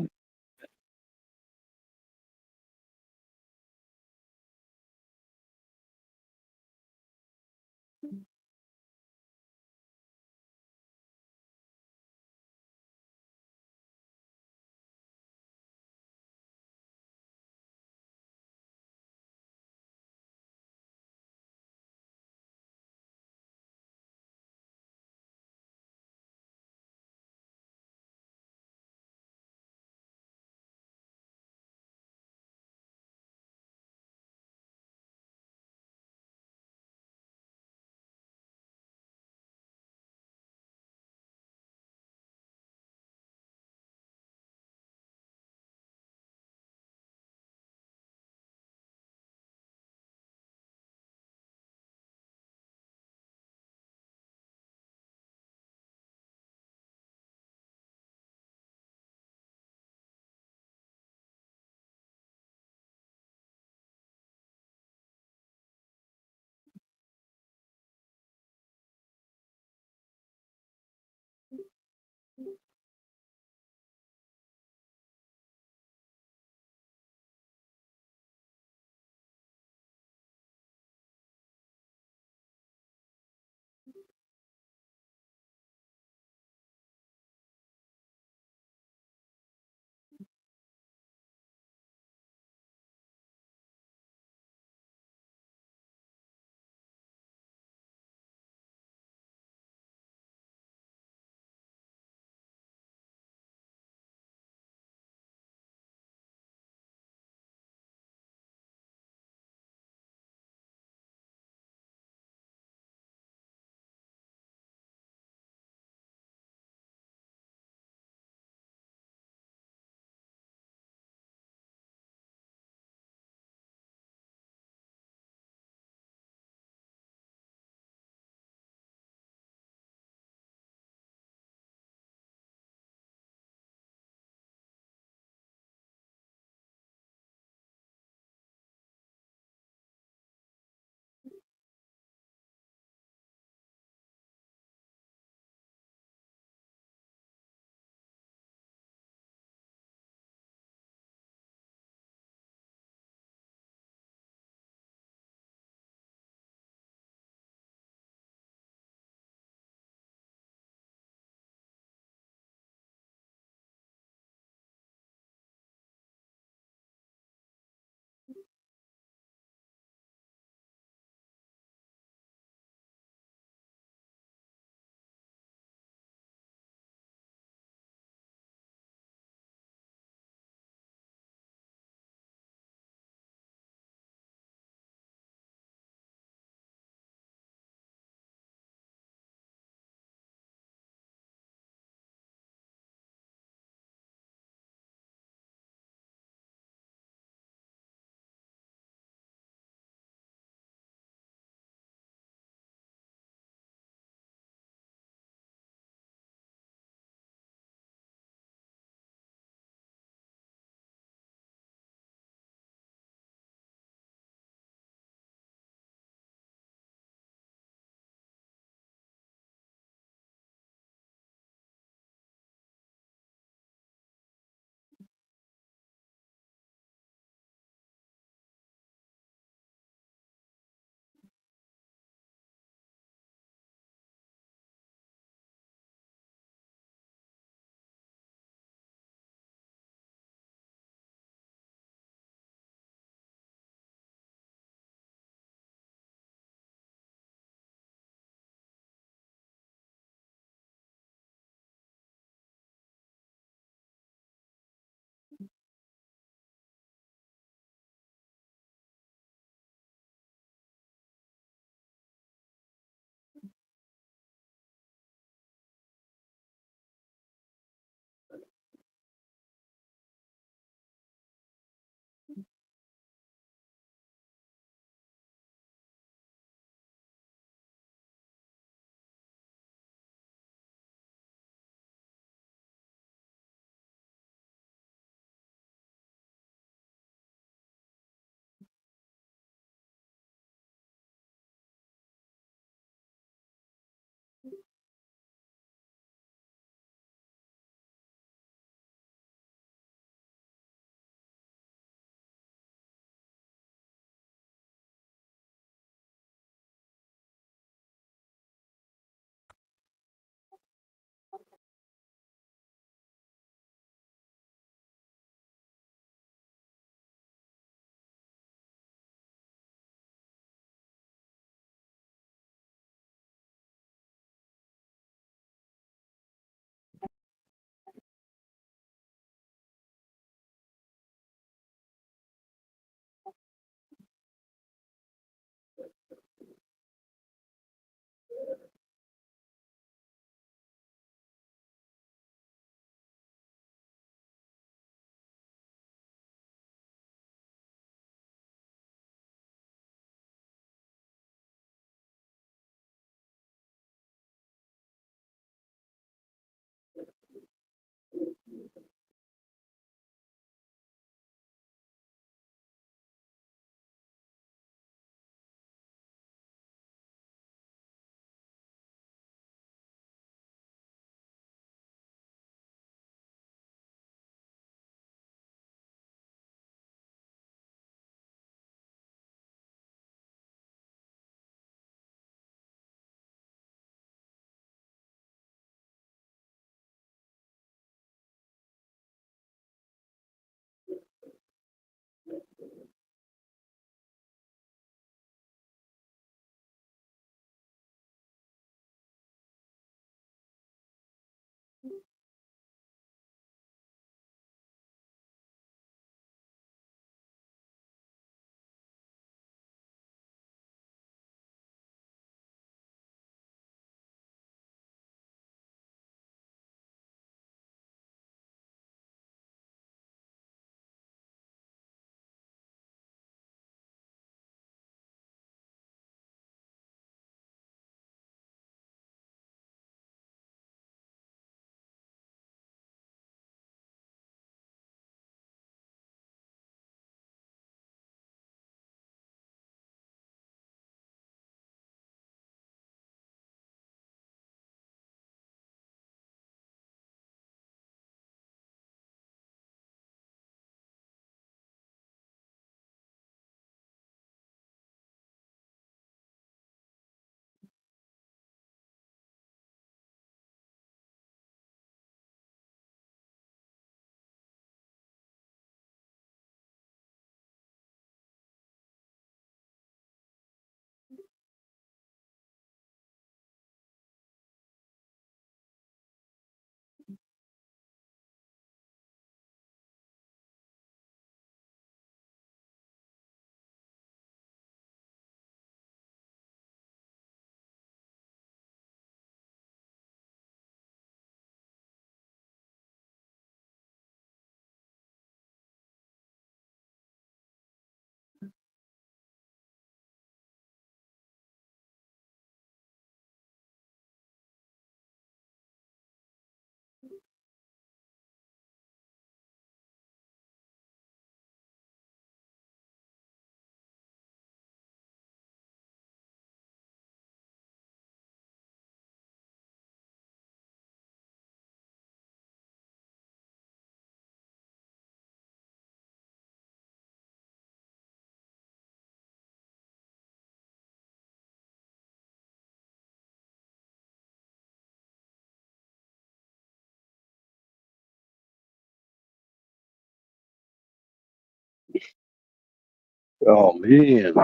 Speaker 12: Oh man.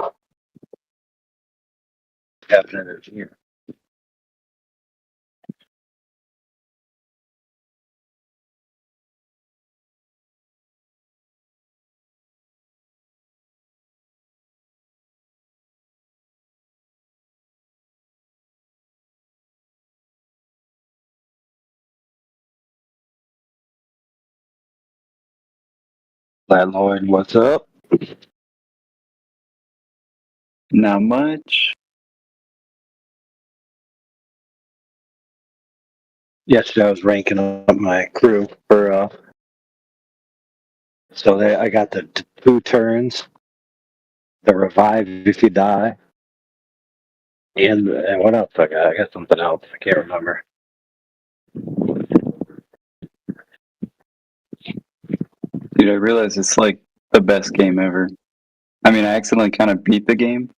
Speaker 12: Happening here. Landlord, what's up?
Speaker 18: Not much.
Speaker 12: Yesterday I was ranking up my crew for so I got the 2 turns, the revive if you die, and what else I got? I got something else. I can't remember.
Speaker 18: Dude, I realize it's like the best game ever. I mean, I accidentally kind of beat the game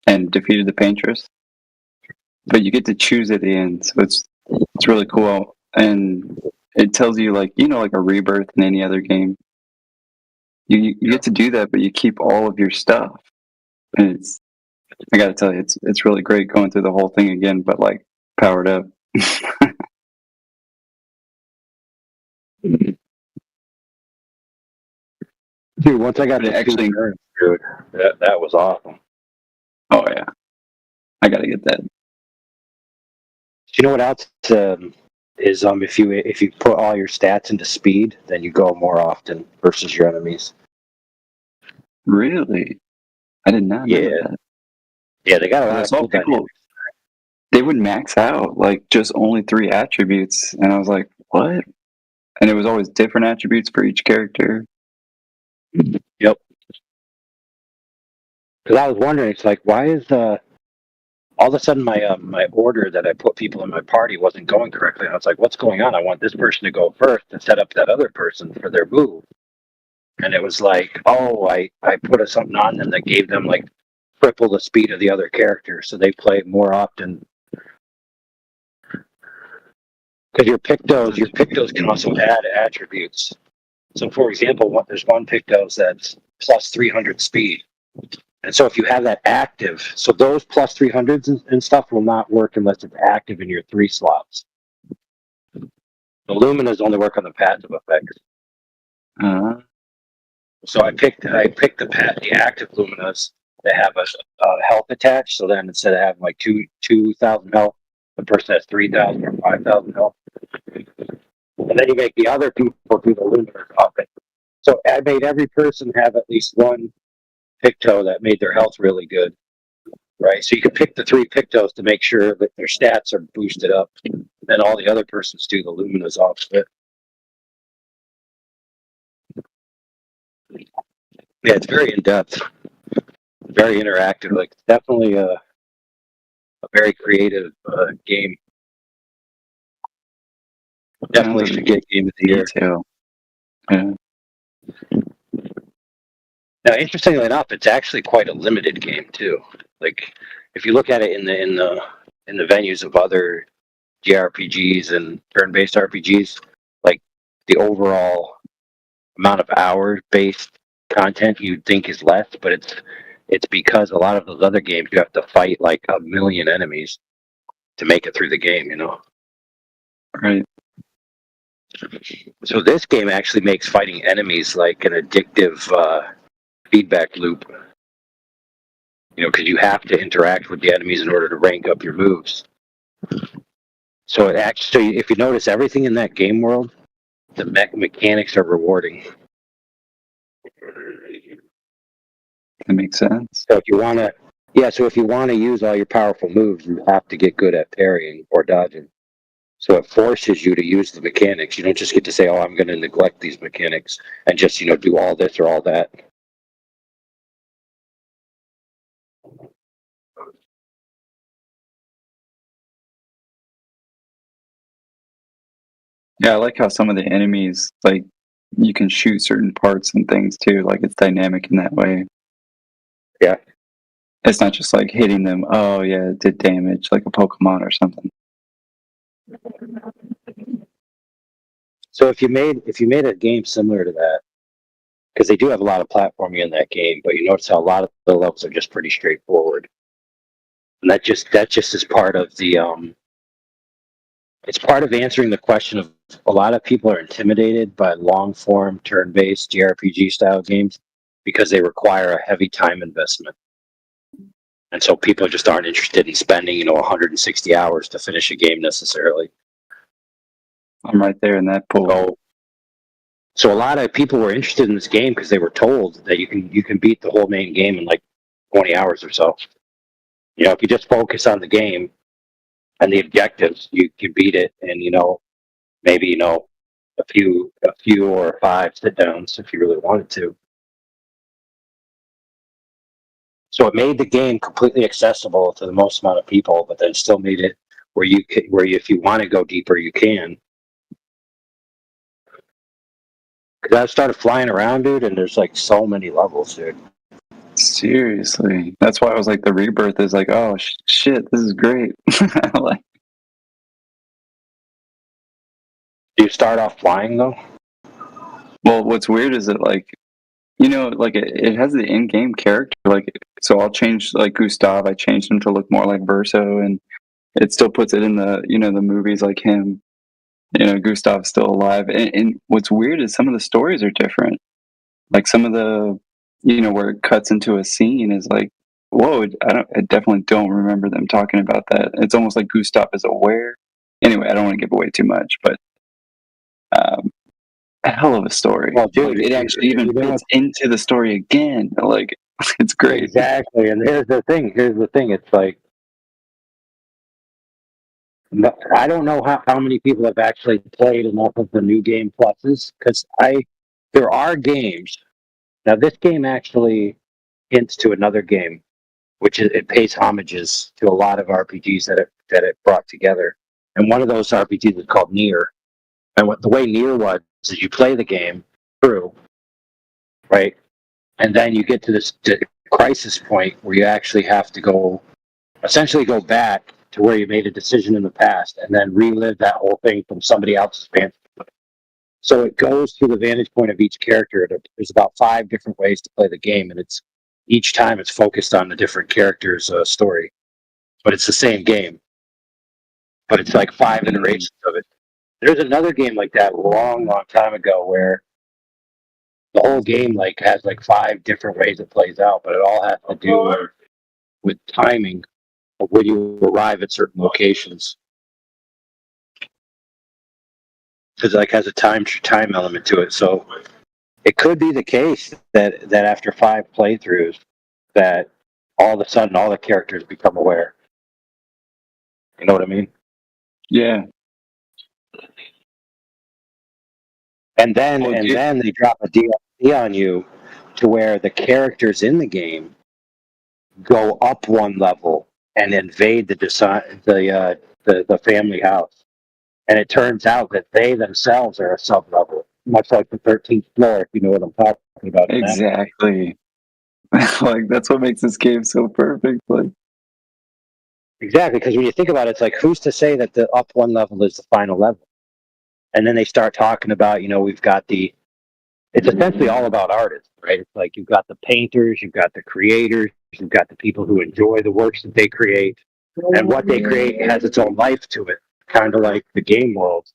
Speaker 18: and defeated the Paintress, but you get to choose at the end, so it's really cool. And it tells you like a rebirth in any other game. You get to do that, but you keep all of your stuff, and I got to tell you, it's really great going through the whole thing again, but like powered up.
Speaker 12: Dude, once I got
Speaker 18: But
Speaker 12: the
Speaker 18: actually,
Speaker 12: dude, that was awesome.
Speaker 18: Oh yeah, I got to get that.
Speaker 12: Do you know what else is if you put all your stats into speed, then you go more often versus your enemies.
Speaker 18: Really? I did not know that.
Speaker 12: Yeah, they got a lot
Speaker 18: I
Speaker 12: of
Speaker 18: saw
Speaker 12: cool
Speaker 18: people,
Speaker 12: dynamics.
Speaker 18: they would max out like just only 3 attributes, and I was like, what? And it was always different attributes for each character.
Speaker 12: Yep. Because I was wondering, it's like, why is all of a sudden my my order that I put people in my party wasn't going correctly? And I was like, what's going on? I want this person to go first and set up that other person for their move. And it was like, oh, I put something on them that gave them like triple the speed of the other character, so they play more often. Because your Pictos can also add attributes. So, for example, there's one Pictos that's plus 300 speed. And so if you have that active, so those plus 300s and stuff will not work unless it's active in your 3 slots. The Luminas only work on the passive effects. So I picked the active Luminas that have a health attached. So then instead of having like 2,000 health, the person has 3,000 or 5,000 health. And then you make the other people do the Luminas off it. So I made every person have at least one Picto that made their health really good, right? So you can pick the 3 Pictos to make sure that their stats are boosted up. Then all the other persons do the Luminas off of it. Yeah, it's very in depth, very interactive. Like it's definitely a very creative game. Definitely should get Game of the Year.
Speaker 18: Yeah.
Speaker 12: Now, interestingly enough, it's actually quite a limited game too. Like, if you look at it in the venues of other JRPGs and turn-based RPGs, like the overall amount of hour-based content you'd think is less, but it's because a lot of those other games you have to fight like 1 million enemies to make it through the game. You know.
Speaker 18: Right.
Speaker 12: So this game actually makes fighting enemies like an addictive feedback loop. You know, because you have to interact with the enemies in order to rank up your moves. So it actually, if you notice, everything in that game world, the mechanics are rewarding.
Speaker 18: That makes sense.
Speaker 12: So if you want to use all your powerful moves, you have to get good at parrying or dodging. So it forces you to use the mechanics. You don't just get to say, "Oh, I'm going to neglect these mechanics and just do all this or all that."
Speaker 18: Yeah, I like how some of the enemies, like, you can shoot certain parts and things too. Like, it's dynamic in that way.
Speaker 12: Yeah.
Speaker 18: It's not just like hitting them, oh yeah, it did damage, like a Pokemon or something.
Speaker 12: So if you made a game similar to that,
Speaker 13: because they do have a lot of platforming in that game, but you notice how a lot of the levels are just pretty straightforward. And that just is part of the it's part of answering the question of a lot of people are intimidated by long form turn-based JRPG style games because they require a heavy time investment. And so people just aren't interested in spending, 160 hours to finish a game necessarily.
Speaker 18: I'm right there in that pool.
Speaker 13: So a lot of people were interested in this game because they were told that you can beat the whole main game in like 20 hours or so. If you just focus on the game and the objectives, you can beat it in, maybe, a few or 5 sit downs if you really wanted to. So it made the game completely accessible to the most amount of people, but then still made it where if you want to go deeper, you can. Because I started flying around, dude, and there's like so many levels, dude.
Speaker 18: Seriously, that's why I was like, the Rebirth is like, oh shit, this is great. Like,
Speaker 13: do you start off flying though?
Speaker 18: Well, what's weird is that like, like it has the in-game character. Like, so I'll change like Gustav. I changed him to look more like Verso, and it still puts it in the the movies like him. Gustav's still alive. And what's weird is some of the stories are different. Like some of the where it cuts into a scene is like, whoa, I definitely don't remember them talking about that. It's almost like Gustav is aware. Anyway, I don't want to give away too much, but a hell of a story.
Speaker 13: Well, dude,
Speaker 18: it actually even fits into the story again. Like, it's great.
Speaker 13: Exactly. And here's the thing. It's like, I don't know how many people have actually played enough of the new game pluses, because there are games. Now, this game actually hints to another game, which it pays homages to a lot of RPGs that it brought together. And one of those RPGs is called Nier. And the way Nier was is you play the game through, right? And then you get to this crisis point where you actually have to essentially go back to where you made a decision in the past and then relive that whole thing from somebody else's vantage point. So it goes through the vantage point of each character. There's about 5 different ways to play the game, and each time it's focused on the different character's story. But it's the same game. But it's like 5 iterations of it. There's another game like that long, long time ago where the whole game has 5 different ways it plays out, but it all has to do with timing of when you arrive at certain locations. Because it has a time element to it. So it could be the case that after 5 playthroughs, that all of a sudden all the characters become aware. You know what I mean?
Speaker 18: Yeah.
Speaker 13: And then they drop a DLC on you to where the characters in the game go up 1 level and invade the family house. And it turns out that they themselves are a sub-level, much like the 13th floor, if you know what I'm talking about.
Speaker 18: Exactly. Like, that's what makes this game so perfect. Like,
Speaker 13: exactly, because when you think about it, it's like, who's to say that the up 1 level is the final level? And then they start talking about, we've got it's essentially all about artists, right? It's like you've got the painters, you've got the creators, you've got the people who enjoy the works that they create, and what they create has its own life to it, kind of like the game world.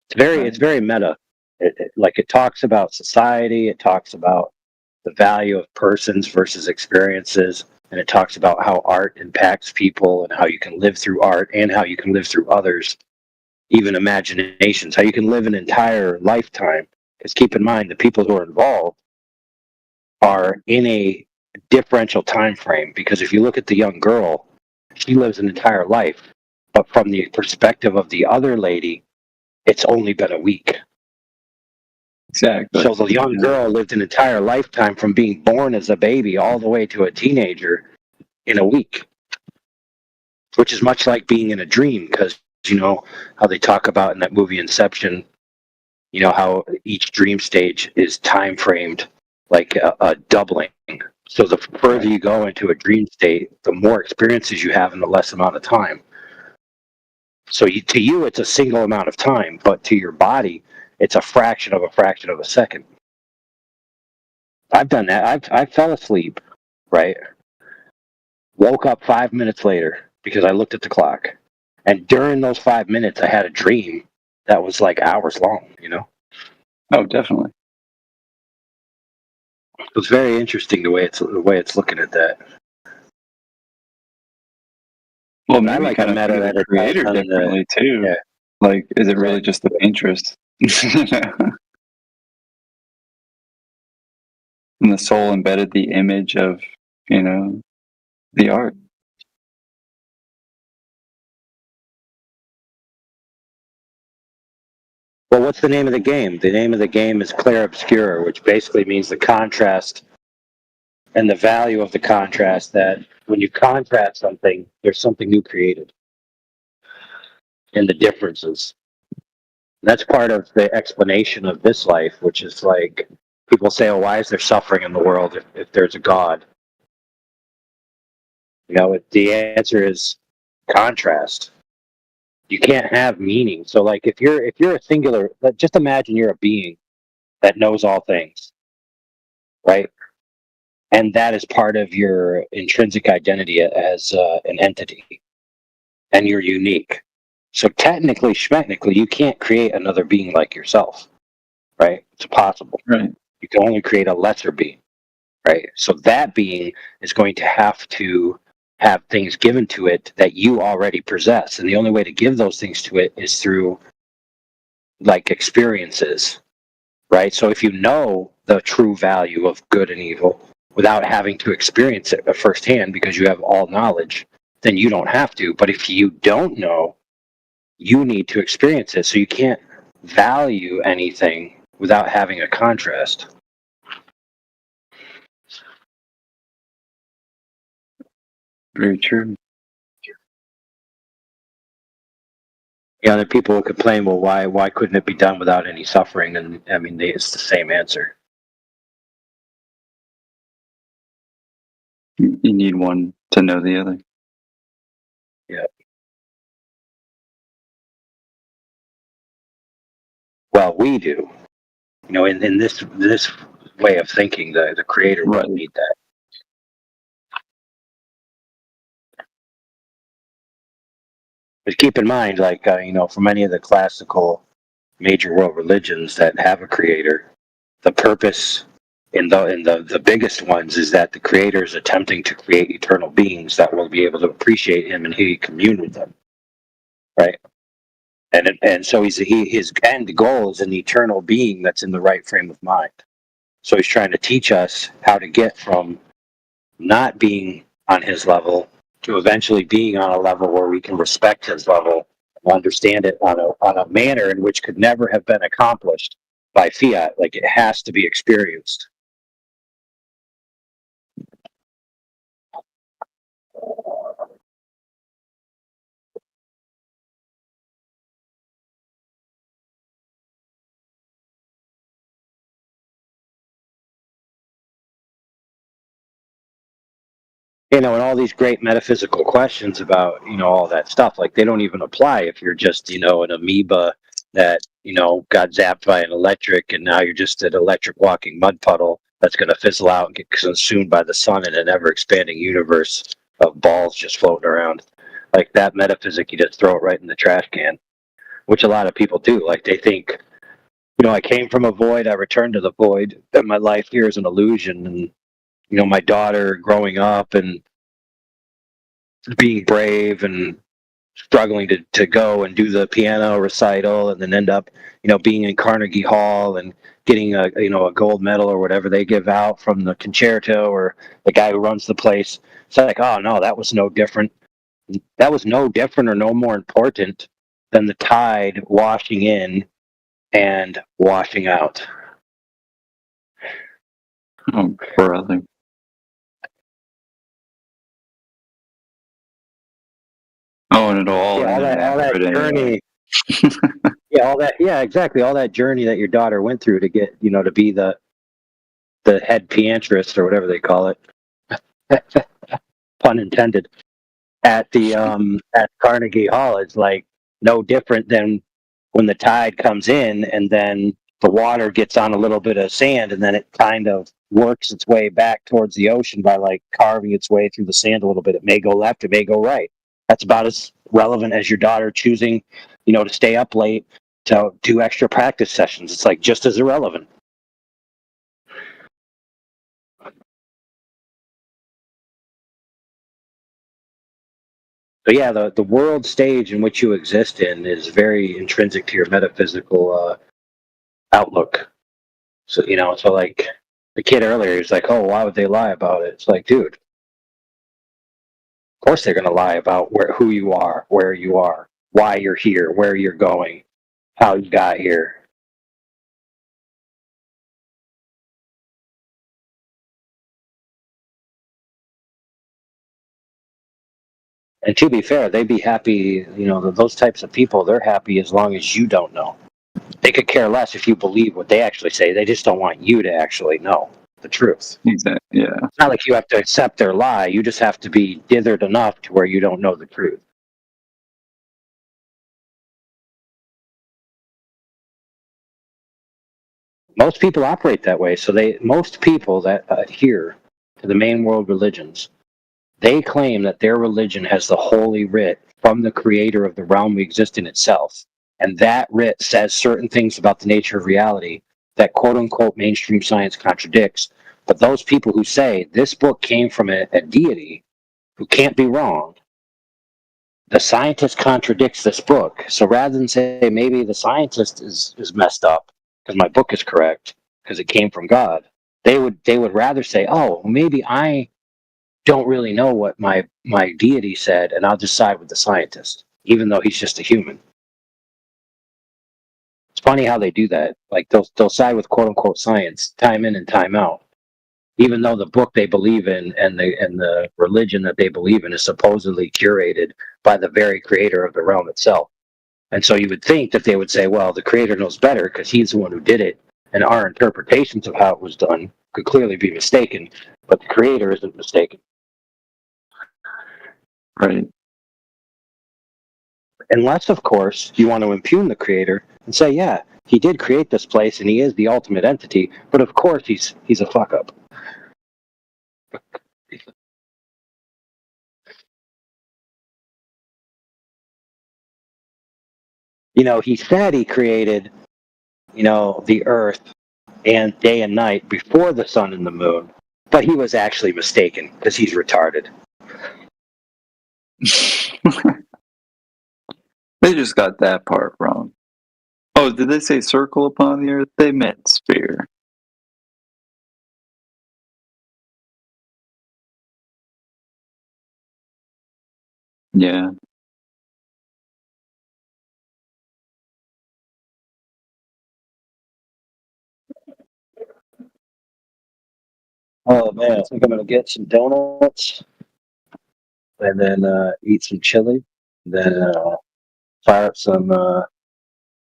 Speaker 13: It's very meta. It talks about society, it talks about the value of persons versus experiences, and it talks about how art impacts people and how you can live through art and how you can live through others, even imaginations, how you can live an entire lifetime. Because keep in mind, the people who are involved are in a differential time frame. Because if you look at the young girl, she lives an entire life. But from the perspective of the other lady, it's only been a week.
Speaker 18: Exactly.
Speaker 13: So the young girl lived an entire lifetime from being born as a baby all the way to a teenager in a week. Which is much like being in a dream, because how they talk about in that movie Inception, how each dream stage is time framed like a doubling. So the further you go into a dream state, the more experiences you have in the less amount of time. So to you, it's a single amount of time, but to your body, it's a fraction of a second. I've done that. I fell asleep, right? Woke up 5 minutes later because I looked at the clock. And during those 5 minutes, I had a dream that was like hours long, you know?
Speaker 18: Oh, definitely.
Speaker 13: It was very interesting the way it's looking at that.
Speaker 18: Well, maybe I kind of view the creator differently too.
Speaker 13: Yeah.
Speaker 18: Like, is it really just the Pinterest? And the soul embedded the image of, the art.
Speaker 13: Well, what's the name of the game? The name of the game is Clair Obscur, which basically means the contrast and the value of the contrast, that when you contrast something, there's something new created. And the differences. That's part of the explanation of this life, which is like, people say, oh, why is there suffering in the world if there's a God? The answer is contrast. You can't have meaning. So like if you're a singular, just imagine you're a being that knows all things, right? And that is part of your intrinsic identity as an entity. And you're unique. So technically, schmechnically, you can't create another being like yourself, right? It's impossible.
Speaker 18: Right.
Speaker 13: You can only create a lesser being, right? So that being is going to have to have things given to it that you already possess. And the only way to give those things to it is through like experiences, right? So if you know the true value of good and evil without having to experience it firsthand because you have all knowledge, then you don't have to. But if you don't know, you need to experience it. So you can't value anything without having a contrast.
Speaker 18: Very true.
Speaker 13: Yeah, the people will complain, well, why couldn't it be done without any suffering? And I mean, it's the same answer.
Speaker 18: You need one to know the other.
Speaker 13: Yeah. Well, we do. In this way of thinking, the creator wouldn't need that. But keep in mind, like, for many of the classical major world religions that have a creator, the purpose in the biggest ones is that the creator is attempting to create eternal beings that will be able to appreciate him and he commune with them, right? And so his end goal is an eternal being that's in the right frame of mind. So he's trying to teach us how to get from not being on his level to eventually being on a level where we can respect his level and understand it on a manner in which could never have been accomplished by fiat. Like, it has to be experienced. And all these great metaphysical questions about, all that stuff, like, they don't even apply if you're just, an amoeba that, got zapped by an electric and now you're just an electric walking mud puddle that's going to fizzle out and get consumed by the sun in an ever expanding universe of balls just floating around. Like, that metaphysic, you just throw it right in the trash can, which a lot of people do. Like, they think, I came from a void, I returned to the void, and my life here is an illusion. And my daughter growing up and being brave and struggling to go and do the piano recital and then end up, being in Carnegie Hall and getting a gold medal or whatever they give out from the concerto or the guy who runs the place. It's like, oh no, that was no different. That was no different or no more important than the tide washing in and washing out.
Speaker 18: Oh, brother. Oh, and it'll all
Speaker 13: all that journey. Exactly. All that journey that your daughter went through to get, to be the head pianist or whatever they call it. Pun intended. At the at Carnegie Hall is like no different than when the tide comes in and then the water gets on a little bit of sand and then it kind of works its way back towards the ocean by like carving its way through the sand a little bit. It may go left, it may go right. That's about as relevant as your daughter choosing, to stay up late to do extra practice sessions. It's like just as irrelevant. So yeah, the world stage in which you exist in is very intrinsic to your metaphysical outlook. So so like the kid earlier, he's like, "Oh, why would they lie about it?" It's like, dude, of course they're gonna lie about who you are, where you are, why you're here, where you're going, how you got here. And to be fair, they'd be happy, those types of people, they're happy as long as you don't know. They could care less if you believe what they actually say. They just don't want you to actually know the truth.
Speaker 18: Exactly. Yeah.
Speaker 13: It's not like you have to accept their lie. You just have to be dithered enough to where you don't know the truth. Most people operate that way. So most people that adhere to the main world religions, they claim that their religion has the holy writ from the creator of the realm we exist in itself. And that writ says certain things about the nature of reality that quote unquote mainstream science contradicts. But those people who say this book came from a deity who can't be wrong, the scientist contradicts this book. So rather than say maybe the scientist is messed up because my book is correct because it came from God, they would rather say, oh, maybe I don't really know what my deity said, and I'll just side with the scientist, even though he's just a human. It's funny how they do that. Like they'll side with quote unquote science time in and time out, even though the book they believe in and the religion that they believe in is supposedly curated by the very creator of the realm itself. And so you would think that they would say, well, the creator knows better because he's the one who did it, and our interpretations of how it was done could clearly be mistaken, but the creator isn't mistaken.
Speaker 18: Right.
Speaker 13: Unless, of course, you want to impugn the creator and say, yeah, he did create this place and he is the ultimate entity, but of course he's a fuck up. He said he created, the earth and day and night before the sun and the moon, but he was actually mistaken because he's retarded.
Speaker 18: They just got that part wrong. Oh, did they say circle upon the earth? They meant sphere. Yeah.
Speaker 13: Oh man, I think I'm gonna get some donuts and then eat some chili, then fire up some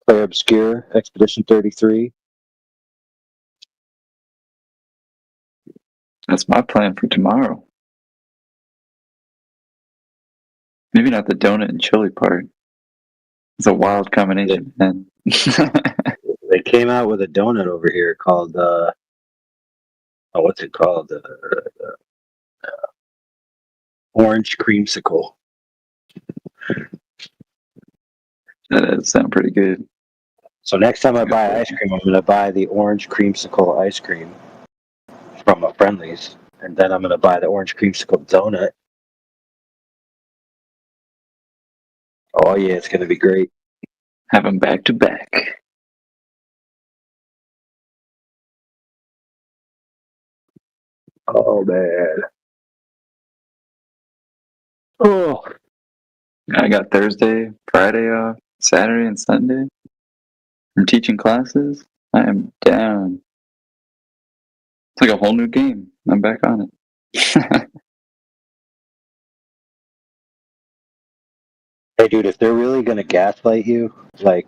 Speaker 13: Play Obscure Expedition 33.
Speaker 18: That's my plan for tomorrow. Maybe not the donut and chili part. It's a wild combination, man.
Speaker 13: They came out with a donut over here called what's it called? Orange creamsicle.
Speaker 18: That does sound pretty good.
Speaker 13: So next time I buy ice cream, I'm going to buy the orange creamsicle ice cream from a Friendly's, and then I'm going to buy the orange creamsicle donut. Oh yeah, it's going to be great.
Speaker 18: Have them back to back.
Speaker 13: Oh man. Oh.
Speaker 18: I got Thursday, Friday off, Saturday and Sunday. I'm teaching classes. I am down. It's like a whole new game. I'm back on it.
Speaker 13: Hey dude, if they're really going to gaslight you, like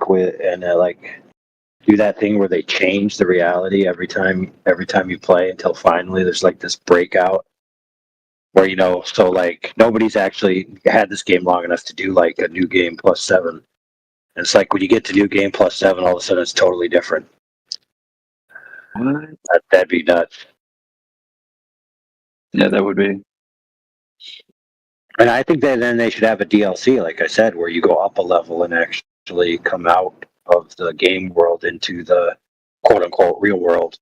Speaker 13: do that thing where they change the reality every time you play until finally there's like this breakout where so like nobody's actually had this game long enough to do like a new game plus 7, And it's like when you get to New Game Plus 7, all of a sudden it's totally different.
Speaker 18: What?
Speaker 13: That'd be nuts.
Speaker 18: Yeah, that would be.
Speaker 13: And I think that then they should have a DLC, like I said, where you go up a level and actually come out of the game world into the quote-unquote real world.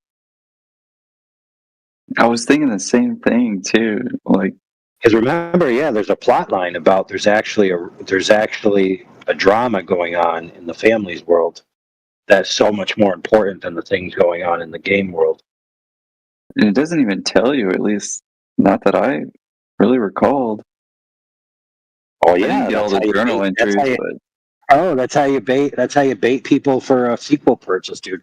Speaker 18: I was thinking the same thing too. Like,
Speaker 13: because remember, yeah, there's a plot line about there's actually a drama going on in the family's world that's so much more important than the things going on in the game world.
Speaker 18: and it doesn't even tell you, at least not that I really recalled.
Speaker 13: Oh
Speaker 18: I
Speaker 13: yeah,
Speaker 18: didn't get all the journal entries, but
Speaker 13: that's how you bait people for a sequel purchase, dude.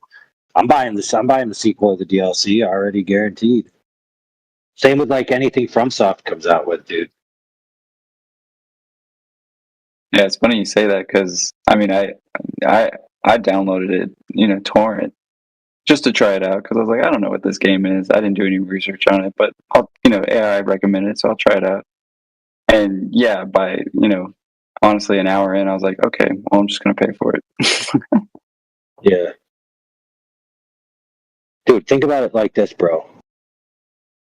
Speaker 13: I'm buying the sequel of the DLC already guaranteed. Same with like anything FromSoft comes out with, dude.
Speaker 18: yeah, it's funny you say that because I mean, I downloaded it, torrent, just to try it out because I was like, I don't know what this game is. I didn't do any research on it, but AI recommended it, so I'll try it out. And yeah, by honestly, an hour in, I was like, okay, well, I'm just gonna pay for it.
Speaker 13: Yeah. Dude, think about it like this, bro.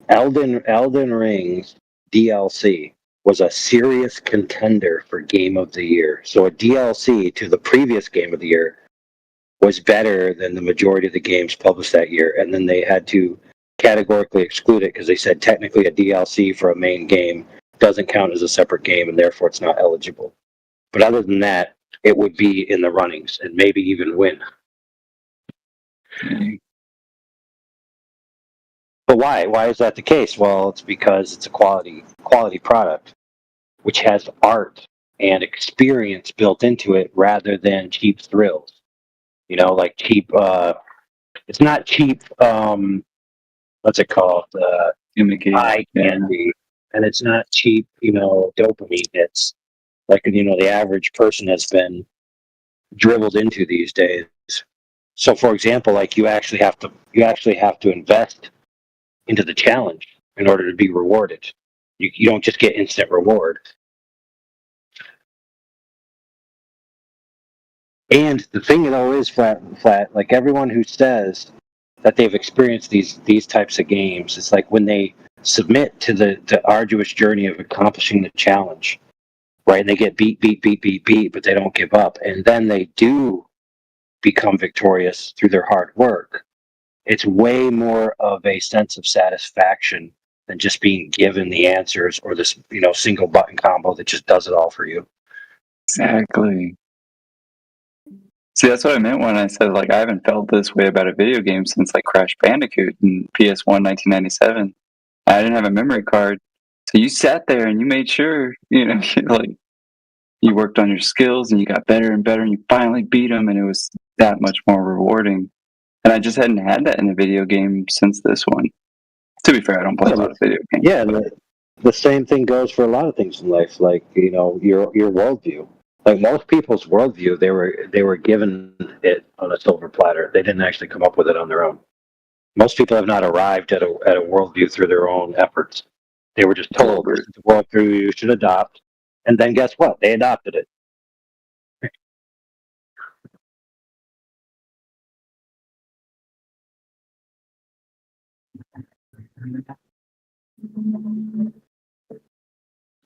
Speaker 13: Elden Ring's DLC was a serious contender for Game of the Year. So a DLC to the previous Game of the Year was better than the majority of the games published that year. And then they had to categorically exclude it because they said technically a DLC for a main game doesn't count as a separate game and therefore it's not eligible. But other than that, it would be in the runnings and maybe even win. But why? Why is that the case? Well, it's because it's a quality product, which has art and experience built into it rather than cheap thrills. Like cheap. It's not cheap. What's it called? Eye candy, and it's not cheap. Dopamine hits like the average person has been dribbled into these days. So, for example, like you actually have to invest into the challenge in order to be rewarded. You don't just get instant reward. And the thing though is flat. Like everyone who says that they've experienced these types of games, it's like when they submit to the arduous journey of accomplishing the challenge, right? And they get beat, but they don't give up, and then they do become victorious through their hard work. It's way more of a sense of satisfaction than just being given the answers or this, single button combo that just does it all for you.
Speaker 18: Exactly. See, that's what I meant when I said, like, I haven't felt this way about a video game since, like, Crash Bandicoot in PS1 1997. I didn't have a memory card. So you sat there and you made sure, like, you worked on your skills and you got better and better and you finally beat them and it was that much more rewarding. And I just hadn't had that in a video game since this one. To be fair, I don't play a lot of video games.
Speaker 13: Yeah, the same thing goes for a lot of things in life, like your worldview. Like most people's worldview, they were given it on a silver platter. They didn't actually come up with it on their own. Most people have not arrived at a worldview through their own efforts. They were just told this is the worldview you should adopt, and then guess what? They adopted it.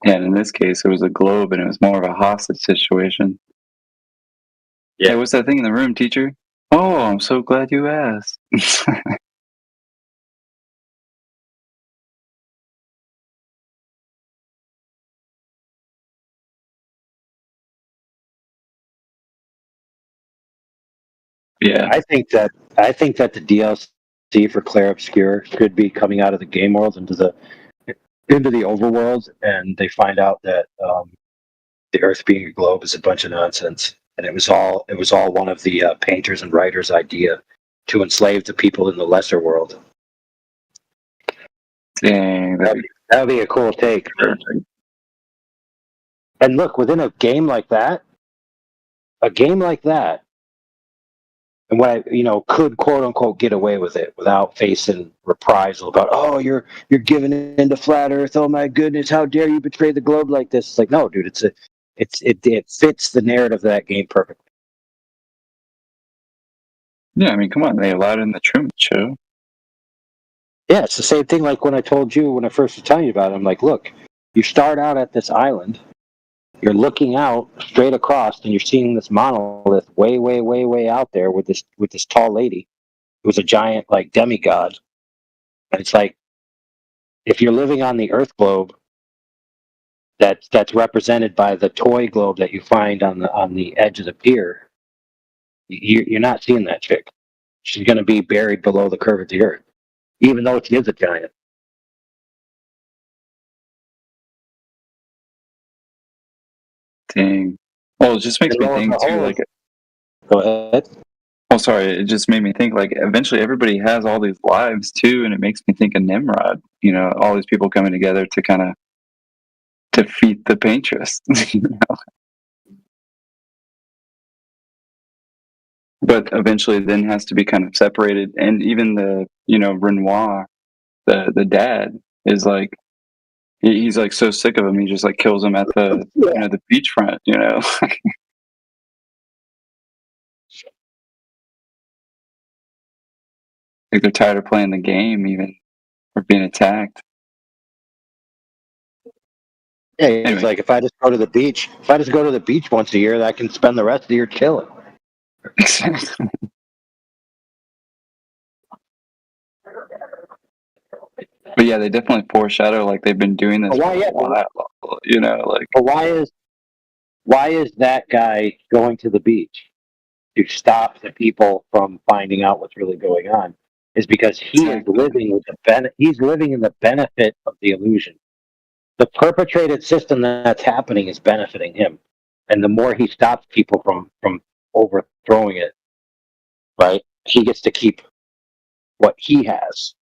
Speaker 18: Yeah, and in this case, it was a globe, and it was more of a hostage situation.
Speaker 13: Yeah.
Speaker 18: Hey, what's that thing in the room, teacher? Oh, I'm so glad you asked. Yeah,
Speaker 13: I think that the DLC for Clair Obscur should be coming out of the game world into the overworld, and they find out that the Earth being a globe is a bunch of nonsense, and it was all one of the painters and writers' idea to enslave the people in the lesser world.
Speaker 18: Dang,
Speaker 13: that would be a cool take. And look, within a game like that, and what I, could quote unquote get away with it without facing reprisal about, oh, you're giving in to flat Earth. Oh my goodness, how dare you betray the globe like this? It's like, no, dude, it fits the narrative of that game perfectly.
Speaker 18: Yeah, I mean, come on, they allowed it in the Truman Show.
Speaker 13: Yeah, it's the same thing like when I told you when I first was telling you about it. I'm like, look, you start out at this island, you're looking out straight across, and you're seeing this monolith way, way, way, way out there with this tall lady who's a giant like demigod. And it's like if you're living on the Earth globe, that's represented by the toy globe that you find on the edge of the pier. You're not seeing that chick. She's going to be buried below the curve of the Earth, even though she is a giant.
Speaker 18: Dang. Well, it just makes me think too. Like,
Speaker 13: go ahead.
Speaker 18: Oh, sorry. It just made me think. Like, eventually, everybody has all these lives too, and it makes me think of Nimrod. You know, all these people coming together to kind of defeat the Painterest. You know? But eventually, then has to be kind of separated, and even the Renoir, the dad, is like he's like so sick of him, he just like kills him at the the beachfront. You know. Like they're tired of playing the game, even, or being attacked.
Speaker 13: Yeah, it's like if I just go to the beach, once a year, I can spend the rest of the year chilling.
Speaker 18: Exactly. But yeah, they definitely foreshadow like they've been doing this for a while. You know, like.
Speaker 13: But why is that guy going to the beach to stop the people from finding out what's really going on? Is because he is living with he's living in the benefit of the illusion. The perpetrated system that's happening is benefiting him, and the more he stops people from overthrowing it, right, he gets to keep what he has,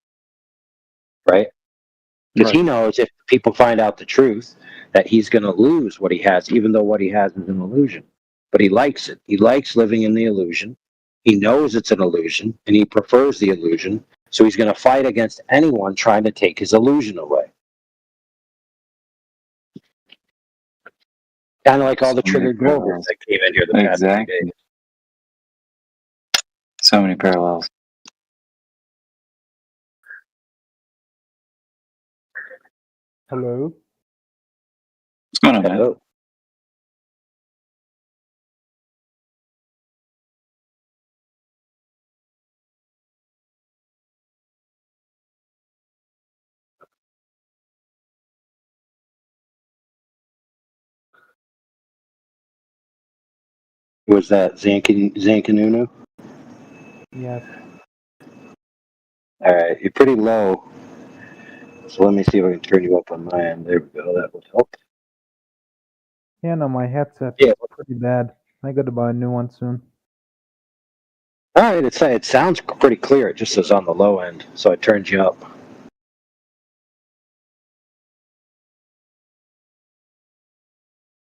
Speaker 13: right? Because he knows if people find out the truth, that he's going to lose what he has, even though what he has is an illusion. But he likes it. He likes living in the illusion. He knows it's an illusion, and he prefers the illusion. So he's going to fight against anyone trying to take his illusion away. Kind of like all the triggered Grovers that came in here the past few days.
Speaker 18: So many parallels.
Speaker 7: Hello.
Speaker 18: What's going on, man?
Speaker 13: Hello. Was that Zankanunu?
Speaker 7: Yes.
Speaker 13: All right, you're pretty low. So let me see if I can turn you up on my end. There we go. That would help.
Speaker 7: Yeah, no, my headset
Speaker 13: Yeah.
Speaker 7: is pretty bad. I got to buy a new one soon.
Speaker 13: All right, it sounds pretty clear. It just says on the low end, so I turned you up.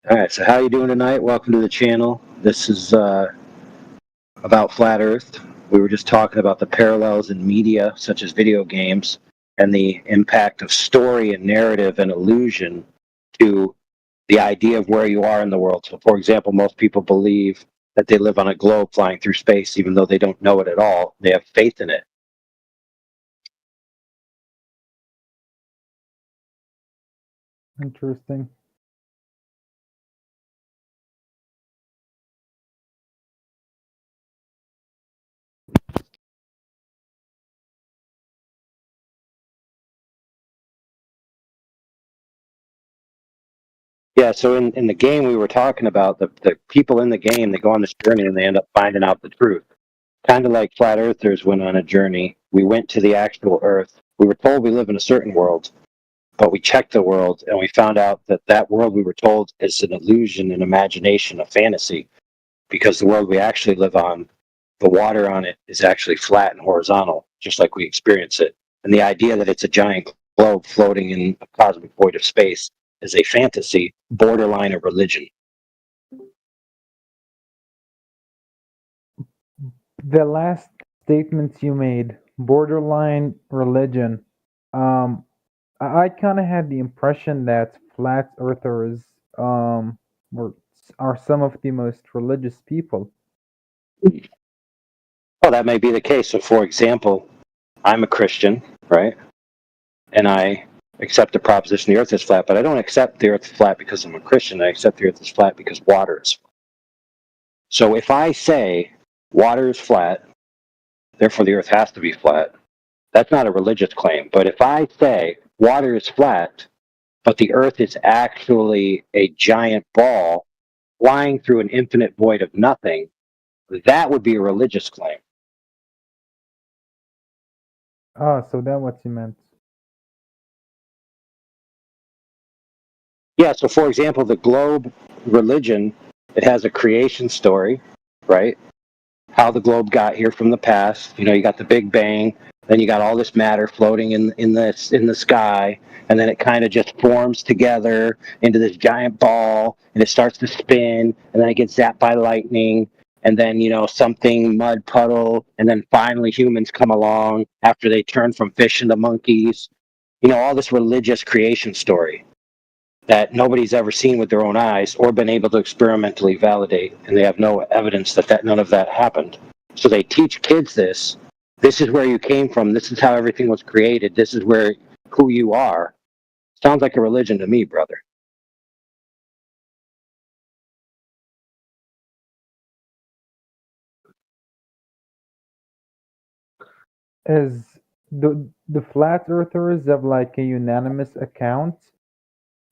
Speaker 13: All right, so how you doing tonight? Welcome to the channel. This is about Flat Earth. We were just talking about the parallels in media, such as video games, and the impact of story and narrative and illusion to the idea of where you are in the world. So, for example, most people believe that they live on a globe flying through space, even though they don't know it at all. They have faith in it.
Speaker 7: Interesting.
Speaker 13: Yeah, so in the game we were talking about, the people in the game, they go on this journey and they end up finding out the truth. Kind of like flat earthers went on a journey. We went to the actual Earth. We were told we live in a certain world, but we checked the world and we found out that that world we were told is an illusion, an imagination, a fantasy, because the world we actually live on, the water on it is actually flat and horizontal, just like we experience it. And the idea that it's a giant globe floating in a cosmic void of space is a fantasy, borderline a religion.
Speaker 7: The last statements you made, borderline religion. I kind of had the impression that flat earthers were are some of the most religious people.
Speaker 13: Well, that may be the case. So, for example, I'm a Christian, right? And I accept the proposition the earth is flat, but I don't accept the earth is flat because I'm a Christian. I accept the earth is flat because water is flat. So if I say water is flat, therefore the earth has to be flat, that's not a religious claim. But if I say water is flat, but the earth is actually a giant ball flying through an infinite void of nothing, that would be a religious claim.
Speaker 7: Ah, so that's what you meant.
Speaker 13: Yeah, so for example, the globe religion, it has a creation story, right? How the globe got here from the past. You know, you got the Big Bang, then you got all this matter floating in the sky, and then it kind of just forms together into this giant ball, and it starts to spin, and then it gets zapped by lightning, and then, you know, something mud puddle, and then finally humans come along after they turn from fish into monkeys. You know, all this religious creation story that nobody's ever seen with their own eyes or been able to experimentally validate, and they have no evidence that none of that happened. So they teach kids this. This is where you came from. This is how everything was created. This is who you are. Sounds like a religion to me, brother.
Speaker 7: As the flat earthers have like a unanimous account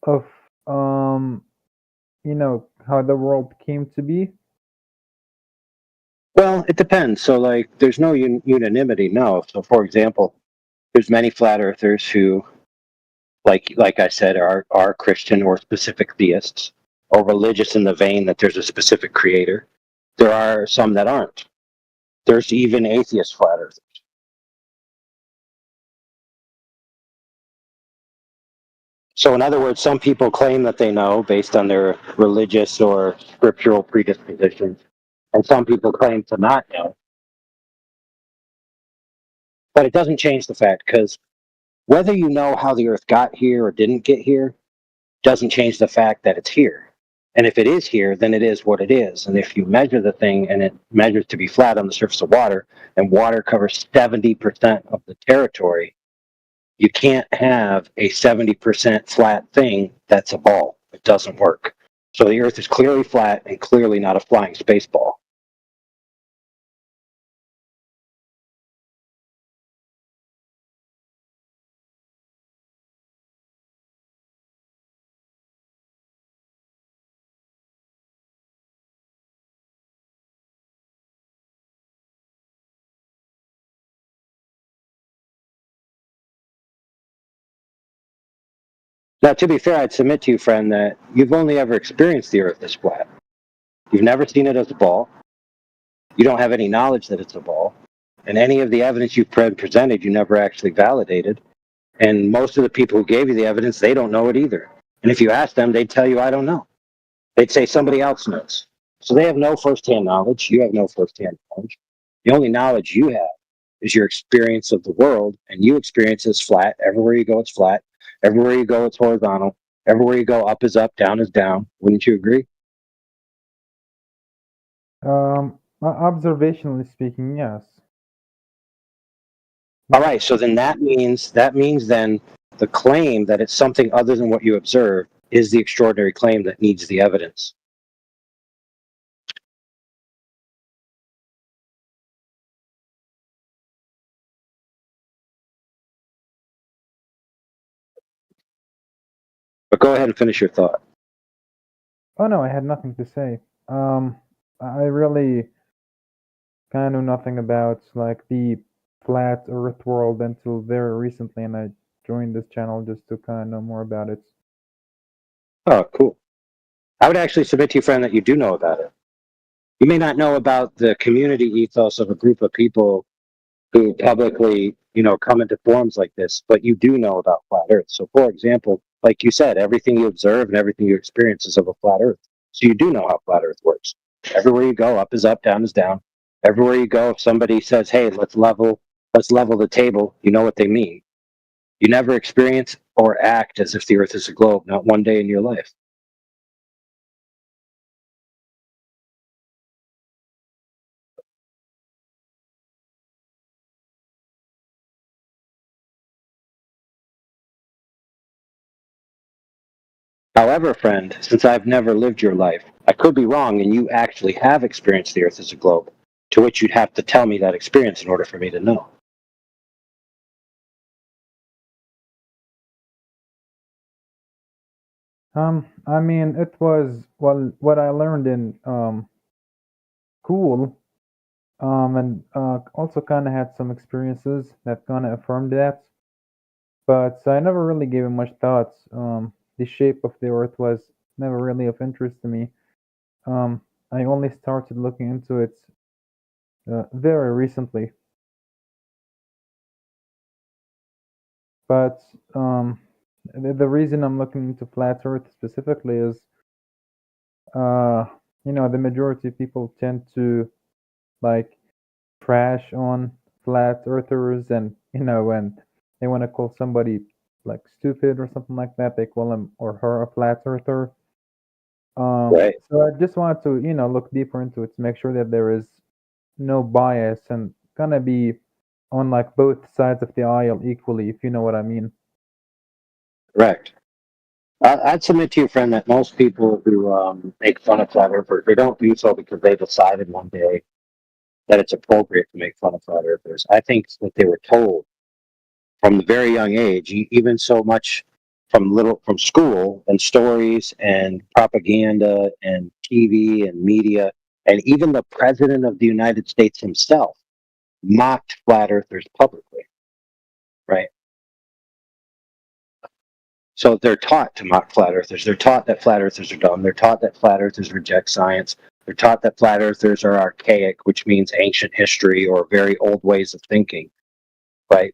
Speaker 7: of you know, how the world came to be.
Speaker 13: Well, it depends. So, like, there's no unanimity, no. So, for example, there's many flat earthers who, like I said, are Christian or specific theists or religious in the vein that there's a specific creator. There are some that aren't. There's even atheist flat earthers. So, in other words, some people claim that they know based on their religious or scriptural predispositions, and some people claim to not know. But it doesn't change the fact, because whether you know how the earth got here or didn't get here doesn't change the fact that it's here. And if it is here, then it is what it is. And if you measure the thing and it measures to be flat on the surface of water, and water covers 70% of the territory, you can't have a 70% flat thing that's a ball. It doesn't work. So the earth is clearly flat and clearly not a flying space ball. Now, to be fair, I'd submit to you, friend, that you've only ever experienced the earth as flat. You've never seen it as a ball. You don't have any knowledge that it's a ball. And any of the evidence you've presented, you never actually validated. And most of the people who gave you the evidence, they don't know it either. And if you ask them, they'd tell you, I don't know. They'd say somebody else knows. So they have no firsthand knowledge. You have no firsthand knowledge. The only knowledge you have is your experience of the world, and you experience it as flat. Everywhere you go, it's flat. Everywhere you go, it's horizontal. Everywhere you go, up is up, down is down. Wouldn't you agree?
Speaker 7: Observationally speaking, yes.
Speaker 13: All right, so then that means then the claim that it's something other than what you observe is the extraordinary claim that needs the evidence. But go ahead and finish your thought.
Speaker 7: Oh no, I had nothing to say. I really kind of knew nothing about like the flat Earth world until very recently, and I joined this channel just to kind of know more about it.
Speaker 13: Oh, cool. I would actually submit to you, friend, that you do know about it. You may not know about the community ethos of a group of people who publicly, come into forums like this, but you do know about flat Earth. So, for example, like you said, everything you observe and everything you experience is of a flat Earth. So you do know how flat Earth works. Everywhere you go, up is up, down is down. Everywhere you go, if somebody says, "Hey, let's level the table," you know what they mean. You never experience or act as if the Earth is a globe, not one day in your life. However, friend, since I've never lived your life, I could be wrong and you actually have experienced the Earth as a globe, to which you'd have to tell me that experience in order for me to know.
Speaker 7: I mean, it was, well, what I learned in school, and also kind of had some experiences that kind of affirmed that, but I never really gave it much thought. The shape of the Earth was never really of interest to me. I only started looking into it very recently. But the reason I'm looking into flat Earth specifically is, the majority of people tend to like trash on flat earthers, and when they want to call somebody like stupid or something like that, they call him or her a flat earther.
Speaker 13: Right.
Speaker 7: So I just wanted to look deeper into it to make sure that there is no bias and gonna be on like both sides of the aisle equally, if you know what I mean.
Speaker 13: Correct. I'd submit to you, friend, that most people who make fun of flat earthers, they don't do so because they decided one day that it's appropriate to make fun of flat earthers. I think that they were told from a very young age, even so much from school and stories and propaganda and TV and media, and even the president of the United States himself mocked flat earthers publicly, right? So they're taught to mock flat earthers. They're taught that flat earthers are dumb. They're taught that flat earthers reject science. They're taught that flat earthers are archaic, which means ancient history or very old ways of thinking, right?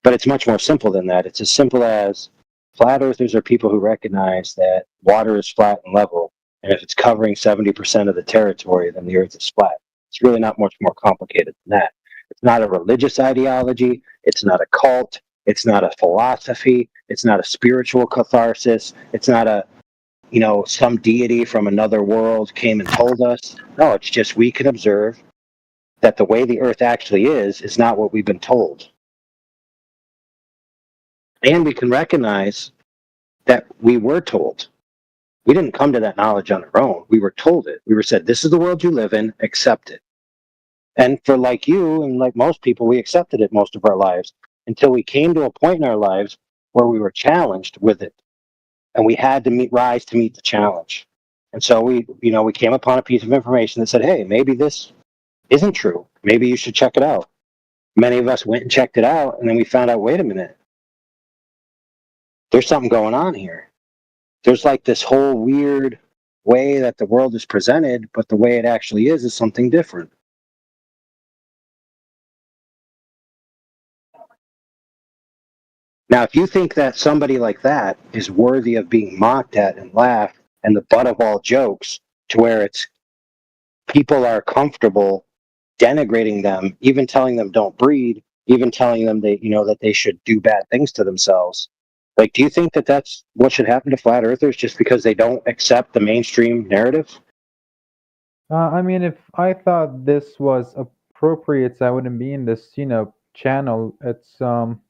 Speaker 13: But it's much more simple than that. It's as simple as flat earthers are people who recognize that water is flat and level, and if it's covering 70% of the territory, then the earth is flat. It's really not much more complicated than that. It's not a religious ideology. It's not a cult. It's not a philosophy. It's not a spiritual catharsis. It's not a, some deity from another world came and told us. No, it's just we can observe that the way the earth actually is not what we've been told. And we can recognize that we were told. We didn't come to that knowledge on our own. We were told it. We were said, this is the world you live in, accept it. And for like you and like most people, we accepted it most of our lives until we came to a point in our lives where we were challenged with it. And we had to rise to meet the challenge. And so we came upon a piece of information that said, hey, maybe this isn't true. Maybe you should check it out. Many of us went and checked it out, and then we found out, wait a minute, there's something going on here. There's like this whole weird way that the world is presented, but the way it actually is something different. Now, if you think that somebody like that is worthy of being mocked at and laughed and the butt of all jokes, to where it's people are comfortable denigrating them, even telling them don't breed, even telling them that they should do bad things to themselves. Like, do you think that that's what should happen to flat earthers just because they don't accept the mainstream narrative?
Speaker 7: I mean, if I thought this was appropriate, I wouldn't be in this, channel. It's
Speaker 13: right.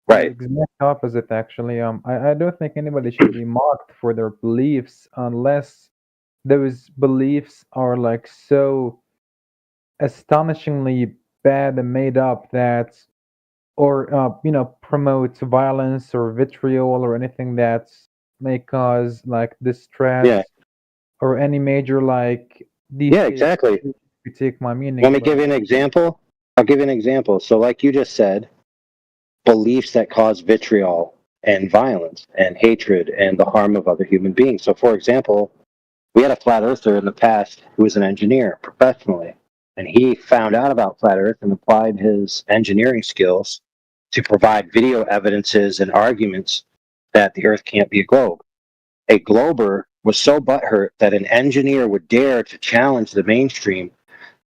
Speaker 7: The exact opposite, actually. I don't think anybody should be mocked for their beliefs unless those beliefs are like so astonishingly bad and made up that, or promotes violence or vitriol or anything that may cause like distress or any major like
Speaker 13: Yeah, exactly.
Speaker 7: You take my meaning.
Speaker 13: Let me give you an example. I'll give you an example. So like you just said, beliefs that cause vitriol and violence and hatred and the harm of other human beings. So for example, we had a flat earther in the past who was an engineer professionally, and he found out about flat earth and applied his engineering skills to provide video evidences and arguments that the earth can't be a globe. A glober was so butthurt that an engineer would dare to challenge the mainstream.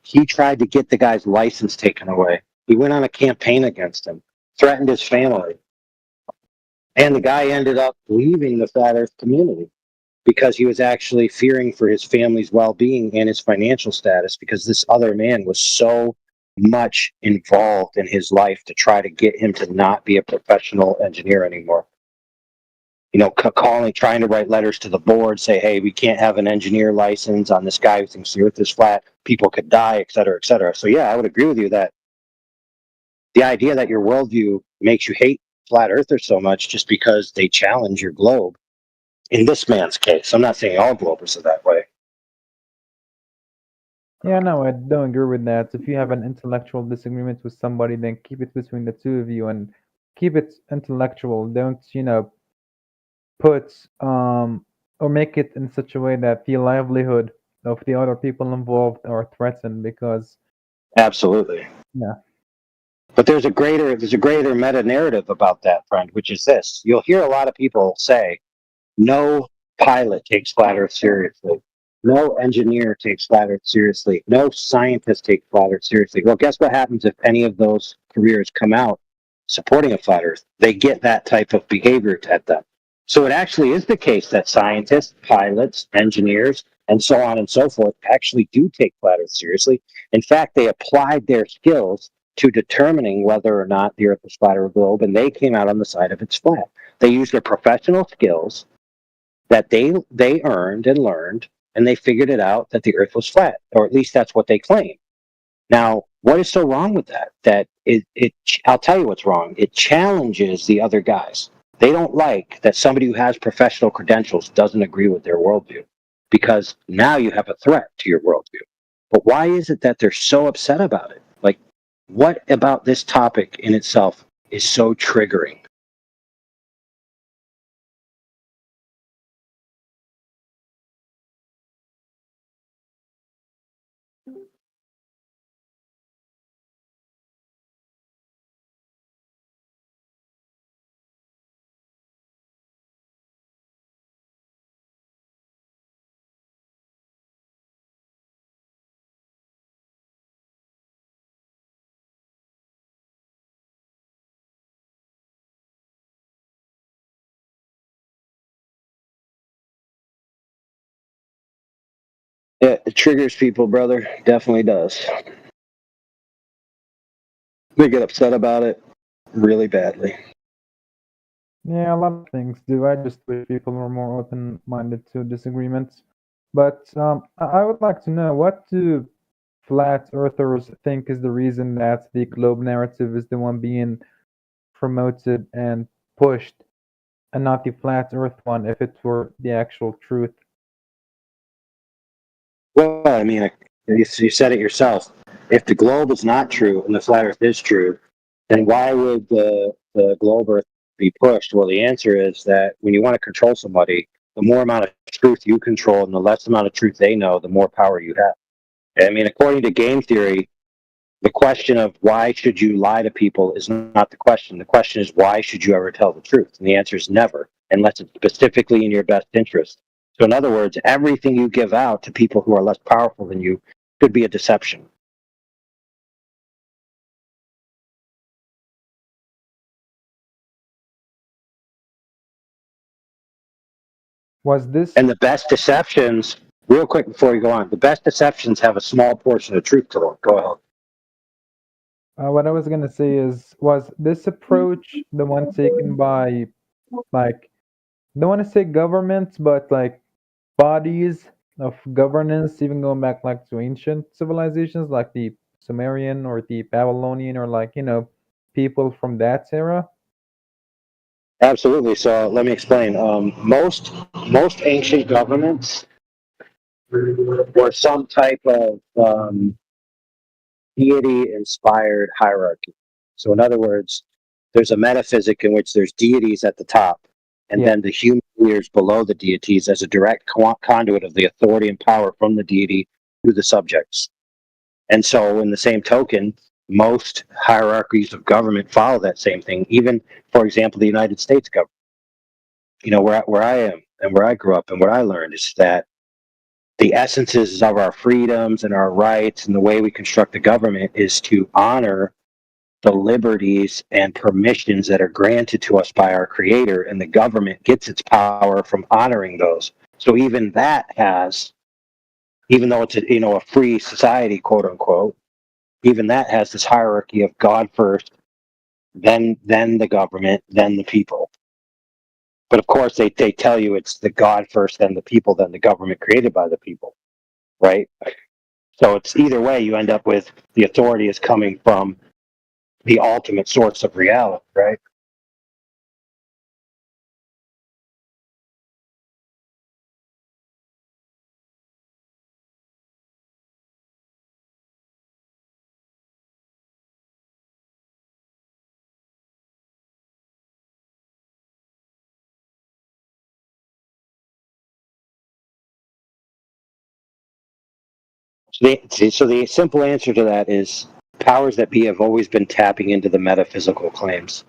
Speaker 13: He tried to get the guy's license taken away. He went on a campaign against him, threatened his family. And the guy ended up leaving the flat earth community because he was actually fearing for his family's well-being and his financial status, because this other man was so much involved in his life to try to get him to not be a professional engineer anymore. trying to write letters to the board, say, hey, we can't have an engineer license on this guy who thinks the Earth is flat. People could die, et cetera, et cetera. So yeah, I would agree with you that the idea that your worldview makes you hate flat earthers so much just because they challenge your globe. In this man's case, I'm not saying all globers are that way.
Speaker 7: Yeah, no, I don't agree with that. If you have an intellectual disagreement with somebody, then keep it between the two of you and keep it intellectual. Don't, put or make it in such a way that the livelihood of the other people involved are threatened because
Speaker 13: Absolutely.
Speaker 7: yeah.
Speaker 13: But there's a greater meta narrative about that, friend, which is this. You'll hear a lot of people say, no pilot takes flat earth seriously. No engineer takes flat earth seriously. No scientist takes flat earth seriously. Well, guess what happens if any of those careers come out supporting a flat earth? They get that type of behavior at them. So it actually is the case that scientists, pilots, engineers, and so on and so forth actually do take flat earth seriously. In fact, they applied their skills to determining whether or not the earth is flat or a globe, and they came out on the side of it's flat. They used their professional skills that they earned and learned, and they figured it out that the earth was flat, or at least that's what they claim. Now, what is so wrong with that? That I'll tell you what's wrong. It challenges the other guys. They don't like that somebody who has professional credentials doesn't agree with their worldview, because now you have a threat to your worldview. But why is it that they're so upset about it? Like, what about this topic in itself is so triggering? Yeah, it triggers people, brother. Definitely does. They get upset about it really badly.
Speaker 7: Yeah, a lot of things do. I just wish people were more open-minded to disagreements. But I would like to know, what do flat earthers think is the reason that the globe narrative is the one being promoted and pushed, and not the flat earth one if it were the actual truth?
Speaker 13: Well, I mean, you said it yourself. If the globe is not true and the flat earth is true, then why would the globe earth be pushed? Well, the answer is that when you want to control somebody, the more amount of truth you control and the less amount of truth they know, the more power you have. I mean, according to game theory, the question of why should you lie to people is not the question. The question is, why should you ever tell the truth? And the answer is never, unless it's specifically in your best interest. So in other words, everything you give out to people who are less powerful than you could be a deception. And the best deceptions, real quick before you go on, the best deceptions have a small portion of truth to them. Go ahead.
Speaker 7: What I was going to say is, was this approach the one taken by, like, don't want to say governments, but like bodies of governance, even going back like to ancient civilizations like the Sumerian or the Babylonian, or like, people from that era?
Speaker 13: Absolutely. So let me explain. Most ancient governments were some type of deity-inspired hierarchy. So in other words, there's a metaphysic in which there's deities at the top, and then the human leaders below the deities as a direct conduit of the authority and power from the deity to the subjects. And so in the same token, most hierarchies of government follow that same thing. Even, for example, the United States government. Where I am and where I grew up and what I learned is that the essences of our freedoms and our rights and the way we construct the government is to honor the liberties and permissions that are granted to us by our creator, and the government gets its power from honoring those. So even that has, even though it's a free society, quote unquote, even that has this hierarchy of God first, then the government, then the people. But of course, they tell you it's the God first, then the people, then the government created by the people, right? So it's either way, you end up with the authority is coming from the ultimate source of reality, right? So the simple answer to that is powers that be have always been tapping into the metaphysical claims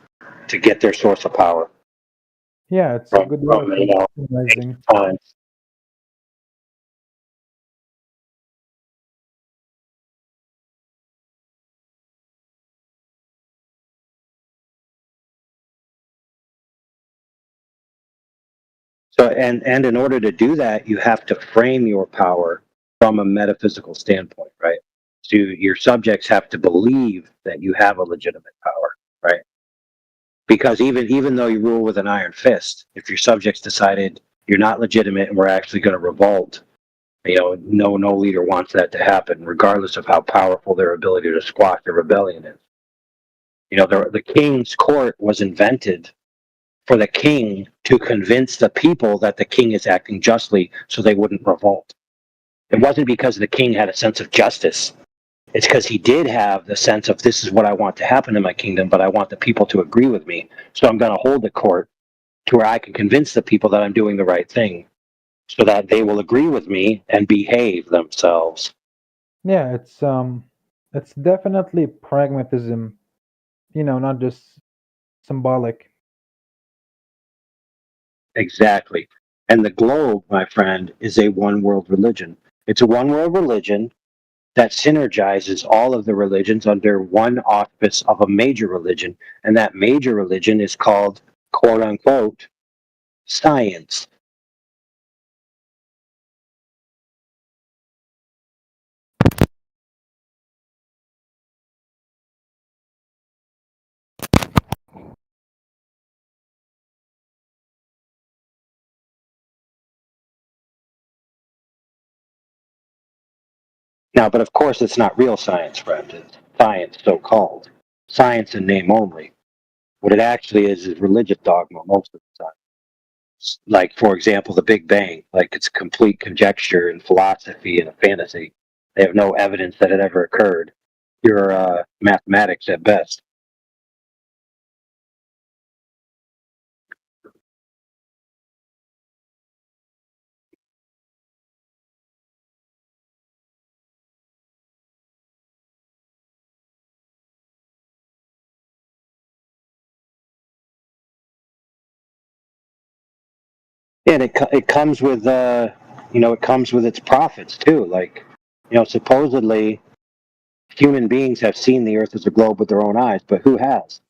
Speaker 13: to get their source of power.
Speaker 7: Yeah, it's a good way of recognizing.
Speaker 13: Times. So and in order to do that, you have to frame your power from a metaphysical standpoint, right? So your subjects have to believe that you have a legitimate power, right? Because even though you rule with an iron fist, if your subjects decided you're not legitimate and we're actually going to revolt, no leader wants that to happen, regardless of how powerful their ability to squash a rebellion is. The king's court was invented for the king to convince the people that the king is acting justly so they wouldn't revolt. It wasn't because the king had a sense of justice. It's because he did have the sense of this is what I want to happen in my kingdom, but I want the people to agree with me. So I'm going to hold the court to where I can convince the people that I'm doing the right thing so that they will agree with me and behave themselves.
Speaker 7: Yeah, it's definitely pragmatism, not just symbolic.
Speaker 13: Exactly. And the globe, my friend, is a one world religion. It's a one world religion that synergizes all of the religions under one auspice of a major religion. And that major religion is called, quote unquote, science. Now, but of course, it's not real science, friend. It's science, so called. Science in name only. What it actually is religious dogma most of the time. Like, for example, the Big Bang. Like, it's complete conjecture and philosophy and a fantasy. They have no evidence that it ever occurred. Pure mathematics at best. And it comes with it comes with its profits too. Like, supposedly human beings have seen the Earth as a globe with their own eyes, but who has?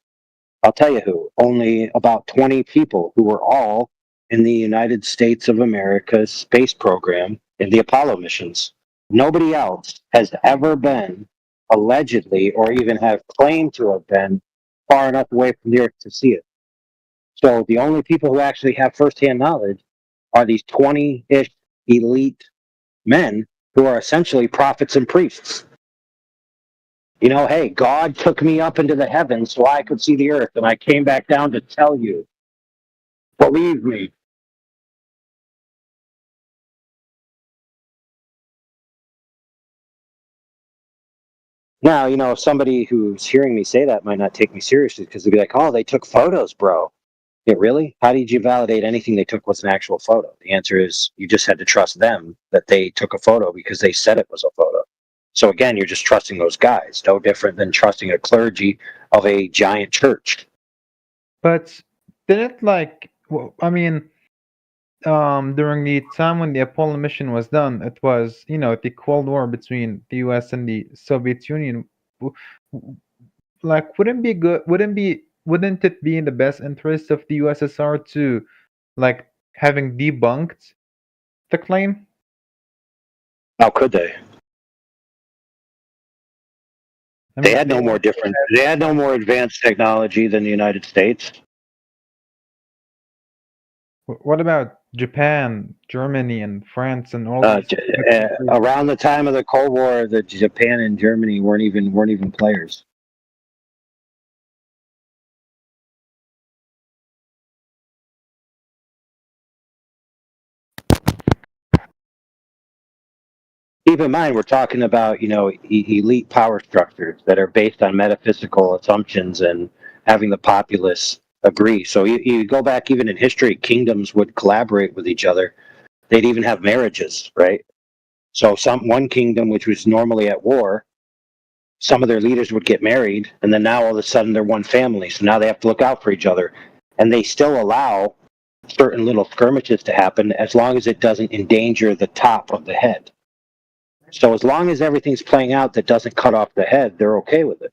Speaker 13: I'll tell you who. Only about 20 people who were all in the United States of America's space program in the Apollo missions. Nobody else has ever been allegedly or even have claimed to have been far enough away from the Earth to see it. So the only people who actually have firsthand knowledge are these 20-ish elite men who are essentially prophets and priests. Hey, God took me up into the heavens so I could see the earth, and I came back down to tell you. Believe me. Now, somebody who's hearing me say that might not take me seriously because they'll be like, oh, they took photos, bro. Yeah, really? How did you validate anything they took was an actual photo? The answer is you just had to trust them that they took a photo because they said it was a photo. So again, you're just trusting those guys. No different than trusting a clergy of a giant church.
Speaker 7: But didn't during the time when the Apollo mission was done, it was the Cold War between the U.S. and the Soviet Union. Like, wouldn't it be in the best interest of the USSR to having debunked the claim?
Speaker 13: How could they? They had no more advanced technology than the United States.
Speaker 7: What about Japan, Germany, and France, and all these?
Speaker 13: Around the time of the Cold War, the Japan and Germany weren't even players. Keep in mind, we're talking about elite power structures that are based on metaphysical assumptions and having the populace agree. So you go back even in history, kingdoms would collaborate with each other. They'd even have marriages, right? So one kingdom which was normally at war, some of their leaders would get married, and then now all of a sudden they're one family. So now they have to look out for each other, and they still allow certain little skirmishes to happen as long as it doesn't endanger the top of the head. So as long as everything's playing out that doesn't cut off the head, they're okay with it.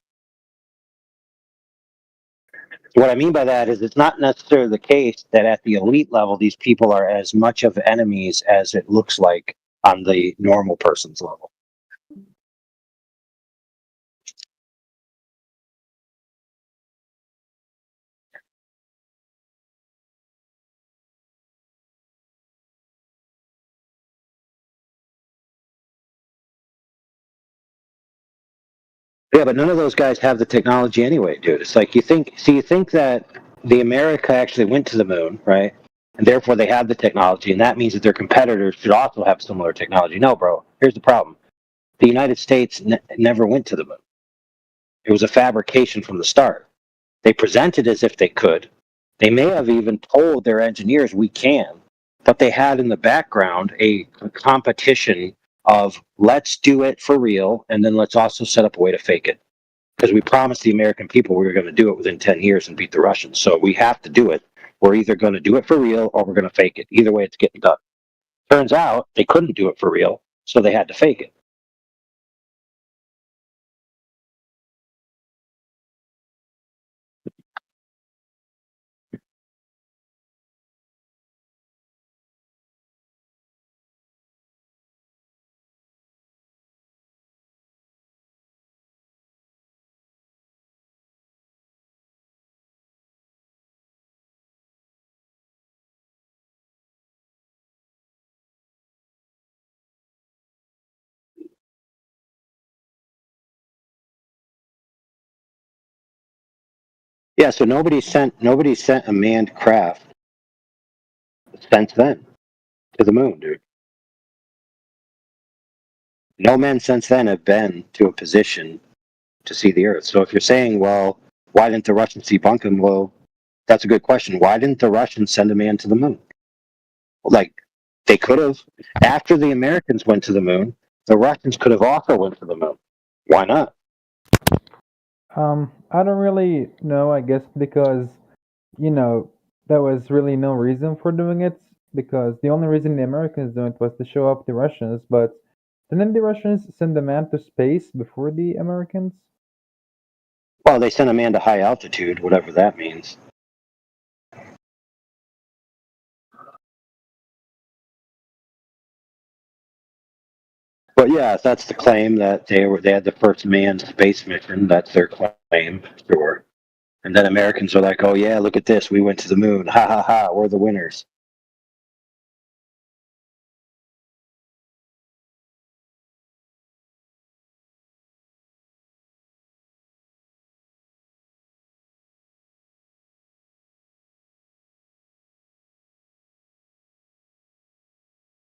Speaker 13: What I mean by that is it's not necessarily the case that at the elite level, these people are as much of enemies as it looks like on the normal person's level. Yeah, but none of those guys have the technology anyway, dude. It's like you think that the America actually went to the moon, right? And therefore they have the technology, and that means that their competitors should also have similar technology. No, bro. Here's the problem. The United States never went to the moon. It was a fabrication from the start. They presented as if they could. They may have even told their engineers we can, but they had in the background a competition of let's do it for real, and then let's also set up a way to fake it. Because we promised the American people we were going to do it within 10 years and beat the Russians. So we have to do it. We're either going to do it for real or we're going to fake it. Either way, it's getting done. Turns out they couldn't do it for real, so they had to fake it. Yeah, so nobody sent a manned craft since then to the moon, dude. No men since then have been to a position to see the Earth. So if you're saying, well, why didn't the Russians debunk him? Well, that's a good question. Why didn't the Russians send a man to the moon? Like, they could have. After the Americans went to the moon, the Russians could have also went to the moon. Why not?
Speaker 7: I don't really know, I guess, because, there was really no reason for doing it, because the only reason the Americans doing it was to show up the Russians, but didn't the Russians send a man to space before the Americans?
Speaker 13: Well, they sent a man to high altitude, whatever that means. But yeah, if that's the claim that they had the first manned space mission, that's their claim, sure. And then Americans are like, oh yeah, look at this, we went to the moon, ha ha ha, we're the winners.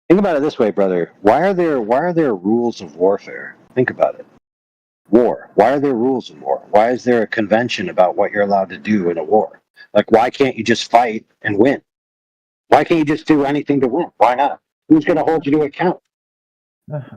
Speaker 13: Think about it this way, brother. Why are there rules of warfare? Think about it. War. Why are there rules in war? Why is there a convention about what you're allowed to do in a war? Like, why can't you just fight and win? Why can't you just do anything to win? Why not? Who's going to hold you to account?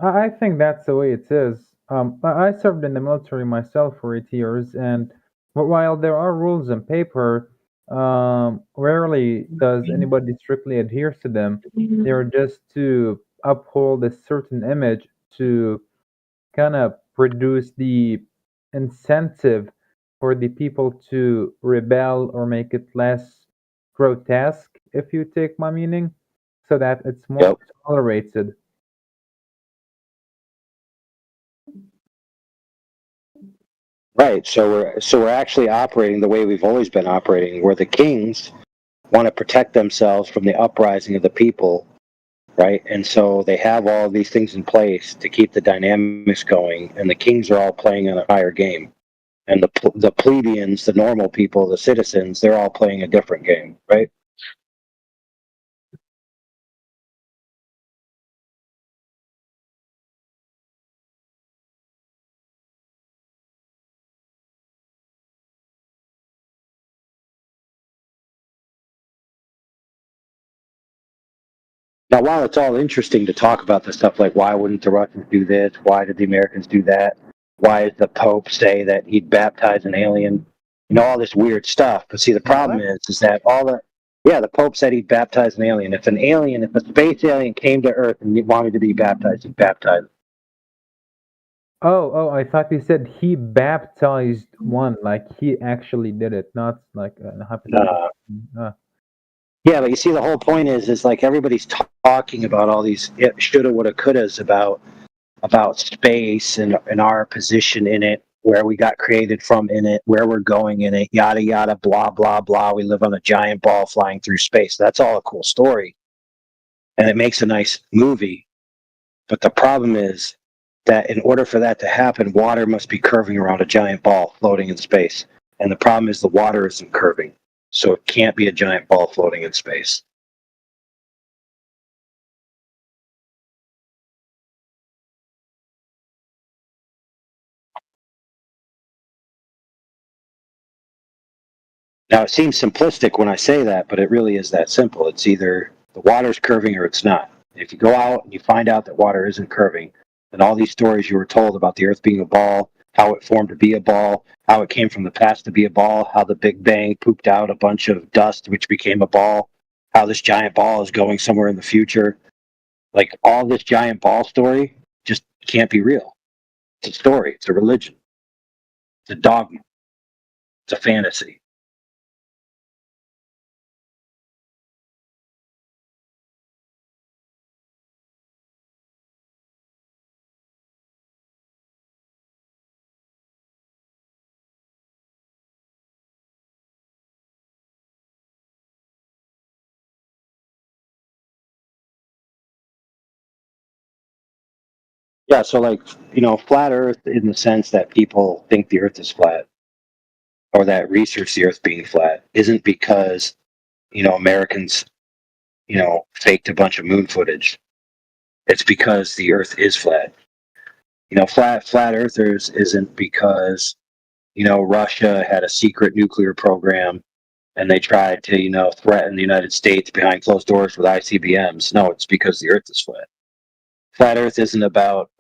Speaker 7: I think that's the way it is. I served in the military myself for 8 years, and while there are rules on paper, rarely does anybody strictly adhere to them. They're just to uphold a certain image to kind of produce the incentive for the people to rebel or make it less grotesque, if you take my meaning, so that it's more tolerated.
Speaker 13: Right. So we're actually operating the way we've always been operating, where the kings want to protect themselves from the uprising of the people, right? And so they have all these things in place to keep the dynamics going, and the kings are all playing on a higher game. And the plebeians, the normal people, the citizens, they're all playing a different game, right? Now, while it's all interesting to talk about this stuff, like why wouldn't the Russians do this? Why did the Americans do that? Why did the Pope say that he'd baptize an alien? You know, all this weird stuff. But see, the problem is that the Pope said he'd baptize an alien. If a space alien came to Earth and wanted to be baptized, he'd baptize him.
Speaker 7: Oh, I thought you said he baptized one, like he actually did it, not like a hypothetical.
Speaker 13: Yeah, but you see, the whole point is like everybody's talking about all these shoulda, woulda, couldas about space and our position in it, where we got created from in it, where we're going in it, yada yada, blah blah blah. We live on a giant ball flying through space. That's all a cool story, and it makes a nice movie. But the problem is that in order for that to happen, water must be curving around a giant ball floating in space, and the problem is the water isn't curving. So it can't be a giant ball floating in space. Now, it seems simplistic when I say that, but it really is that simple. It's either the water's curving or it's not. If you go out and you find out that water isn't curving, then all these stories you were told about the Earth being a ball, how it formed to be a ball, how it came from the past to be a ball, how the Big Bang pooped out a bunch of dust which became a ball, how this giant ball is going somewhere in the future. Like, all this giant ball story just can't be real. It's a story. It's a religion. It's a dogma. It's a fantasy. Yeah, so like, flat Earth in the sense that people think the Earth is flat, or that research the Earth being flat, isn't because, Americans, faked a bunch of moon footage. It's because the Earth is flat. Flat Earthers isn't because, Russia had a secret nuclear program and they tried to, threaten the United States behind closed doors with ICBMs. No, it's because the Earth is flat. Flat Earth isn't about,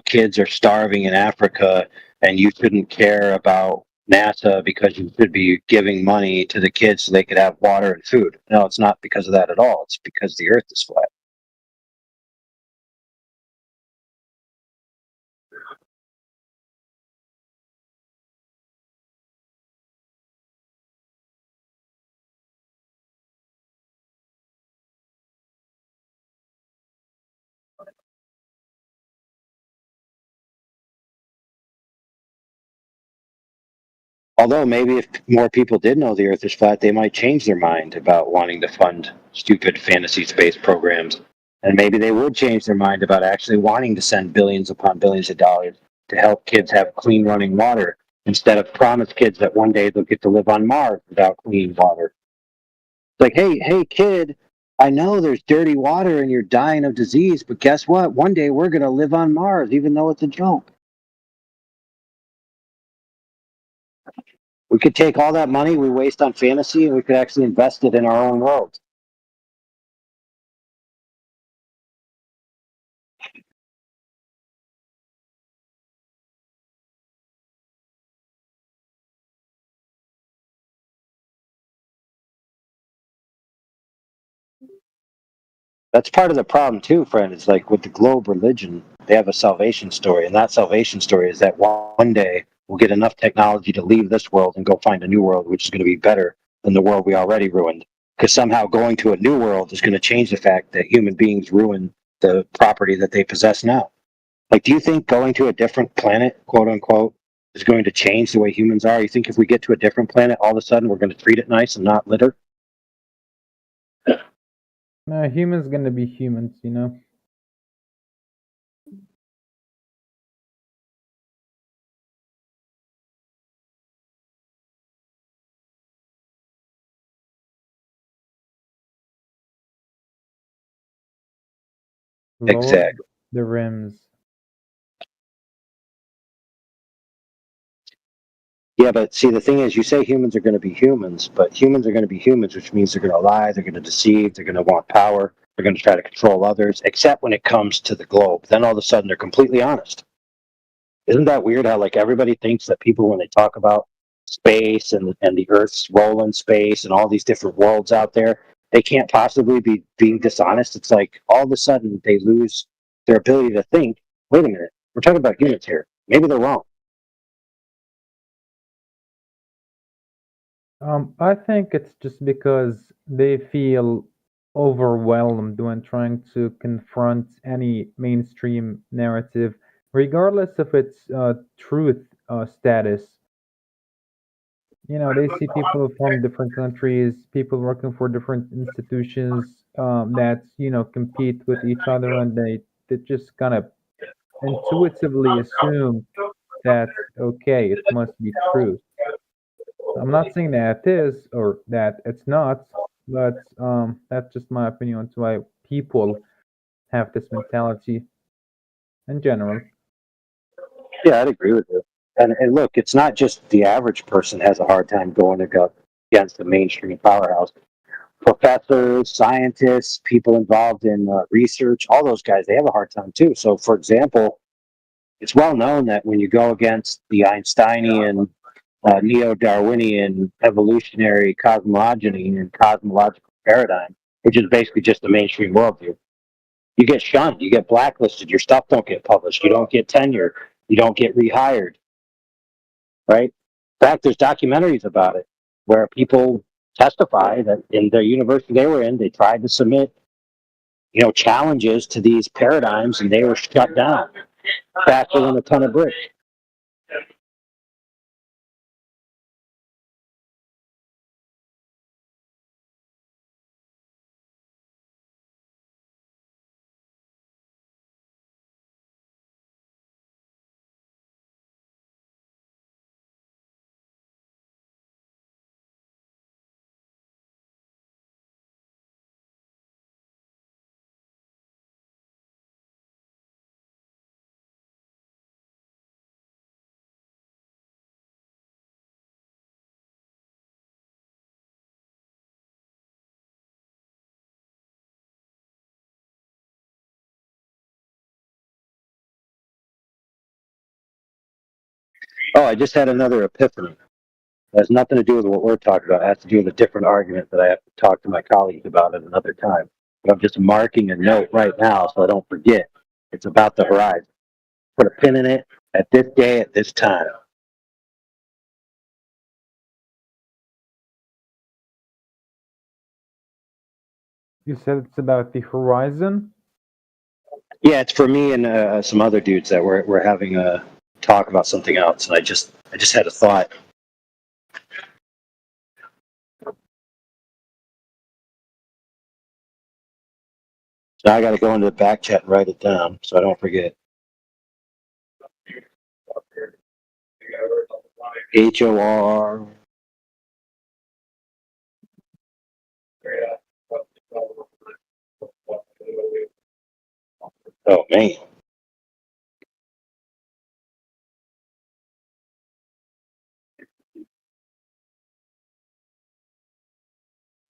Speaker 13: kids are starving in Africa and you shouldn't care about NASA because you should be giving money to the kids so they could have water and food. No, it's not because of that at all. It's because the Earth is flat. Although maybe if more people did know the Earth is flat, they might change their mind about wanting to fund stupid fantasy space programs. And maybe they would change their mind about actually wanting to send billions upon billions of dollars to help kids have clean running water instead of promise kids that one day they'll get to live on Mars without clean water. Like, hey, kid, I know there's dirty water and you're dying of disease, but guess what? One day we're going to live on Mars, even though it's a joke. We could take all that money we waste on fantasy and we could actually invest it in our own world. That's part of the problem too, friend. It's like with the globe religion, they have a salvation story, and that salvation story is that one day we'll get enough technology to leave this world and go find a new world, which is going to be better than the world we already ruined. Because somehow going to a new world is going to change the fact that human beings ruin the property that they possess now. Like, do you think going to a different planet, quote unquote, is going to change the way humans are? You think if we get to a different planet, all of a sudden we're going to treat it nice and not litter?
Speaker 7: Humans gonna be humans, you know. Lord
Speaker 12: Exactly.
Speaker 7: the rims.
Speaker 13: Yeah, but see, the thing is, you say humans are going to be humans, but humans are going to be humans, which means they're going to lie, they're going to deceive, they're going to want power, they're going to try to control others, except when it comes to the globe. Then all of a sudden they're completely honest. Isn't that weird how, like, everybody thinks that people, when they talk about space and the Earth's role in space and all these different worlds out there, they can't possibly be being dishonest? It's like all of a sudden they lose their ability to think, wait a minute, we're talking about humans here. Maybe they're wrong.
Speaker 7: I think it's just because they feel overwhelmed when trying to confront any mainstream narrative, regardless of its truth status. You know, they see people from different countries, people working for different institutions that, you know, compete with each other, and they just kind of intuitively assume that, okay, it must be true. I'm not saying that it is or that it's not, but that's just my opinion on why people have this mentality in general.
Speaker 13: Yeah, I'd agree with you. And look, it's not just the average person has a hard time going against the mainstream powerhouse. Professors, scientists, people involved in research, all those guys, they have a hard time too. So, for example, it's well known that when you go against the Einsteinian, neo-Darwinian evolutionary cosmogony and cosmological paradigm, which is basically just the mainstream worldview, you get shunned, you get blacklisted, your stuff don't get published, you don't get tenure, you don't get rehired, right? In fact, there's documentaries about it where people testify that in the university they were in, they tried to submit, you know, challenges to these paradigms and they were shut down faster than a ton of bricks. Oh, I just had another epiphany. It has nothing to do with what we're talking about. It has to do with a different argument that I have to talk to my colleagues about at another time. But I'm just marking a note right now so I don't forget. It's about the horizon. Put a pin in it at this day, at this time.
Speaker 7: You said it's about the horizon?
Speaker 13: Yeah, it's for me and some other dudes that we're having a talk about something else, and I just had a thought. Now I got to go into the back chat and write it down so I don't forget. HOR. Oh man.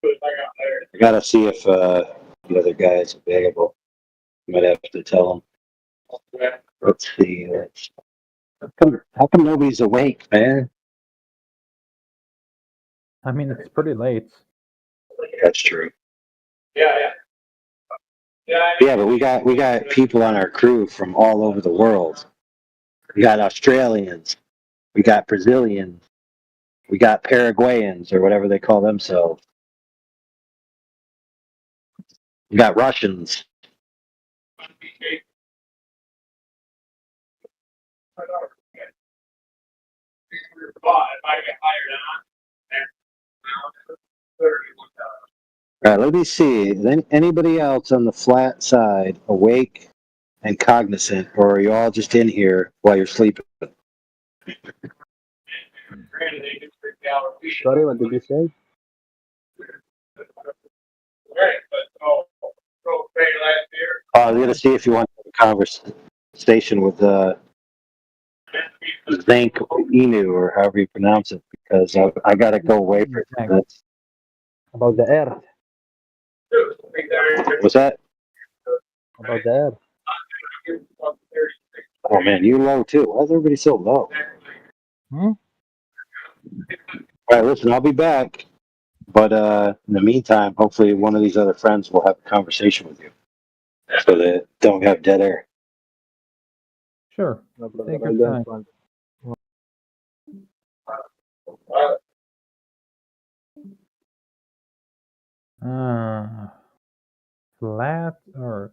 Speaker 13: I gotta see if the other guy is available. Might have to tell him. Let's see. How come nobody's awake, man?
Speaker 7: I mean, it's pretty late.
Speaker 13: That's true. Yeah, but we got people on our crew from all over the world. We got Australians, we got Brazilians, we got Paraguayans or whatever they call themselves. We got Russians. All right, let me see. Is anybody else on the flat side awake and cognizant, or are you all just in here while you're sleeping?
Speaker 12: Sorry, what did you say?
Speaker 13: I was going to see if you want to have a conversation with Zank Inu, or however you pronounce it, because I got to go away for a few minutes.
Speaker 12: About the earth.
Speaker 13: What's that?
Speaker 12: About the earth.
Speaker 13: Oh man, you low too. Why is everybody so low?
Speaker 12: Hmm?
Speaker 13: All right, listen, I'll be back. But in the meantime, hopefully one of these other friends will have a conversation with you, so that don't have dead air.
Speaker 7: Sure.
Speaker 12: No, brother,
Speaker 7: Take
Speaker 12: I
Speaker 7: your
Speaker 12: don't
Speaker 7: time.
Speaker 12: want.
Speaker 7: Flat Earth.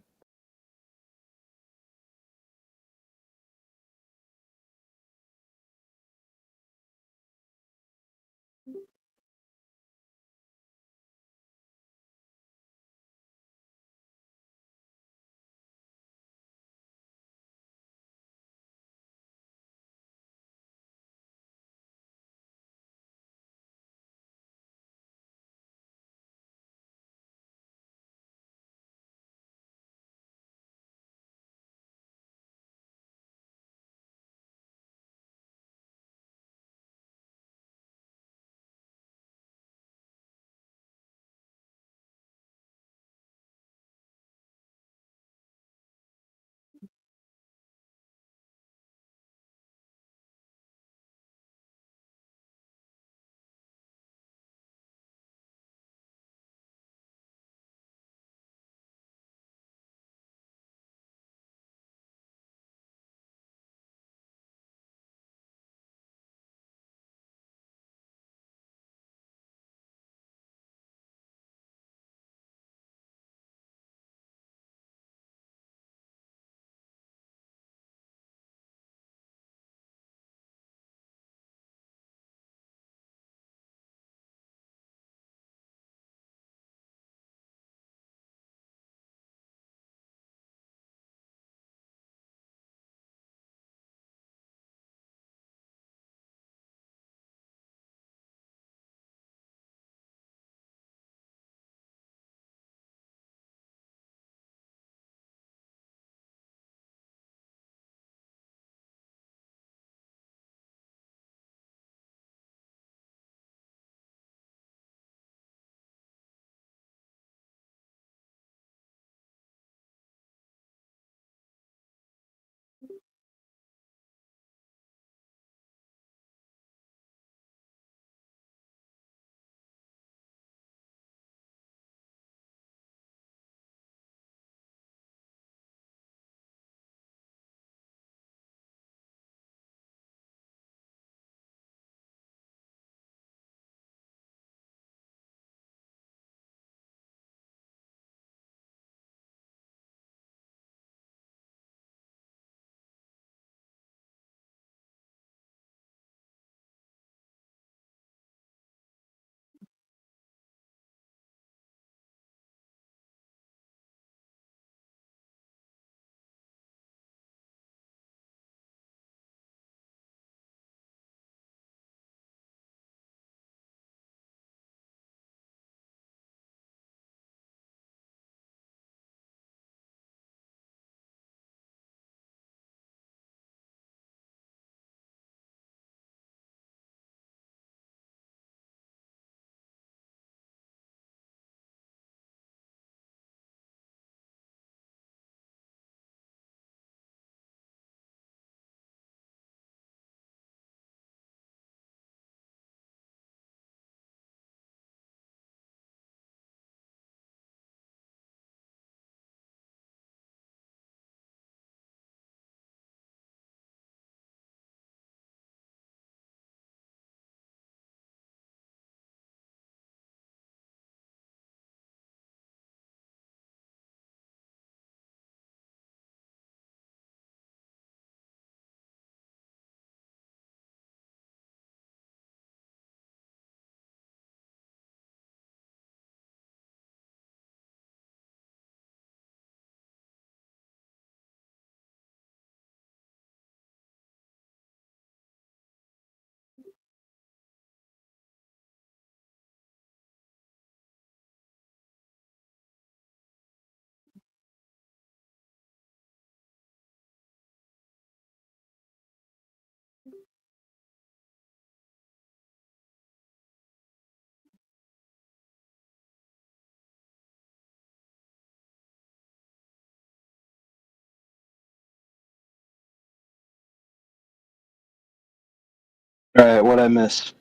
Speaker 13: All right, what I miss?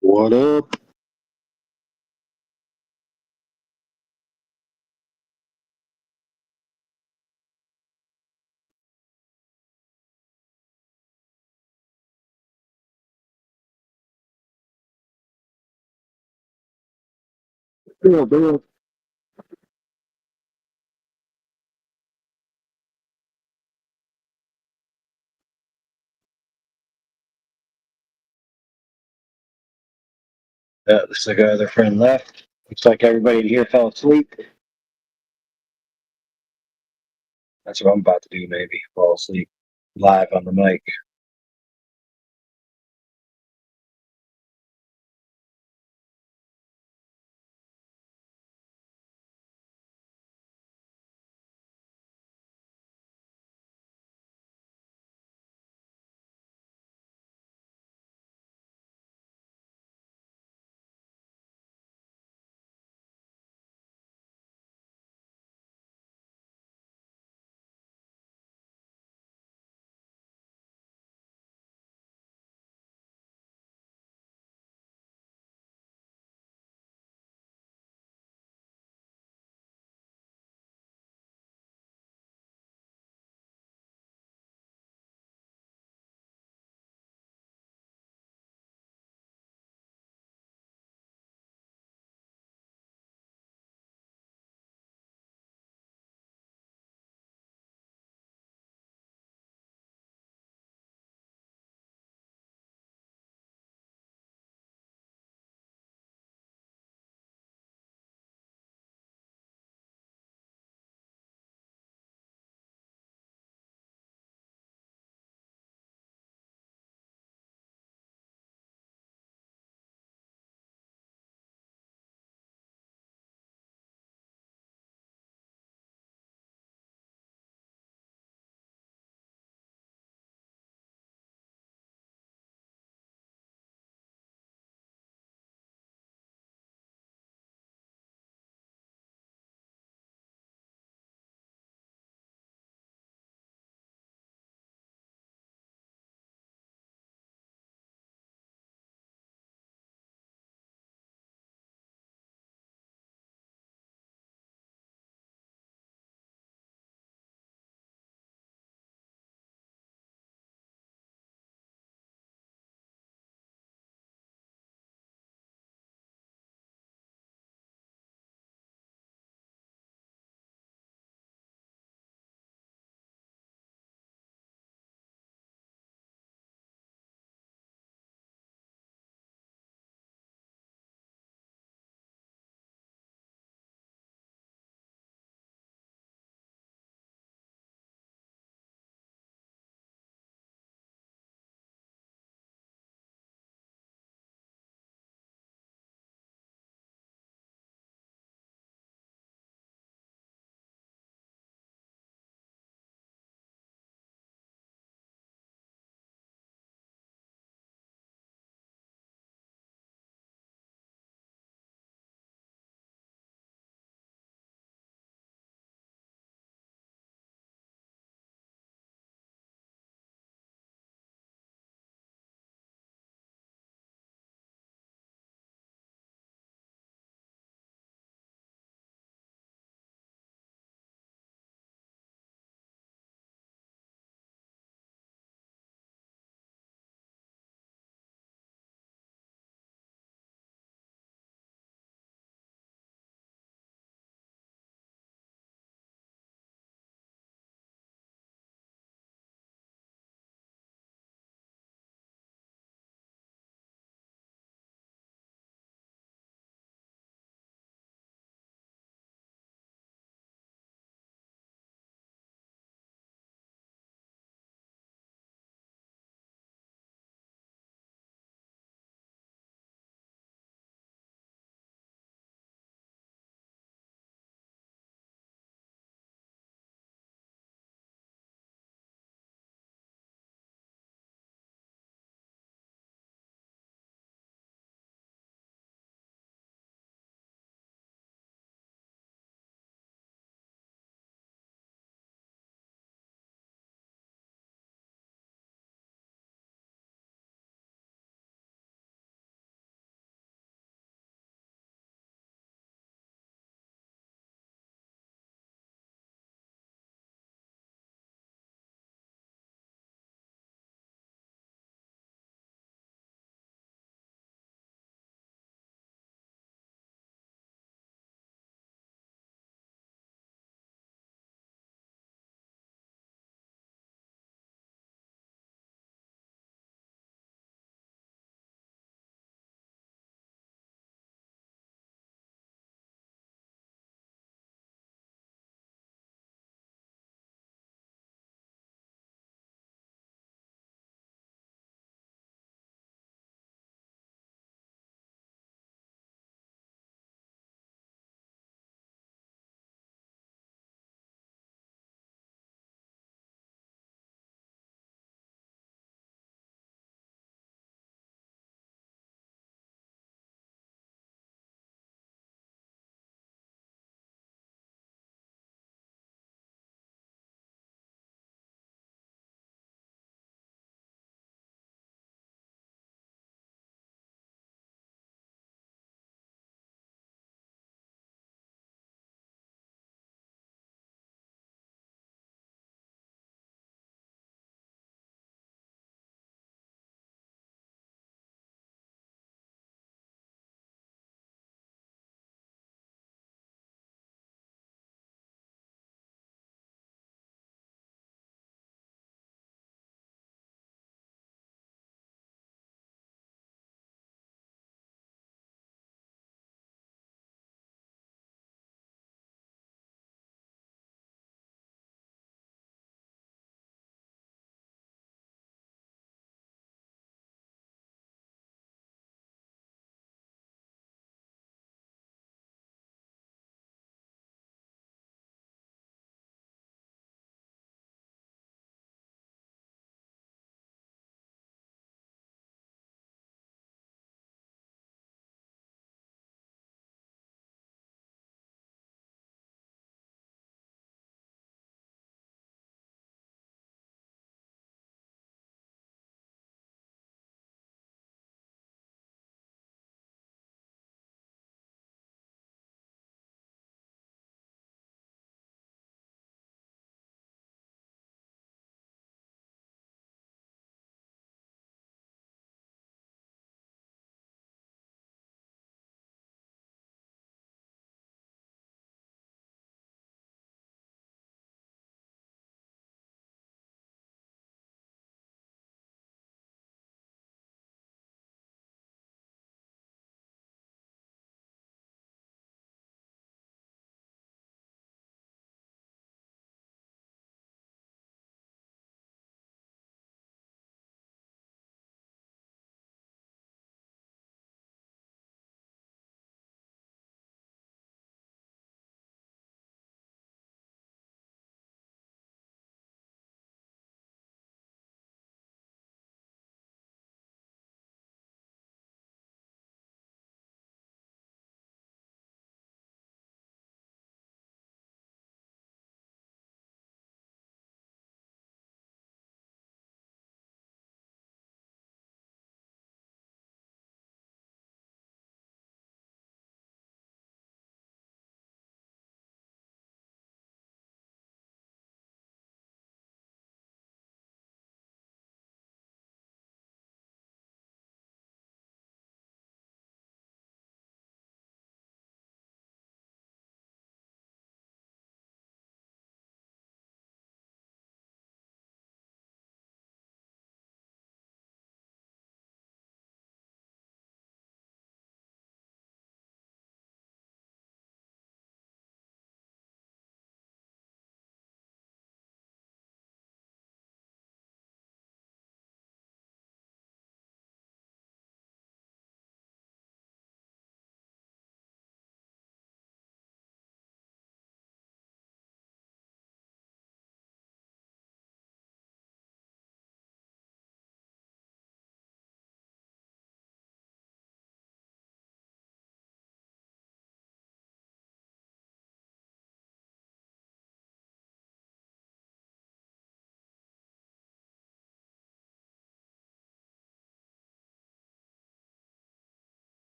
Speaker 13: What up? Bill. Looks like our other friend left. Looks like everybody in here fell asleep. That's what I'm about to do, maybe. Fall asleep live on the mic.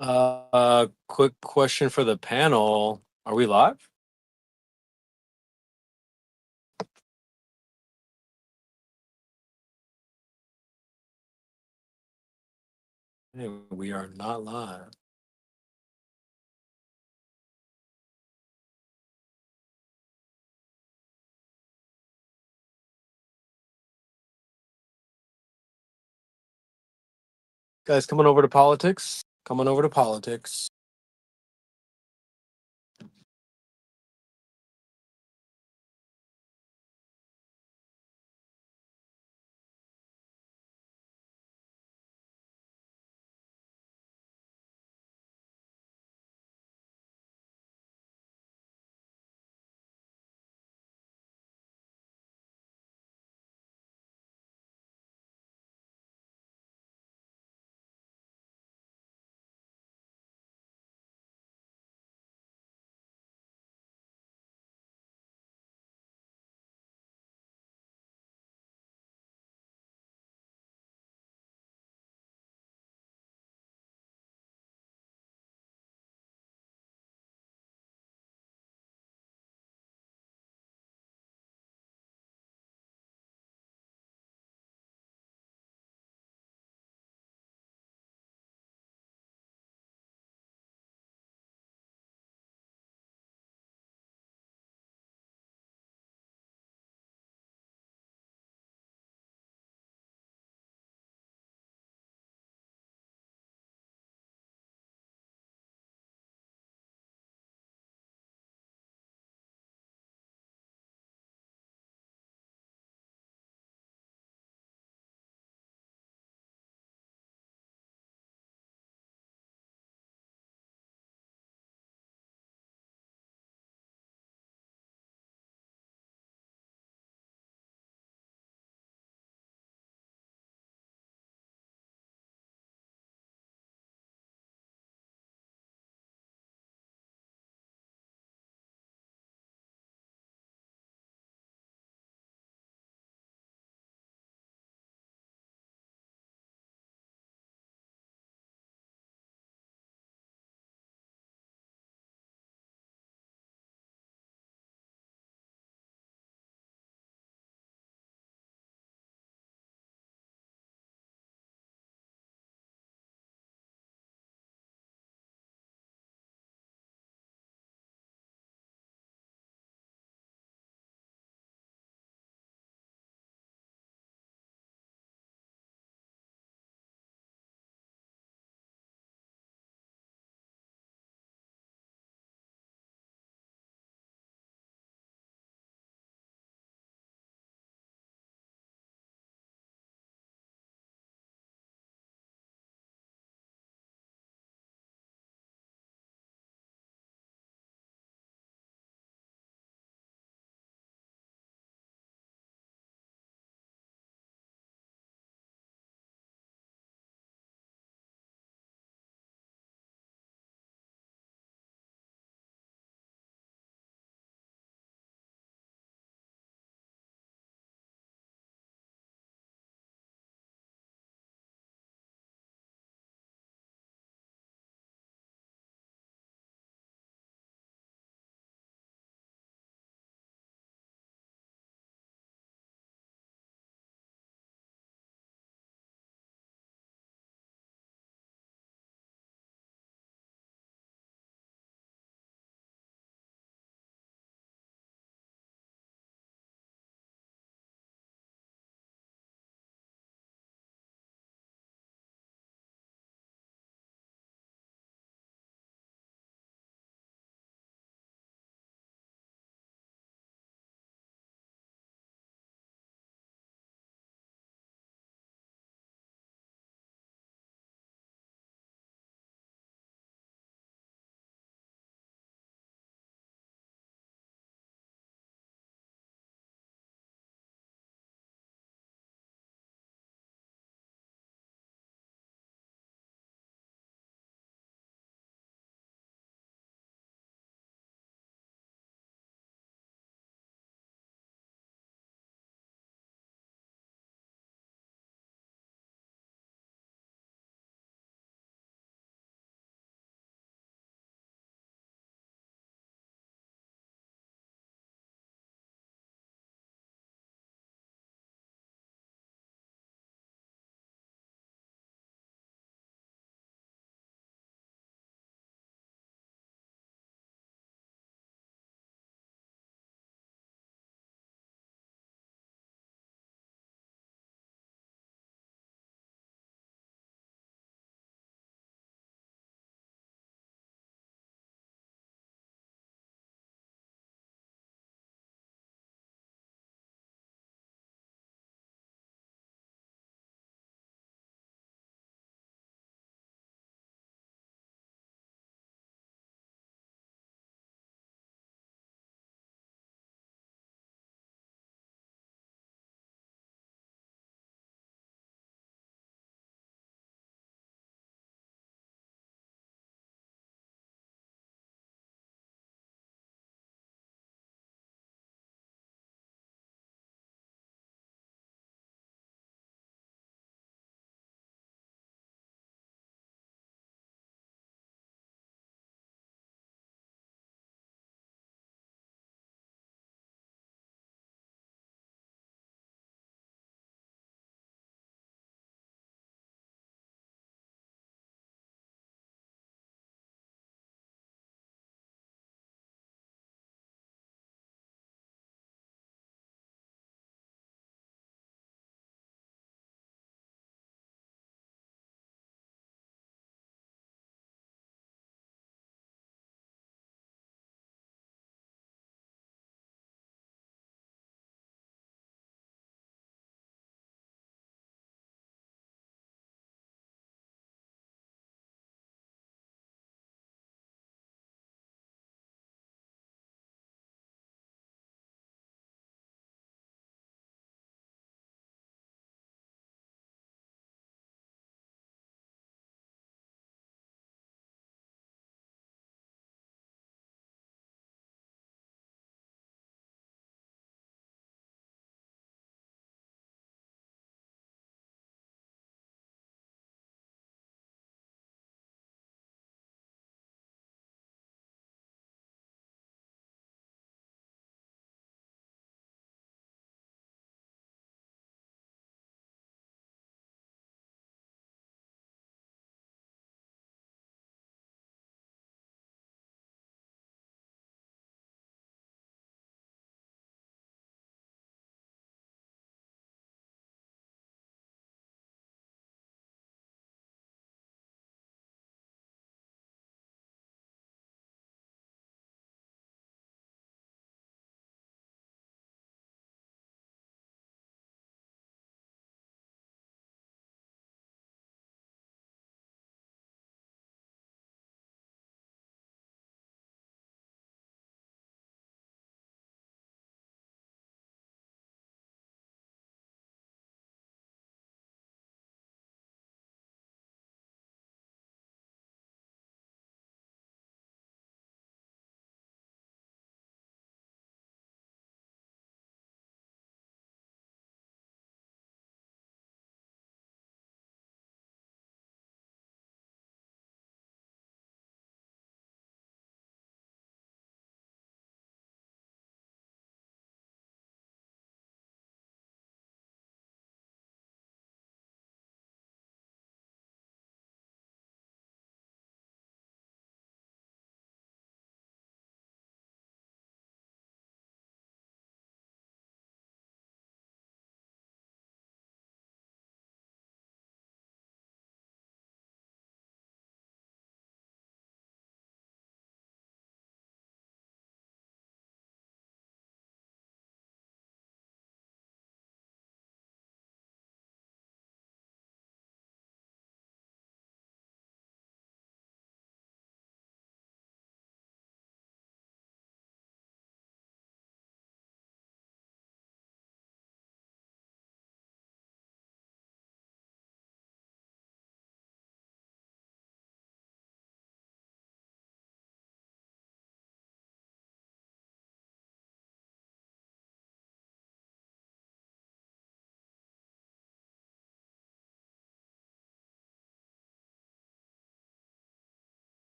Speaker 15: Quick question for the panel. Are we live? We are not live. Guys, coming over to politics. Coming over to politics.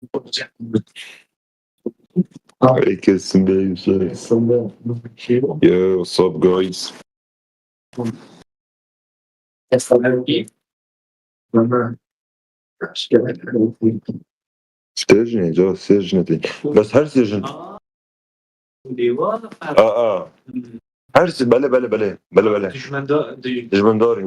Speaker 2: Hey, kissing baby. Yo, what's up, guys? Стержень, да, стержень. بس هر سجن هر بله دجمنداری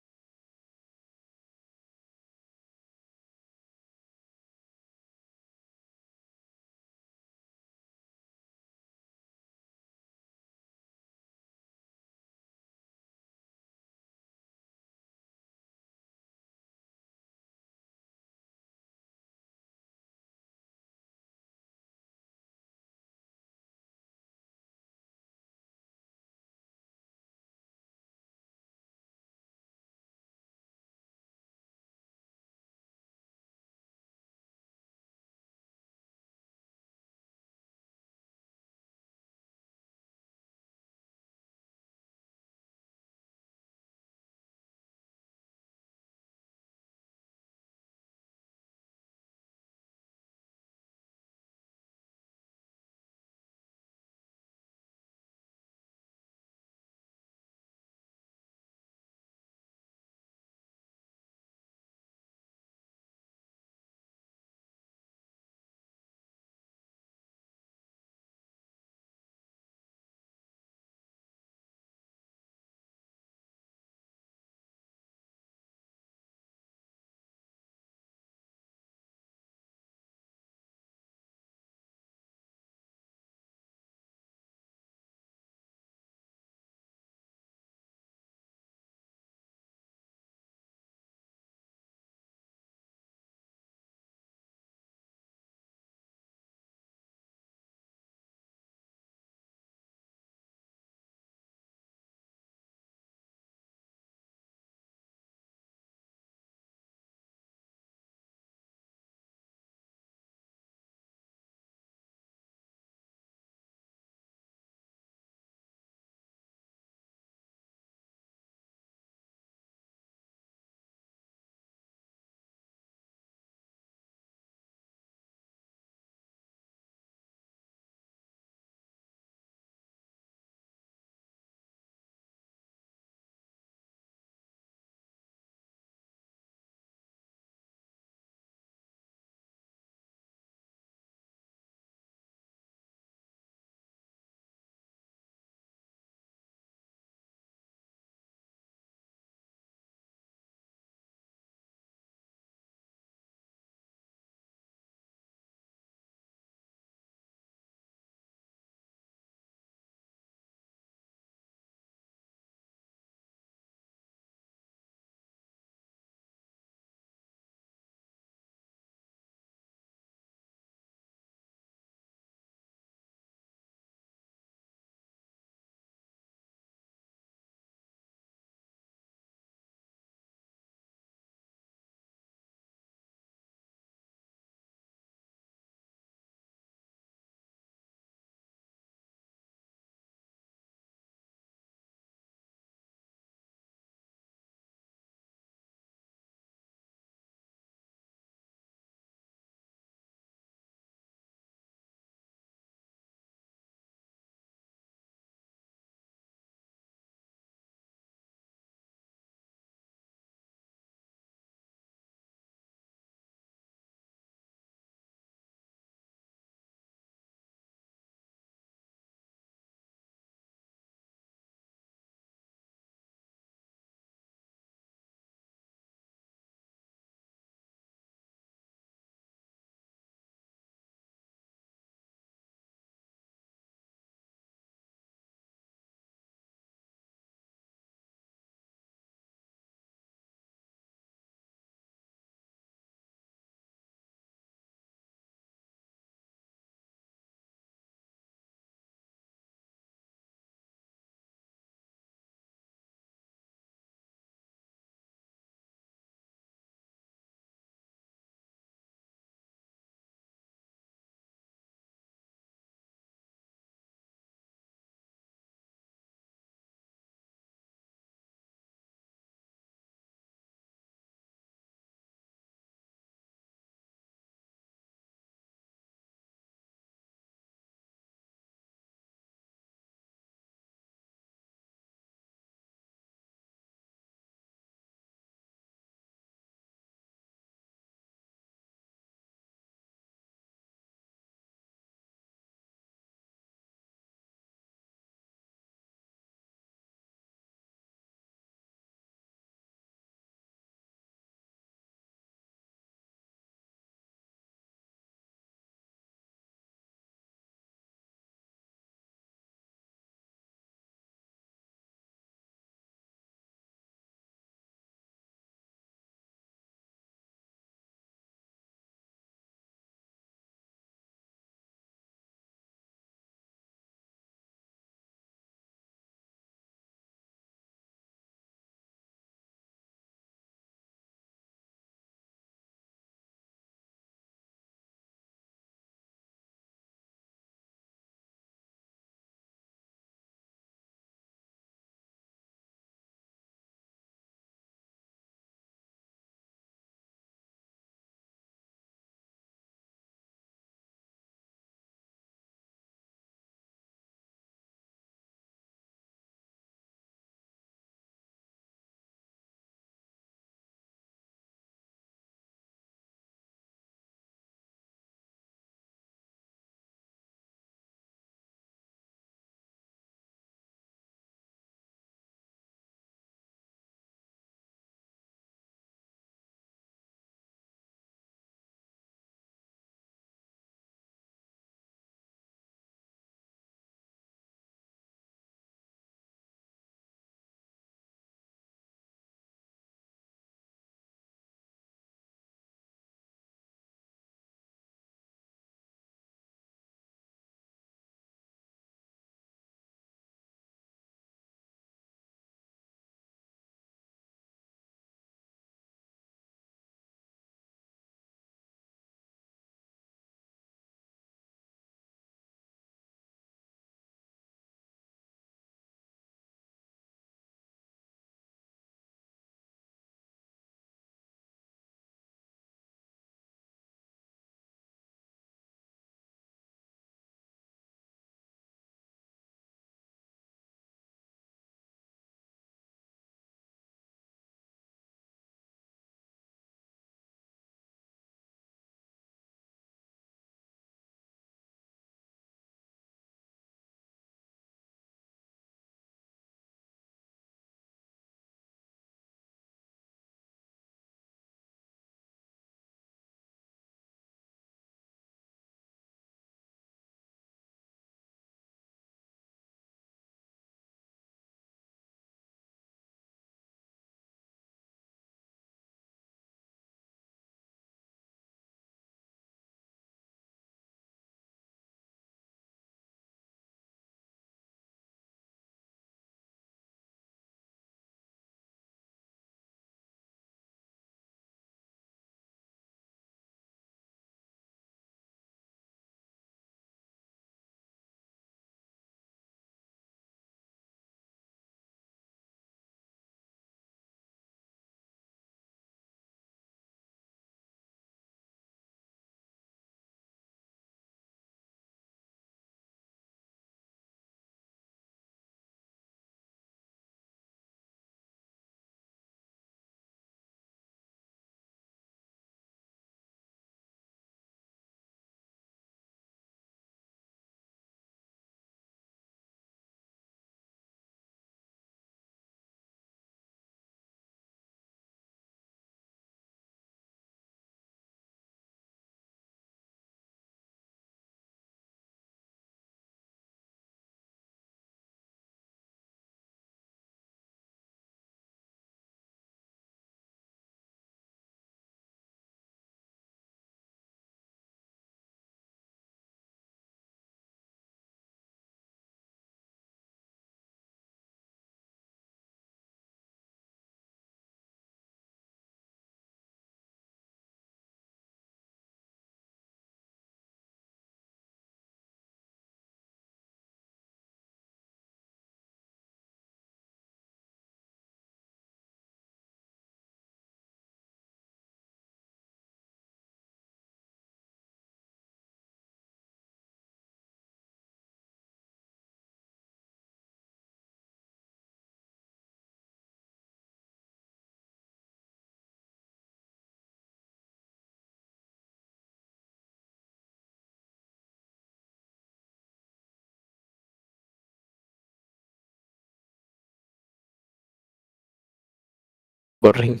Speaker 4: Boring.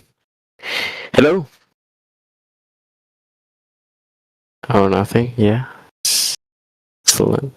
Speaker 4: Hello? Oh, nothing. Yeah. Excellent.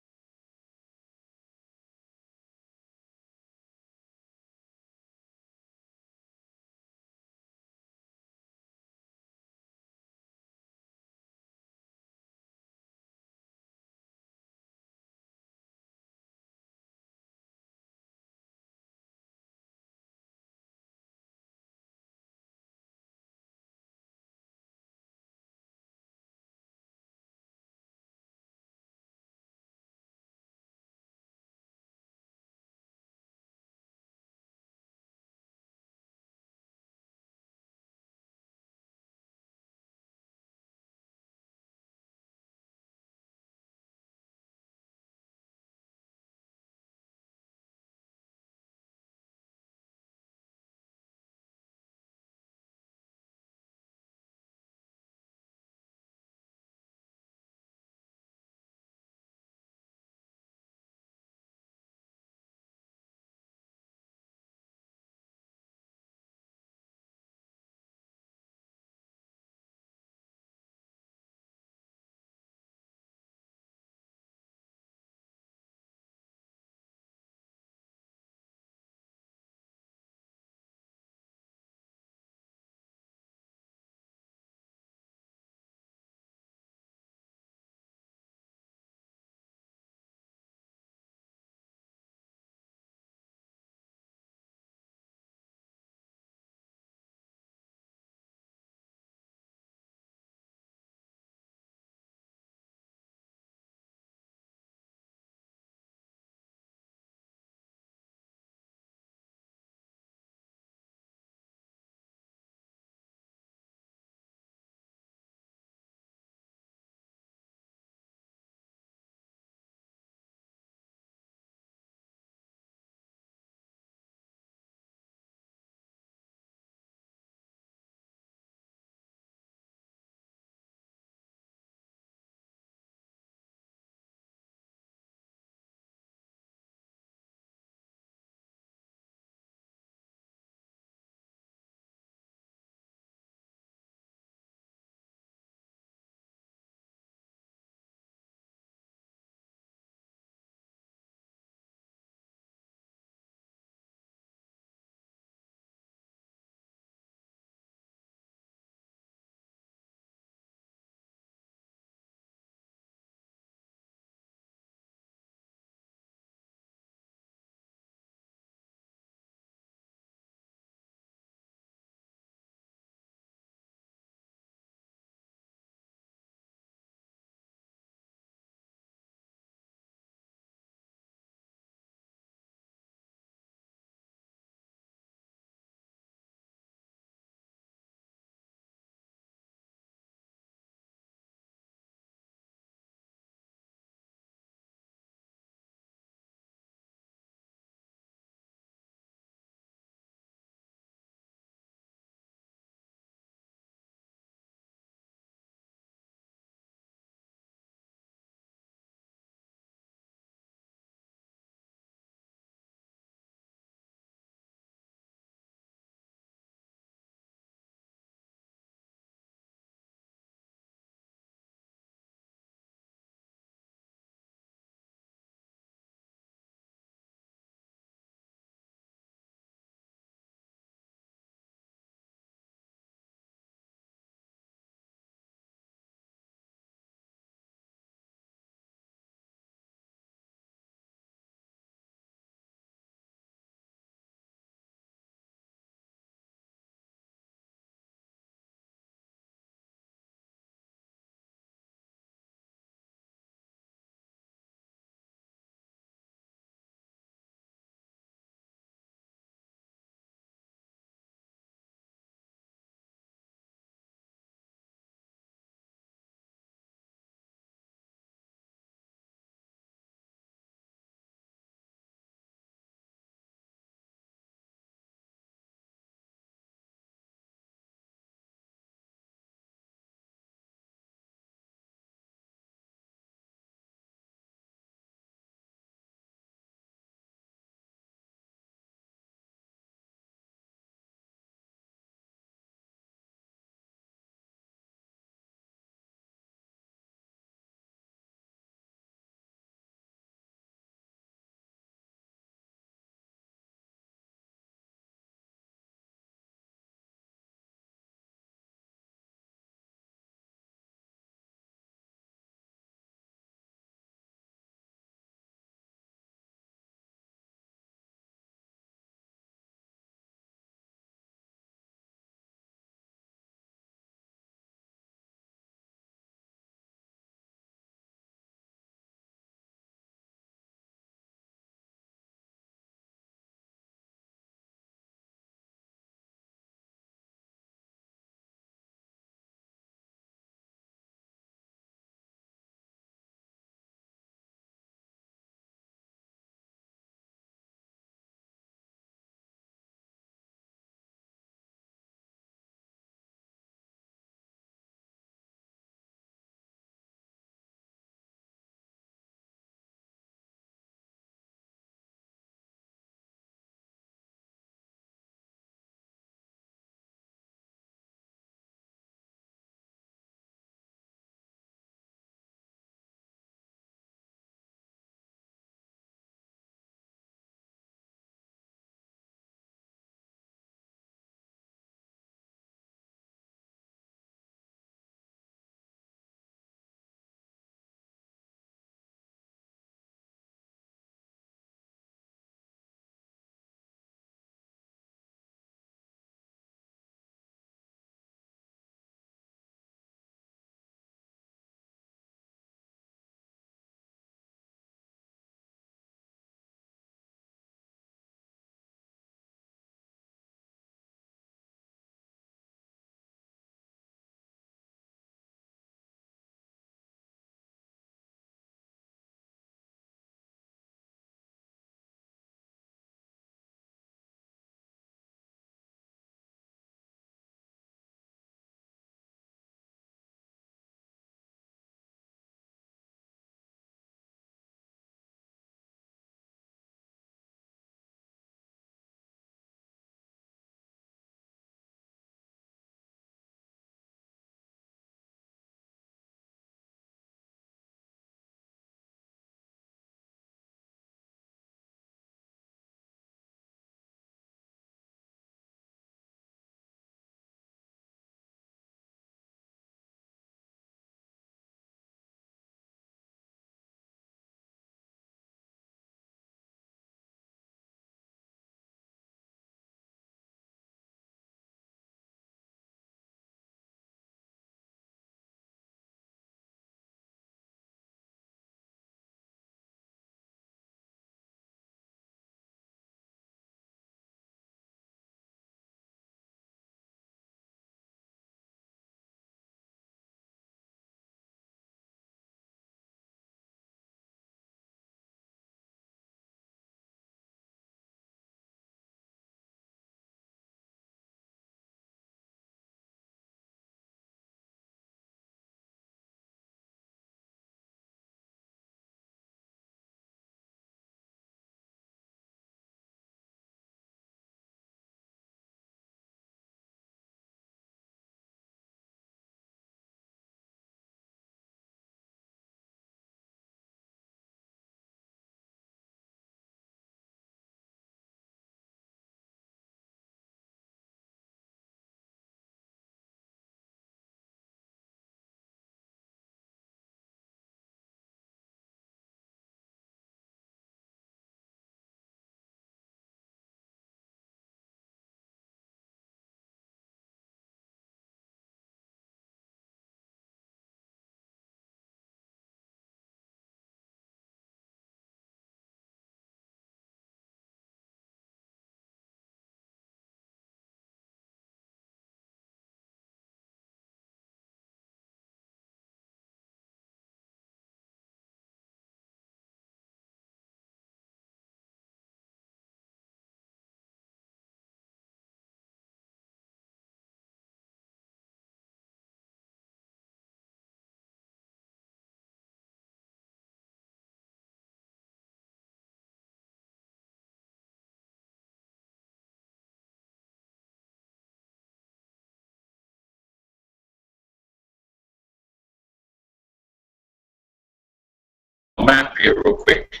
Speaker 3: map here real quick.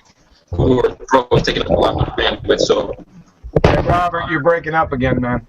Speaker 3: We're probably taking up a lot of bandwidth, so.
Speaker 19: Hey, Robert, you're breaking up again, man.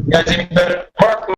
Speaker 3: Guys, any better? Mark,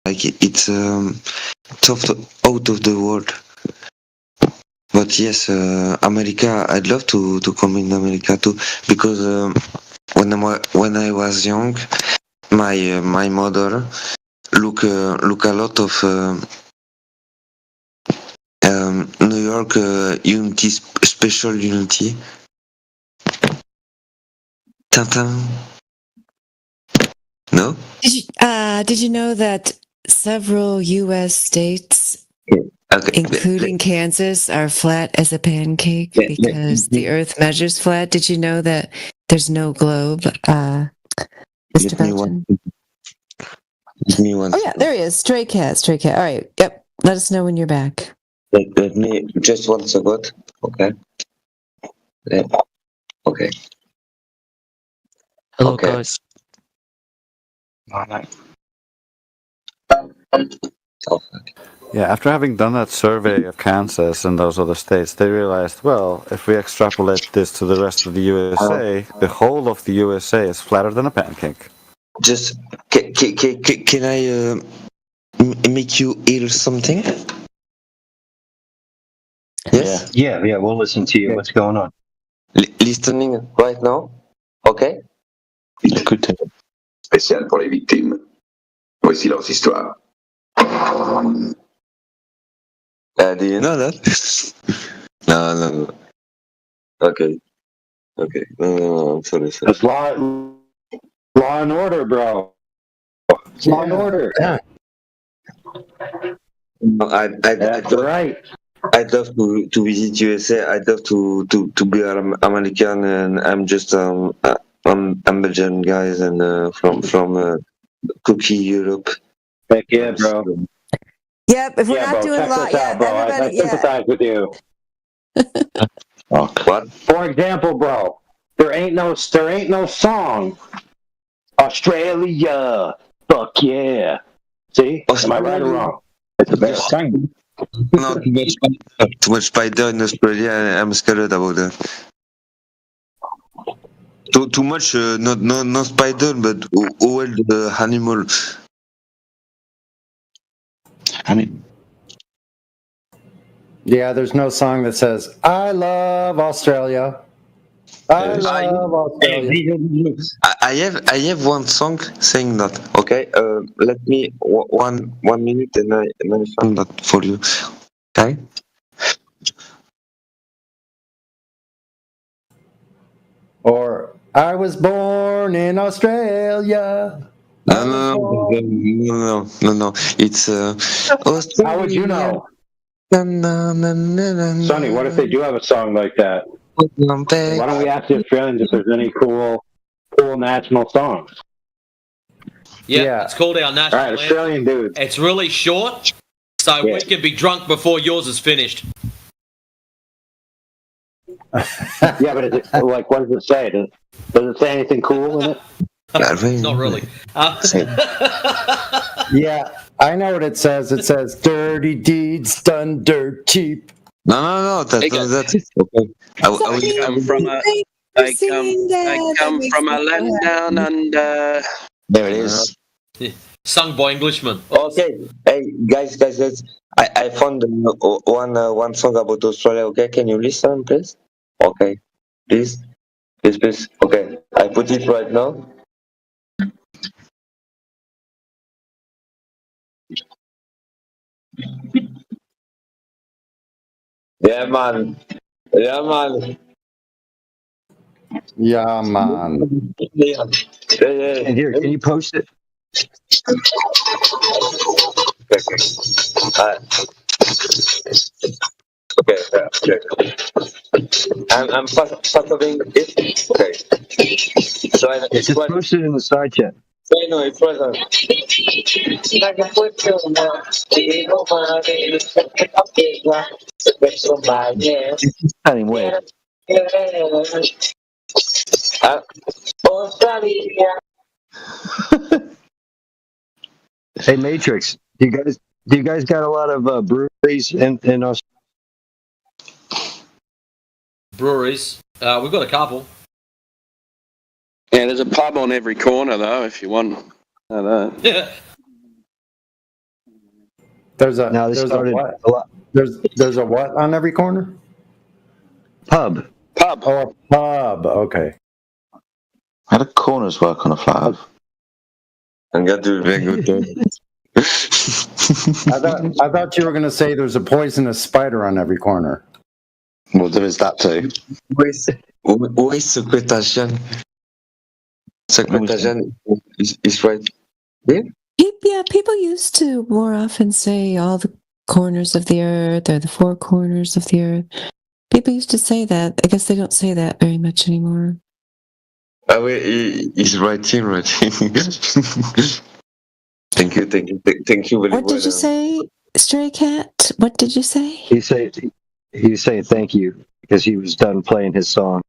Speaker 2: Like it's out of the world. But yes, America. I'd love to come in America too, because when I was young, my mother look a lot of New York Unity Special Unity. Tintin. No.
Speaker 1: Did you know that several U.S. states, including Kansas, are flat as a pancake because the Earth measures flat? Did you know that there's no globe, Mr. Belchin?
Speaker 2: Give me one.
Speaker 1: Oh yeah, there he is. Stray cat. All right. Yep. Let us know when you're back.
Speaker 2: Let me just 1 second. Okay. Yeah. Okay.
Speaker 23: Hello,
Speaker 2: okay.
Speaker 23: guys.
Speaker 24: Yeah, after having done that survey of Kansas and those other states, they realized, well, if we extrapolate this to the rest of the USA, the whole of the USA is flatter than a pancake.
Speaker 2: Just can I make you hear something? Yes.
Speaker 11: Yeah. We'll listen to you. What's going on?
Speaker 2: Listening right now. Okay.
Speaker 25: Écoutez. Spécial pour les victimes. Voici leurs histoires.
Speaker 2: Do you know that? No. Okay. No, I'm sorry.
Speaker 13: It's law and order, bro. It's law and order.
Speaker 2: Yeah. That's
Speaker 13: right.
Speaker 2: I'd love to visit USA. I'd love to be an American, and I'm just I'm Belgian guys, and from Cookie Europe.
Speaker 13: Heck yeah, bro.
Speaker 1: Yep. If we're not
Speaker 13: bro,
Speaker 1: doing
Speaker 13: check
Speaker 1: law,
Speaker 13: this out, bro. I sympathize with you.
Speaker 2: What?
Speaker 13: For example, bro, there ain't no song. Australia, fuck yeah. See? Am I right or wrong? It's the best thing.
Speaker 2: No, too much spider in Australia. I'm scared about that. Too much, not spider, but all the animal.
Speaker 13: Yeah, there's no song that says "I love Australia." I love Australia.
Speaker 2: I have one song saying that. Okay, let me 1 minute and I find that for you. Okay.
Speaker 13: Or I was born in Australia.
Speaker 2: No. It's Australia.
Speaker 13: How would you know? Sonny, what if they do have a song like that? Why don't we ask the Australians if there's any cool national songs?
Speaker 5: Yeah, it's called our national
Speaker 13: All right, Australian dudes.
Speaker 5: It's really short, so we can be drunk before yours is finished.
Speaker 13: Yeah, but like, what does it say? Does it say anything cool in it?
Speaker 5: Not really.
Speaker 13: Yeah, I know what it says. It says "dirty deeds done dirt cheap."
Speaker 2: No. That's okay.
Speaker 6: I come from a land down under.
Speaker 2: There it is.
Speaker 5: Sung by Englishmen.
Speaker 2: Okay, hey guys, I found one song about Australia. Okay, can you listen, please? Okay, please. Okay, I put it right now. Yeah, man.
Speaker 13: Yeah, man.
Speaker 2: Yeah.
Speaker 11: And here, can you post it?
Speaker 2: Okay. I'm following it. Okay. So
Speaker 11: It's just posted in the side chat.
Speaker 2: I know it's right now.
Speaker 11: Cutting way. Hey, Matrix, do you guys got a lot of breweries in Australia?
Speaker 5: Breweries. We've got a couple.
Speaker 6: Yeah, there's a pub on every corner though, if you want.
Speaker 5: Yeah.
Speaker 13: There's a
Speaker 11: No, they
Speaker 13: there's
Speaker 11: started
Speaker 13: a what?
Speaker 11: a lot.
Speaker 13: There's a what on every corner?
Speaker 11: Pub.
Speaker 13: Oh, a pub. Okay.
Speaker 9: How do corners work on a flat Earth?
Speaker 2: I'm gonna do a very good job.
Speaker 13: I thought you were going to say there's a poisonous spider on every corner.
Speaker 9: Well, there is that too.
Speaker 2: Où est Secrétaire? Secrétaire is right. Yeah.
Speaker 1: Yeah, people used to more often say all the corners of the earth or the four corners of the earth. People used to say that. I guess they don't say that very much anymore.
Speaker 2: Oh, he's writing. Thank you very
Speaker 1: What did you say, Stray Cat? What did you say?
Speaker 11: He was saying thank you because he was done playing his song.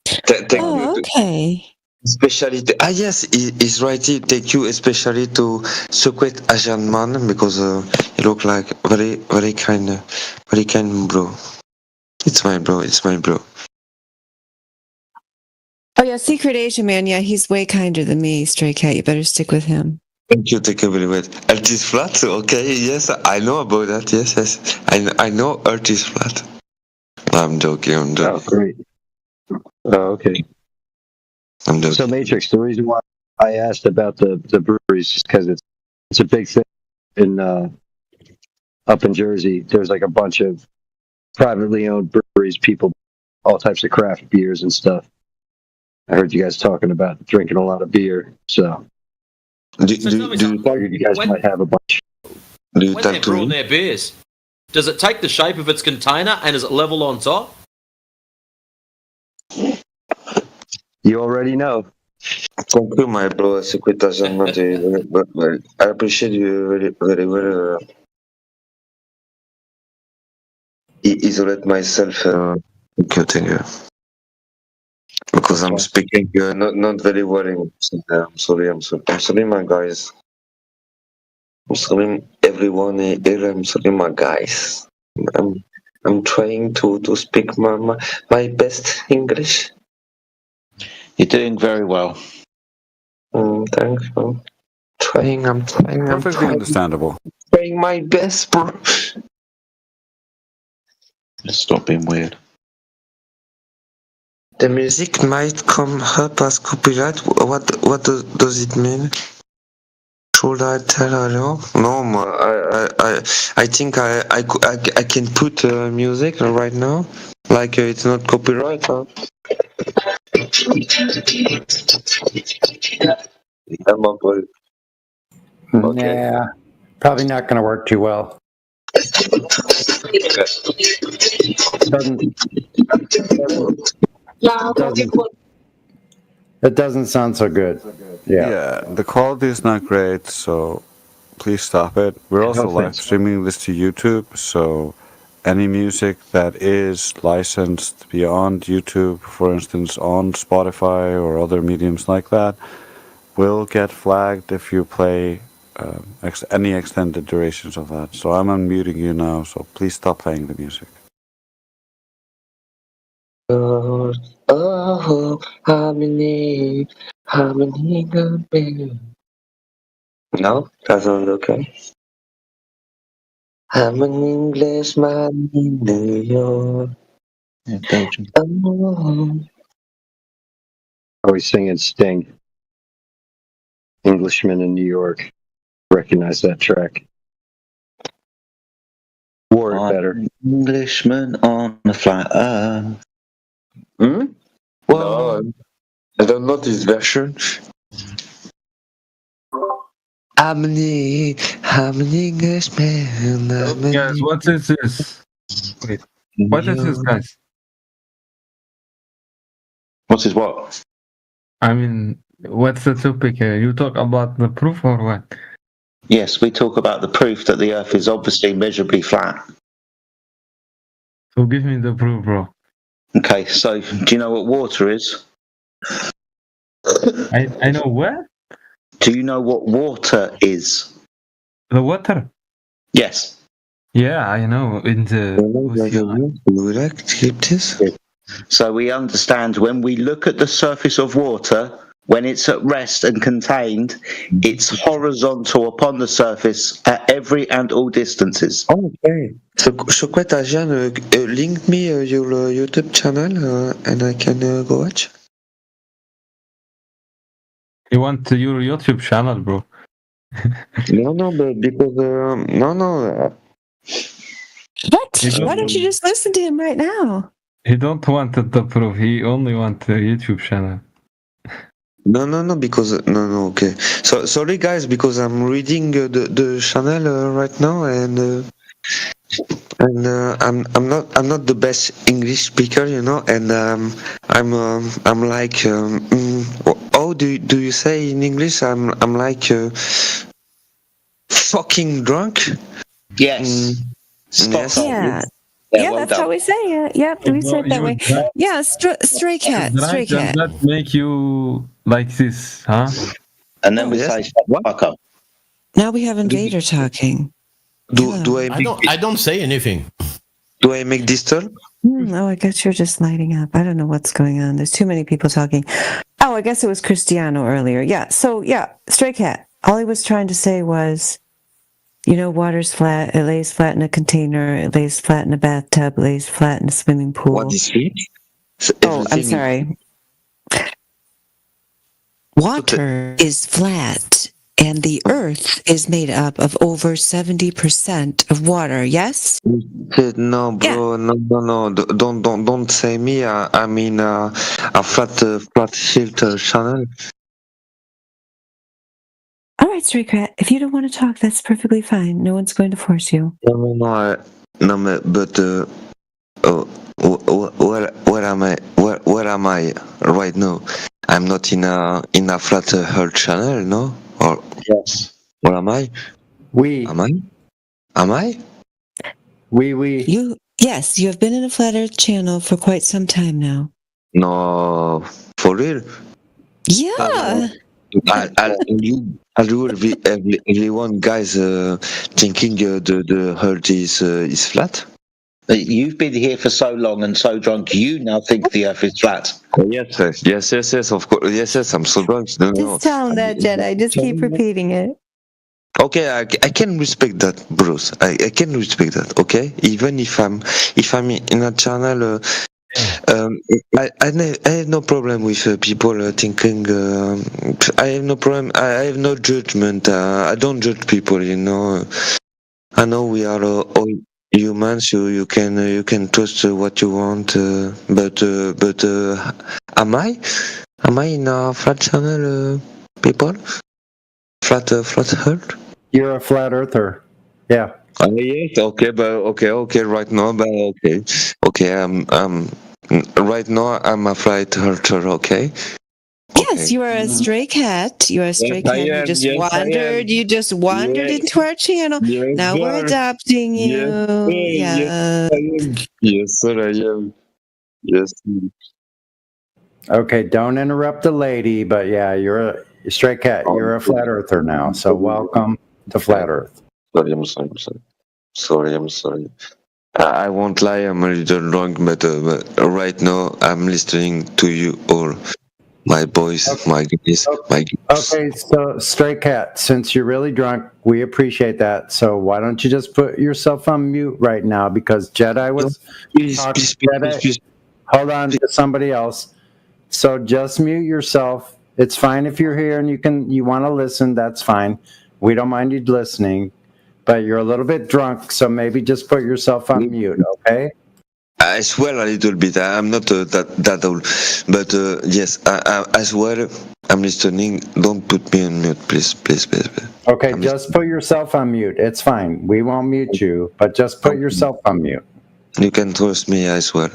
Speaker 2: Thank you.
Speaker 1: Okay.
Speaker 2: Especially yes, he's writing. Thank you, especially to Secret Agent Man because he look like very kind bro. It's my bro.
Speaker 1: Oh yeah, Secret Asian Man. Yeah, he's way kinder than me, Stray Cat. You better stick with him.
Speaker 2: Thank you very much. Earth is flat. Okay, yes, I know about that. Yes. I know Earth is flat. No, I'm joking.
Speaker 11: Oh, great. Oh, okay.
Speaker 2: I'm joking.
Speaker 11: So, Matrix, the reason why I asked about the breweries is because it's a big thing in up in Jersey. There's like a bunch of privately owned breweries, people, all types of craft beers and stuff. I heard you guys talking about drinking a lot of beer, so I figured you guys might have a bunch.
Speaker 5: When they're brewing their beers, does it take the shape of its container and is it level on top?
Speaker 11: You already know.
Speaker 2: Thank you, my bro. Secret Agent Man. But I appreciate you very well. Isolate myself. Thank you. Because I'm speaking not very well English. I'm sorry, my guys. I'm sorry, everyone here. I'm sorry, my guys. I'm trying to speak my best English.
Speaker 9: You're doing very well.
Speaker 2: Thanks, bro. I'm
Speaker 24: Perfectly understandable.
Speaker 2: trying my best, bro.
Speaker 9: Let's stop being weird.
Speaker 2: The music might come up as copyright. What does it mean? Should I tell her no? No, I think I can put music right now. Like it's not copyright, huh? I'm on board. Okay.
Speaker 13: Yeah, probably not going to work too well. It doesn't sound so good.
Speaker 24: Yeah, the quality is not great, so please stop it. We're also live streaming this to YouTube, so any music that is licensed beyond YouTube, for instance, on Spotify or other mediums like that, will get flagged if you play any extended durations of that. So I'm unmuting you now, so please stop playing the music.
Speaker 2: Oh, harmony. No, that's not okay. I'm an Englishman in New York.
Speaker 9: Yeah, Belgium.
Speaker 12: Are we singing Sting? Englishman in New York. Recognize that track. Wore it better.
Speaker 9: Englishman on the flat earth.
Speaker 2: Well, I don't know this version. I'm an Englishman.
Speaker 8: Guys, what is this? Wait, what is this, guys?
Speaker 9: What is what?
Speaker 8: I mean, what's the topic here? You talk about the proof or what?
Speaker 9: Yes, we talk about the proof that the Earth is obviously measurably flat.
Speaker 8: So give me the proof, bro.
Speaker 9: Okay, so do you know what water is?
Speaker 8: I know what?
Speaker 9: Do you know what water is?
Speaker 8: The water?
Speaker 9: Yes.
Speaker 8: Yeah, I know. In the
Speaker 9: So we understand when we look at the surface of water, when it's at rest and contained, it's horizontal upon the surface at every and all distances.
Speaker 2: Okay. So Chocolate Asian, link me your YouTube channel and I can go watch.
Speaker 8: You want your YouTube channel, bro?
Speaker 2: No, but because no.
Speaker 1: What? Why don't you just listen to him right now?
Speaker 8: He don't want the proof. He only want the YouTube channel.
Speaker 2: No, because no. Okay, so sorry guys, because I'm reading the channel right now, and I'm not the best English speaker, you know, and I'm like how do you say in English? I'm like fucking drunk.
Speaker 9: Yes.
Speaker 2: Yes.
Speaker 1: Yeah.
Speaker 9: Yeah, well
Speaker 1: that's
Speaker 9: done.
Speaker 1: how we say it. Yep, we say it that way. Yeah, stray cat. Stray
Speaker 8: Does
Speaker 1: cat.
Speaker 8: that make you like this, huh?
Speaker 9: And then we say, shut the fuck up.
Speaker 1: Now we have Invader talking.
Speaker 2: Do I
Speaker 10: don't say anything.
Speaker 2: Do I make this turn?
Speaker 1: Oh, I guess you're just lighting up. I don't know what's going on. There's too many people talking. Oh, I guess it was Cristiano earlier. Yeah. So yeah, stray cat. All he was trying to say was, you know, water's flat. It lays flat in a container. It lays flat in a bathtub. It lays flat in a swimming pool.
Speaker 2: What is it?
Speaker 1: Oh, I'm sorry. Water is flat, and the Earth is made up of over 70% of water. Yes?
Speaker 2: No, bro. No. Don't say me. I mean a flat filter channel.
Speaker 1: All right, stray cat. If you don't want to talk, that's perfectly fine. No one's going to force you.
Speaker 2: No. But where am I? Where am I right now? I'm not in a flat Earth channel, no? Or
Speaker 9: yes.
Speaker 2: Where am I? Am I?
Speaker 1: Yes, you have been in a flat Earth channel for quite some time now.
Speaker 2: No, for real?
Speaker 1: Yeah.
Speaker 2: everyone guys thinking the Earth is flat.
Speaker 9: You've been here for so long and so drunk, you now think the Earth is flat.
Speaker 2: Yes, of course. Yes, I'm so drunk. No.
Speaker 1: Just tell him that, Jedi. Just keep repeating it.
Speaker 2: Okay, I can respect that, Bruce. I can respect that. Okay, even if I'm in a channel, I have no problem with people thinking. I have no problem. I have no judgment. I don't judge people. I know we are all humans. You can trust what you want. But am I in a flat channel, people? Flat Earth?
Speaker 10: You're a flat earther. Yeah.
Speaker 2: Yes, okay, but okay, right now, but okay, right now I'm a flight earther, okay?
Speaker 1: Yes, you are a stray cat. You are a stray
Speaker 2: Yes, I
Speaker 1: cat.
Speaker 2: am. Yes, I am.
Speaker 1: You just wandered
Speaker 2: Yes,
Speaker 1: into our channel.
Speaker 2: yes,
Speaker 1: Now we're
Speaker 2: sir.
Speaker 1: adopting you.
Speaker 2: Yes,
Speaker 1: Yeah.
Speaker 2: I am. Yes, sir, I am. Yes.
Speaker 10: Okay, don't interrupt the lady, but yeah, you're a stray cat. You're a flat earther now. So welcome to Flat Earth.
Speaker 2: Sorry, I'm sorry. I'm sorry. I won't lie, I'm a little drunk, but right now I'm listening to you all. My boys, my guys, my girls.
Speaker 10: Okay, so stray cat, since you're really drunk, we appreciate that. So why don't you just put yourself on mute right now? Because Jedi was talking. Jedi, hold on to somebody else. So just mute yourself. It's fine if you're here and you want to listen. That's fine. We don't mind you listening, but you're a little bit drunk, so maybe just put yourself on mute. Okay.
Speaker 2: I swear a little bit. I'm not that old, but yes, I swear I'm listening. Don't put me on mute, please.
Speaker 10: Okay, just put yourself on mute. It's fine. We won't mute you, but just put yourself on mute.
Speaker 2: You can trust me. I swear.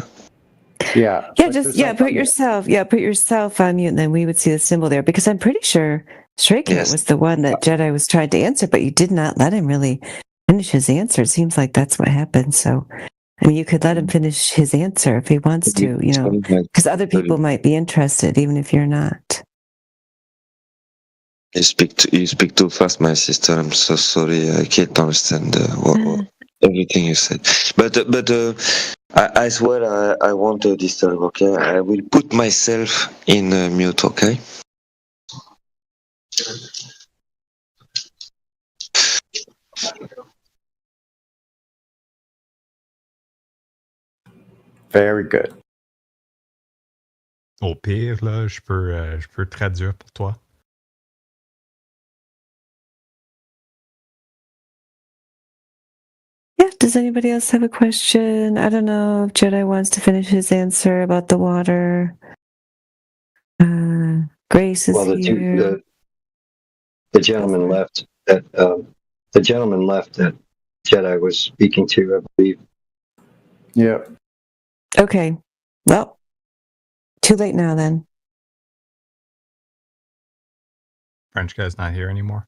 Speaker 10: Yeah.
Speaker 1: Put yourself on mute, and then we would see the symbol there. Because I'm pretty sure Stray Cat was the one that Jedi was trying to answer, but you did not let him really finish his answer. It seems like that's what happened. So, I mean, you could let him finish his answer if he wants to, because other people might be interested, even if you're not.
Speaker 2: You speak too fast, my sister. I'm so sorry. I can't understand everything you said. But I swear I won't disturb. Okay, I will put myself in mute. Okay.
Speaker 10: Very good.
Speaker 17: Au pire, là, je peux traduire pour toi.
Speaker 1: Yeah, does anybody else have a question? I don't know if Jedi wants to finish his answer about the water. Grace is here.
Speaker 12: The gentleman left that Jedi was speaking to, I believe.
Speaker 10: Yeah.
Speaker 1: Okay. Well, too late now then.
Speaker 17: French guy's not here anymore.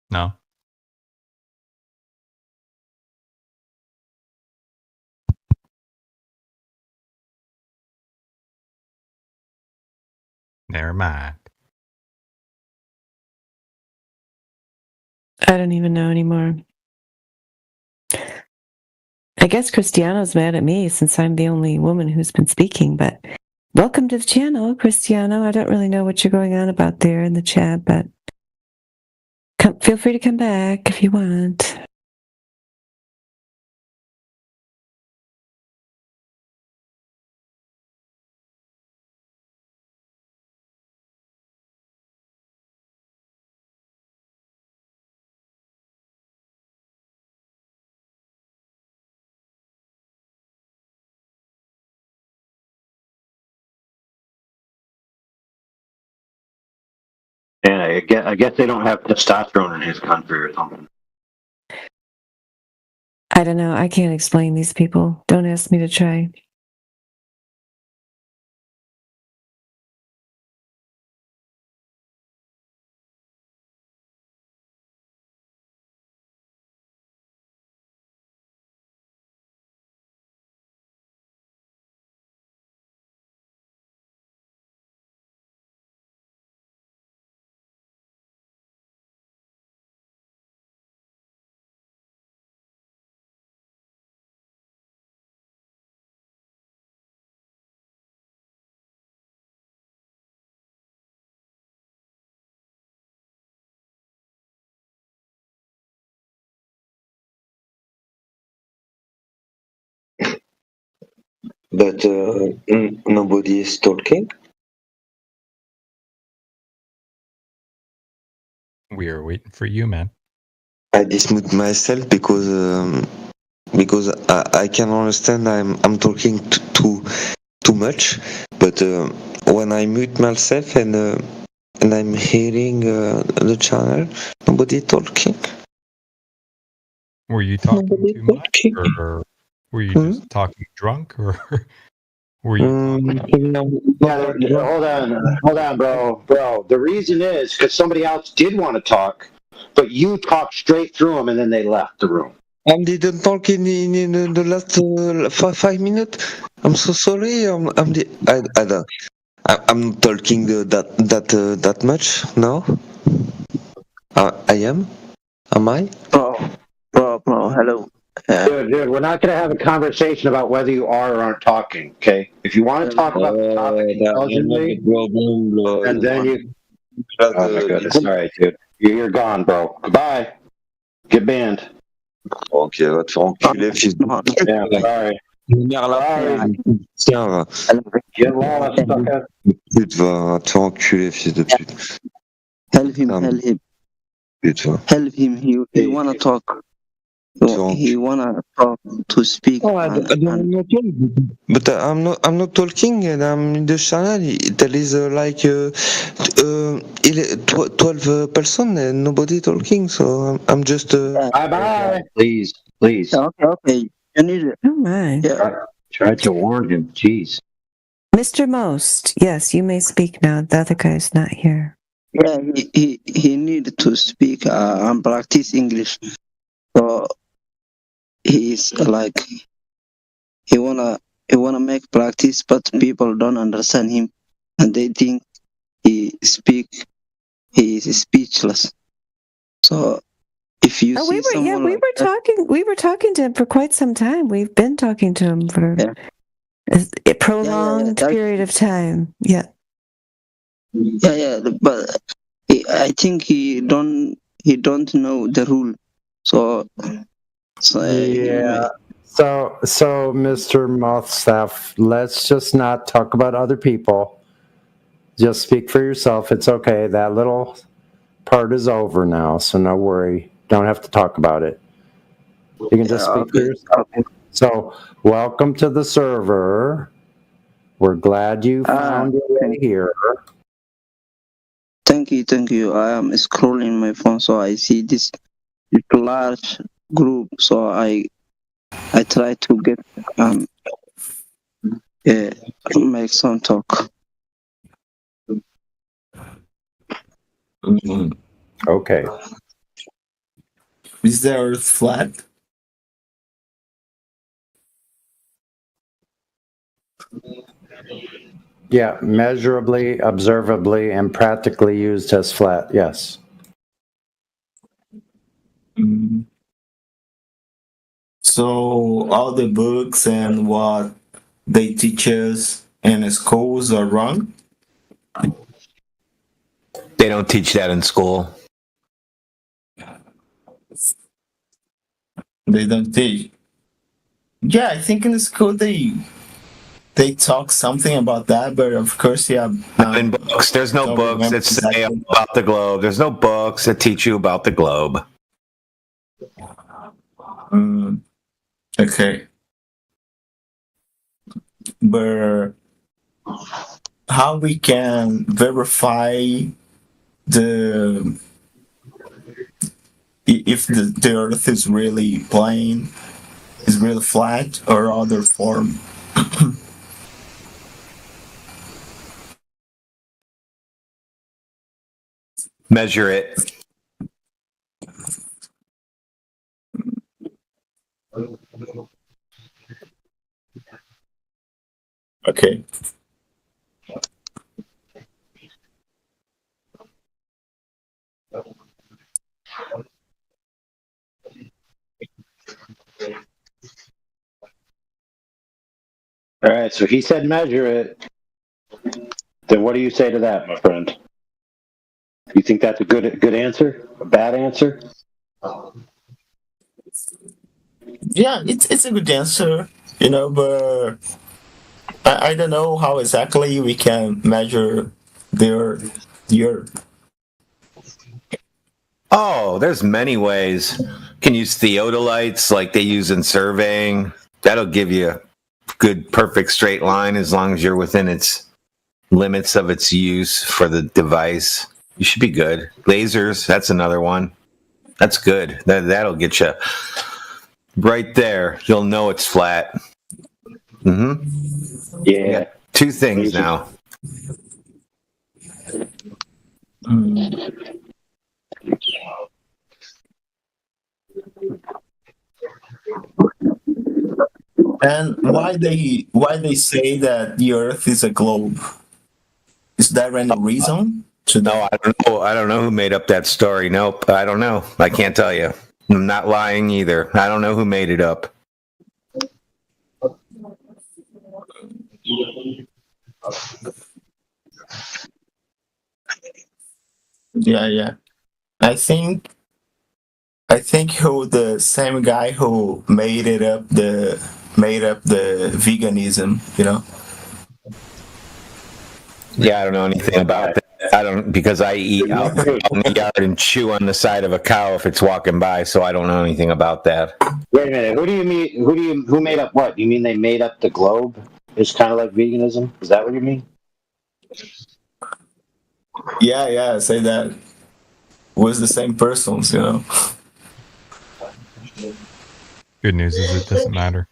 Speaker 17: No. Never mind.
Speaker 1: I don't even know anymore. I guess Cristiano's mad at me since I'm the only woman who's been speaking, but welcome to the channel, Cristiano. I don't really know what you're going on about there in the chat, but feel free to come back if you want.
Speaker 13: And I guess they don't have testosterone in his country or something.
Speaker 1: I don't know. I can't explain these people. Don't ask me to try.
Speaker 2: but nobody is talking.
Speaker 17: We are waiting for you, man.
Speaker 2: I dismute myself because I can understand I'm talking too much, but when I mute myself and I'm hearing the channel, nobody talking.
Speaker 17: Were you talking too much, or were you just talking drunk, or were you?
Speaker 13: Yeah, hold on, bro. The reason is because somebody else did want to talk, but you talked straight through them, and then they left the room.
Speaker 2: I didn't talk in the last 5 minutes. I'm so sorry. I'm not talking that much now. I am. Am I?
Speaker 13: Bro, hello. Dude, we're not going to have a conversation about whether you are or aren't talking, okay? If you want to talk about the topic intelligently, and then you... Oh my goodness, all right, dude. You're gone, bro. Goodbye. Get banned.
Speaker 2: Ok, va te faire enculer, fils de...
Speaker 13: Yeah, sorry.
Speaker 2: Tiens, va.
Speaker 13: Get lost, sucker.
Speaker 2: Pute, va te faire enculer, fils de pute.
Speaker 14: Help him.
Speaker 2: Pute, va.
Speaker 14: Help him. He wanna talk. He wanna talk to speak.
Speaker 2: But I'm not talking, and I'm in the channel. There is 12 person and nobody talking, so I'm just.
Speaker 13: Bye.
Speaker 11: Please.
Speaker 14: Okay. You need it.
Speaker 1: Oh my.
Speaker 14: Yeah.
Speaker 11: Try to warn him. Jeez.
Speaker 1: Mr. Most, yes, you may speak now. The other guy is not here.
Speaker 14: Yeah, he need to speak and practice English. So he's like he wanna make practice, but people don't understand him, and they think he is speechless. So if you see someone
Speaker 1: we were talking to him for quite some time. We've been talking to him for a prolonged period of time. Yeah.
Speaker 14: Yeah, but I think he don't know the rule. So
Speaker 10: yeah. So, Mr. Mothstaff, let's just not talk about other people. Just speak for yourself. It's okay. That little part is over now, so no worry. Don't have to talk about it. You can just speak for yourself. So, welcome to the server. We're glad you found your way here.
Speaker 14: Thank you. I am scrolling my phone, so I see this large group. So I try to get make some talk.
Speaker 10: Okay.
Speaker 16: Is the Earth flat?
Speaker 10: Yeah, measurably, observably, and practically used as flat, yes.
Speaker 16: So all the books and what they teach us in schools are wrong?
Speaker 21: They don't teach that in school.
Speaker 16: They don't teach. Yeah, I think in the school they talk something about that, but of course, yeah.
Speaker 21: In books, there's no books that say about the globe. There's no books that teach you about the globe.
Speaker 16: Okay. But how we can verify if the Earth is really plane, is really flat, or other form?
Speaker 21: Measure it.
Speaker 16: Okay.
Speaker 13: All right, so he said measure it. Then what do you say to that, my friend? You think that's a good answer? A bad answer?
Speaker 16: Yeah, it's a good answer, but I don't know how exactly we can measure the Earth.
Speaker 21: Oh, there's many ways. You can use theodolites like they use in surveying. That'll give you a good, perfect straight line as long as you're within its limits of its use for the device. You should be good. Lasers, that's another one. That's good. That'll get you right there. You'll know it's flat. Mm-hmm.
Speaker 13: Yeah.
Speaker 21: Two things now.
Speaker 16: And why they say that the Earth is a globe? Is there any reason?
Speaker 21: No, I don't know. I don't know who made up that story. Nope, I don't know. I can't tell you. I'm not lying either. I don't know who made it up.
Speaker 16: Yeah. I think who the same guy who made up the veganism, you know.
Speaker 21: Yeah, I don't know anything about that. I don't, because I eat out in the yard and chew on the side of a cow if it's walking by, so I don't know anything about that.
Speaker 13: Wait a minute. Who do you mean? Who made up what? You mean they made up the globe? It's kind of like veganism. Is that what you mean?
Speaker 16: Yeah. Say that was the same persons, you know.
Speaker 17: Good news is it doesn't matter.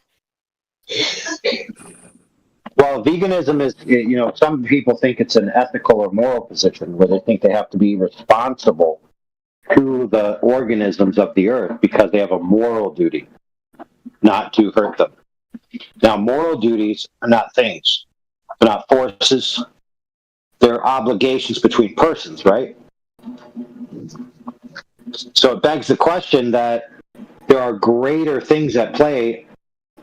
Speaker 13: Well, veganism is, you know, some people think it's an ethical or moral position where they think they have to be responsible to the organisms of the earth because they have a moral duty not to hurt them. Now, moral duties are not things. They're not forces. They're obligations between persons, right? So it begs the question that there are greater things at play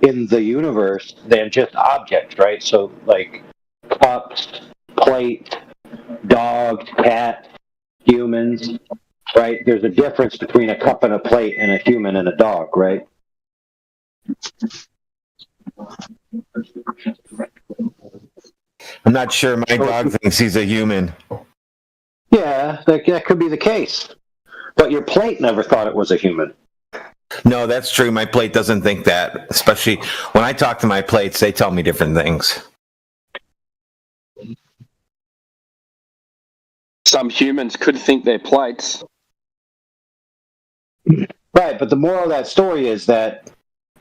Speaker 13: in the universe than just objects, right? So, like cups, plate, dogs, cats, humans, right? There's a difference between a cup and a plate and a human and a dog, right?
Speaker 21: I'm not sure my dog thinks he's a human.
Speaker 13: Yeah, that could be the case. But your plate never thought it was a human.
Speaker 21: No, that's true. My plate doesn't think that. Especially when I talk to my plates, they tell me different things.
Speaker 6: Some humans could think they're plates.
Speaker 13: Right, but the moral of that story is that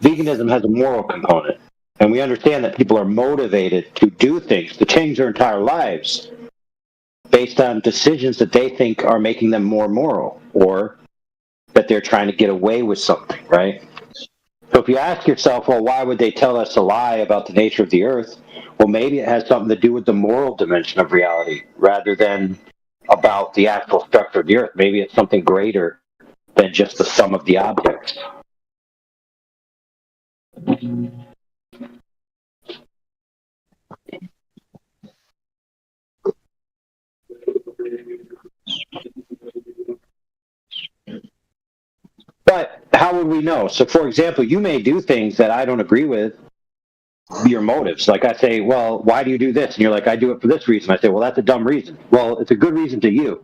Speaker 13: veganism has a moral component. And we understand that people are motivated to do things, to change their entire lives based on decisions that they think are making them more moral or that they're trying to get away with something, right? So if you ask yourself, well, why would they tell us a lie about the nature of the earth? Well, maybe it has something to do with the moral dimension of reality rather than about the actual structure of the earth. Maybe it's something greater than just the sum of the objects. But how would we know? So, for example, you may do things that I don't agree with your motives. Like I say, well, why do you do this? And you're like, I do it for this reason. I say, well, that's a dumb reason. Well, it's a good reason to you.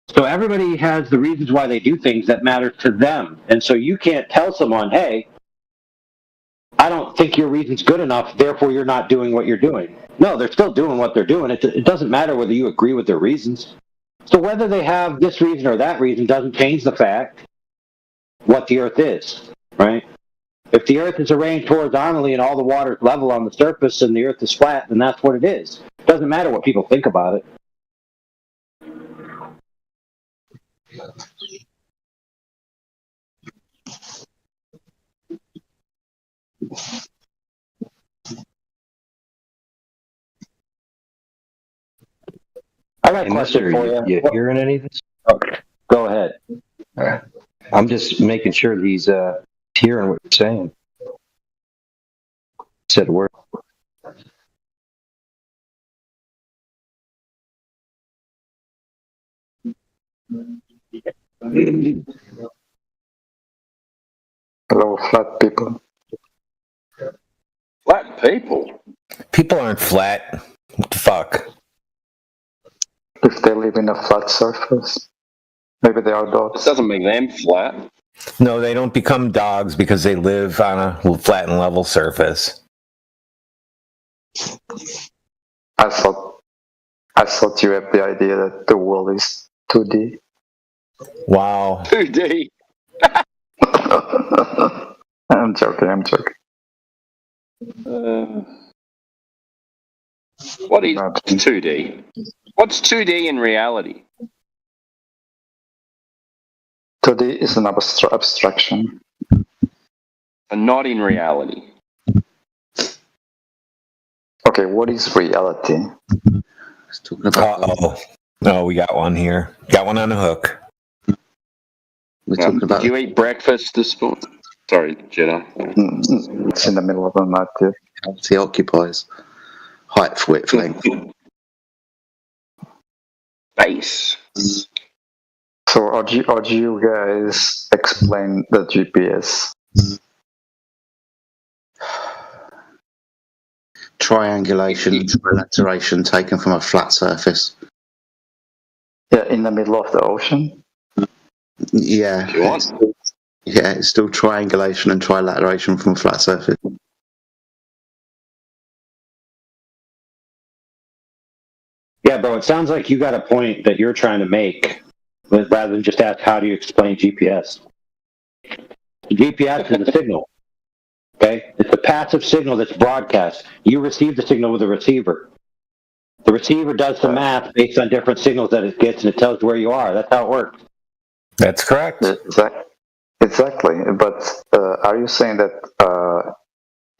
Speaker 13: So everybody has the reasons why they do things that matter to them. And so you can't tell someone, hey, I don't think your reason's good enough, therefore you're not doing what you're doing. No, they're still doing what they're doing. It doesn't matter whether you agree with their reasons. So whether they have this reason or that reason doesn't change the fact what the earth is, right? If the earth is arranged horizontally and all the water is level on the surface and the earth is flat, then that's what it is. It doesn't matter what people think about it. I got a question for you.
Speaker 12: You hearing any of this?
Speaker 13: Okay, go ahead.
Speaker 12: I'm just making sure he's hearing what you're saying. Said a word.
Speaker 25: Hello, flat people.
Speaker 6: Flat people?
Speaker 21: People aren't flat. What the fuck?
Speaker 25: If they live in a flat surface, maybe they are dogs.
Speaker 6: It doesn't make them flat.
Speaker 21: No, they don't become dogs because they live on a flat and level surface.
Speaker 25: I thought you had the idea that the world is 2D.
Speaker 21: Wow.
Speaker 6: 2D.
Speaker 25: I'm joking.
Speaker 6: What is 2D? What's 2D in reality?
Speaker 25: 2D is an abstraction.
Speaker 6: And not in reality.
Speaker 25: Okay, what is reality?
Speaker 21: Uh-oh. No, we got one here. Got one on the hook.
Speaker 6: Did you eat breakfast this morning? Sorry, Jedi.
Speaker 25: It's in the middle of the night.
Speaker 9: It occupies height, width, length.
Speaker 6: Base.
Speaker 25: So how do you guys explain the GPS?
Speaker 9: Triangulation, trilateration taken from a flat surface.
Speaker 25: Yeah, in the middle of the ocean?
Speaker 9: Yeah.
Speaker 6: If you want.
Speaker 9: Yeah, it's still triangulation and trilateration from a flat surface.
Speaker 13: Yeah, bro, it sounds like you got a point that you're trying to make, rather than just ask how do you explain GPS. GPS is a signal. Okay? It's a passive signal that's broadcast. You receive the signal with a receiver. The receiver does the math based on different signals that it gets, and it tells you where you are. That's how it works.
Speaker 21: That's correct.
Speaker 25: Exactly. But are you saying that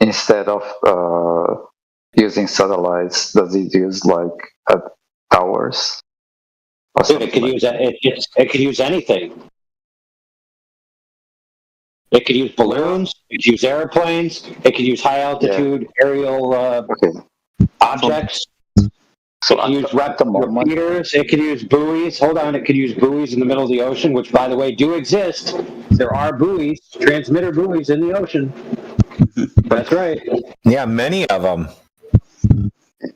Speaker 25: instead of using satellites, does it use like towers?
Speaker 13: Dude, it could use it could use anything. It could use balloons. It could use airplanes. It could use high altitude aerial objects.
Speaker 25: So
Speaker 13: it could use repeaters. It could use buoys. Hold on, it could use buoys in the middle of the ocean, which, by the way, do exist. There are buoys, transmitter buoys in the ocean. That's right.
Speaker 21: Yeah, many of them.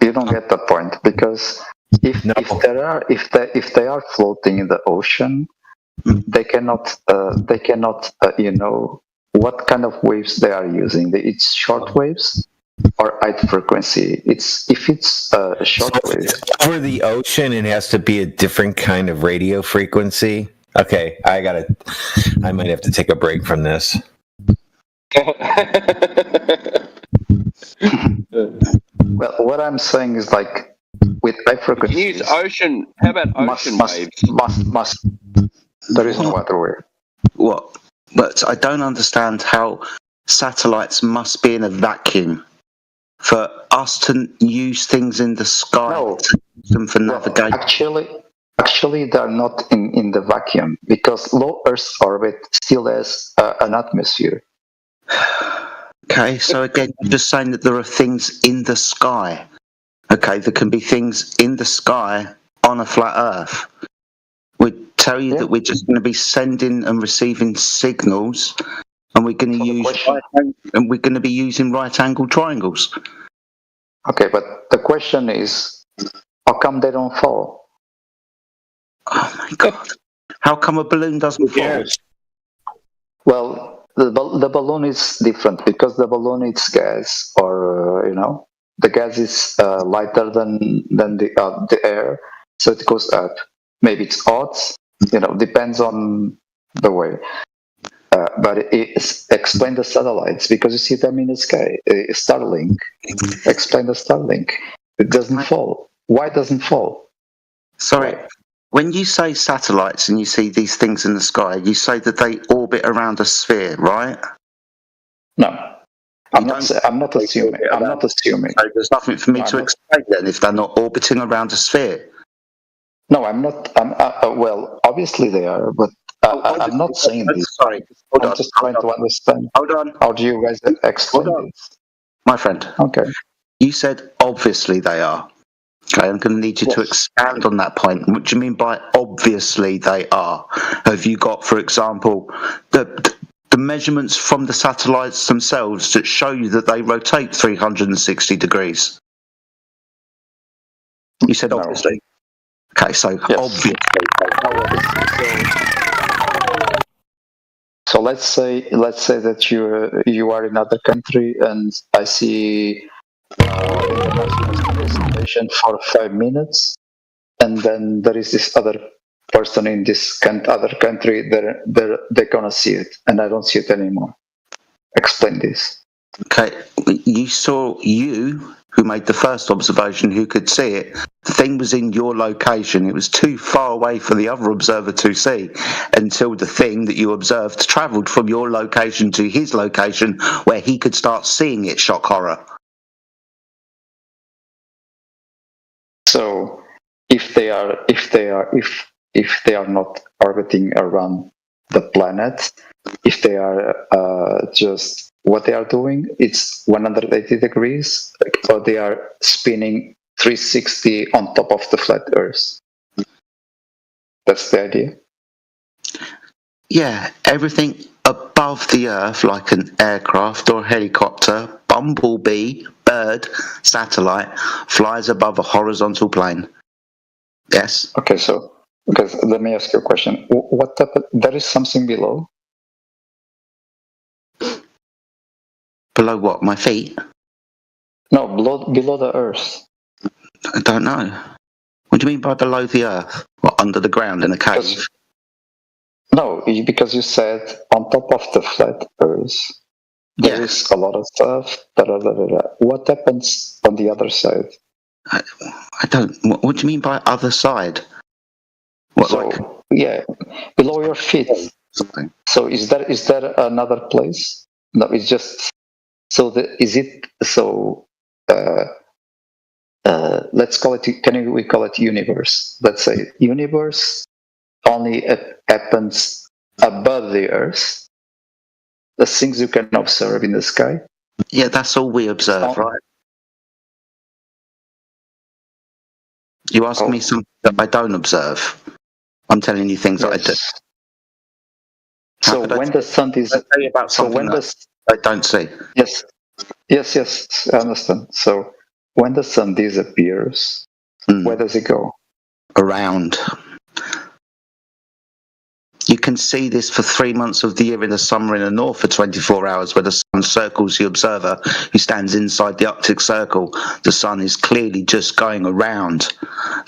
Speaker 25: You don't get the point, because if they are floating in the ocean, they cannot what kind of waves they are using. It's short waves or high frequency. If it's a short wave
Speaker 21: over the ocean, it has to be a different kind of radio frequency. Okay, I might have to take a break from this.
Speaker 25: Well, what I'm saying is, like, with high frequency,
Speaker 6: you use ocean. How about ocean waves?
Speaker 25: Must. There is no other way.
Speaker 9: What? But I don't understand how satellites must be in a vacuum for us to use things in the sky to use them for navigation.
Speaker 25: Actually, they're not in the vacuum, because low Earth orbit still has an atmosphere.
Speaker 9: Okay, so again, you're just saying that there are things in the sky. Okay, there can be things in the sky on a flat Earth. We tell you that we're just going to be sending and receiving signals, and we're going to be using right-angled triangles.
Speaker 25: Okay, but the question is, how come they don't fall?
Speaker 9: Oh my god! How come a balloon doesn't fall?
Speaker 25: Well, the balloon is different, because the balloon is gas, or the gas is lighter than the air, so it goes up. Maybe it's odds, depends on the way. But explain the satellites, because you see them in the sky. Starlink. Explain the Starlink. It doesn't fall. Why doesn't fall?
Speaker 9: Sorry. When you say satellites and you see these things in the sky, you say that they orbit around a sphere, right?
Speaker 25: No. I'm not assuming. I'm not assuming.
Speaker 9: So there's nothing for me to explain then if they're not orbiting around a sphere.
Speaker 25: No, I'm not. Well, obviously they are, but I'm not saying this.
Speaker 9: Sorry.
Speaker 25: I'm just trying to understand.
Speaker 9: Hold on.
Speaker 25: How do you guys explain this?
Speaker 9: My friend.
Speaker 25: Okay.
Speaker 9: You said obviously they are. Okay, I'm going to need you to expand on that point. What do you mean by obviously they are? Have you got, for example, the the measurements from the satellites themselves that show you that they rotate 360 degrees? You said obviously. Okay, so obviously.
Speaker 25: So let's say that you are in another country and I see international station for 5 minutes, and then there is this other person in this other country. They're gonna see it, and I don't see it anymore. Explain this.
Speaker 9: Okay, you saw who made the first observation, who could see it. The thing was in your location. It was too far away for the other observer to see until the thing that you observed travelled from your location to his location where he could start seeing it. Shock horror.
Speaker 25: So if they are not orbiting around the planet, if they are just what they are doing, it's 180 degrees, or they are spinning 360 on top of the flat Earth. That's the idea.
Speaker 9: Yeah, everything above the Earth, like an aircraft or helicopter, bumblebee, bird, satellite, flies above a horizontal plane. Yes.
Speaker 25: Okay, so let me ask you a question. What type of, there is something below?
Speaker 9: Below what? My feet?
Speaker 25: No, below the Earth.
Speaker 9: I don't know. What do you mean by below the Earth? What, under the ground in a cave?
Speaker 25: No, because you said on top of the flat Earth, there is a lot of stuff. What happens on the other side?
Speaker 9: I don't. What do you mean by other side? What,
Speaker 25: yeah, below your feet.
Speaker 9: Something.
Speaker 25: So is there another place? No, it's just. So is it so? Let's call it. We call it universe? Let's say universe only happens above the Earth. The things you can observe in the sky.
Speaker 9: Yeah, that's all we observe, right? You ask me something that I don't observe. I'm telling you things that I do.
Speaker 25: So when the sun is,
Speaker 9: tell you about something that I don't see.
Speaker 25: Yes, I understand. So when the sun disappears, where does it go?
Speaker 9: Around. You can see this for 3 months of the year in the summer in the north for 24 hours where the sun circles the observer who stands inside the Arctic Circle. The sun is clearly just going around.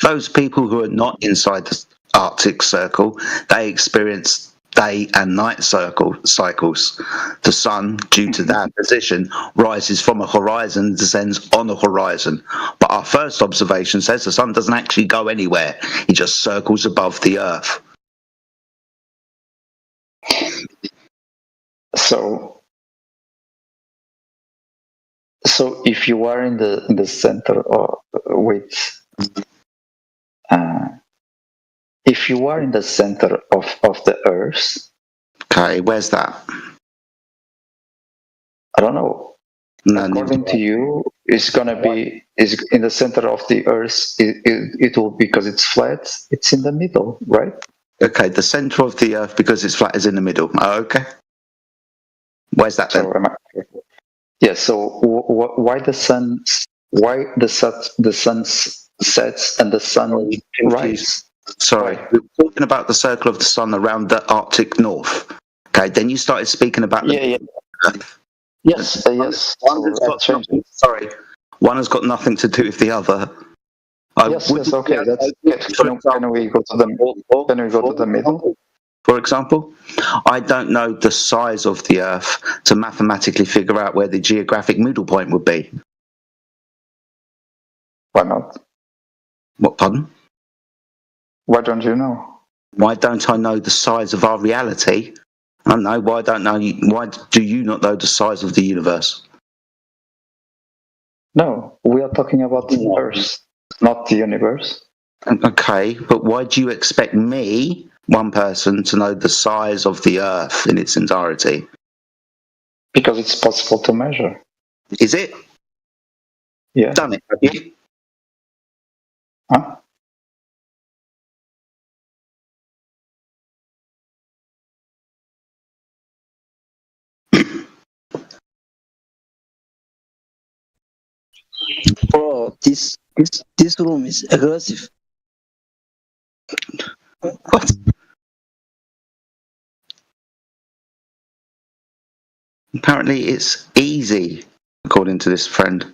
Speaker 9: Those people who are not inside the Arctic Circle, they experience day and night cycles. The sun, due to that position, rises from a horizon and descends on a horizon. But our first observation says the sun doesn't actually go anywhere. It just circles above the Earth.
Speaker 25: So if you are in the center if you are in the center of the Earth.
Speaker 9: Okay, where's that?
Speaker 25: I don't know. According to you, it's gonna be is in the center of the Earth. It will, because it's flat. It's in the middle, right?
Speaker 9: Okay, the center of the Earth, because it's flat, is in the middle. Oh, okay. Where's that then?
Speaker 25: Yeah. So why the sun? Why the sun sets and the sun rises?
Speaker 9: Sorry, we were talking about the circle of the sun around the Arctic North. Okay, then you started speaking about the Earth.
Speaker 25: Yes.
Speaker 9: Sorry, one has got nothing to do with the other.
Speaker 25: Yes. Okay. Can we go to the middle?
Speaker 9: For example, I don't know the size of the Earth to mathematically figure out where the geographic middle point would be.
Speaker 25: Why not?
Speaker 9: What, pardon?
Speaker 25: Why don't you know?
Speaker 9: Why don't I know the size of our reality? I don't know. Why do you not know the size of the universe?
Speaker 25: No, we are talking about the Earth, not the universe.
Speaker 9: Okay, but why do you expect me, one person, to know the size of the Earth in its entirety?
Speaker 25: Because it's possible to measure.
Speaker 9: Is it?
Speaker 25: Yeah.
Speaker 9: Done it, have you?
Speaker 25: Huh?
Speaker 14: Bro, this room is aggressive.
Speaker 9: What? Apparently, it's easy, according to this friend,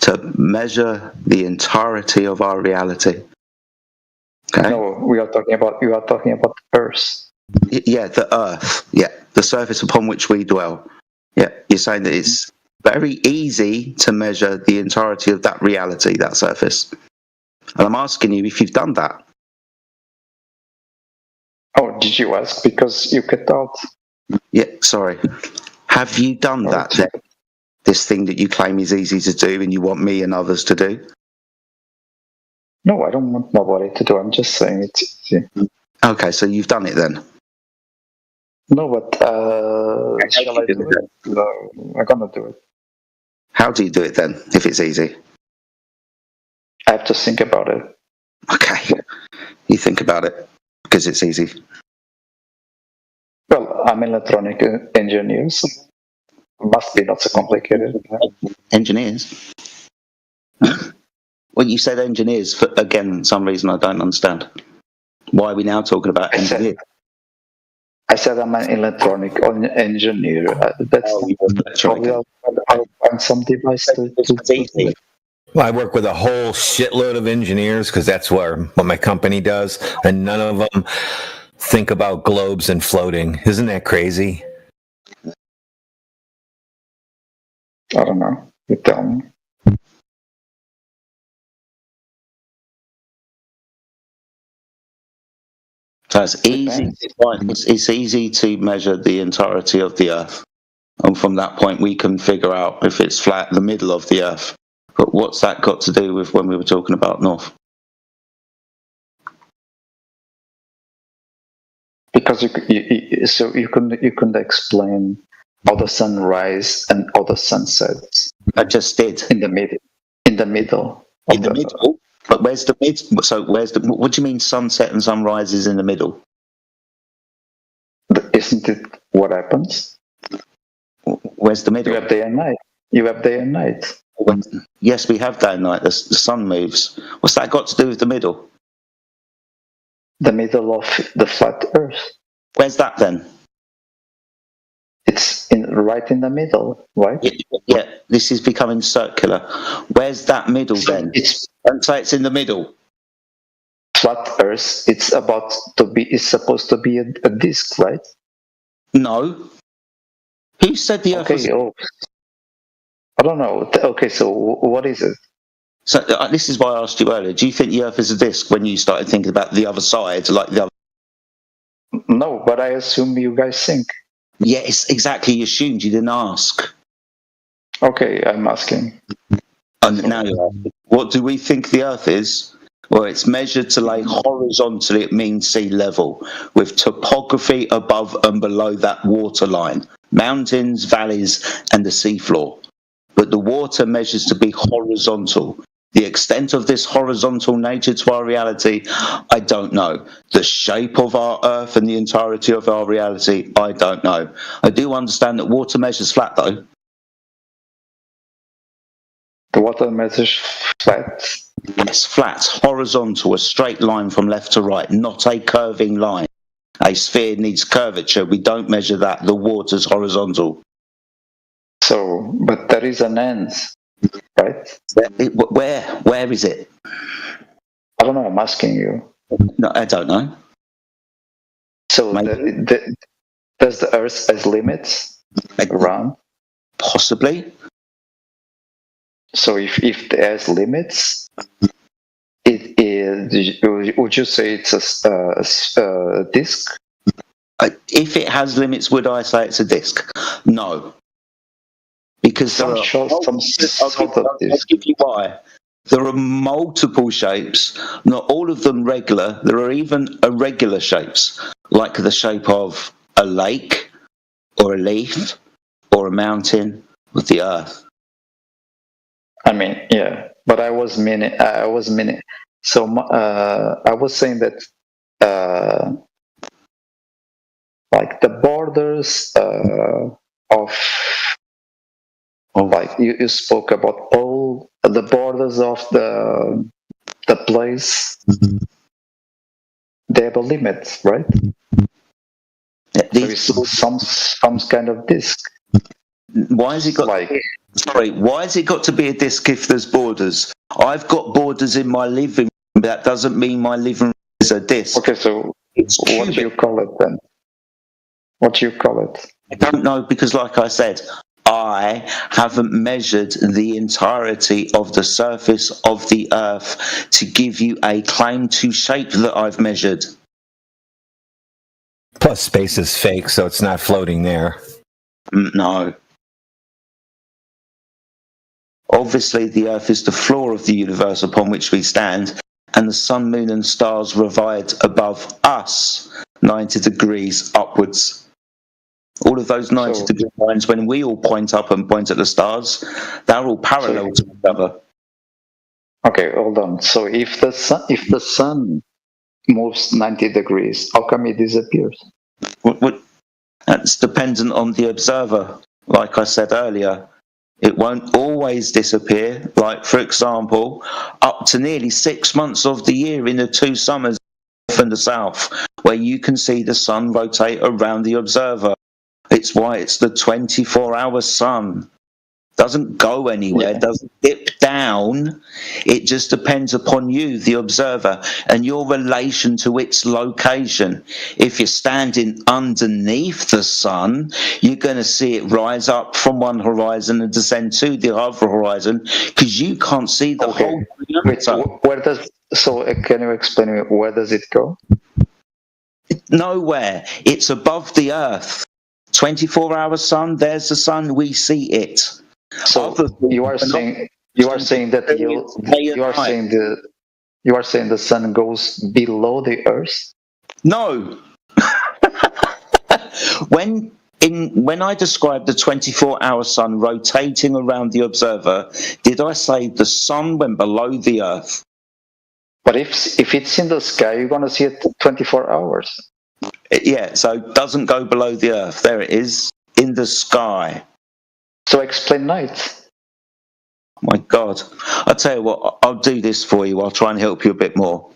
Speaker 9: to measure the entirety of our reality. Okay.
Speaker 25: No, you are talking about Earth.
Speaker 9: Yeah, the Earth. Yeah, the surface upon which we dwell. Yeah, you're saying that it's very easy to measure the entirety of that reality, that surface. And I'm asking you if you've done that.
Speaker 25: Oh, did you ask? Because you cut out.
Speaker 9: Yeah, sorry. Have you done that then? This thing that you claim is easy to do and you want me and others to do?
Speaker 25: No, I don't want nobody to do. I'm just saying it's easy.
Speaker 9: Okay, so you've done it then?
Speaker 25: No, but shall I do it? No, I'm gonna do it.
Speaker 9: How do you do it then, if it's easy?
Speaker 25: I have to think about it.
Speaker 9: Okay, you think about it because it's easy.
Speaker 25: Well, I'm an electronic engineer, so must be not so complicated.
Speaker 9: Engineers? Well, you said engineers for, again, some reason I don't understand. Why are we now talking about engineers?
Speaker 25: I said I'm an electronic engineer. That's probably I'll find some device to
Speaker 21: Well, I work with a whole shitload of engineers because that's what my company does, and none of them think about globes and floating. Isn't that crazy?
Speaker 25: I don't know. You tell me.
Speaker 9: So it's easy. It's easy to measure the entirety of the Earth, and from that point we can figure out if it's flat, the middle of the Earth. But what's that got to do with when we were talking about North?
Speaker 25: Because you couldn't explain how the sun rises and how the sun sets.
Speaker 9: I just did.
Speaker 25: In the middle. In the middle.
Speaker 9: In the middle. But where's the mid? So where's the? What do you mean sunset and sunrise is in the middle?
Speaker 25: Isn't it what happens?
Speaker 9: Where's the middle?
Speaker 25: You have day and night. You have day and night.
Speaker 9: Yes, we have day and night. The sun moves. What's that got to do with the middle?
Speaker 25: The middle of the flat Earth.
Speaker 9: Where's that then?
Speaker 25: It's right in the middle, right?
Speaker 9: Yeah, this is becoming circular. Where's that middle then? Don't say it's in the middle.
Speaker 25: Flat Earth. It's supposed to be a disc, right?
Speaker 9: No. Who said the Earth was?
Speaker 25: I don't know. Okay, so what is it?
Speaker 9: So this is why I asked you earlier. Do you think the Earth is a disc when you started thinking about the other side, like the other?
Speaker 25: No, but I assume you guys think.
Speaker 9: Yes, exactly. You assumed. You didn't ask.
Speaker 25: Okay, I'm asking.
Speaker 9: And now you're asking. What do we think the Earth is? Well, it's measured to lay horizontally at mean sea level, with topography above and below that waterline, mountains, valleys, and the seafloor. But the water measures to be horizontal. The extent of this horizontal nature to our reality, I don't know. The shape of our Earth and the entirety of our reality, I don't know. I do understand that water measures flat, though.
Speaker 25: The water measures flat?
Speaker 9: Yes, flat, horizontal, a straight line from left to right, not a curving line. A sphere needs curvature. We don't measure that. The water's horizontal.
Speaker 25: So, but there is an end, right?
Speaker 9: Where is it?
Speaker 25: I don't know. I'm asking you.
Speaker 9: No, I don't know.
Speaker 25: So, does the Earth has limits around?
Speaker 9: Possibly.
Speaker 25: So, if it has limits, it is. Would you say it's a disc?
Speaker 9: If it has limits, would I say it's a disc? No. Because
Speaker 25: I'll
Speaker 9: give you why. There are multiple shapes, not all of them regular. There are even irregular shapes, like the shape of a lake, or a leaf, or a mountain with the Earth.
Speaker 25: I mean, yeah, but I was meaning. So I was saying that, like the borders of like you spoke about pole the borders of the place, they have a limit, right? So it's some kind of disc.
Speaker 9: Why has it got? Sorry, why has it got to be a disc if there's borders? I've got borders in my living room, but that doesn't mean my living room is a disc.
Speaker 25: Okay, so what do you call it then? What do you call it?
Speaker 9: I don't know, because like I said, I haven't measured the entirety of the surface of the Earth to give you a claim to shape that I've measured.
Speaker 21: Plus, space is fake, so it's not floating there.
Speaker 9: No. Obviously, the Earth is the floor of the universe upon which we stand, and the sun, moon, and stars reside above us 90 degrees upwards. All of those 90-degree lines, when we all point up and point at the stars, they're all parallel to each other.
Speaker 25: Okay, hold on. So if the sun moves 90 degrees, how come it disappears?
Speaker 9: That's dependent on the observer. Like I said earlier, it won't always disappear. Like, for example, up to nearly 6 months of the year in the 2 summers in the south, where you can see the sun rotate around the observer. It's why it's the 24-hour sun. Doesn't go anywhere, doesn't dip down. It just depends upon you, the observer, and your relation to its location. If you're standing underneath the sun, you're going to see it rise up from one horizon and descend to the other horizon, because you can't see the whole diameter.
Speaker 25: Can you explain to me, where does it go?
Speaker 9: Nowhere. It's above the Earth. 24-hour sun, there's the sun, we see it.
Speaker 25: So you are saying that you are saying the sun goes below the Earth?
Speaker 9: No. When I described the 24-hour sun rotating around the observer, did I say the sun went below the Earth?
Speaker 25: But if it's in the sky, you're going to see it 24 hours.
Speaker 9: Yeah, so it doesn't go below the Earth. There it is, in the sky.
Speaker 25: So explain night.
Speaker 9: My God. I'll tell you what, I'll do this for you. I'll try and help you a bit more.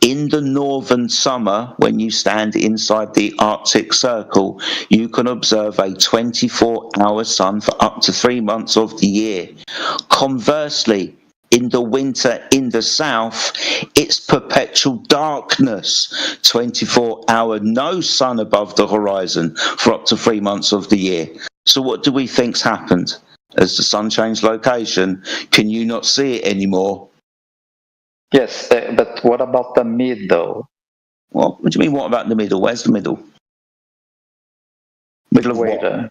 Speaker 9: In the northern summer, when you stand inside the Arctic Circle, you can observe a 24-hour sun for up to 3 months of the year. Conversely, in the winter in the south, it's perpetual darkness, 24-hour no sun above the horizon for up to 3 months of the year. So what do we think's happened? As the sun changed location, can you not see it anymore?
Speaker 25: Yes, but what about the mid, though?
Speaker 9: What do you mean, what about the middle? Where's the middle? Middle of what?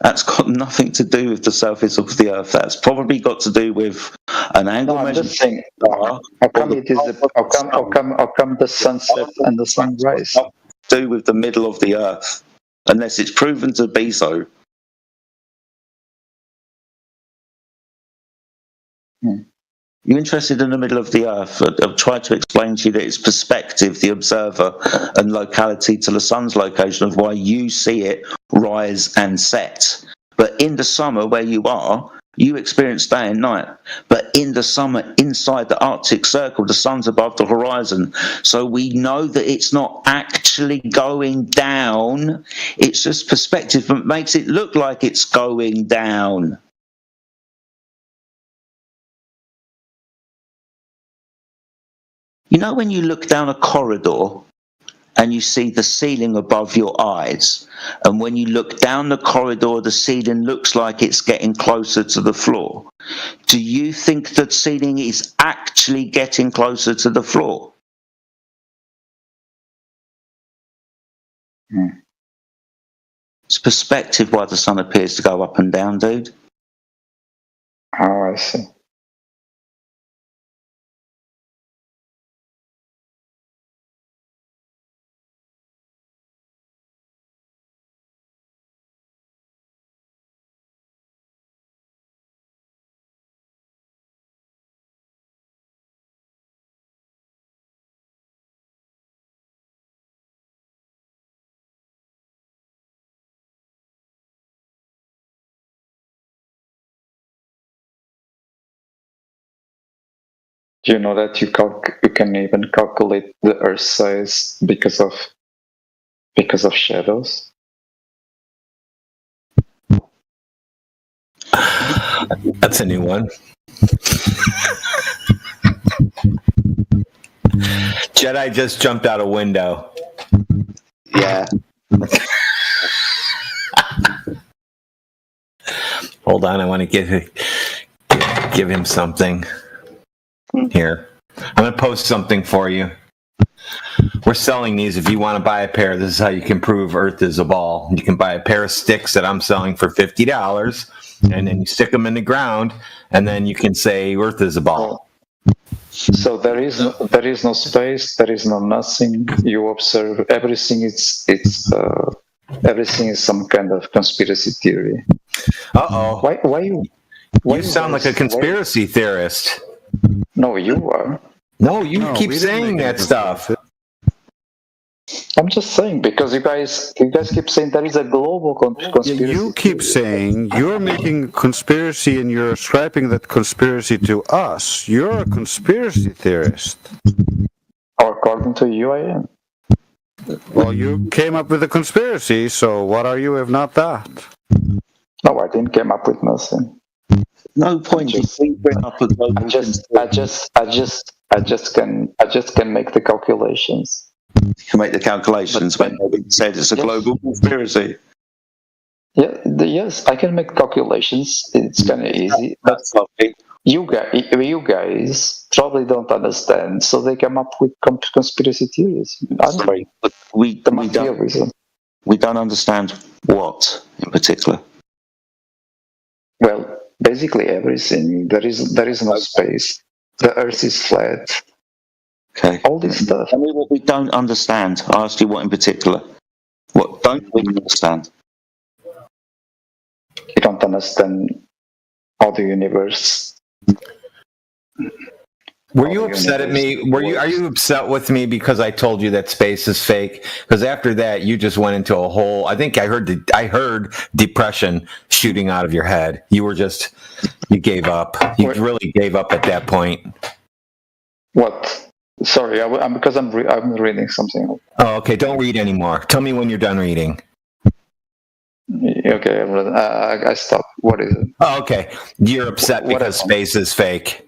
Speaker 9: That's got nothing to do with the surface of the Earth. That's probably got to do with an angle
Speaker 25: I'm just saying, how come the sunset and the sunrise?
Speaker 9: To do with the middle of the Earth, unless it's proven to be so. You're interested in the middle of the Earth. I've tried to explain to you that it's perspective, the observer, and locality to the sun's location of why you see it rise and set. But in the summer where you are, you experience day and night. But in the summer, inside the Arctic Circle, the sun's above the horizon. So we know that it's not actually going down. It's just perspective, but makes it look like it's going down. You know when you look down a corridor and you see the ceiling above your eyes, and when you look down the corridor, the ceiling looks like it's getting closer to the floor. Do you think the ceiling is actually getting closer to the floor? It's perspective why the sun appears to go up and down, dude.
Speaker 25: Oh, I see. You know that you can even calculate the Earth size because of shadows.
Speaker 21: That's a new one. Jedi just jumped out a window.
Speaker 9: Yeah.
Speaker 21: Hold on, I want to give him something. Here. I'm going to post something for you. We're selling these. If you want to buy a pair, this is how you can prove Earth is a ball. You can buy a pair of sticks that I'm selling for $50, and then you stick them in the ground, and then you can say Earth is a ball.
Speaker 25: So there is no space. There is no nothing. You observe everything. Everything is some kind of conspiracy theory.
Speaker 21: Uh-oh.
Speaker 25: Why you
Speaker 21: sound like a conspiracy theorist.
Speaker 25: No, you are.
Speaker 21: No, you keep saying that stuff.
Speaker 25: I'm just saying because you guys keep saying there is a global conspiracy.
Speaker 24: You keep saying you're making a conspiracy and you're ascribing that conspiracy to us. You're a conspiracy theorist.
Speaker 25: Or according to you, I am.
Speaker 24: Well, you came up with a conspiracy, so what are you if not that?
Speaker 25: No, I didn't come up with nothing.
Speaker 9: No point in bring up a global
Speaker 25: I just can make the calculations.
Speaker 9: You can make the calculations when they said it's a global conspiracy.
Speaker 25: Yeah, yes, I can make calculations. It's kind of easy.
Speaker 9: That's lovely.
Speaker 25: You guys probably don't understand, so they come up with conspiracy theories.
Speaker 9: Sorry, but we don't understand what in particular.
Speaker 25: Well, basically everything. There is no space. The Earth is flat.
Speaker 9: Okay.
Speaker 25: All this stuff.
Speaker 9: Tell me what we don't understand. I asked you what in particular. What don't we understand?
Speaker 25: You don't understand all the universe.
Speaker 21: Were you upset at me? Are you upset with me because I told you that space is fake? Because after that, you just went into a whole. I think I heard depression shooting out of your head. You gave up. You really gave up at that point.
Speaker 25: What? Sorry, I'm reading something.
Speaker 21: Oh, okay. Don't read anymore. Tell me when you're done reading.
Speaker 25: Okay, I stopped. What is it?
Speaker 21: Oh, okay. You're upset because space is fake.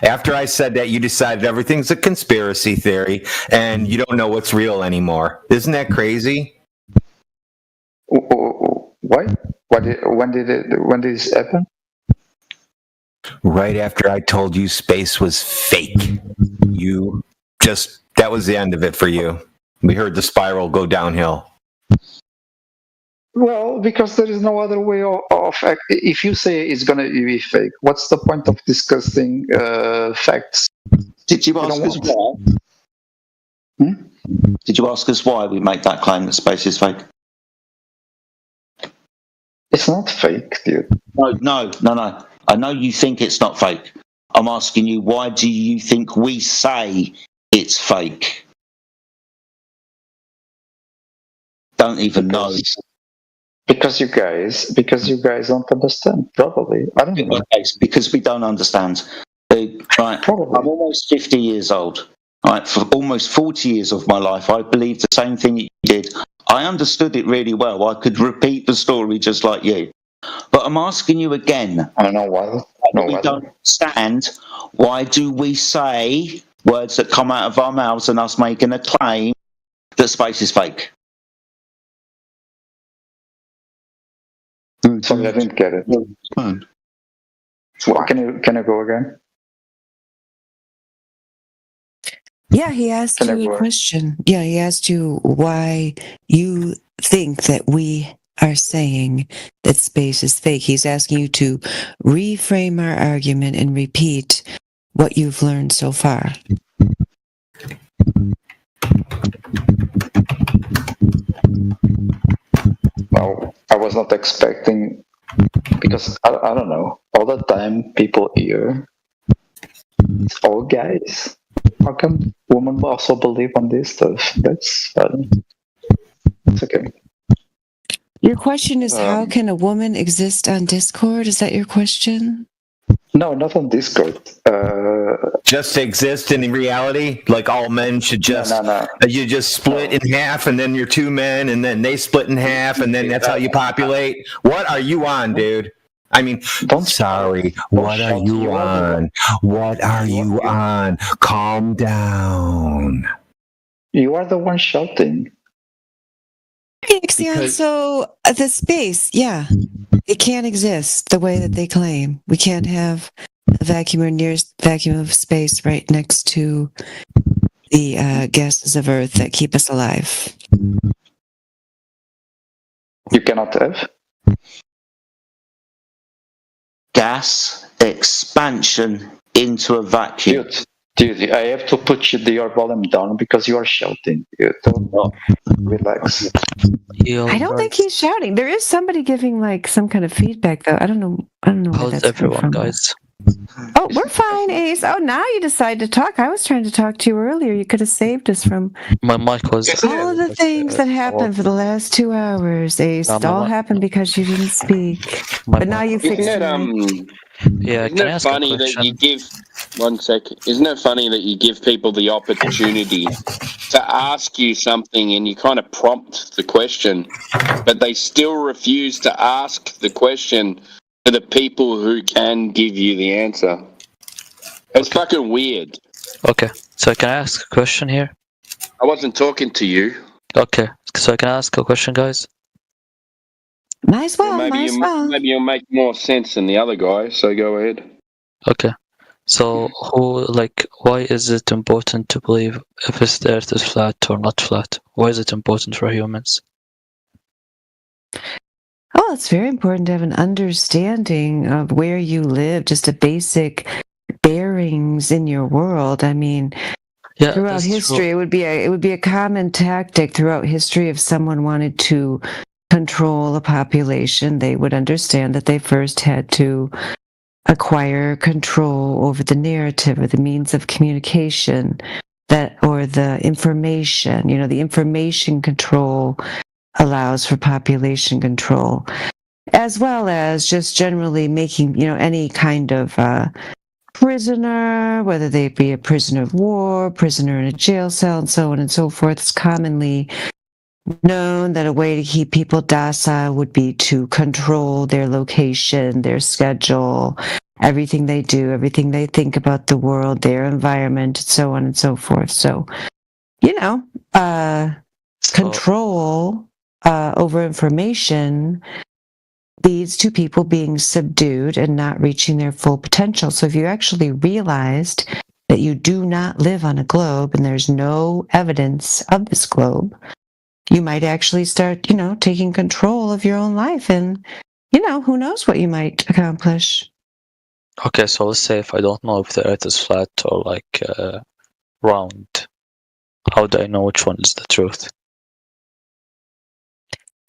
Speaker 21: After I said that, you decided everything's a conspiracy theory and you don't know what's real anymore. Isn't that crazy?
Speaker 25: What? When did this happen?
Speaker 21: Right after I told you space was fake. That was the end of it for you. We heard the spiral go downhill.
Speaker 25: Well, because there is no other way of if you say it's going to be fake, what's the point of discussing facts?
Speaker 9: Did you ask us why? Did you ask us why we make that claim that space is fake?
Speaker 25: It's not fake, dude.
Speaker 9: No. I know you think it's not fake. I'm asking you, why do you think we say it's fake? Don't even know.
Speaker 25: Because you guys don't understand, probably. I don't know.
Speaker 9: Okay, because we don't understand. Right,
Speaker 25: probably.
Speaker 9: I'm almost 50 years old. Right, for almost 40 years of my life, I believed the same thing you did. I understood it really well. I could repeat the story just like you. But I'm asking you again.
Speaker 25: I don't know why.
Speaker 9: We don't understand. Why do we say words that come out of our mouths and us making a claim that space is fake?
Speaker 25: Sorry, I didn't get it. Well, can I go again?
Speaker 1: Yeah, he asked you a question. Yeah, he asked you why you think that we are saying that space is fake. He's asking you to reframe our argument and repeat what you've learned so far.
Speaker 25: Well, I was not expecting, because I don't know, all the time people hear it's all guys. How come women also believe on this stuff? That's it's okay.
Speaker 1: Your question is, how can a woman exist on Discord? Is that your question?
Speaker 25: No, not on Discord.
Speaker 21: Just exist in reality? Like all men should just
Speaker 25: No.
Speaker 21: You just split in half, and then you're two men, and then they split in half, and then that's how you populate. What are you on, dude? I mean, sorry. What are you on? What are you on? Calm down.
Speaker 25: You are the one shouting.
Speaker 1: Ixion, so the space, yeah, it can't exist the way that they claim. We can't have a vacuum or near vacuum of space right next to the gases of Earth that keep us alive.
Speaker 25: You cannot have
Speaker 9: gas expansion into a vacuum.
Speaker 25: Dude, I have to put your volume down because you are shouting. You don't know. Relax.
Speaker 1: I don't think he's shouting. There is somebody giving like some kind of feedback, though. I don't know. Where
Speaker 7: How's
Speaker 1: that's
Speaker 7: everyone,
Speaker 1: come from.
Speaker 7: guys?
Speaker 1: Oh, we're fine, Ace. Oh, now you decide to talk. I was trying to talk to you earlier. You could have saved us from
Speaker 7: My mic was.
Speaker 1: all of the things that happened for the last 2 hours, Ace. It all happened because you didn't speak. But now you fixed it.
Speaker 7: Yeah,
Speaker 6: Isn't it funny that you give 1 second? Isn't it funny that you give people the opportunity to ask you something and you kind of prompt the question, but they still refuse to ask the question to the people who can give you the answer? It's fucking weird.
Speaker 7: Okay, so can I ask a question here?
Speaker 6: I wasn't talking to you.
Speaker 7: Okay, so I can ask a question, guys?
Speaker 1: Might as well,
Speaker 6: Maybe you'll make more sense than the other guy, so go ahead.
Speaker 7: Okay. So, why is it important to believe if the Earth is flat or not flat? Why is it important for humans?
Speaker 1: Oh, it's very important to have an understanding of where you live, just a basic bearings in your world. I mean, throughout history, it would be a common tactic throughout history if someone wanted to control a population. They would understand that they first had to acquire control over the narrative or the means of communication or the information. The information control allows for population control, as well as just generally making, any kind of prisoner, whether they be a prisoner of war, prisoner in a jail cell, and so on and so forth. It's commonly known that a way to keep people docile would be to control their location, their schedule, everything they do, everything they think about the world, their environment, so on and so forth. So, control over information leads to people being subdued and not reaching their full potential. So if you actually realized that you do not live on a globe and there's no evidence of this globe, you might actually start, taking control of your own life, and, who knows what you might accomplish.
Speaker 7: Okay, so let's say if I don't know if the Earth is flat or round, how do I know which one is the truth?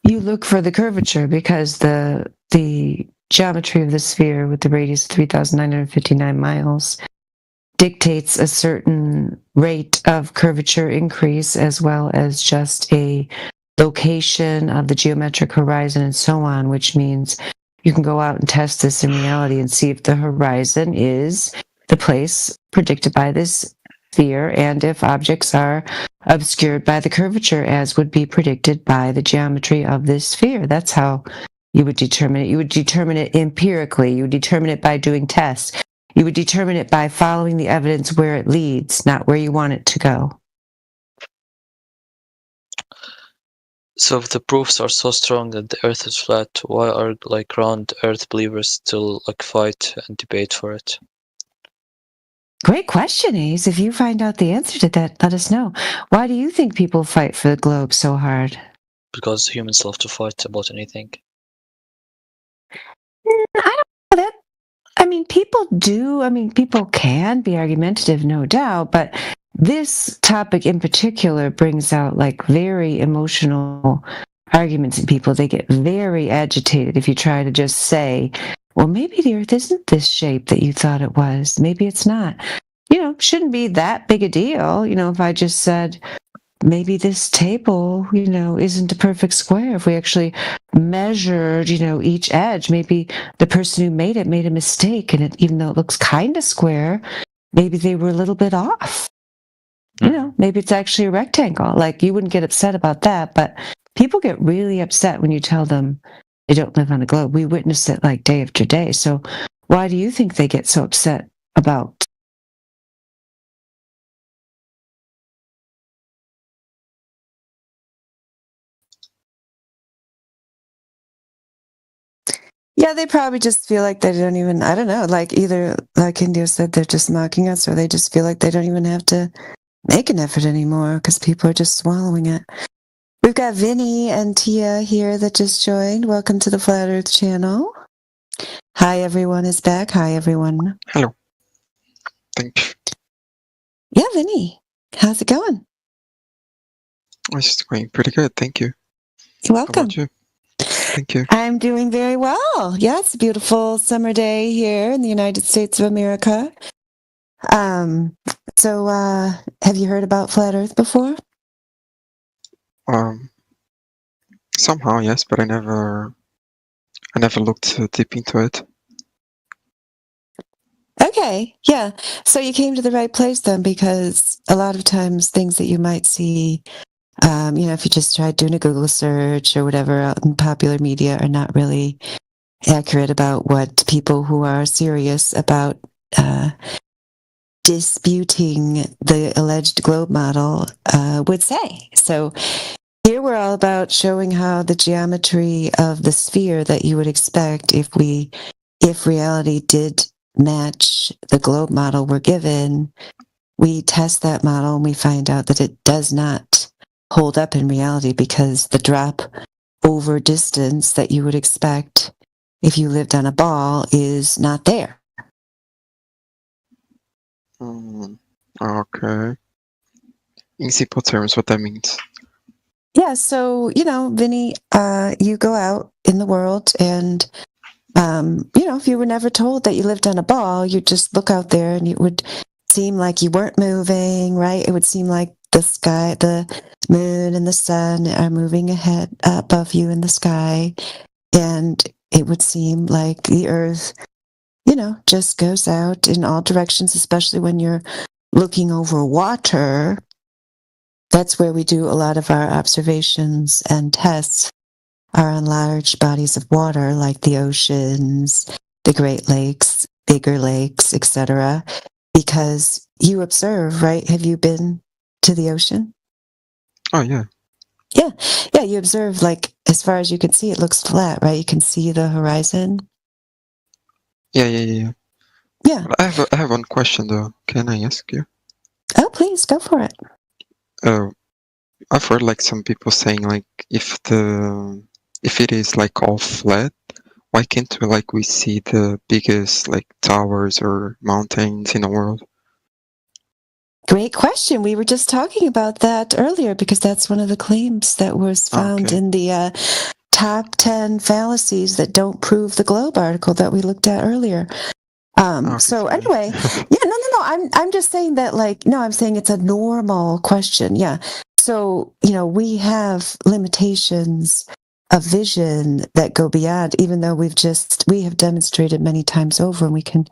Speaker 1: You look for the curvature because the geometry of the sphere with the radius of 3,959 miles dictates a certain rate of curvature increase, as well as just a location of the geometric horizon and so on, which means you can go out and test this in reality and see if the horizon is the place predicted by this sphere, and if objects are obscured by the curvature as would be predicted by the geometry of this sphere. That's how you would determine it. You would determine it empirically. You would determine it by doing tests. You would determine it by following the evidence where it leads, not where you want it to go.
Speaker 7: So if the proofs are so strong that the Earth is flat, why are round Earth believers still fight and debate for it?
Speaker 1: Great question, Ace. If you find out the answer to that, let us know. Why do you think people fight for the globe so hard?
Speaker 7: Because humans love to fight about anything.
Speaker 1: I don't know that. People do. People can be argumentative, no doubt, but this topic in particular brings out very emotional arguments in people. They get very agitated if you try to just say, well, maybe the Earth isn't this shape that you thought it was. Maybe it's not. Shouldn't be that big a deal. If I just said, maybe this table, isn't a perfect square. If we actually measured, each edge, maybe the person who made it made a mistake, and even though it looks kind of square, maybe they were a little bit off. Maybe it's actually a rectangle. Like, you wouldn't get upset about that, but people get really upset when you tell them they don't live on a globe. We witness it like day after day. So why do you think they get so upset about? Yeah, they probably just feel like they don't even, I don't know, like either, like India said, they're just mocking us, or they just feel like they don't even have to make an effort anymore because people are just swallowing it. We've got Vinny and Tia here that just joined. Welcome to the Flat Earth channel. Hi, everyone is back. Hi, everyone.
Speaker 15: Hello. Thank you.
Speaker 1: Yeah, Vinny. How's it going?
Speaker 15: It's going pretty good. Thank you.
Speaker 1: You're welcome.
Speaker 15: How about you? Thank you.
Speaker 1: I'm doing very well. Yeah, it's a beautiful summer day here in the United States of America. So have you heard about Flat Earth before?
Speaker 15: Somehow, yes, but I never looked deep into it.
Speaker 1: Okay, yeah. So you came to the right place then, because a lot of times things that you might see, if you just tried doing a Google search or whatever out in popular media, are not really accurate about what people who are serious about disputing the alleged globe model would say. So here we're all about showing how the geometry of the sphere that you would expect if reality did match the globe model we're given, we test that model and we find out that it does not hold up in reality, because the drop over distance that you would expect if you lived on a ball is not there.
Speaker 15: Okay. In simple terms, what that means.
Speaker 1: Yeah, so, Vinny, you go out in the world and, if you were never told that you lived on a ball, you just look out there and it would seem like you weren't moving, right? It would seem like the sky, the moon and the sun are moving ahead above you in the sky. And it would seem like the earth, just goes out in all directions, especially when you're looking over water. That's where we do a lot of our observations and tests, are on large bodies of water like the oceans, the Great Lakes, bigger lakes, etc. Because you observe, right? Have you been to the ocean?
Speaker 15: Oh, yeah.
Speaker 1: Yeah, you observe, like, as far as you can see, it looks flat, right? You can see the horizon.
Speaker 15: Yeah.
Speaker 1: Yeah.
Speaker 15: I have one question though. Can I ask you?
Speaker 1: Oh, please go for it.
Speaker 15: I've heard like some people saying like if it is like all flat, why can't we see the biggest like towers or mountains in the world?
Speaker 1: Great question. We were just talking about that earlier, because that's one of the claims that was found in the top 10 fallacies that don't prove the globe article that we looked at earlier. So anyway, yeah, no. I'm just saying that, I'm saying it's a normal question. Yeah. So, we have limitations of vision that go beyond, even though we have demonstrated many times over, and we can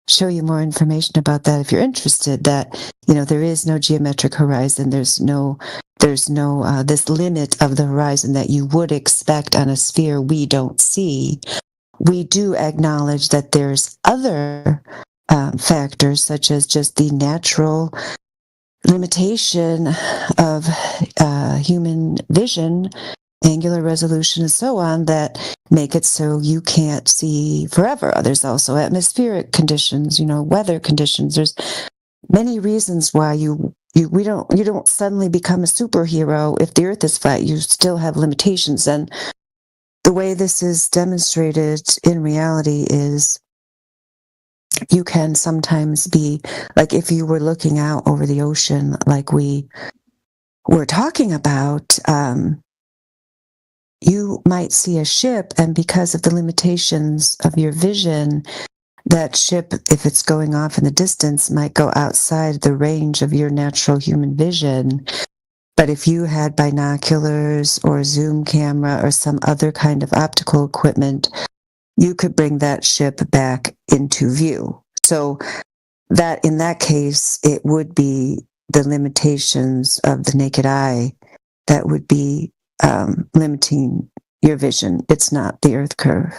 Speaker 1: show you more information about that if you're interested, that, there is no geometric horizon. There's no this limit of the horizon that you would expect on a sphere we don't see. We do acknowledge that there's other factors, such as just the natural limitation of human vision, angular resolution, and so on, that make it so you can't see forever. There's also atmospheric conditions, weather conditions. There's many reasons why you don't suddenly become a superhero if the Earth is flat. You still have limitations, and the way this is demonstrated in reality is you can sometimes be, like, if you were looking out over the ocean like we were talking about, you might see a ship, and because of the limitations of your vision, that ship, if it's going off in the distance, might go outside the range of your natural human vision. But if you had binoculars or a zoom camera or some other kind of optical equipment, you could bring that ship back into view. So that in that case, it would be the limitations of the naked eye that would be limiting your vision. It's not the Earth curve.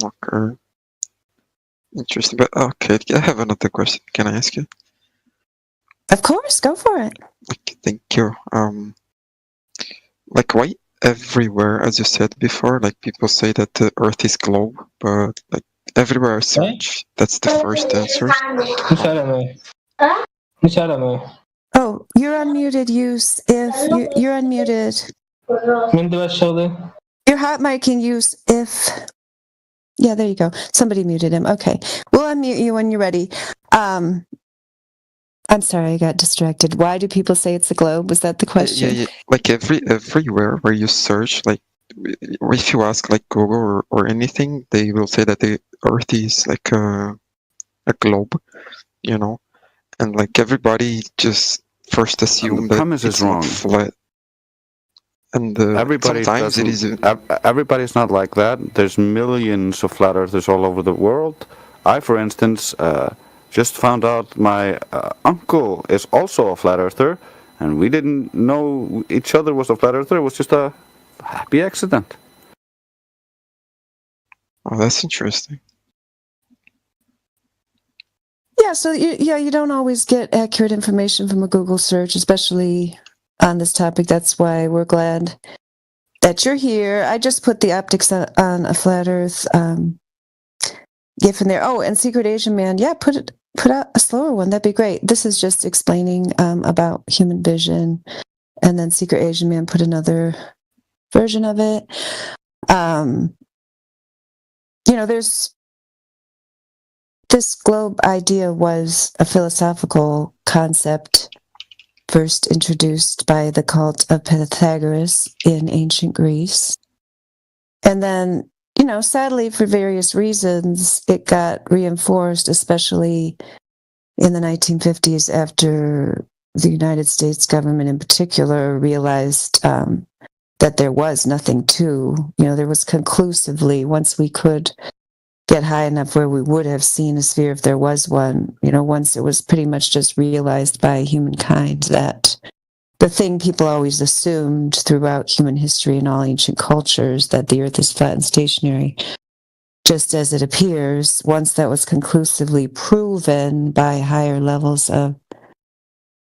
Speaker 15: Okay. Interesting. But okay, I have another question. Can I ask you?
Speaker 1: Of course, go for it.
Speaker 15: Okay, thank you. Like why everywhere, as you said before, like people say that the Earth is globe, but like everywhere I search, that's the first answer.
Speaker 1: Oh, you're unmuted, use if you're unmuted. You're hot micing use if. Yeah, there you go. Somebody muted him. Okay. We'll unmute you when you're ready. I'm sorry, I got distracted. Why do people say it's the globe? Was that the question?
Speaker 15: Yeah. Like everywhere where you search, like if you ask like Google or anything, they will say that the Earth is like a globe, you know, and like everybody just first assume that
Speaker 24: premise
Speaker 15: it's
Speaker 24: is wrong.
Speaker 15: not flat. And sometimes it is.
Speaker 24: Everybody's not like that. There's millions of flat earthers all over the world. I, for instance, just found out my uncle is also a flat earther, and we didn't know each other was a flat earther. It was just a happy accident.
Speaker 15: Oh, that's interesting.
Speaker 1: Yeah, so you don't always get accurate information from a Google search, especially on this topic. That's why we're glad that you're here. I just put the optics on a flat Earth GIF in there. Oh, and Secret Asian Man, yeah, put out a slower one. That'd be great. This is just explaining about human vision, and then Secret Asian Man put another version of it. There's this globe idea was a philosophical concept first introduced by the cult of Pythagoras in ancient Greece. And then, sadly, for various reasons, it got reinforced, especially in the 1950s after the United States government in particular realized that there was nothing to, there was conclusively, once we could get high enough where we would have seen a sphere if there was one, once it was pretty much just realized by humankind that the thing people always assumed throughout human history and all ancient cultures, that the Earth is flat and stationary, just as it appears, once that was conclusively proven by higher levels of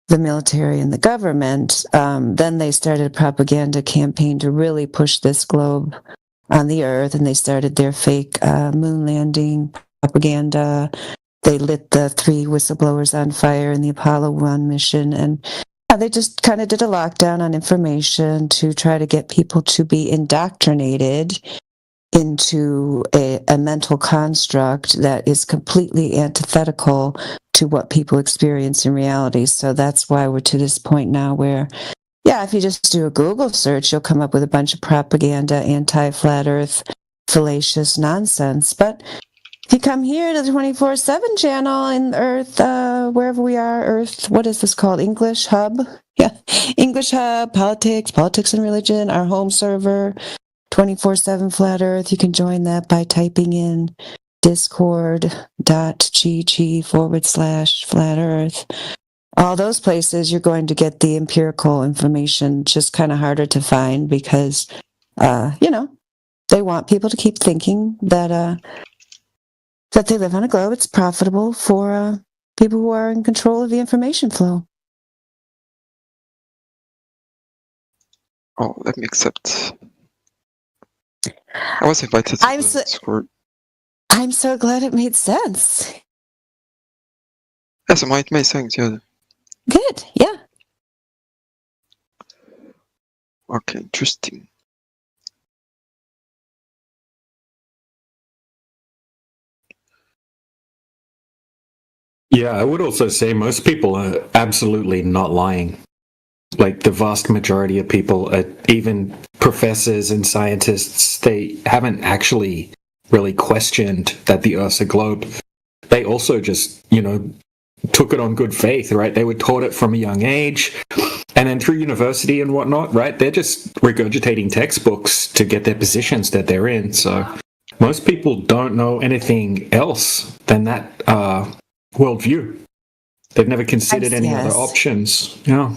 Speaker 1: the military and the government, then they started a propaganda campaign to really push this globe on the Earth, and they started their fake moon landing propaganda. They lit the 3 whistleblowers on fire in the Apollo 1 mission, and they just kind of did a lockdown on information to try to get people to be indoctrinated into a mental construct that is completely antithetical to what people experience in reality. So that's why we're to this point now where, if you just do a Google search, you'll come up with a bunch of propaganda, anti-flat Earth, fallacious nonsense. But if you come here to the 24/7 channel in Earth, wherever we are, Earth, what is this called? English Hub? Yeah, English Hub, politics and religion, our home server, 24/7 Flat Earth. You can join that by typing in discord.gg/Flat Earth. All those places, you're going to get the empirical information, just kind of harder to find because, they want people to keep thinking that they live on a globe. It's profitable for people who are in control of the information flow.
Speaker 15: Oh, let me accept. I was invited to the Discord.
Speaker 1: I'm so glad it made sense.
Speaker 15: Yes, it made sense, yeah.
Speaker 1: Good, yeah.
Speaker 15: Okay, interesting.
Speaker 4: Yeah, I would also say most people are absolutely not lying. Like the vast majority of people, even professors and scientists, they haven't actually really questioned that the Earth's a globe. They also just, took it on good faith, right? They were taught it from a young age. And then through university and whatnot, right? They're just regurgitating textbooks to get their positions that they're in. So most people don't know anything else than that worldview. They've never considered any other options. Yeah.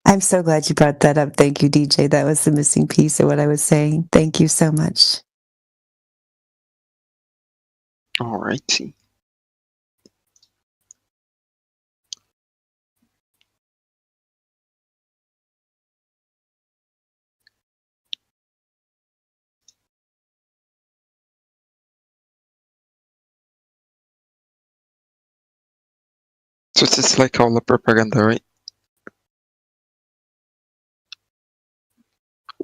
Speaker 1: I'm so glad you brought that up. Thank you, DJ. That was the missing piece of what I was saying. Thank you so much.
Speaker 15: All righty. So it's like all the propaganda, right?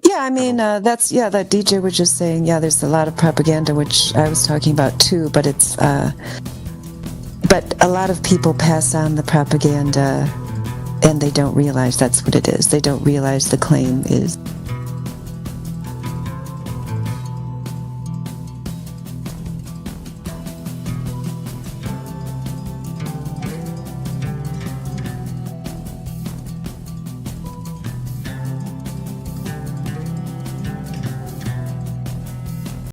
Speaker 1: Yeah, I mean, that DJ was just saying, yeah, there's a lot of propaganda, which I was talking about too, but it's, but a lot of people pass on the propaganda and they don't realize that's what it is. They don't realize the claim is